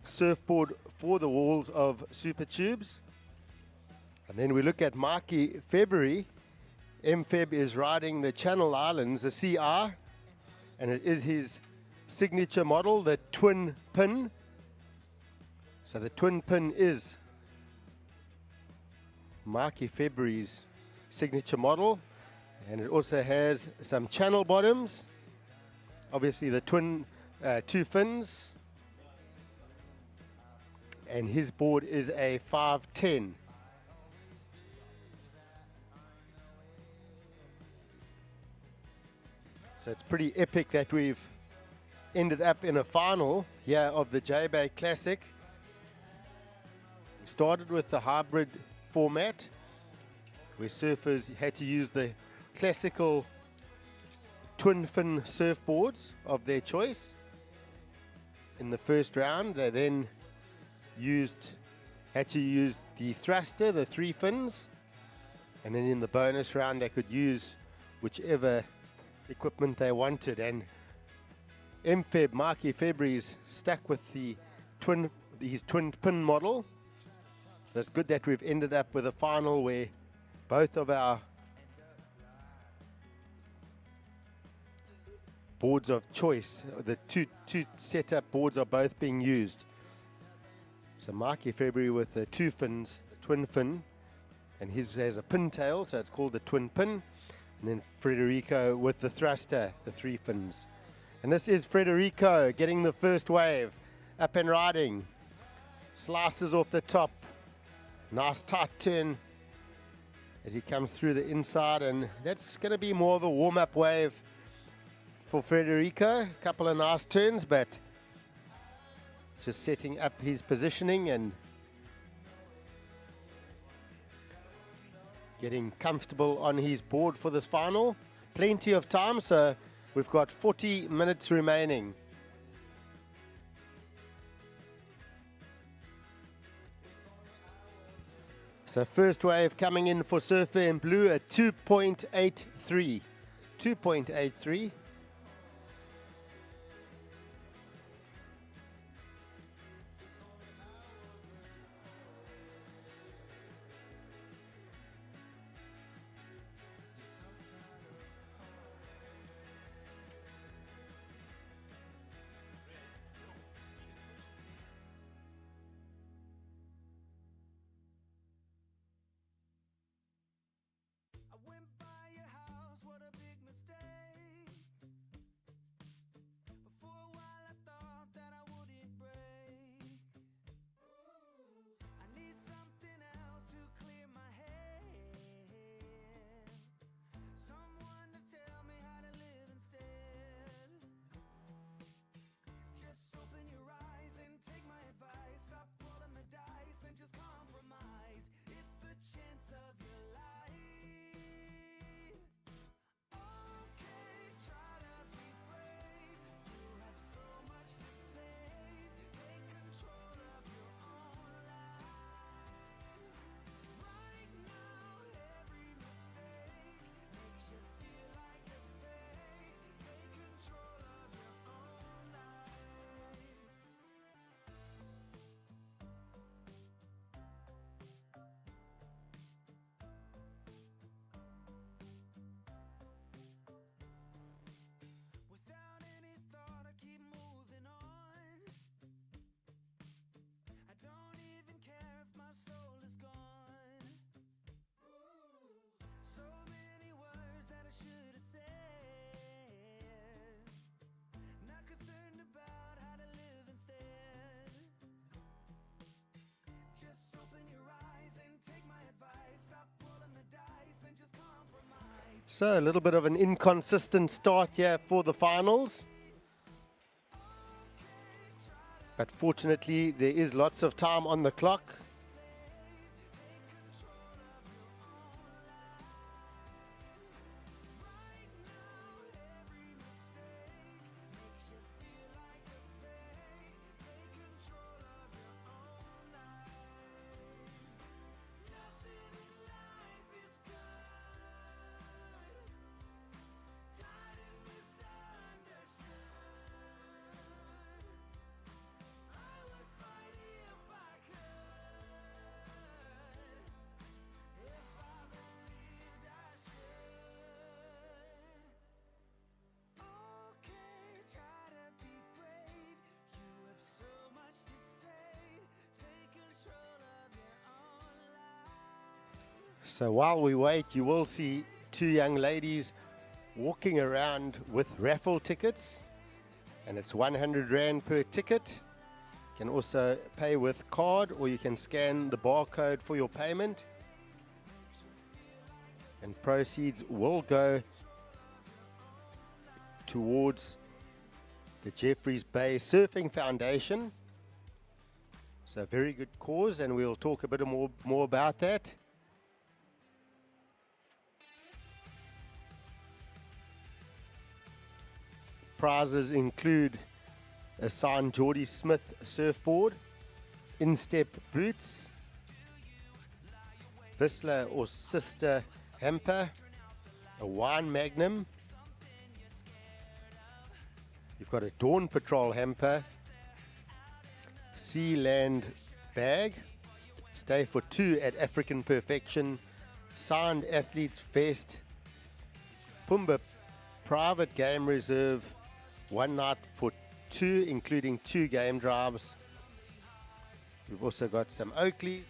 surfboard for the walls of Super Tubes. And then we look at Mikey February. Feb is riding the Channel Islands, the CR, and it is his signature model, the twin pin. So the twin pin is Mikey February's signature model, and it also has some channel bottoms, obviously the twin 2 fins, and his board is a 510. So it's pretty epic that we've ended up in a final here of the Jbay Classic. We started with the hybrid format, where surfers had to use the classical twin fin surfboards of their choice. In the first round, they then had to use the thruster, the 3 fins, and then in the bonus round they could use whichever equipment they wanted. And Mikey February's stuck with his twin pin model. So it's good that we've ended up with a final where both of our boards of choice, the two setup boards, are both being used. So Mikey February with the 2 fins, twin fin, and his has a pintail, so it's called the twin pin. And then Frederico with the thruster, the 3 fins. And this is Frederico getting the first wave, up and riding. Slices off the top, nice tight turn, as he comes through the inside, and that's going to be more of a warm-up wave for Federico. A couple of nice turns, but just setting up his positioning and getting comfortable on his board for this final. Plenty of time, so we've got 40 minutes remaining. So first wave coming in for Surfer in Blue at 2.83. 2.83. I went by your house, what a big mistake. But for a while I thought that I wouldn't break. I need something else to clear my head. Someone to tell me how to live instead. Just open your eyes and take my advice. Stop rolling the dice and just compromise. It's the chance of your life. Okay, try to be brave. You have so much to save. Take control of your own life. Right now, every mistake makes you feel like a fake. Take control of your own life. Without any thought, I keep moving on. I don't even care if my soul is gone. So many words that I should have said. Not concerned about how to live instead. Just open your eyes and take my advice. Stop rolling the dice and just compromise. So a little bit of an inconsistent start here for the finals. But fortunately, there is lots of time on the clock. So while we wait, you will see two young ladies walking around with raffle tickets, and it's 100 Rand per ticket. You can also pay with card, or you can scan the barcode for your payment, and proceeds will go towards the Jbay Surfing Foundation. So a very good cause, and we'll talk a bit more about that. Prizes include a signed Geordie Smith surfboard, instep boots, Whistler or Sister hamper, a wine magnum. You've got a Dawn Patrol hamper, Sea Land bag, stay for two at African Perfection, signed athlete vest, Pumba private game reserve, one night for two, including 2 game drives. We've also got some Oakleys.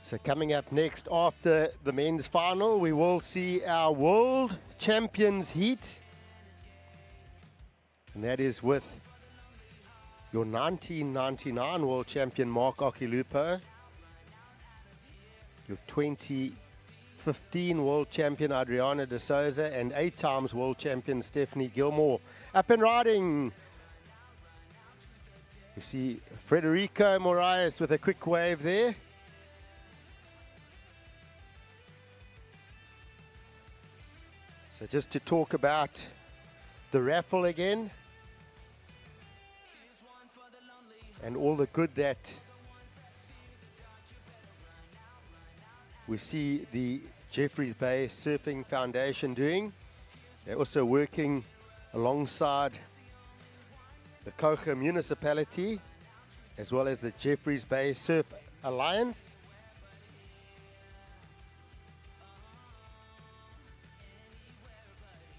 So coming up next after the men's final, we will see our World Champions Heat. And that is with your 1999 World Champion Mark Okilupo, your 2015 World Champion Adriana de Souza, and 8 times World Champion Stephanie Gilmore. Up and riding. We see Frederico Moraes with a quick wave there. So just to talk about the raffle again and all the good that we see the Jeffreys Bay Surfing Foundation doing. They're also working alongside the Cocha Municipality as well as the Jeffreys Bay Surf Alliance.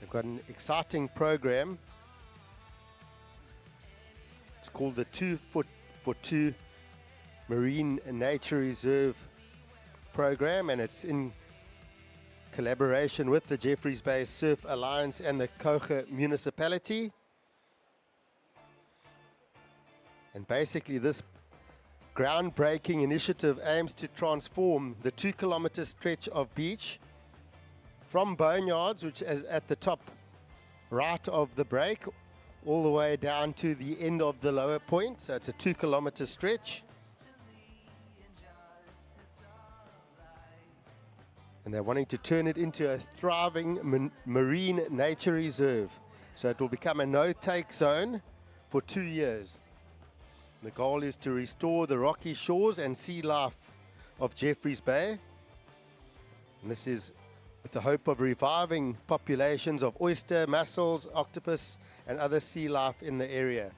They've got an exciting program. It's called the 2 Foot for 2 Marine Nature Reserve program, and it's in collaboration with the Jeffreys Bay Surf Alliance and the Cocha Municipality. And basically this groundbreaking initiative aims to transform the 2-kilometer stretch of beach from Boneyards, which is at the top right of the break, all the way down to the end of the lower point. So it's a 2-kilometer stretch. And they're wanting to turn it into a thriving marine nature reserve. So it will become a no-take zone for 2 years. The goal is to restore the rocky shores and sea life of Jeffreys Bay. And this is with the hope of reviving populations of oyster, mussels, octopus, and other sea life in the area.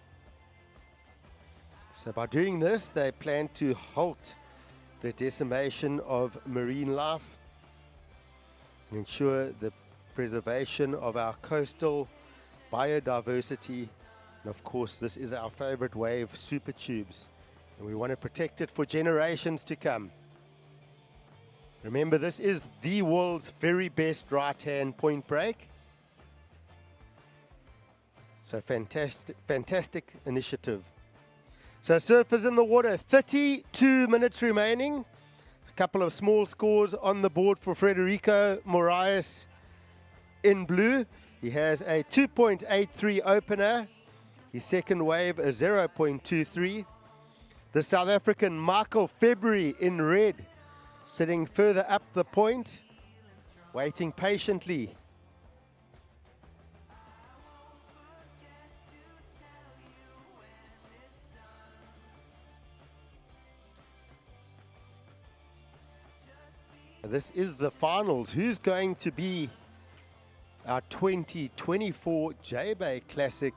So by doing this, they plan to halt the decimation of marine life and ensure the preservation of our coastal biodiversity. And of course, this is our favorite wave, super tubes, and we want to protect it for generations to come. Remember, this is the world's very best right-hand point break. So fantastic initiative. So surfers in the water, 32 minutes remaining. A couple of small scores on the board for Frederico Moraes in blue. He has a 2.83 opener. His second wave a 0.23. The South African Michael February in red, sitting further up the point, waiting patiently. This is the finals. Who's going to be our 2024 Jbay Classic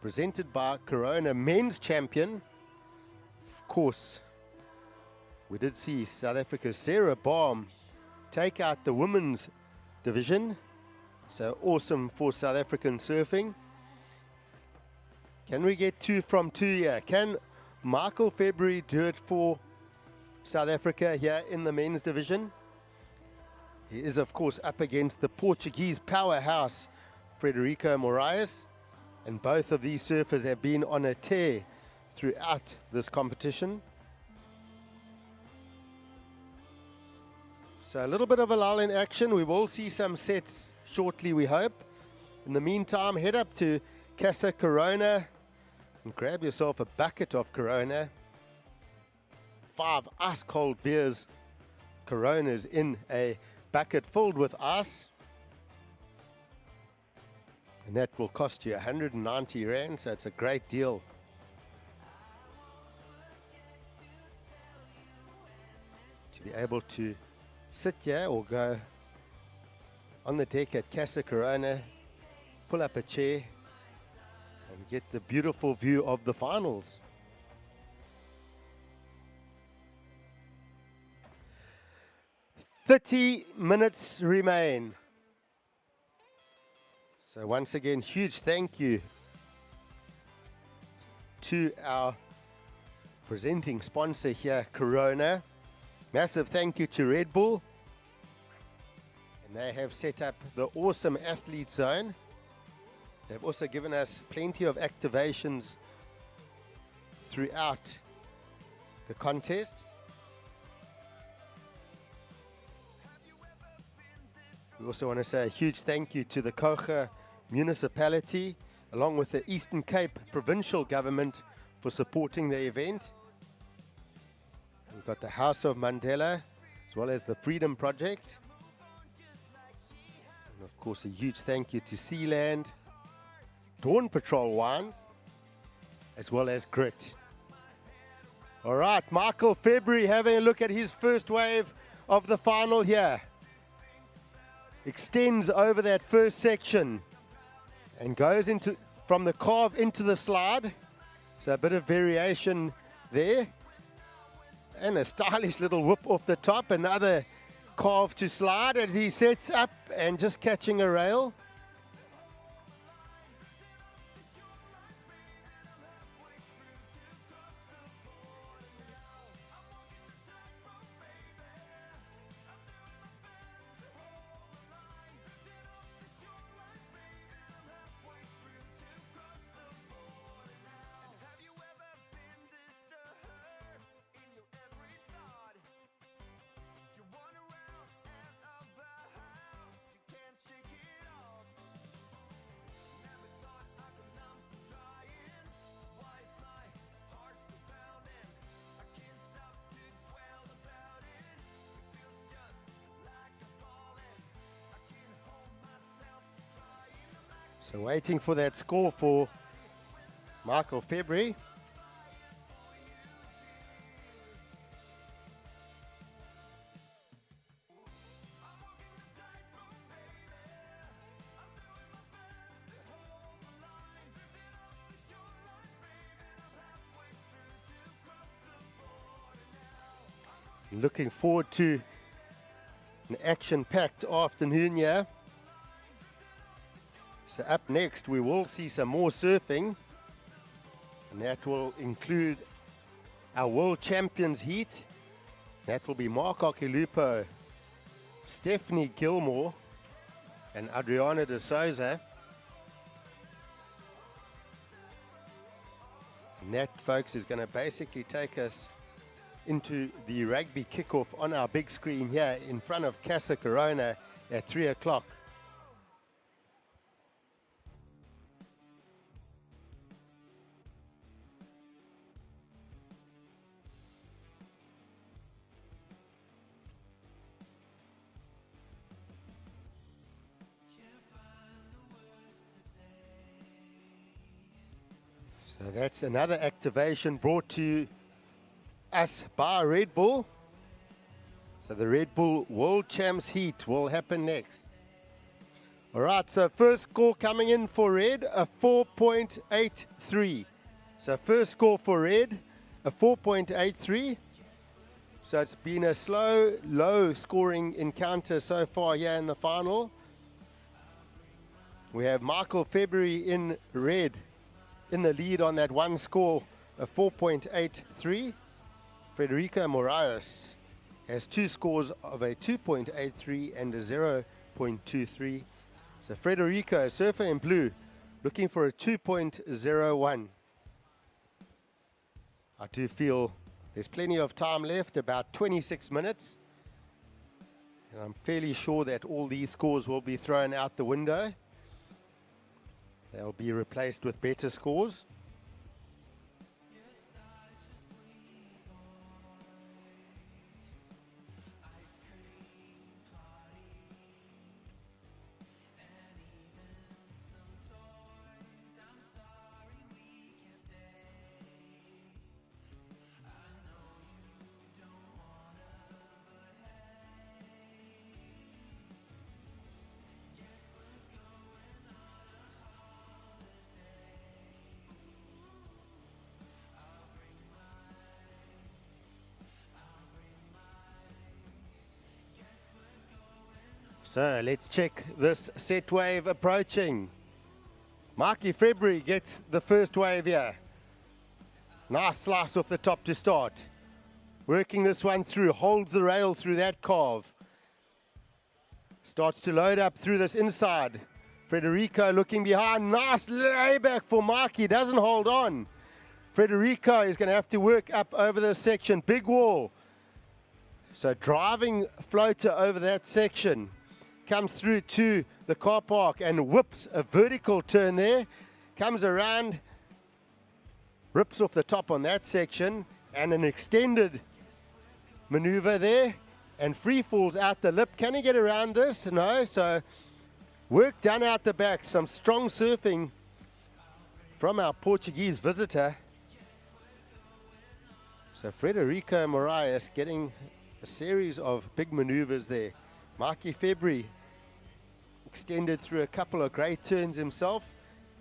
presented by Corona men's champion? Of course, we did see South Africa's Sarah Baum take out the women's division. So awesome for South African surfing. Can we get 2 from 2 here? Can Michael February do it for South Africa here in the men's division? He is, of course, up against the Portuguese powerhouse, Frederico Moraes. And both of these surfers have been on a tear throughout this competition. So a little bit of a lull in action. We will see some sets shortly, we hope. In the meantime, head up to Casa Corona and grab yourself a bucket of Corona. 5 ice-cold beers, Coronas in a bucket filled with ice. And that will cost you 190 Rand, so it's a great deal. To be able to sit here or go on the deck at Casa Corona, pull up a chair and get the beautiful view of the finals. "30 minutes remain." So once again, huge thank you to our presenting sponsor here, Corona. Massive thank you to Red Bull. And they have set up the awesome athlete zone. They've also given us plenty of activations throughout the contest. We also want to say a huge thank you to the Kocha municipality, along with the Eastern Cape provincial government, for supporting the event. We've got the House of Mandela, as well as the Freedom Project. And of course, a huge thank you to Sealand, Dawn Patrol Wines, as well as Grit. All right, Michael February having a look at his first wave of the final here. Extends over that first section and goes into from the carve into the slide. So a bit of variation there. And a stylish little whoop off the top. Another carve to slide as he sets up and just catching a rail. So waiting for that score for Michael February. Looking forward to an action-packed afternoon here. So up next, we will see some more surfing, and that will include our World Champions Heat. That will be Mark Okilupo, Stephanie Gilmore, and Adriana de Souza. And that, folks, is going to basically take us into the rugby kickoff on our big screen here in front of Casa Corona at 3 o'clock. So that's another activation brought to us by Red Bull. So the Red Bull World Champs Heat will happen next. All right, so first score coming in for Red, a 4.83. So first score for Red, a 4.83. So it's been a slow, low scoring encounter so far here in the final. We have Michael February in red in the lead on that one score, a 4.83. Frederica Moraes has two scores of a 2.83 and a 0.23. So Frederica, surfer in blue, looking for a 2.01. I do feel there's plenty of time left, about 26 minutes. And I'm fairly sure that all these scores will be thrown out the window. They'll be replaced with better scores. So let's check this set wave approaching. Marky February gets the first wave here. Nice slice off the top to start. Working this one through, holds the rail through that carve. Starts to load up through this inside. Federico looking behind. Nice layback for Mikey. Doesn't hold on. Federico is going to have to work up over this section. Big wall. So driving floater over that section. Comes through to the car park and whips a vertical turn there. Comes around. Rips off the top on that section. And an extended maneuver there. And free falls out the lip. Can he get around this? No. So work done out the back. Some strong surfing from our Portuguese visitor. So Federico Moraes getting a series of big maneuvers there. Mikey February extended through a couple of great turns himself.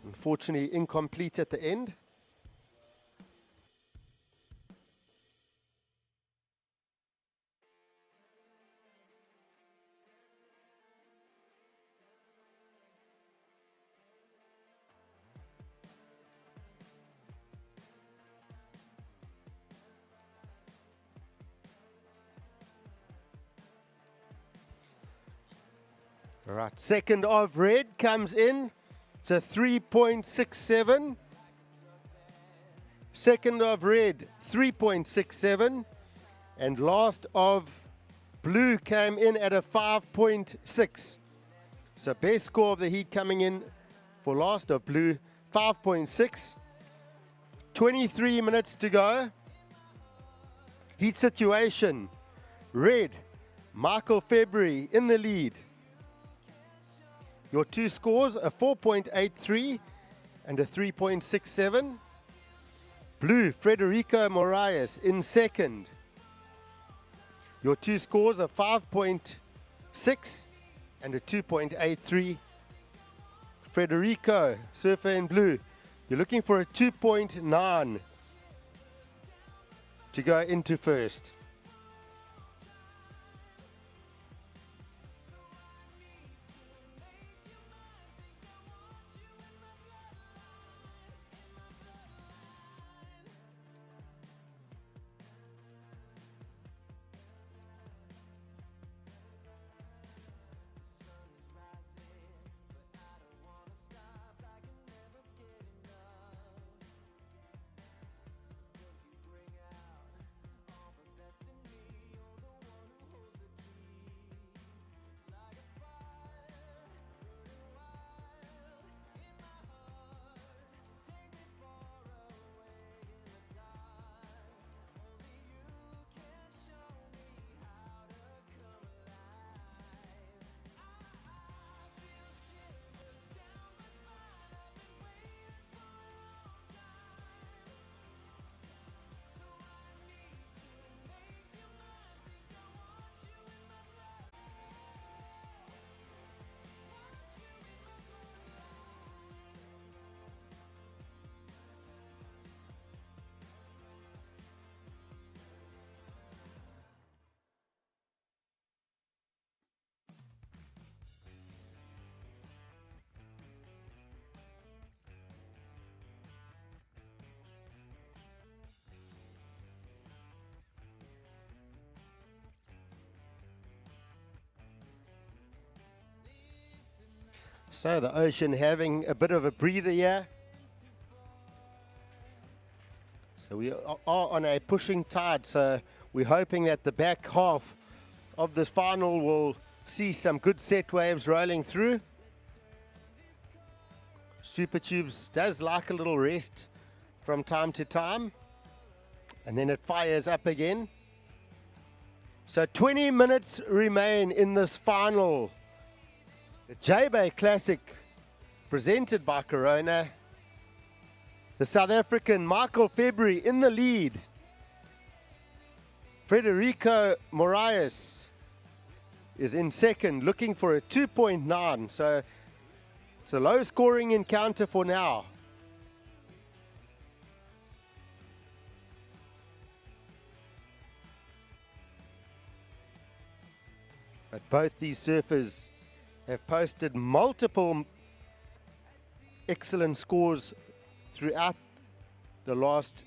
Unfortunately incomplete at the end. All right, second of red comes in. It's a 3.67. Second of red, 3.67. And last of blue came in at a 5.6. So best score of the heat coming in for last of blue, 5.6. 23 minutes to go. Heat situation. Red, Michael February in the lead. Your two scores, a 4.83 and a 3.67. Blue, Federico Moraes in second. Your two scores, a 5.6 and a 2.83. Federico, surfer in blue. You're looking for a 2.9 to go into first. So the ocean having a bit of a breather here. So we are on a pushing tide, so we're hoping that the back half of this final will see some good set waves rolling through. Super Tubes does like a little rest from time to time, and then it fires up again. So 20 minutes remain in this final. The Jbay Classic presented by Corona. The South African Michael February in the lead. Federico Moraes is in second, looking for a 2.9. So it's a low scoring encounter for now. But both these surfers have posted multiple excellent scores throughout the last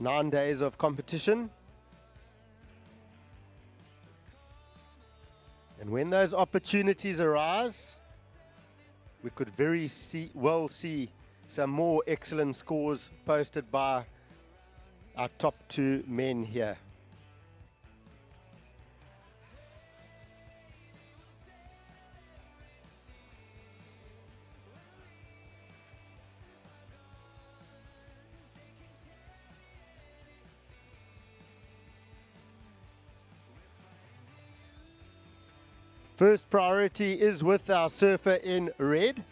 9 days of competition. And when those opportunities arise, we could very well see some more excellent scores posted by our top two men here. First priority is with our surfer in red.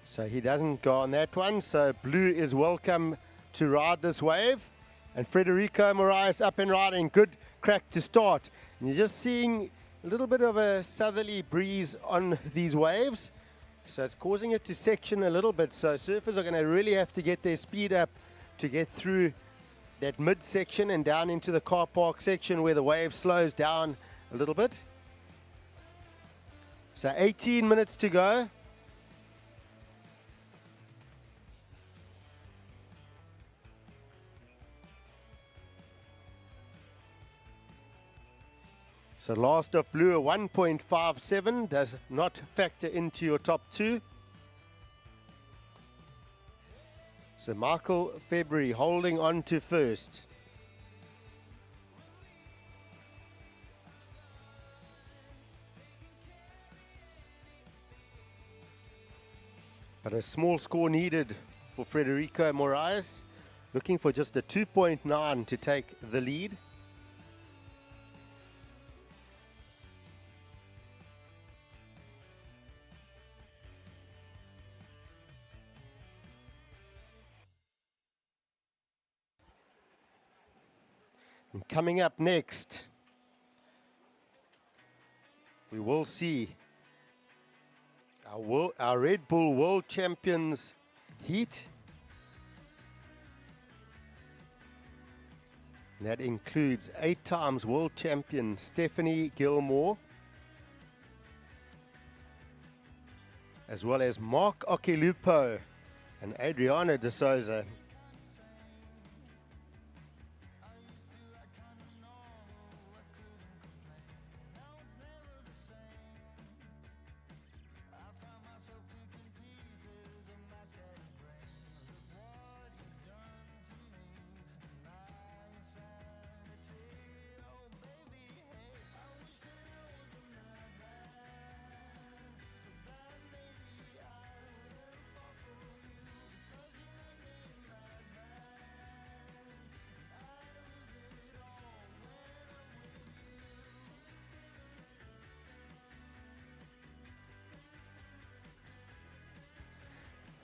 So he doesn't go on that one. So blue is welcome to ride this wave. And Frederico Moraes up and riding. Good crack to start. And you're just seeing a little bit of a southerly breeze on these waves. So it's causing it to section a little bit. So surfers are going to really have to get their speed up to get through that mid-section and down into the car park section where the wave slows down a little bit. So 18 minutes to go. So last of blue, a 1.57 does not factor into your top two. So Michael February holding on to first. But a small score needed for Frederico Moraes, looking for just a 2.9 to take the lead. And coming up next, we will see our Red Bull World Champions heat. And that includes 8 times world champion Stephanie Gilmore, as well as Mark Okelupo and Adriana de Souza.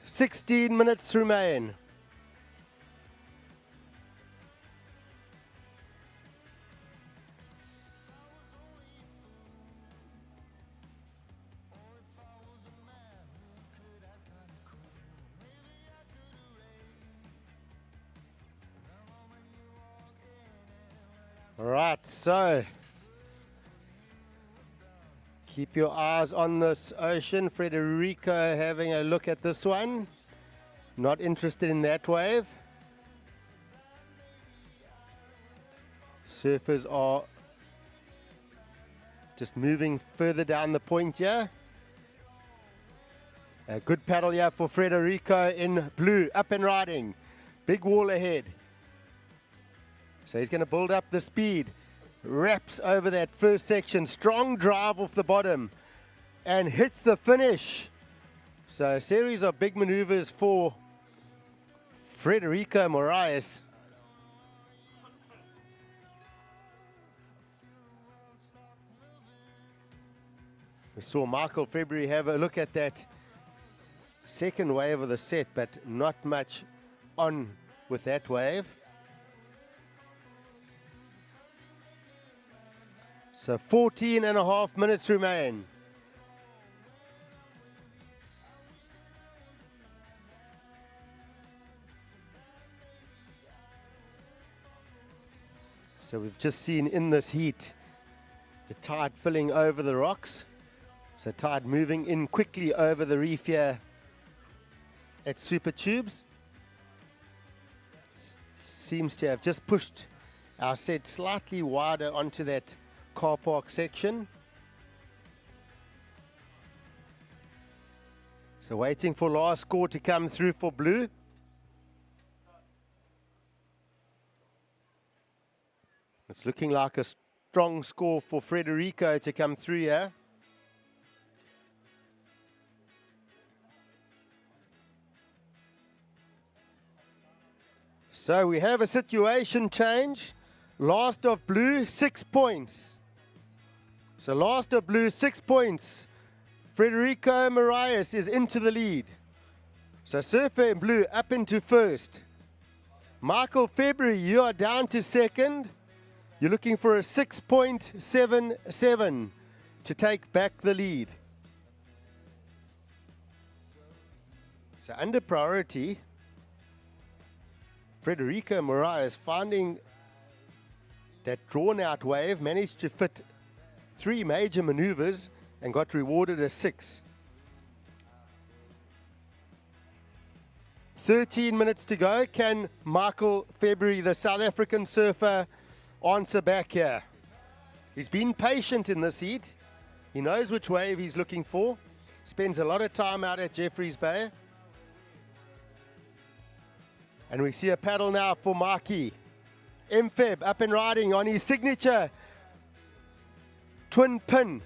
"16 minutes remain. All right, so keep your eyes on this ocean. Frederico having a look at this one. Not interested in that wave. Surfers are just moving further down the point here. A good paddle here for Frederico in blue, up and riding. Big wall ahead. So he's going to build up the speed. Wraps over that first section. Strong drive off the bottom. And hits the finish. So a series of big maneuvers for Frederico Moraes. We saw Michael February have a look at that second wave of the set, but not much on with that wave. So 14 and a half minutes remain. So we've just seen in this heat the tide filling over the rocks. So tide moving in quickly over the reef here at Super Tubes. seems to have just pushed our set slightly wider onto that car park section. So waiting for last score to come through for blue. It's looking like a strong score for Frederico to come through here. So we have a situation change. Last of blue, 6 points. So last of blue, 6 points. Frederico Marias is into the lead. So Surfer in blue up into first. Michael February, you are down to second. You're looking for a 6.77 to take back the lead. So under priority, Frederico Marias finding that drawn-out wave, managed to fit 3 major maneuvers and got rewarded a 6. 13 minutes to go. Can Michael February, the South African surfer, answer back here? He's been patient in this heat. He knows which wave he's looking for. Spends a lot of time out at Jeffreys Bay. And we see a paddle now for Markey. MFeb up and riding on his signature twin pin.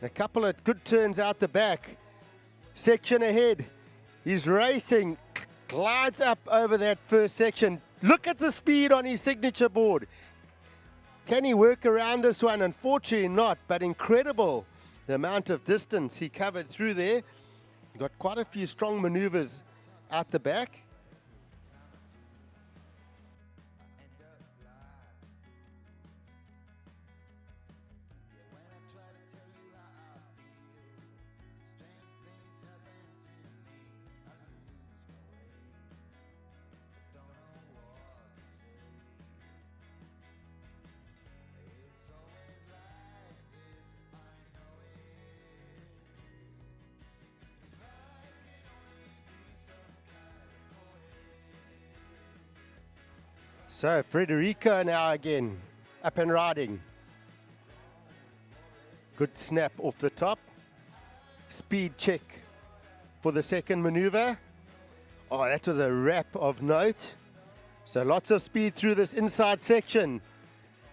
A couple of good turns out the back. Section ahead. He's racing. Glides up over that first section. Look at the speed on his signature board. Can he work around this one? Unfortunately not, but incredible the amount of distance he covered through there. He got quite a few strong maneuvers out the back. So Frederico now again, up and riding. Good snap off the top. Speed check for the second maneuver. Oh, that was a wrap of note. So lots of speed through this inside section.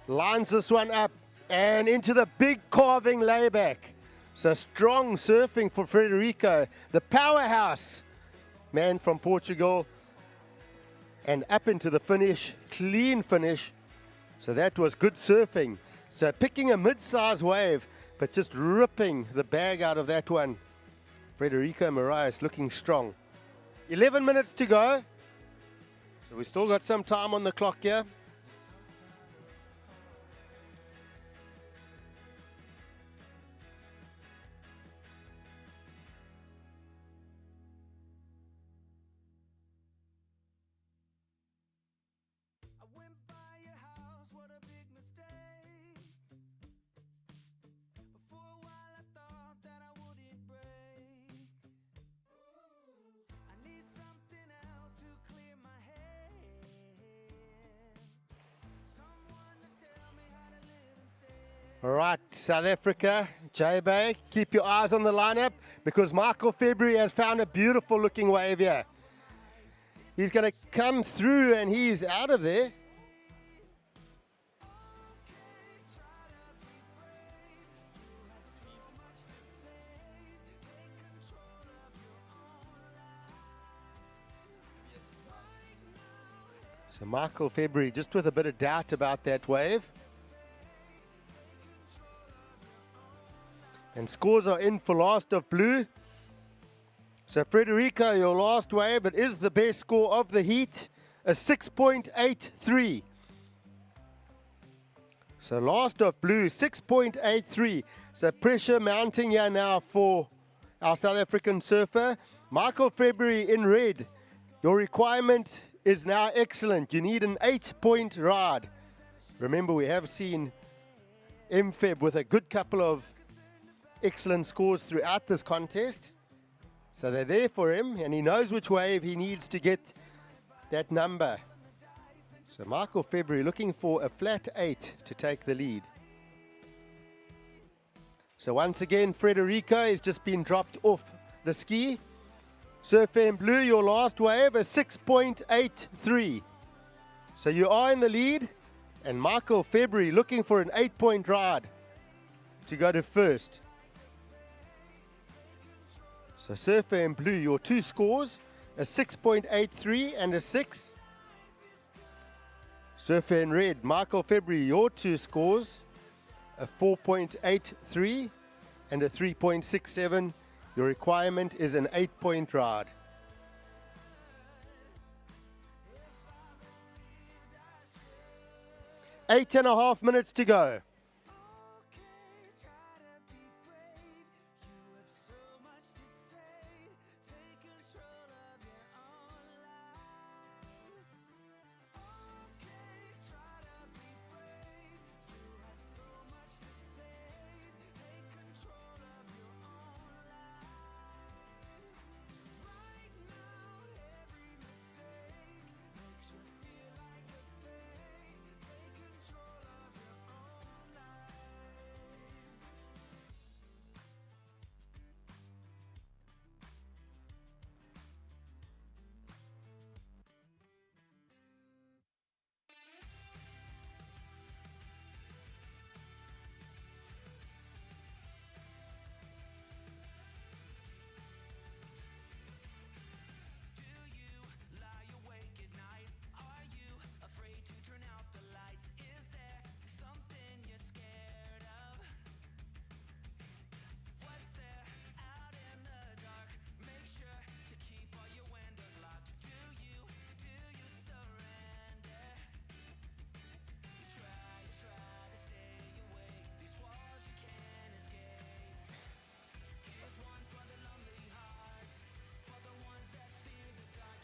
Lines this one up and into the big carving layback. So strong surfing for Frederico, the powerhouse man from Portugal. And up into the finish, clean finish. So that was good surfing. So picking a mid-size wave, but just ripping the bag out of that one. Frederico Marias looking strong. 11 minutes to go. So we still got some time on the clock here. All right, South Africa, Jbay, keep your eyes on the lineup because Michael February has found a beautiful looking wave here. He's going to come through and he's out of there. So Michael February just with a bit of doubt about that wave. And scores are in for last of blue. So Frederico, your last wave, it is the best score of the heat, a 6.83. So last of blue, 6.83. So pressure mounting here now for our South African surfer. Michael February in red. Your requirement is now excellent. You need an 8-point ride. Remember, we have seen MFeb with a good couple of excellent scores throughout this contest. So they're there for him, and he knows which wave he needs to get that number. So Michael February looking for a flat 8 to take the lead. So once again, Frederico has just been dropped off the ski. Surfer in blue, your last wave, a 6.83. So you are in the lead, and Michael February looking for an 8-point ride to go to first. So Surfer in blue, your 2 scores, a 6.83 and a 6. Surfer in red, Michael February, your 2 scores, a 4.83 and a 3.67. Your requirement is an 8-point ride. Eight and a half minutes to go.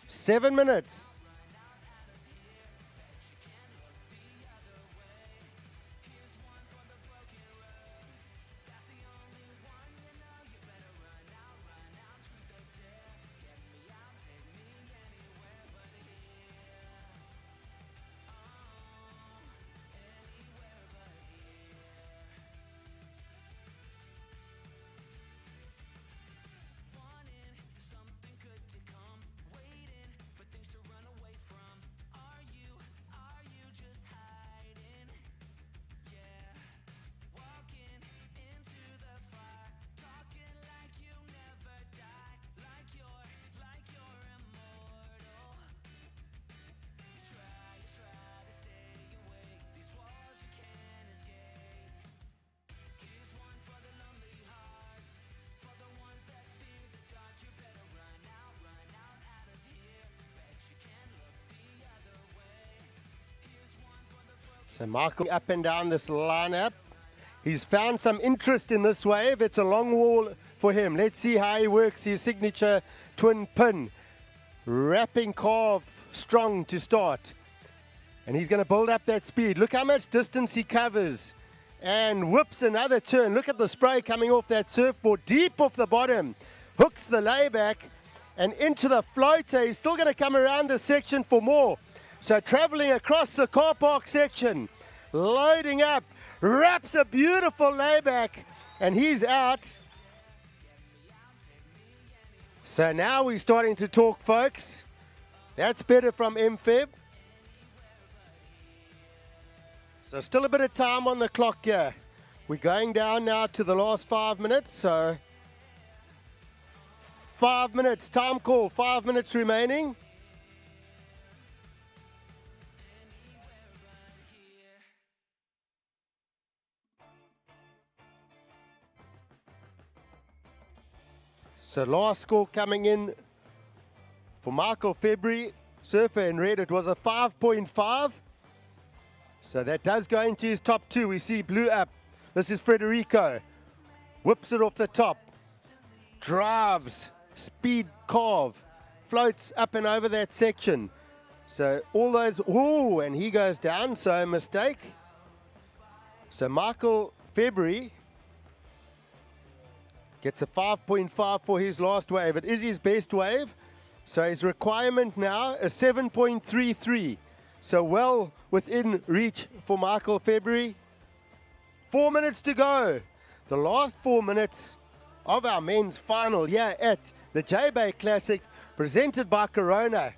Seven minutes. So Michael up and down this lineup. He's found some interest in this wave. It's a long wall for him. Let's see how he works his signature twin pin. Wrapping carve strong to start. And he's going to build up that speed. Look how much distance he covers. And whoops, another turn. Look at the spray coming off that surfboard. Deep off the bottom. Hooks the layback and into the floater. He's still going to come around this section for more. So traveling across the car park section, loading up, wraps a beautiful layback, and he's out. So now we're starting to talk, folks. That's better from MFeb. So still a bit of time on the clock here. We're going down now to the last 5 minutes. So 5 minutes, time call, 5 minutes remaining. So last score coming in for Michael February, surfer in red, it was a 5.5. So that does go into his top 2. We see blue up. This is Frederico. Whips it off the top. Drives. Speed carve. Floats up and over that section. So all those, ooh, and he goes down, so a mistake. So Michael February gets a 5.5 for his last wave. It is his best wave. So his requirement now is 7.33. So well within reach for Michael February. 4 minutes to go. The last 4 minutes of our men's final here at the Jbay Classic, presented by Corona.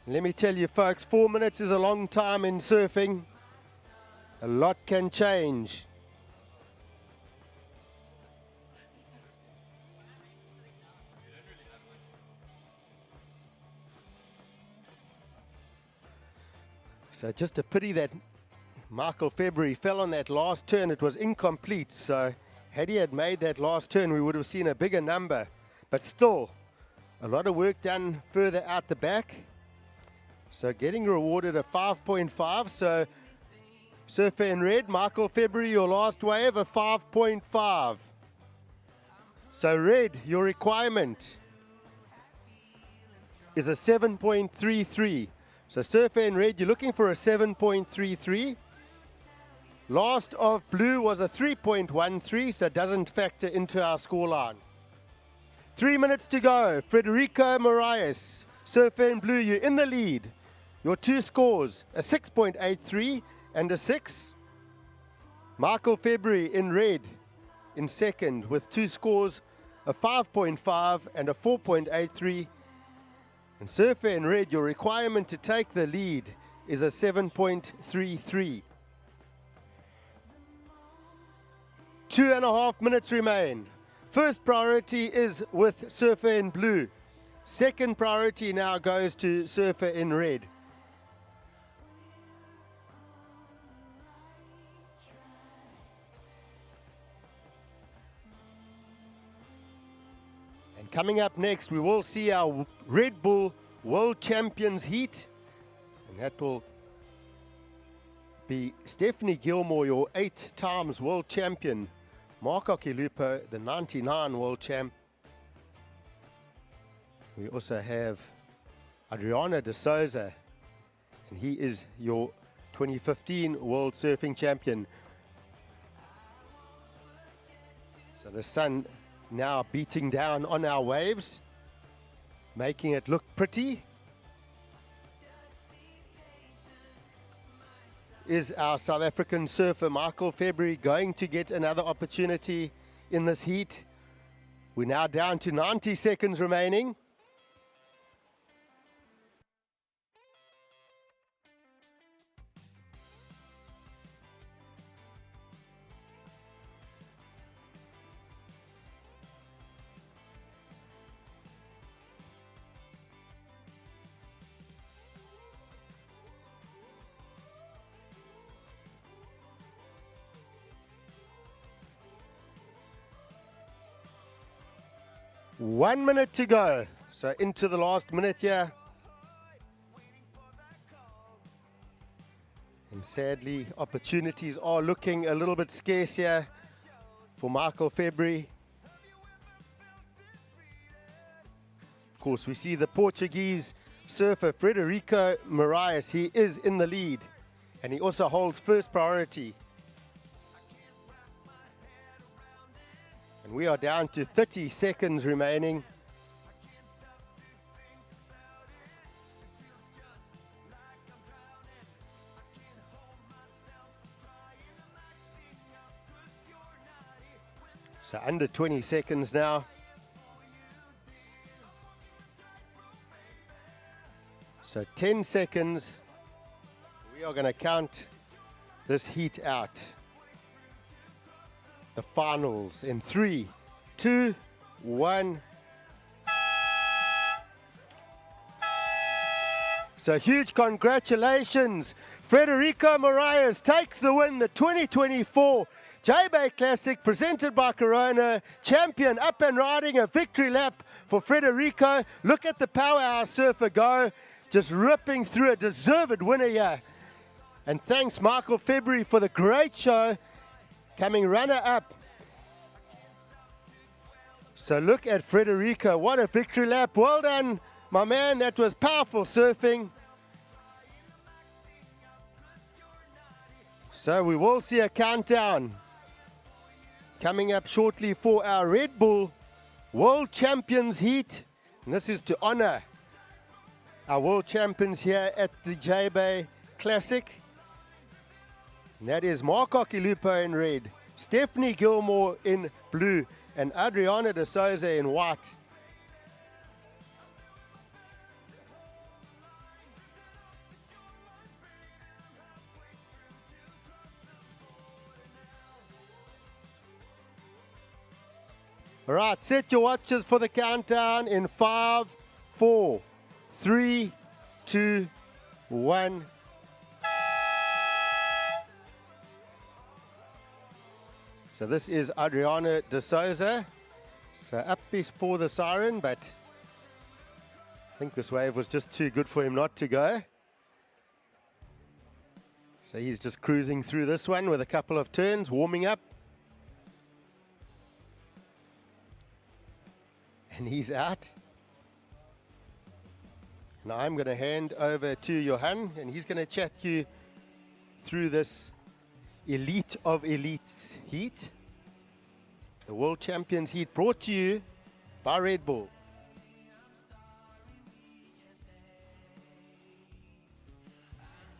Let me tell you folks, 4 minutes is a long time in surfing. A lot can change. So just a pity that Michael February fell on that last turn. It was incomplete, so had he had made that last turn, we would have seen a bigger number. But still, a lot of work done further out the back. So getting rewarded a 5.5. So surfer in red, Michael February, your last wave, a 5.5. So red, your requirement is a 7.33. So surfer in red, you're looking for a 7.33. Last of blue was a 3.13, so it doesn't factor into our scoreline. 3 minutes to go. Frederico Moraes, surfer in blue, you're in the lead. Your two scores, a 6.83 and a 6. Michael February in red in second with two scores, a 5.5 and a 4.83. And surfer in red, your requirement to take the lead is a 7.33. 2.5 minutes remain. First priority is with surfer in blue. Second priority now goes to surfer in red. And coming up next, we will see our Red Bull World Champions heat. And that will be Stephanie Gilmore, your 8 times world champion. Marco Kilupo, the 99 world champ. We also have Adriana de Souza, and he is your 2015 world surfing champion. So the sun now beating down on our waves, making it look pretty. Is our South African surfer Michael February going to get another opportunity in this heat? We're now down to 90 seconds remaining. One minute to go. So into the last minute here. And sadly, opportunities are looking a little bit scarce here for Michael February. Of course, we see the Portuguese surfer Frederico Moraes. He is in the lead, and he also holds first priority. And we are down to 30 seconds remaining. So under 20 seconds now. So 10 seconds. We are going to count this heat out. The finals in 3, 2, 1. So huge congratulations. Frederico Moraes takes the win, the 2024 Jbay Classic presented by Corona. Champion up and riding, a victory lap for Frederico. Look at the powerhouse surfer go, just ripping through, a deserved winner here. And thanks Michael February for the great show, coming runner up. So look at Frederico, what a victory lap. Well done, my man, that was powerful surfing. So we will see a countdown coming up shortly for our Red Bull World Champions heat. And this is to honor our world champions here at the Jbay Classic. And that is Mark Okilupo in red, Stephanie Gilmore in blue, and Adriana de Souza in white. All right, set your watches for the countdown in 5, 4, 3, 2, 1. So this is Adriana de Souza. So up before the siren, but I think this wave was just too good for him not to go. So he's just cruising through this one with a couple of turns, warming up. And he's out. Now I'm going to hand over to Johan, and he's going to chat you through this elite of elites heat, the World Champions heat, brought to you by Red Bull.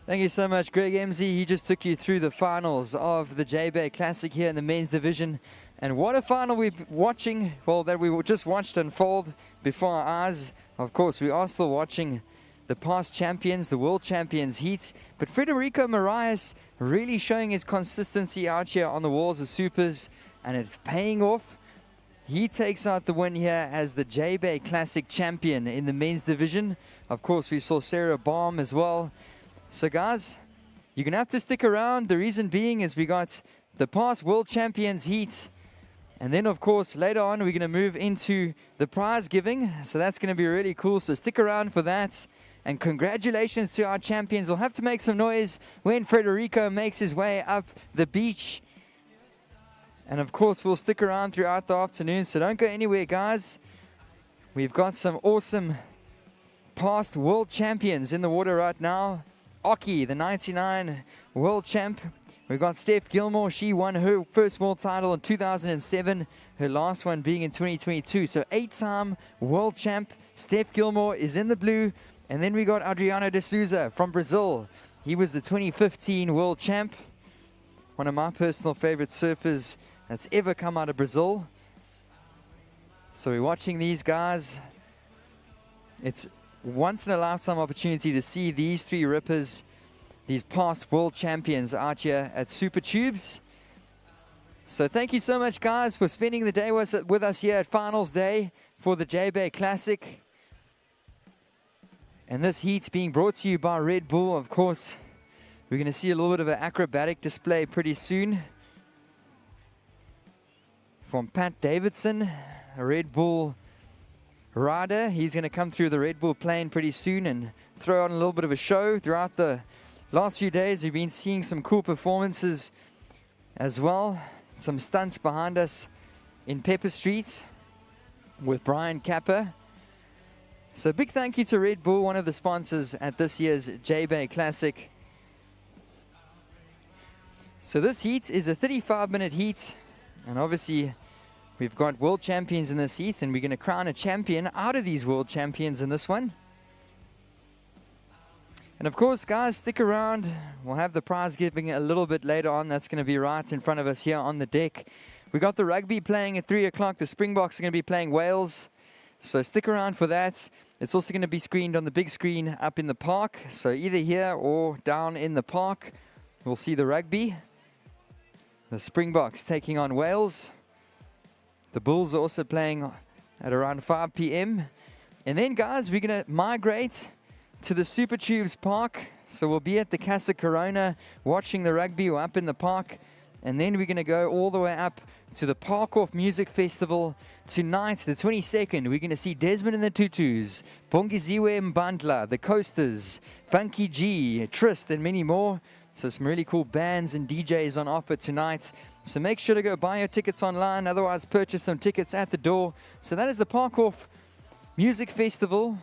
Thank you so much, Greg MZ. He just took you through the finals of the Jbay Classic here in the men's division. And what a final we're watching, well, that we just watched unfold before our eyes. Of course, we are still watching the past champions, the world champions heat. But Federico Moraes really showing his consistency out here on the walls of supers, and it's paying off. He takes out the win here as the Jbay Classic champion in the men's division. Of course, we saw Sarah Baum as well. So guys, you're going to have to stick around. The reason being is we got the past world champions heat. And then, of course, later on, we're going to move into the prize giving. So that's going to be really cool. So stick around for that. And congratulations to our champions. We'll have to make some noise when Federico makes his way up the beach. And, of course, we'll stick around throughout the afternoon. So don't go anywhere, guys. We've got some awesome past world champions in the water right now. Oki, the 99 world champ. We've got Steph Gilmore. She won her first world title in 2007, her last one being in 2022. So 8-time world champ Steph Gilmore is in the blue. And then we got Adriano de Souza from Brazil. He was the 2015 world champ. One of my personal favorite surfers that's ever come out of Brazil. So we're watching these guys. It's once in a lifetime opportunity to see these three rippers, these past world champions out here at Super Tubes. So thank you so much, guys, for spending the day with us here at Finals Day for the Jbay Classic. And this heat's being brought to you by Red Bull. Of course, we're going to see a little bit of an acrobatic display pretty soon from Pat Davidson, a Red Bull rider. He's going to come through the Red Bull plane pretty soon and throw on a little bit of a show. Throughout the last few days, we've been seeing some cool performances as well. Some stunts behind us in Pepper Street with Brian Kappa. So big thank you to Red Bull, one of the sponsors at this year's Jbay Classic. So this heat is a 35-minute heat, and obviously we've got world champions in this heat, and we're going to crown a champion out of these world champions in this one. And of course, guys, stick around. We'll have the prize giving a little bit later on. That's going to be right in front of us here on the deck. We got the rugby playing at 3 o'clock. The Springboks are going to be playing Wales. So stick around for that. It's also going to be screened on the big screen up in the park. So either here or down in the park, we'll see the rugby. The Springboks taking on Wales. The Bulls are also playing at around 5 p.m. And then, guys, we're going to migrate to the Super Tubes Park. So we'll be at the Casa Corona watching the rugby or up in the park. And then we're going to go all the way up to the Park Off Music Festival tonight, the 22nd. We're going to see Desmond and the Tutus, Bongiziwe Mbandla, the Coasters, Funky G, Trist, and many more. So some really cool bands and DJs on offer tonight. So make sure to go buy your tickets online. Otherwise, purchase some tickets at the door. So that is the Park Off Music Festival,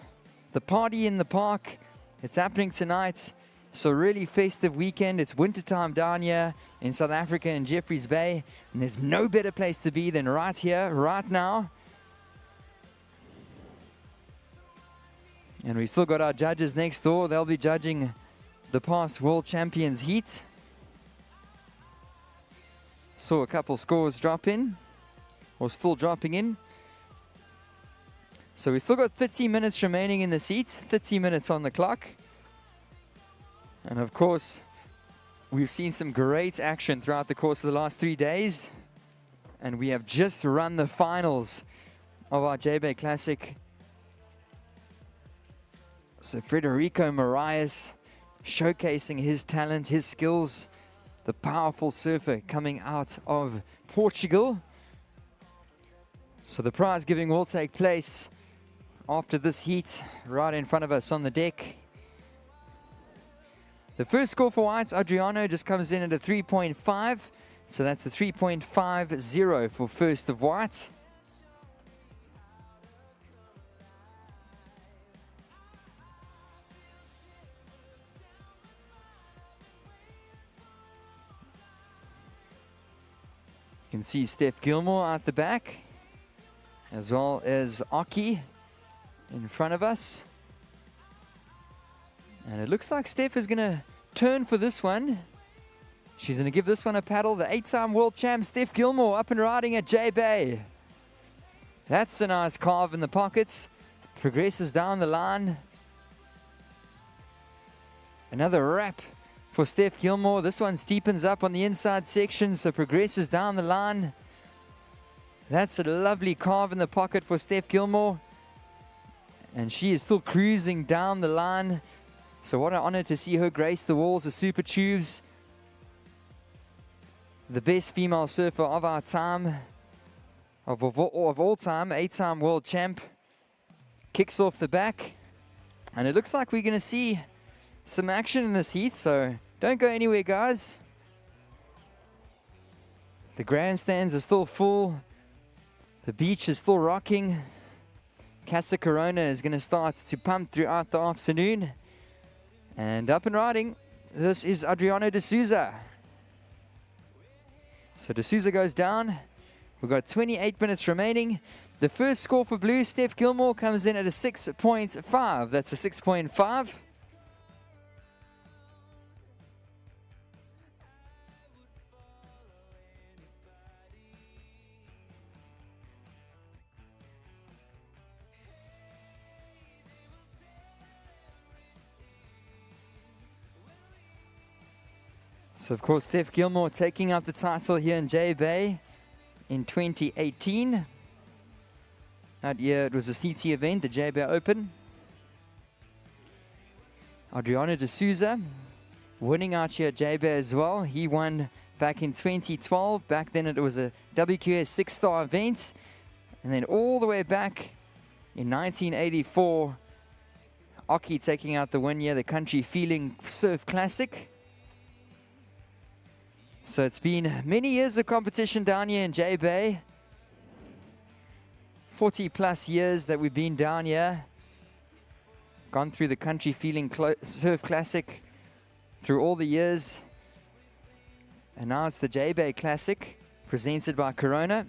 the party in the park. It's happening tonight. So really festive weekend. It's wintertime down here in South Africa in Jeffreys Bay. And there's no better place to be than right here, right now. And we still got our judges next door. They'll be judging the past World Champions heat. Saw a couple scores drop in, or still dropping in. So we still got 30 minutes remaining in the heat, 30 minutes on the clock. And of course, we've seen some great action throughout the course of the last 3 days. And we have just run the finals of our Jbay Classic. So Frederico Moraes showcasing his talent, his skills, the powerful surfer coming out of Portugal. So the prize giving will take place after this heat, right in front of us on the deck. The first score for white, Adriano, just comes in at a 3.5. So that's a 3.50 for first of white. You can see Steph Gilmore out the back, as well as Aki in front of us. And it looks like Steph is going to turn for this one. She's going to give this one a paddle. The 8-time world champ, Steph Gilmore, up and riding at Jbay. That's a nice carve in the pockets. Progresses down the line. Another wrap for Steph Gilmore. This one steepens up on the inside section, so progresses down the line. That's a lovely carve in the pocket for Steph Gilmore. And she is still cruising down the line. So what an honor to see her grace the walls of Super Tubes. The best female surfer of our time, of all time, 8-time world champ. Kicks off the back. And it looks like we're going to see some action in this heat, so don't go anywhere, guys. The grandstands are still full. The beach is still rocking. Casa Corona is going to start to pump throughout the afternoon. And up and riding, this is Adriano de Souza. So de Souza goes down. We've got 28 minutes remaining. The first score for blue, Steph Gilmore, comes in at a 6.5. That's a 6.5. So, of course, Steph Gilmore taking out the title here in Jbay in 2018. That year it was a CT event, the Jbay Open. Adriano de Souza winning out here at Jbay as well. He won back in 2012. Back then it was a WQS 6-star event. And then all the way back in 1984, Aki taking out the win here, the Country Feeling Surf Classic. So it's been many years of competition down here in Jbay. 40 plus years that we've been down here. Gone through the Country Feeling Surf Classic through all the years. And now it's the Jbay Classic presented by Corona.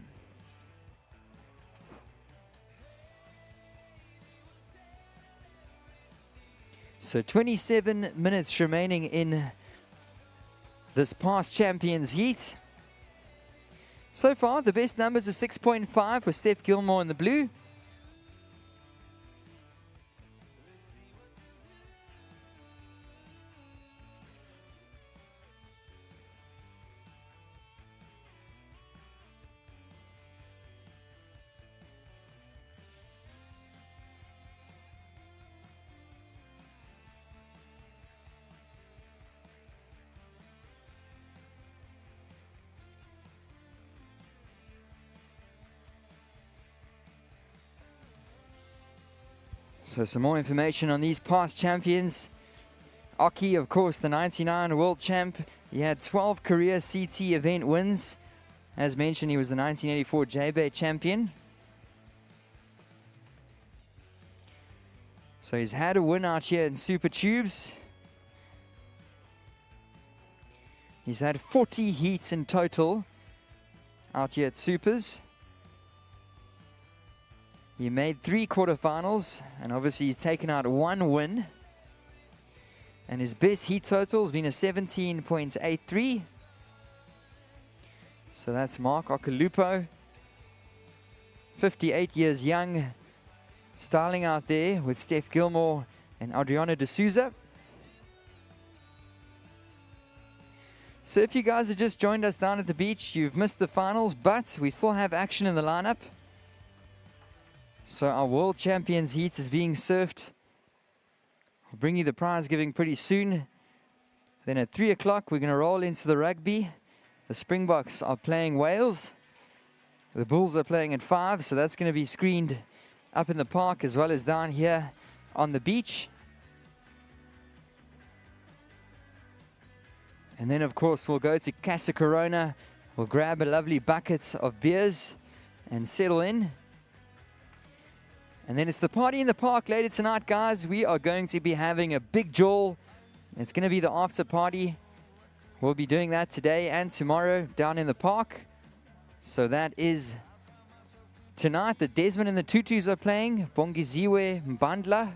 So 27 minutes remaining in this past Champions Heat. So far, the best numbers are 6.5 for Steph Gilmore in the blue. So some more information on these past champions. Aki, of course, the 99 world champ. He had 12 career CT event wins. As mentioned, he was the 1984 Jbay champion. So he's had a win out here in Super Tubes. He's had 40 heats in total out here at Supers. He made 3 quarterfinals, and obviously he's taken out 1 win. And his best heat total has been a 17.83. So that's Mark Okalupo, 58 years young, styling out there with Steph Gilmore and Adriana D'Souza. So if you guys have just joined us down at the beach, you've missed the finals, but we still have action in the lineup. So our World Champions heat is being surfed. I'll bring you the prize giving pretty soon. Then at 3 o'clock, we're going to roll into the rugby. The Springboks are playing Wales. The Bulls are playing at 5, so that's going to be screened up in the park as well as down here on the beach. And then, of course, we'll go to Casa Corona. We'll grab a lovely bucket of beers and settle in. And then it's the party in the park later tonight, guys. We are going to be having a big jaw. It's going to be the after party. We'll be doing that today and tomorrow down in the park. So that is tonight. The Desmond and the Tutus are playing. Bongiziwe Mbandla.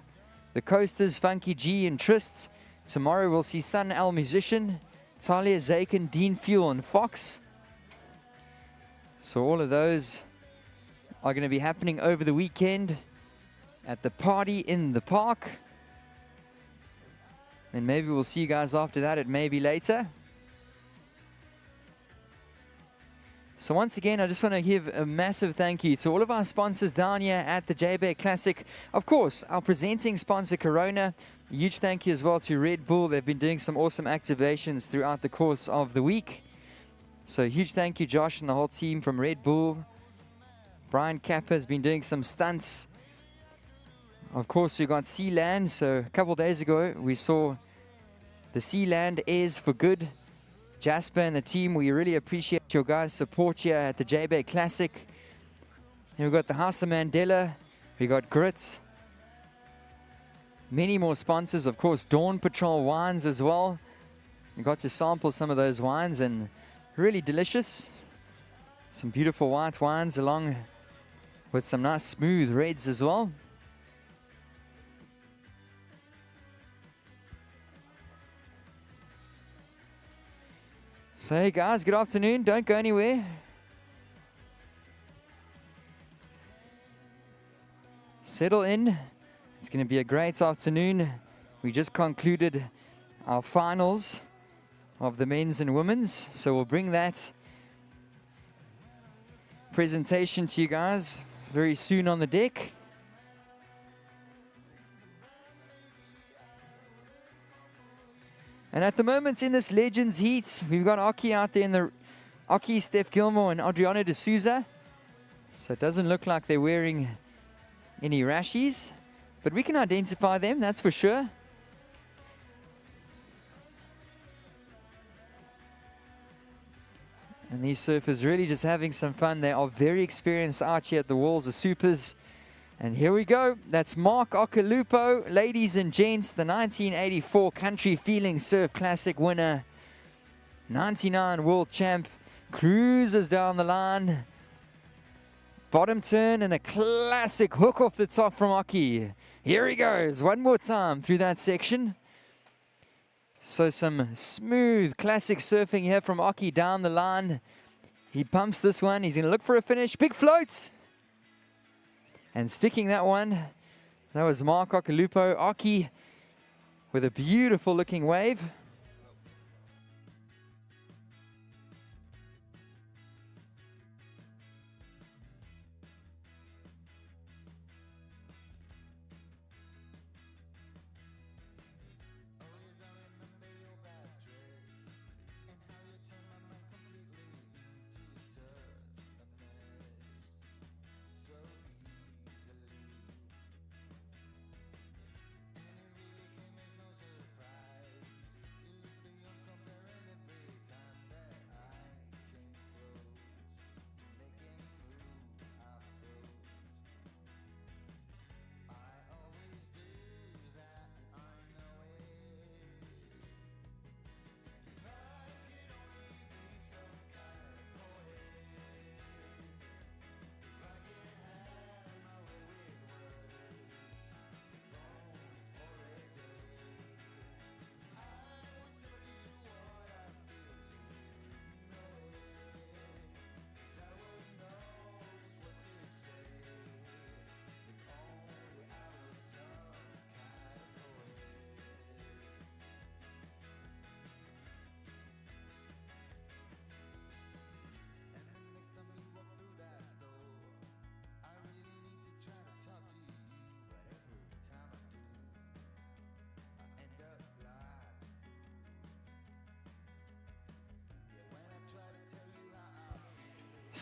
The Coasters, Funky G and Trist. Tomorrow we'll see Sun Al Musician, Talia Zakin, Dean Fuel and Fox. So all of those are going to be happening over the weekend at the party in the park. And maybe we'll see you guys after that. It may be later. So once again, I just want to give a massive thank you to all of our sponsors down here at the Jbay Classic. Of course, our presenting sponsor, Corona. A huge thank you as well to Red Bull. They've been doing some awesome activations throughout the course of the week. So huge thank you, Josh, and the whole team from Red Bull. Brian Kappa has been doing some stunts. Of course, we got Sealand. So a couple days ago, we saw the Sealand Airs for Good. Jasper and the team, we really appreciate your guys' support here at the Jbay Classic. And we've got the House of Mandela. We got Grits. Many more sponsors, of course, Dawn Patrol wines as well. We got to sample some of those wines and really delicious. Some beautiful white wines along with some nice smooth reds as well. So hey guys, good afternoon. Don't go anywhere. Settle in. It's going to be a great afternoon. We just concluded our finals of the men's and women's. So we'll bring that presentation to you guys very soon on the deck. And at the moment in this Legends heat, we've got Aki out there in the Aki, Steph Gilmore and Adriana D'Souza. So it doesn't look like they're wearing any rashies. But we can identify them, that's for sure. And these surfers really just having some fun. They are very experienced out here at the Walls of Supers. And here we go. That's Mark Okalupo, ladies and gents, the 1984 Country Feeling Surf Classic winner. 99 world champ, cruises down the line. Bottom turn and a classic hook off the top from Aki. Here he goes, one more time through that section. So some smooth classic surfing here from Aki down the line. He pumps this one, he's going to look for a finish. Big floats! And sticking that one, that was Mark Okalupo. Aki with a beautiful looking wave.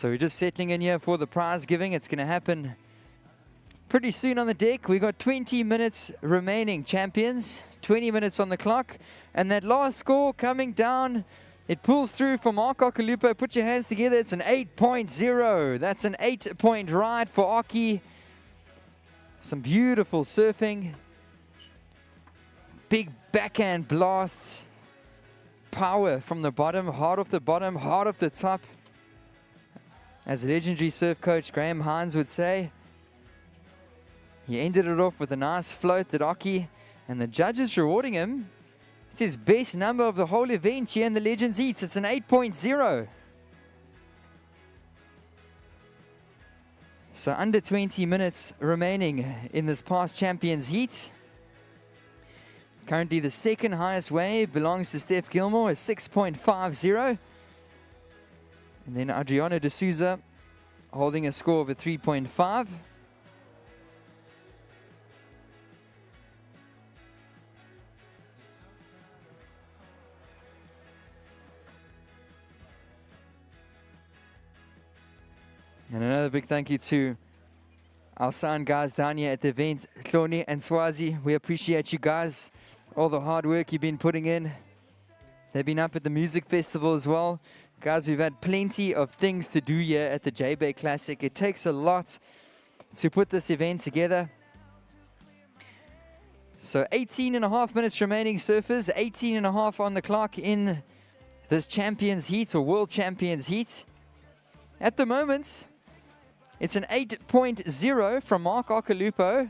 So we're just settling in here for the prize giving. It's going to happen pretty soon on the deck. We got 20 minutes remaining, champions. 20 minutes on the clock. And that last score coming down, it pulls through for Mark Okalupo. Put your hands together. It's an 8.0. That's an 8-point ride for Aki. Some beautiful surfing. Big backhand blasts. Power from the bottom, hard off the bottom, hard off the top. As legendary surf coach Graham Hines would say. He ended it off with a nice float at Aki. And the judges rewarding him. It's his best number of the whole event here in the Legends Heats. It's an 8.0. So under 20 minutes remaining in this past Champions Heat. Currently the second highest wave belongs to Steph Gilmore, is 6.50. And then Adriano de Souza holding a score of a 3.5. And another big thank you to our sound guys down here at the event, Hloni and Swazi. We appreciate you guys, all the hard work you've been putting in. They've been up at the music festival as well. Guys, we've had plenty of things to do here at the Jbay Classic. It takes a lot to put this event together. So 18.5 minutes remaining, surfers. 18.5 on the clock in this Champions Heat or World Champions Heat. At the moment, it's an 8.0 from Mark Okalupo.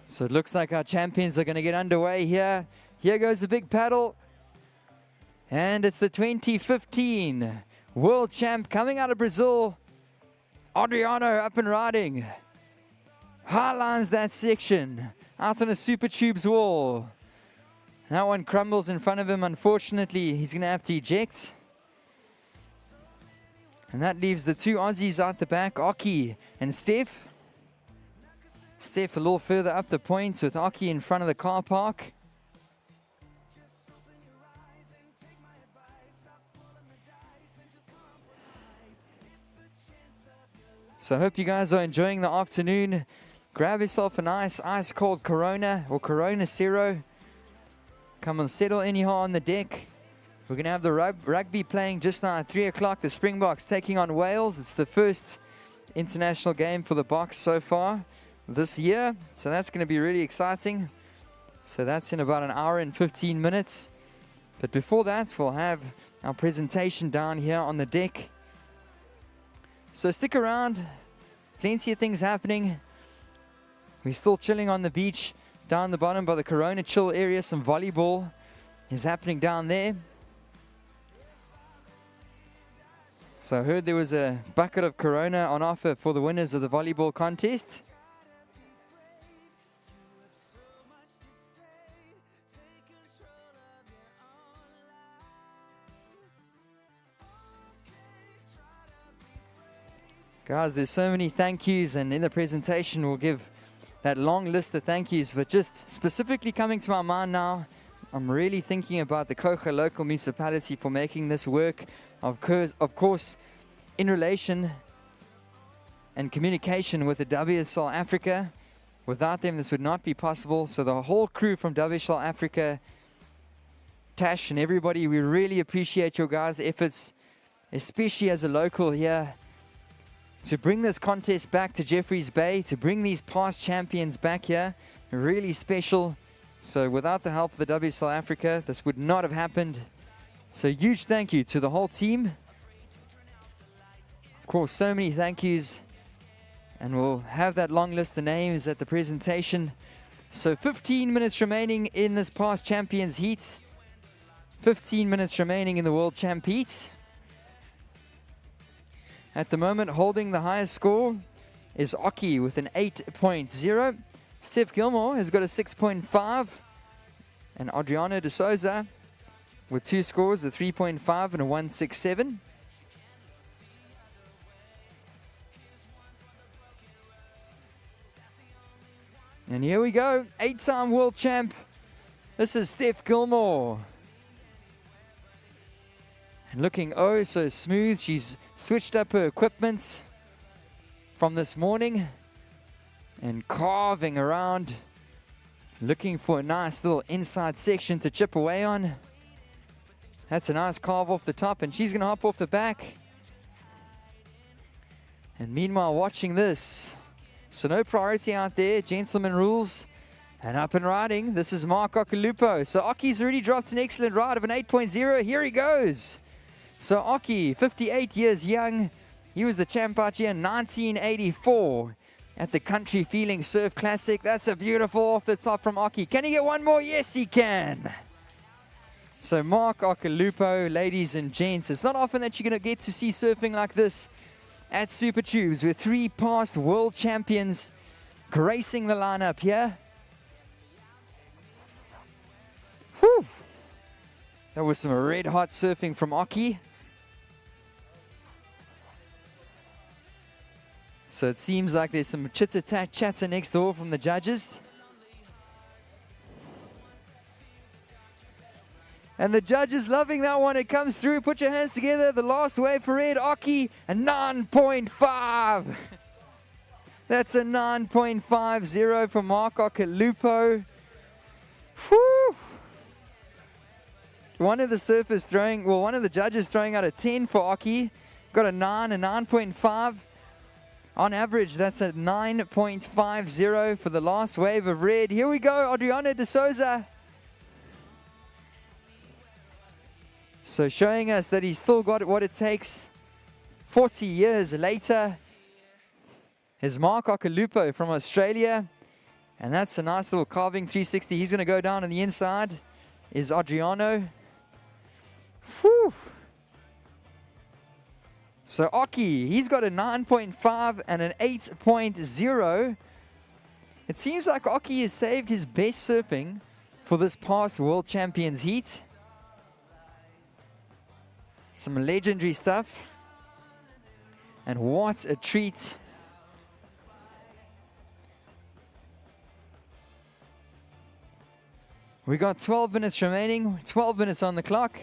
So it looks like our champions are going to get underway here. Here goes the big paddle. And it's the 2015 World Champ coming out of Brazil. Adriano up and riding. Highlines that section. Out on a Super Tubes wall. That one crumbles in front of him. Unfortunately, he's going to have to eject. And that leaves the two Aussies out the back, Aki and Steph. Steph a little further up the points with Aki in front of the car park. So I hope you guys are enjoying the afternoon. Grab yourself a nice ice cold Corona or Corona Zero. Come and settle in here on the deck. We're going to have the rugby playing just now at 3 o'clock. The Springboks taking on Wales. It's the first international game for the Boks so far this year, so that's going to be really exciting. So that's in about an hour and 15 minutes. But before that, we'll have our presentation down here on the deck. So stick around. Plenty of things happening. We're still chilling on the beach down the bottom by the Corona Chill area. Some volleyball is happening down there. So I heard there was a bucket of Corona on offer for the winners of the volleyball contest. Guys, there's so many thank yous, and in the presentation we'll give that long list of thank yous, but just specifically coming to my mind now, I'm really thinking about the Kocha local municipality for making this work. Of course, in relation and communication with the WSL Africa. Without them, this would not be possible. So the whole crew from WSL Africa, Tash and everybody, we really appreciate your guys' efforts, especially as a local here, to bring this contest back to Jeffreys Bay, to bring these past champions back here. Really special. So without the help of the WSL Africa, this would not have happened. So huge thank you to the whole team. Of course, so many thank yous. And we'll have that long list of names at the presentation. So 15 minutes remaining in this past champions heat. 15 minutes remaining in the World Champ Heat. At the moment, holding the highest score is Aki with an 8.0. Steph Gilmore has got a 6.5. And Adriano de Souza with 2 scores, a 3.5 and a 1.67. And here we go, 8-time world champ. This is Steph Gilmore. And looking oh so smooth. She's switched up her equipment from this morning and carving around, looking for a nice little inside section to chip away on. That's a nice carve off the top, and she's going to hop off the back. And meanwhile, watching this. So no priority out there, gentleman rules, and up and riding. This is Mark Okalupo. So Oki's already dropped an excellent ride of an 8.0. Here he goes. So Oki, 58 years young. He was the champ out here in 1984 at the Country Feeling Surf Classic. That's a beautiful off the top from Oki. Can he get one more? Yes, he can. So Mark Okalupo, ladies and gents, it's not often that you're going to get to see surfing like this at Super Tubes with 3 past world champions gracing the lineup here. Whew. That was some red hot surfing from Oki. So it seems like there's some chit-a-tat chatter next door from the judges. And the judges loving that one. It comes through. Put your hands together. The last wave for red. Oki, a 9.5. That's a 9.50 for Mark Okalupo. Whew. One of the surfers throwing, well, one of the judges throwing out a 10 for Oki. Got a 9, a 9.5. On average, that's a 9.50 for the last wave of red. Here we go, Adriano de Souza. So showing us that he's still got what it takes. 40 years later, is Mark Okalupo from Australia. And that's a nice little carving 360. He's going to go down on the inside. Is Adriano. Whew. So Oki, he's got a 9.5 and an 8.0. It seems like Oki has saved his best surfing for this past World Champions heat. Some legendary stuff. And what a treat. We got 12 minutes remaining, 12 minutes on the clock.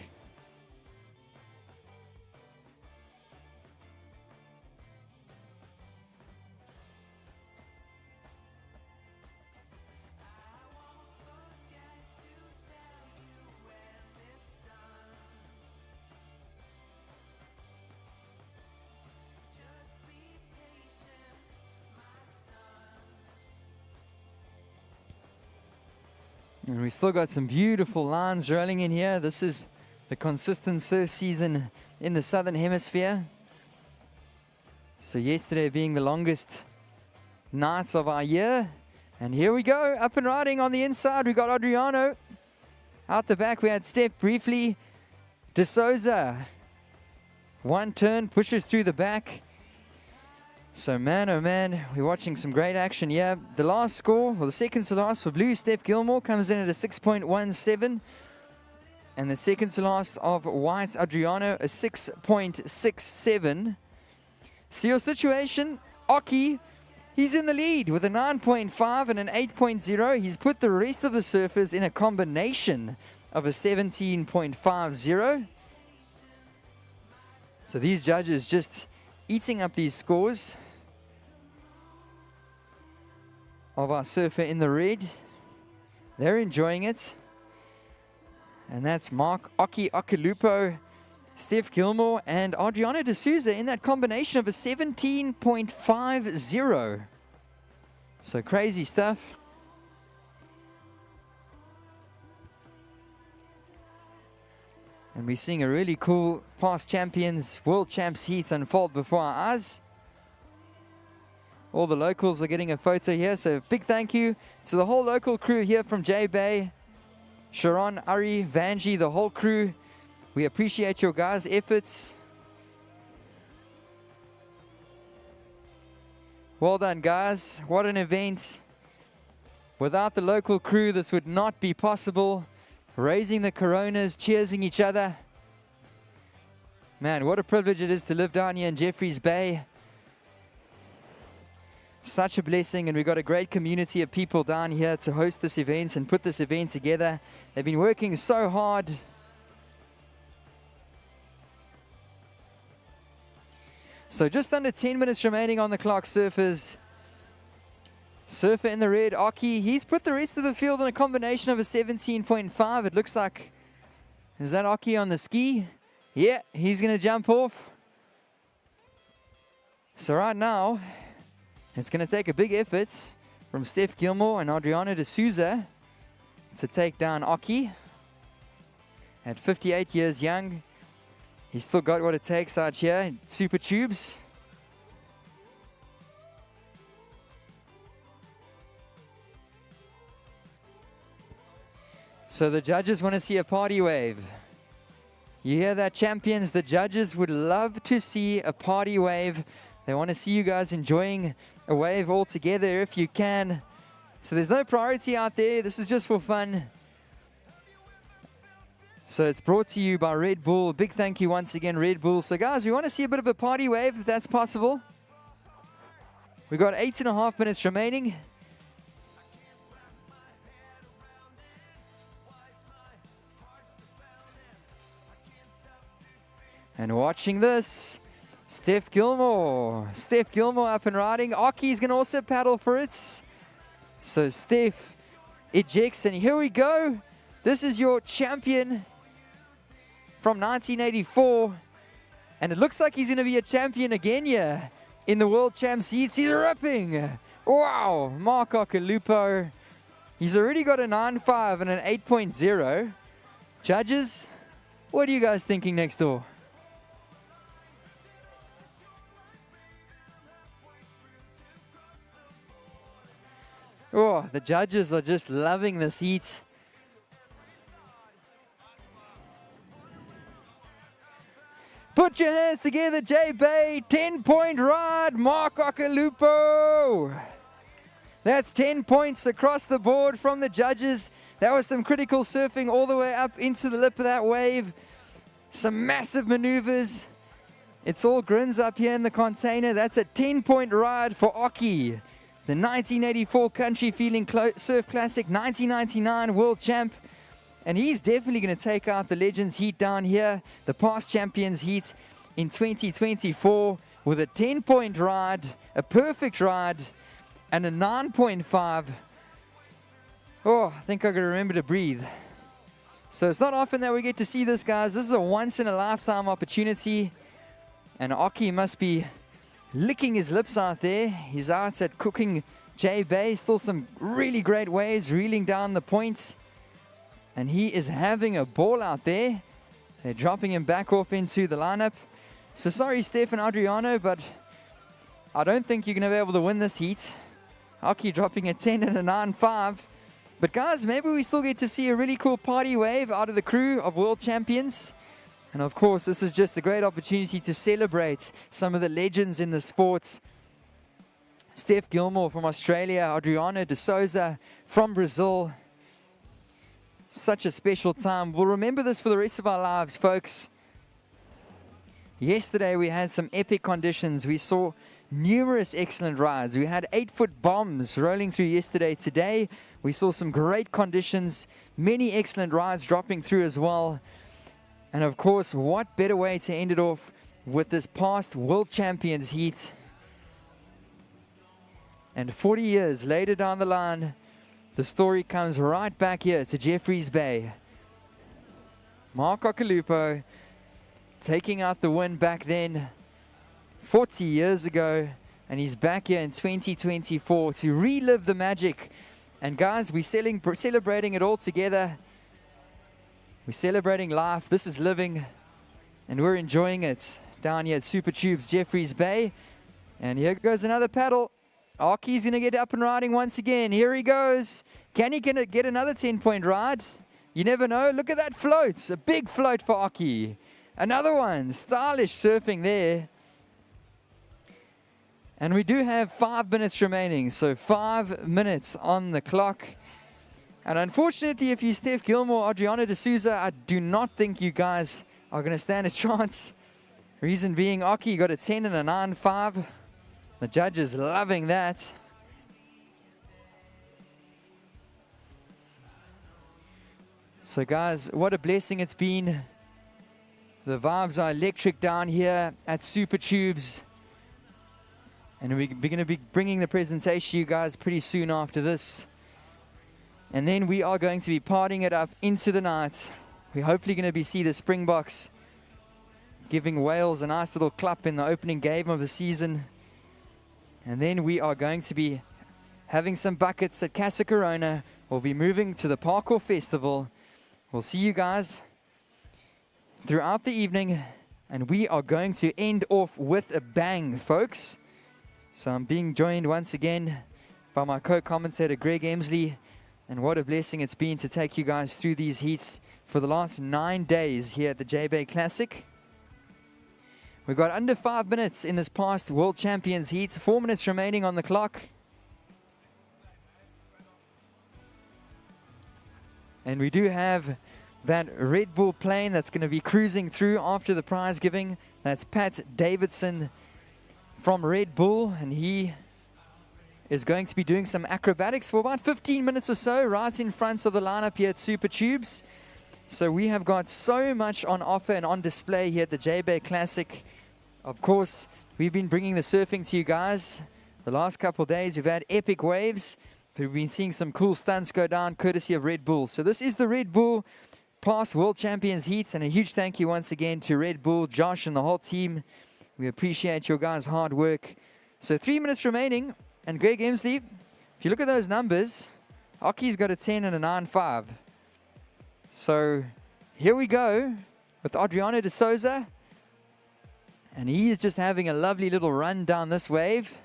And we still got some beautiful lines rolling in here. This is the consistent surf season in the Southern Hemisphere. So yesterday being the longest nights of our year. And here we go, up and riding on the inside. We got Adriano. Out the back we had Steph briefly. De Souza. One turn, pushes through the back. So man, oh man, we're watching some great action here. The last score, or the second to last for blue, Steph Gilmore, comes in at a 6.17. And the second to last of white, Adriano, a 6.67. See your situation? Oki, he's in the lead with a 9.5 and an 8.0. He's put the rest of the surfers in a combination of a 17.50. So these judges just eating up these scores of our surfer in the red. They're enjoying it. And that's Mark Oki Okalupo, Steph Gilmore, and Adriano de Souza in that combination of a 17.50. So crazy stuff. And we're seeing a really cool past champions, world champs heats unfold before our eyes. All the locals are getting a photo here, so big thank you to the whole local crew here from Jbay. Sharon, Ari, Vanji, the whole crew. We appreciate your guys' efforts. Well done, guys. What an event. Without the local crew, this would not be possible. Raising the Coronas, cheersing each other. Man, what a privilege it is to live down here in Jeffreys Bay. Such a blessing, and we've got a great community of people down here to host this event and put this event together. They've been working so hard. So just under 10 minutes remaining on the clock, surfers. Surfer in the red, Aki, he's put the rest of the field in a combination of a 17.5. It looks like, is that Aki on the ski? Yeah, he's going to jump off. So right now, it's going to take a big effort from Steph Gilmore and Adriana D'Souza to take down Aki. At 58 years young, he's still got what it takes out here, super tubes. So the judges want to see a party wave. You hear that, champions? The judges would love to see a party wave. They want to see you guys enjoying a wave all together if you can. So there's no priority out there. This is just for fun. So it's brought to you by Red Bull. Big thank you once again, Red Bull. So guys, we want to see a bit of a party wave if that's possible. We've got 8.5 minutes remaining. And watching this, Steph Gilmore. Steph Gilmore up and riding. Aki's going to also paddle for it. So Steph ejects, and here we go. This is your champion from 1984. And it looks like he's going to be a champion again here in the World Champs heats. He's ripping. Wow, Mark Okalupo. He's already got a 9.5 and an 8.0. Judges, what are you guys thinking next door? Oh, the judges are just loving this heat. Put your hands together, Jbay. 10-point ride, Mark Okalupo. That's 10 points across the board from the judges. That was some critical surfing all the way up into the lip of that wave. Some massive maneuvers. It's all grins up here in the container. That's a 10-point ride for Aki. The 1984 Country Feeling Surf Classic, 1999 World Champ. And he's definitely going to take out the Legends Heat down here, the past champions heat in 2024 with a 10-point ride, a perfect ride, and a 9.5. Oh, I think I've got to remember to breathe. So it's not often that we get to see this, guys. This is a once-in-a-lifetime opportunity. And Aki must be licking his lips out there. He's out at cooking Jbay. Still some really great waves, reeling down the point. And he is having a ball out there. They're dropping him back off into the lineup. So sorry, Steph and Adriano, but I don't think you're going to be able to win this heat. Aki dropping a 10 and a 9.5. But guys, maybe we still get to see a really cool party wave out of the crew of world champions. And of course, this is just a great opportunity to celebrate some of the legends in the sport. Steph Gilmore from Australia, Adriana D'Souza from Brazil. Such a special time. We'll remember this for the rest of our lives, folks. Yesterday, we had some epic conditions. We saw numerous excellent rides. We had 8-foot bombs rolling through yesterday. Today, we saw some great conditions, many excellent rides dropping through as well. And of course, what better way to end it off with this past World Champions heat. And 40 years later down the line, the story comes right back here to Jeffreys Bay. Mark Okalupo taking out the win back then, 40 years ago. And he's back here in 2024 to relive the magic. And guys, we're celebrating it all together. We're celebrating life. This is living. And we're enjoying it down here at Super Tubes, Jeffreys Bay. And here goes another paddle. Aki's going to get up and riding once again. Here he goes. Can he get another 10-point ride? You never know. Look at that float. A big float for Aki. Another one. Stylish surfing there. And we do have 5 minutes remaining, so 5 minutes on the clock. And unfortunately, if you're Steph Gilmore, Adriana D'Souza, I do not think you guys are going to stand a chance. Reason being, Aki got a 10 and a 9.5. The judges loving that. So guys, what a blessing it's been. The vibes are electric down here at Super Tubes. And we're going to be bringing the presentation to you guys pretty soon after this. And then we are going to be partying it up into the night. We're hopefully going to see the Springboks giving Wales a nice little clap in the opening game of the season. And then we are going to be having some buckets at Casa Corona. We'll be moving to the Parkour Festival. We'll see you guys throughout the evening. And we are going to end off with a bang, folks. So I'm being joined once again by my co-commentator Greg Emsley. And what a blessing it's been to take you guys through these heats for the last 9 days here at the Jbay Classic. We've got under 5 minutes in this past World Champions heat. 4 minutes remaining on the clock. And we do have that Red Bull plane that's going to be cruising through after the prize giving. That's Pat Davidson from Red Bull, and he is going to be doing some acrobatics for about 15 minutes or so right in front of the lineup here at Super Tubes. So we have got so much on offer and on display here at the Jbay Classic. Of course, we've been bringing the surfing to you guys. The last couple of days we've had epic waves, but we've been seeing some cool stunts go down courtesy of Red Bull. So this is the Red Bull past World Champions heats, and a huge thank you once again to Red Bull, Josh and the whole team. We appreciate your guys' hard work. So 3 minutes remaining, and Greg Emsley, if you look at those numbers, Aki's got a 10 and a 9.5. So here we go with Adriana D'Souza, and he is just having a lovely little run down this wave.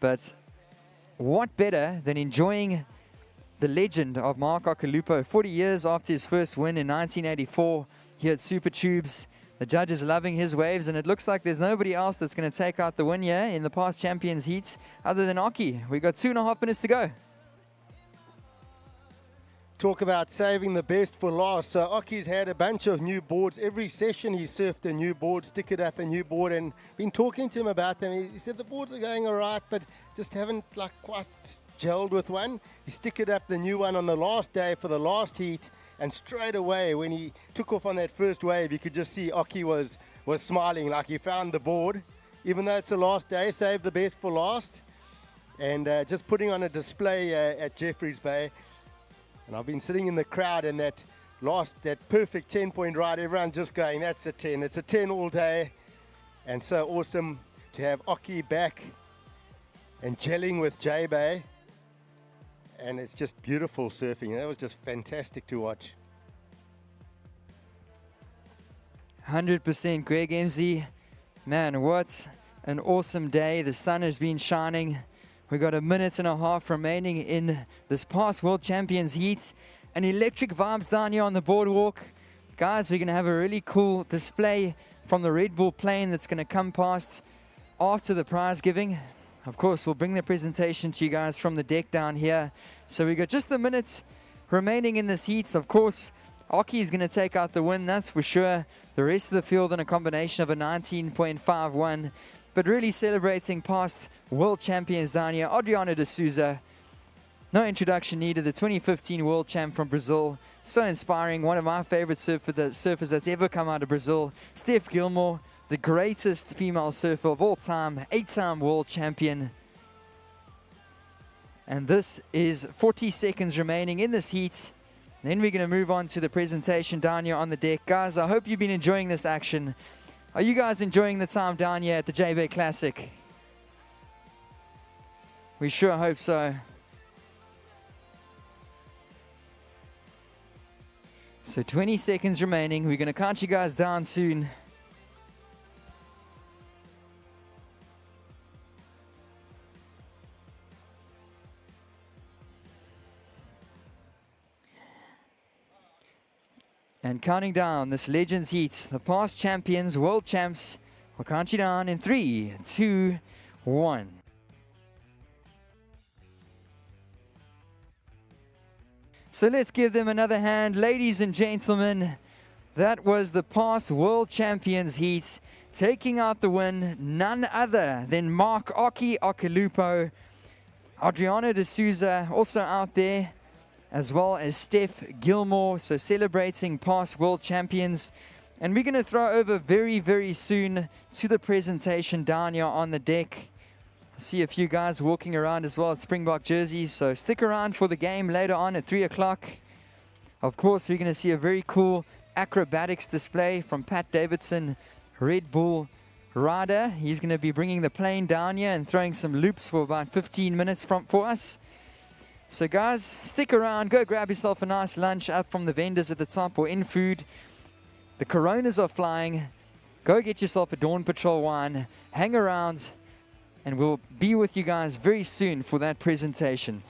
But what better than enjoying the legend of Mark Akalupo 40 years after his first win in 1984 here at Super Tubes. The judges loving his waves, and it looks like there's nobody else that's going to take out the win here in the past Champions heat other than Aki. We've got 2.5 minutes to go. Talk about saving the best for last. So Aki's had a bunch of new boards. Every session he surfed a new board, stick it up a new board, and been talking to him about them. He said the boards are going all right, but just haven't like quite gelled with one. He stick it up the new one on the last day for the last heat, and straight away when he took off on that first wave, you could just see Aki was smiling like he found the board. Even though it's the last day, save the best for last. And just putting on a display at Jeffreys Bay. And I've been sitting in the crowd, and that perfect 10-point ride, everyone just going, that's a 10. It's a 10 all day. And so awesome to have Aki back and gelling with Jbay. And it's just beautiful surfing. That was just fantastic to watch. 100% Greg Emsley. Man, what an awesome day. The sun has been shining. We've got 1.5 minutes remaining in this past World Champions heat. And electric vibes down here on the boardwalk. Guys, we're going to have a really cool display from the Red Bull plane that's going to come past after the prize giving. Of course, we'll bring the presentation to you guys from the deck down here. So we've got just 1 minute remaining in this heat. Of course, Aki is going to take out the win, that's for sure. The rest of the field in a combination of a 19.51. But really celebrating past world champions down here. Adriana D'Souza, no introduction needed. The 2015 world champ from Brazil. So inspiring. One of my favorite surfers that's ever come out of Brazil. Steph Gilmore, the greatest female surfer of all time. 8-time world champion. And this is 40 seconds remaining in this heat. Then we're going to move on to the presentation down here on the deck. Guys, I hope you've been enjoying this action. Are you guys enjoying the time down here at the Jbay Classic? We sure hope so. So 20 seconds remaining. We're going to count you guys down soon. And counting down this Legends Heat, the past champions, world champs I'll count you down in 3, 2, 1. So let's give them another hand. Ladies and gentlemen, that was the past World Champions heat. Taking out the win, none other than Mark Oki Okalupo. Adriano de Souza also out there, as well as Steph Gilmore, so celebrating past world champions. And we're going to throw over very, very soon to the presentation down here on the deck. I see a few guys walking around as well at Springbok jerseys, so stick around for the game later on at 3 o'clock. Of course, we're going to see a very cool acrobatics display from Pat Davidson, Red Bull rider. He's going to be bringing the plane down here and throwing some loops for about 15 minutes for us. So guys, stick around, go grab yourself a nice lunch up from the vendors at the top or in food. The Coronas are flying. Go get yourself a Dawn Patrol wine, hang around, and we'll be with you guys very soon for that presentation.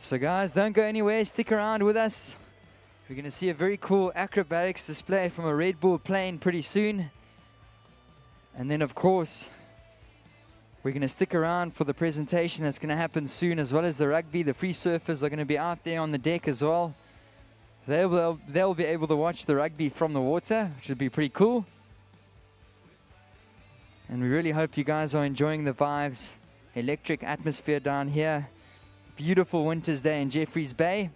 So guys, don't go anywhere, stick around with us. We're going to see a very cool acrobatics display from a Red Bull plane pretty soon. And then of course, we're going to stick around for the presentation that's going to happen soon, as well as the rugby. The free surfers are going to be out there on the deck as well. They'll be able to watch the rugby from the water, which would be pretty cool. And we really hope you guys are enjoying the vibes. Electric atmosphere down here. Beautiful winter's day in Jeffreys Bay.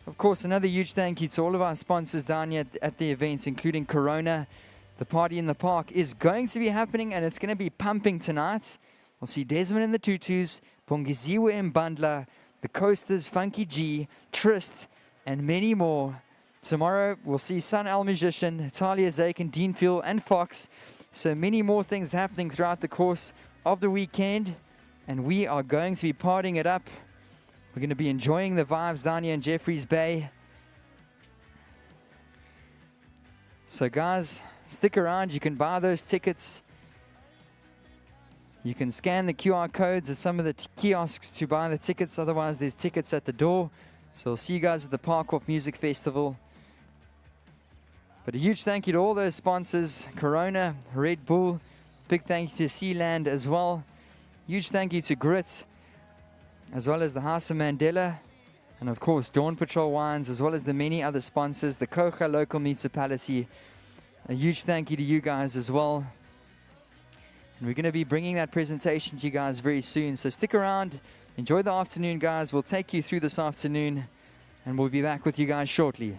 Of course, another huge thank you to all of our sponsors down here at the events, including Corona. The party in the park is going to be happening, and it's going to be pumping tonight. We'll see Desmond in the Tutus, Bongiziwe Mbandla, the Coasters, Funky G, Trist, and many more. Tomorrow, we'll see Sun Al Musician, Talia Zaken, Dean Fuel, and Fox. So many more things happening throughout the course of the weekend, and we are going to be partying it up. We're going to be enjoying the vibes down here in Jeffreys Bay. So guys, stick around. You can buy those tickets. You can scan the QR codes at some of the kiosks to buy the tickets. Otherwise, there's tickets at the door. So I'll see you guys at the Park Off Music Festival. But a huge thank you to all those sponsors. Corona, Red Bull. Big thank you to Sealand as well. Huge thank you to Grit, as well as the House of Mandela, and of course Dawn Patrol Wines, as well as the many other sponsors, the Kocha local municipality. A huge thank you to you guys as well. And we're going to be bringing that presentation to you guys very soon, so stick around, enjoy the afternoon guys. We'll take you through this afternoon, and we'll be back with you guys shortly.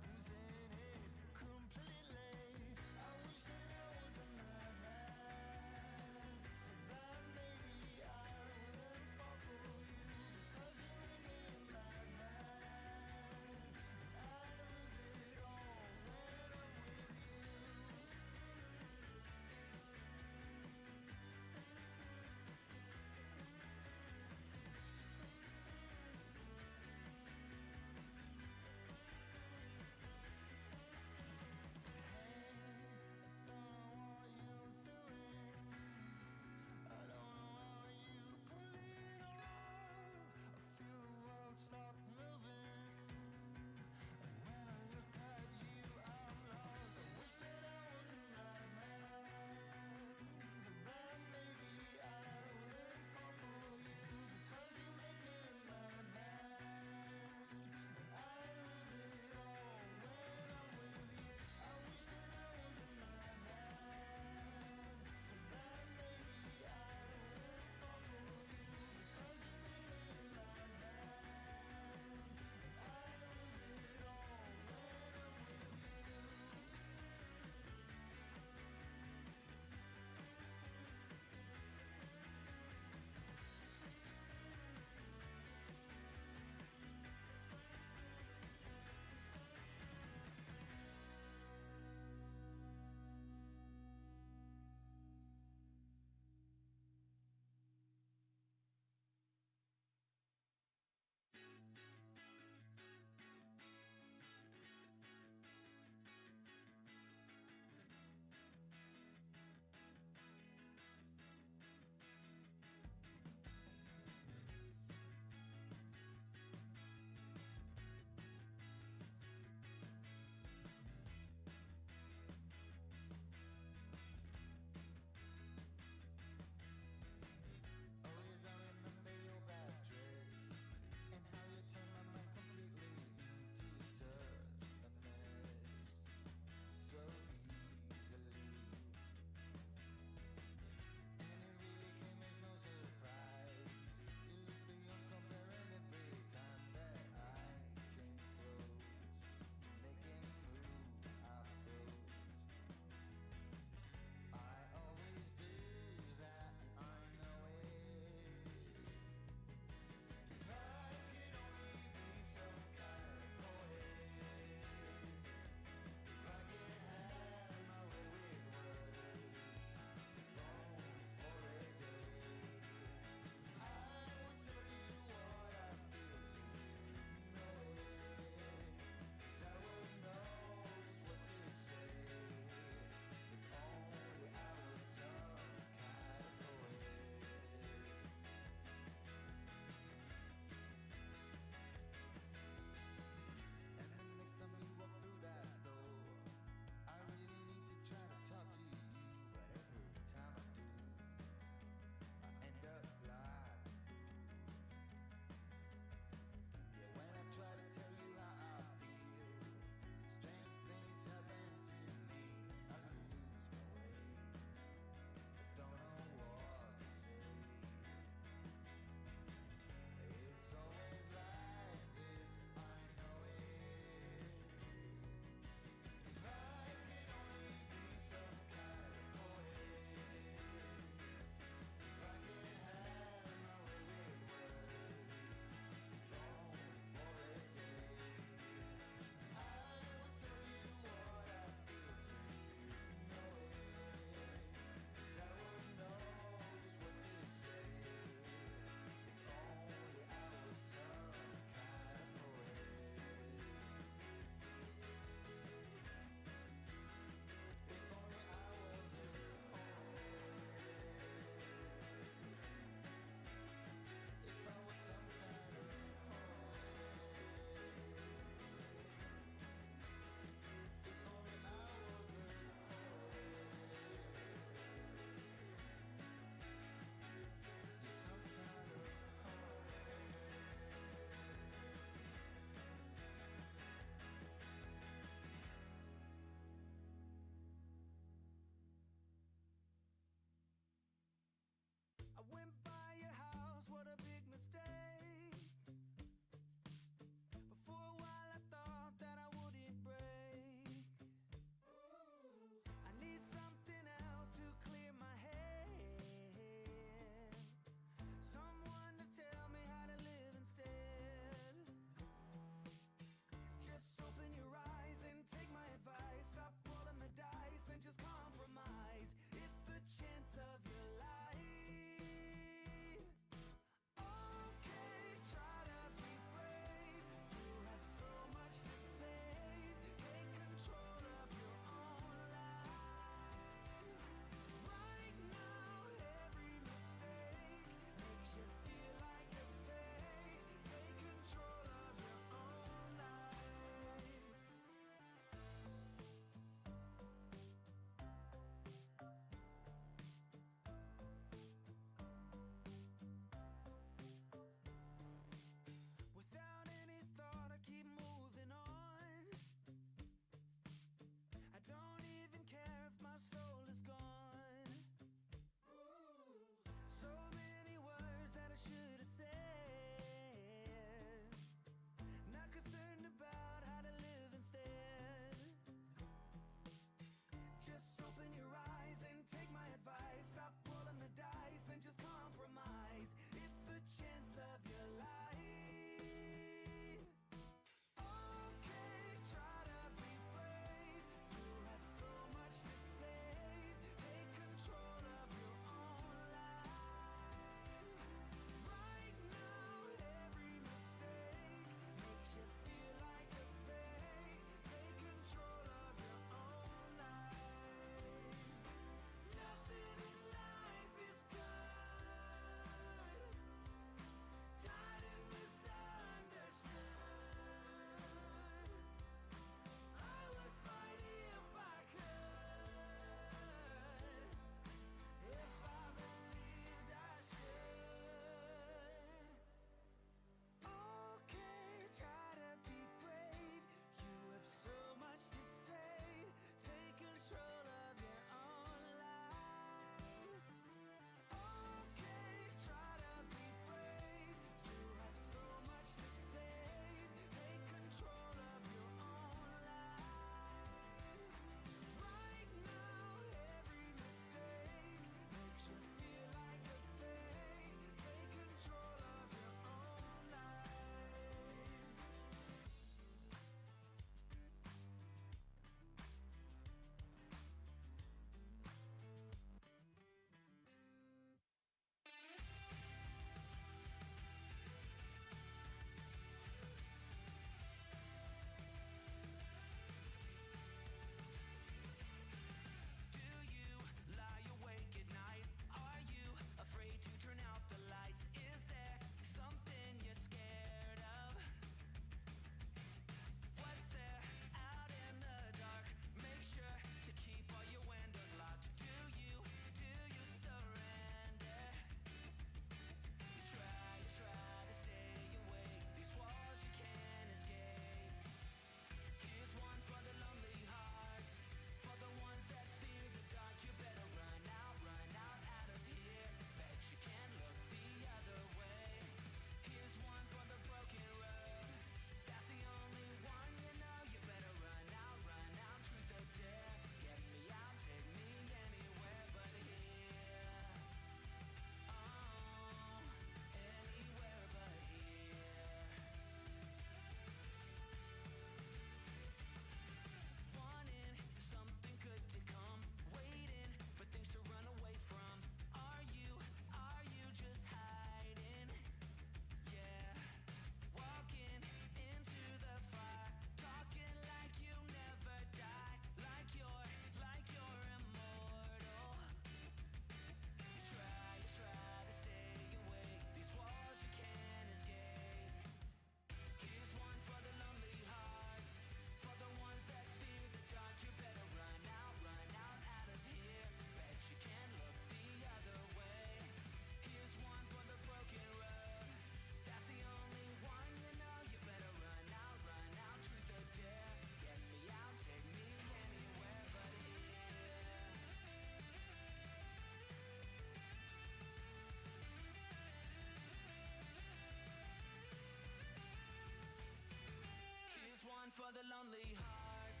for the lonely hearts,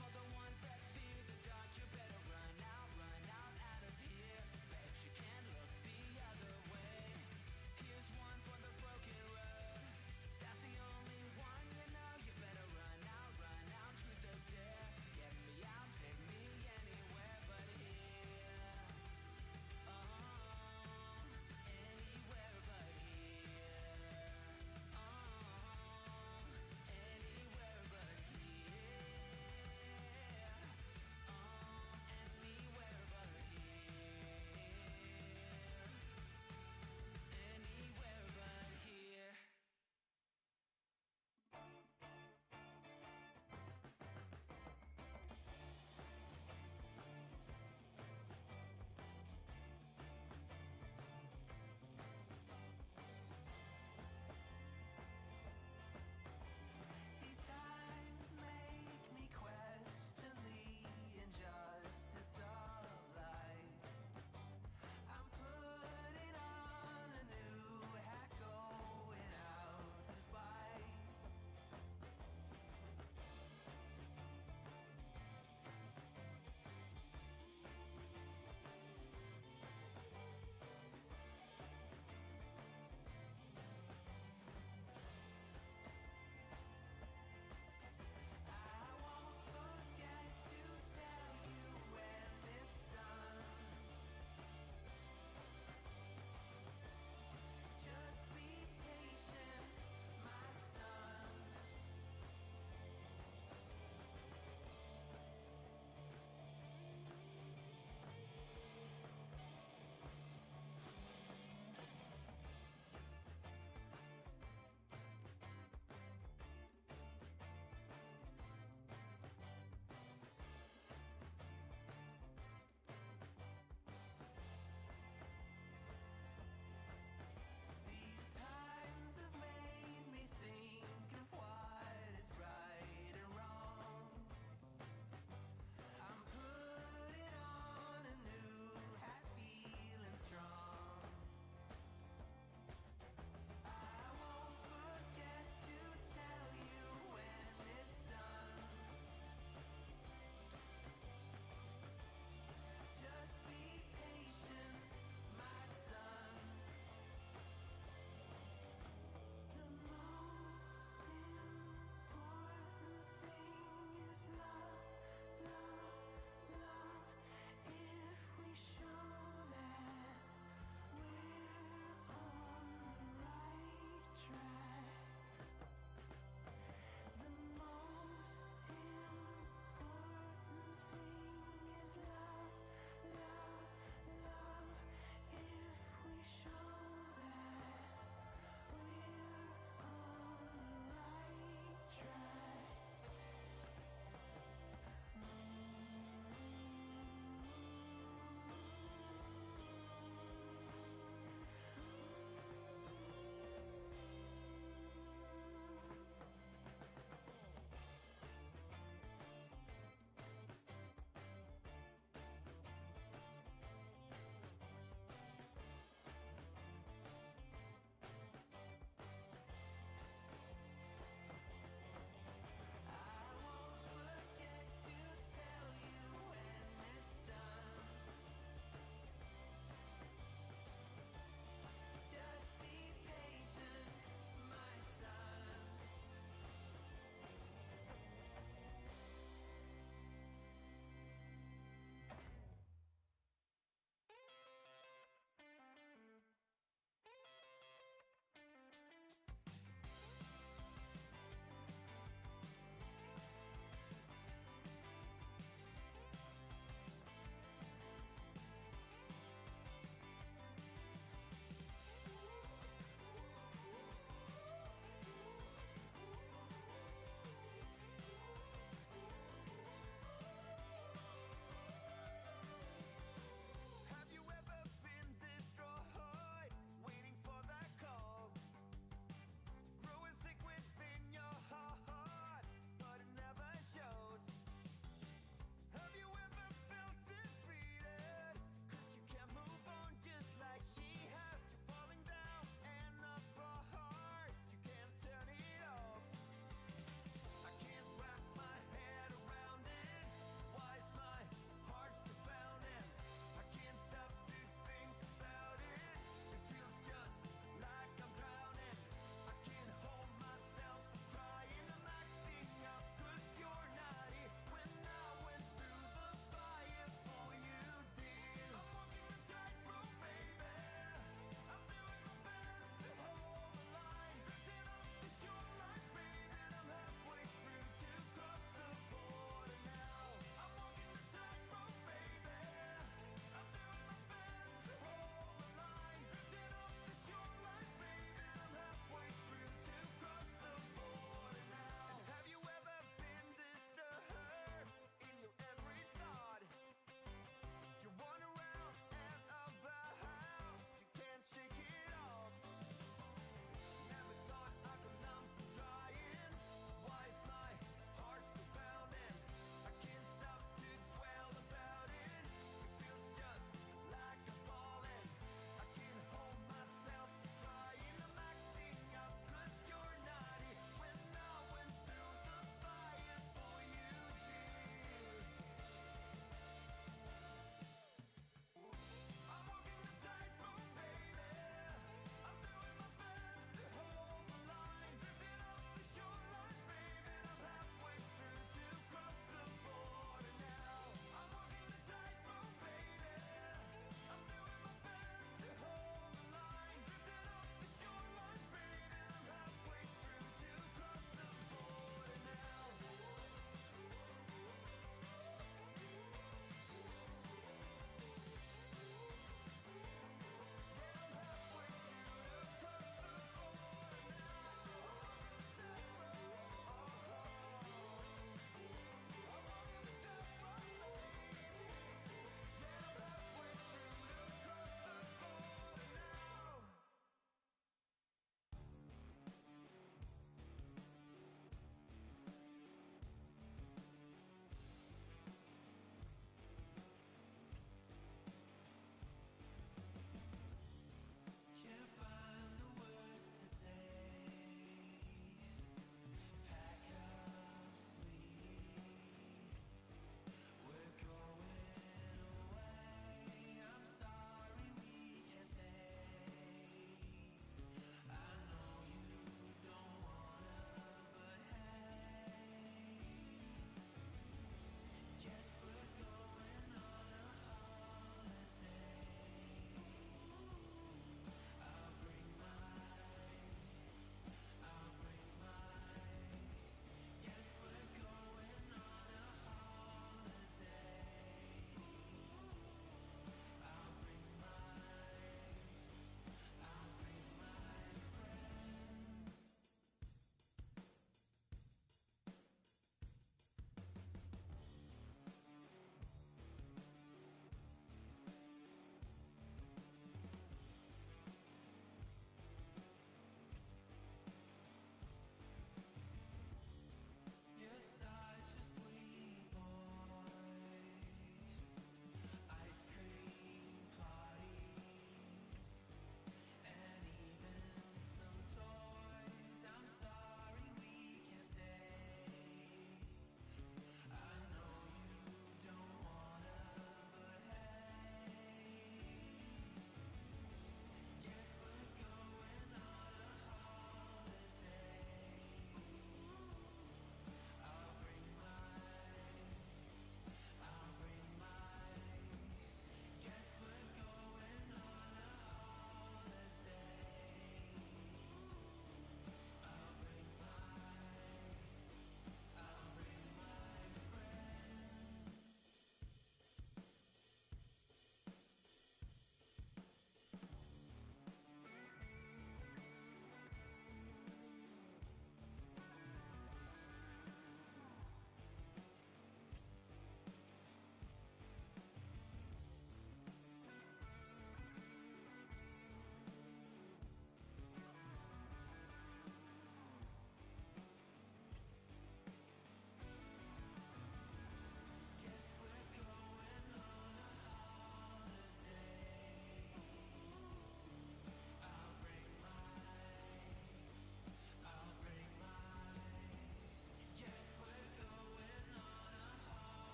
for the ones that fear the dark. You better run out of here. Bet you can't look the other way. Here's one for the broken road. That's the only one you know. You better run out, truth or dare. Get me out, take me anywhere but here. Oh, anywhere but here. Oh, anywhere but here.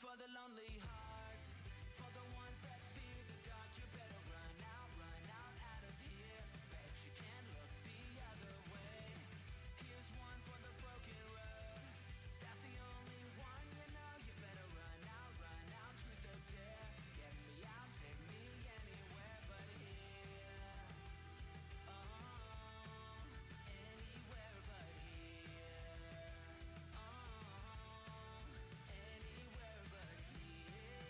for the lonely hearts, for the ones that fear the dark. You better run out of here. Bet you can't look the other way. Here's one for the broken road. That's the only one you know. You better run out, truth or dare. Get me out, take me anywhere but here. Oh, anywhere but here. Oh, anywhere but here.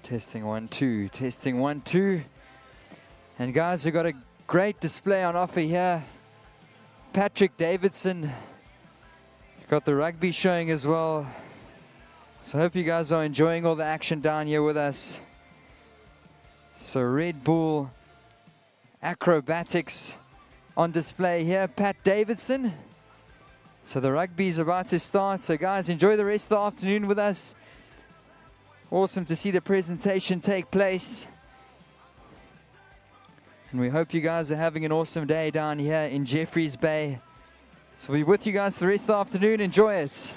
Testing 1, 2, testing 1, 2. And guys, we've got a great display on offer here. Patrick Davidson. Got the rugby showing as well. So I hope you guys are enjoying all the action down here with us. So Red Bull Acrobatics on display here. Pat Davidson. So the rugby is about to start. So guys, enjoy the rest of the afternoon with us. Awesome to see the presentation take place. And we hope you guys are having an awesome day down here in Jeffreys Bay. So we'll be with you guys for the rest of the afternoon. Enjoy it.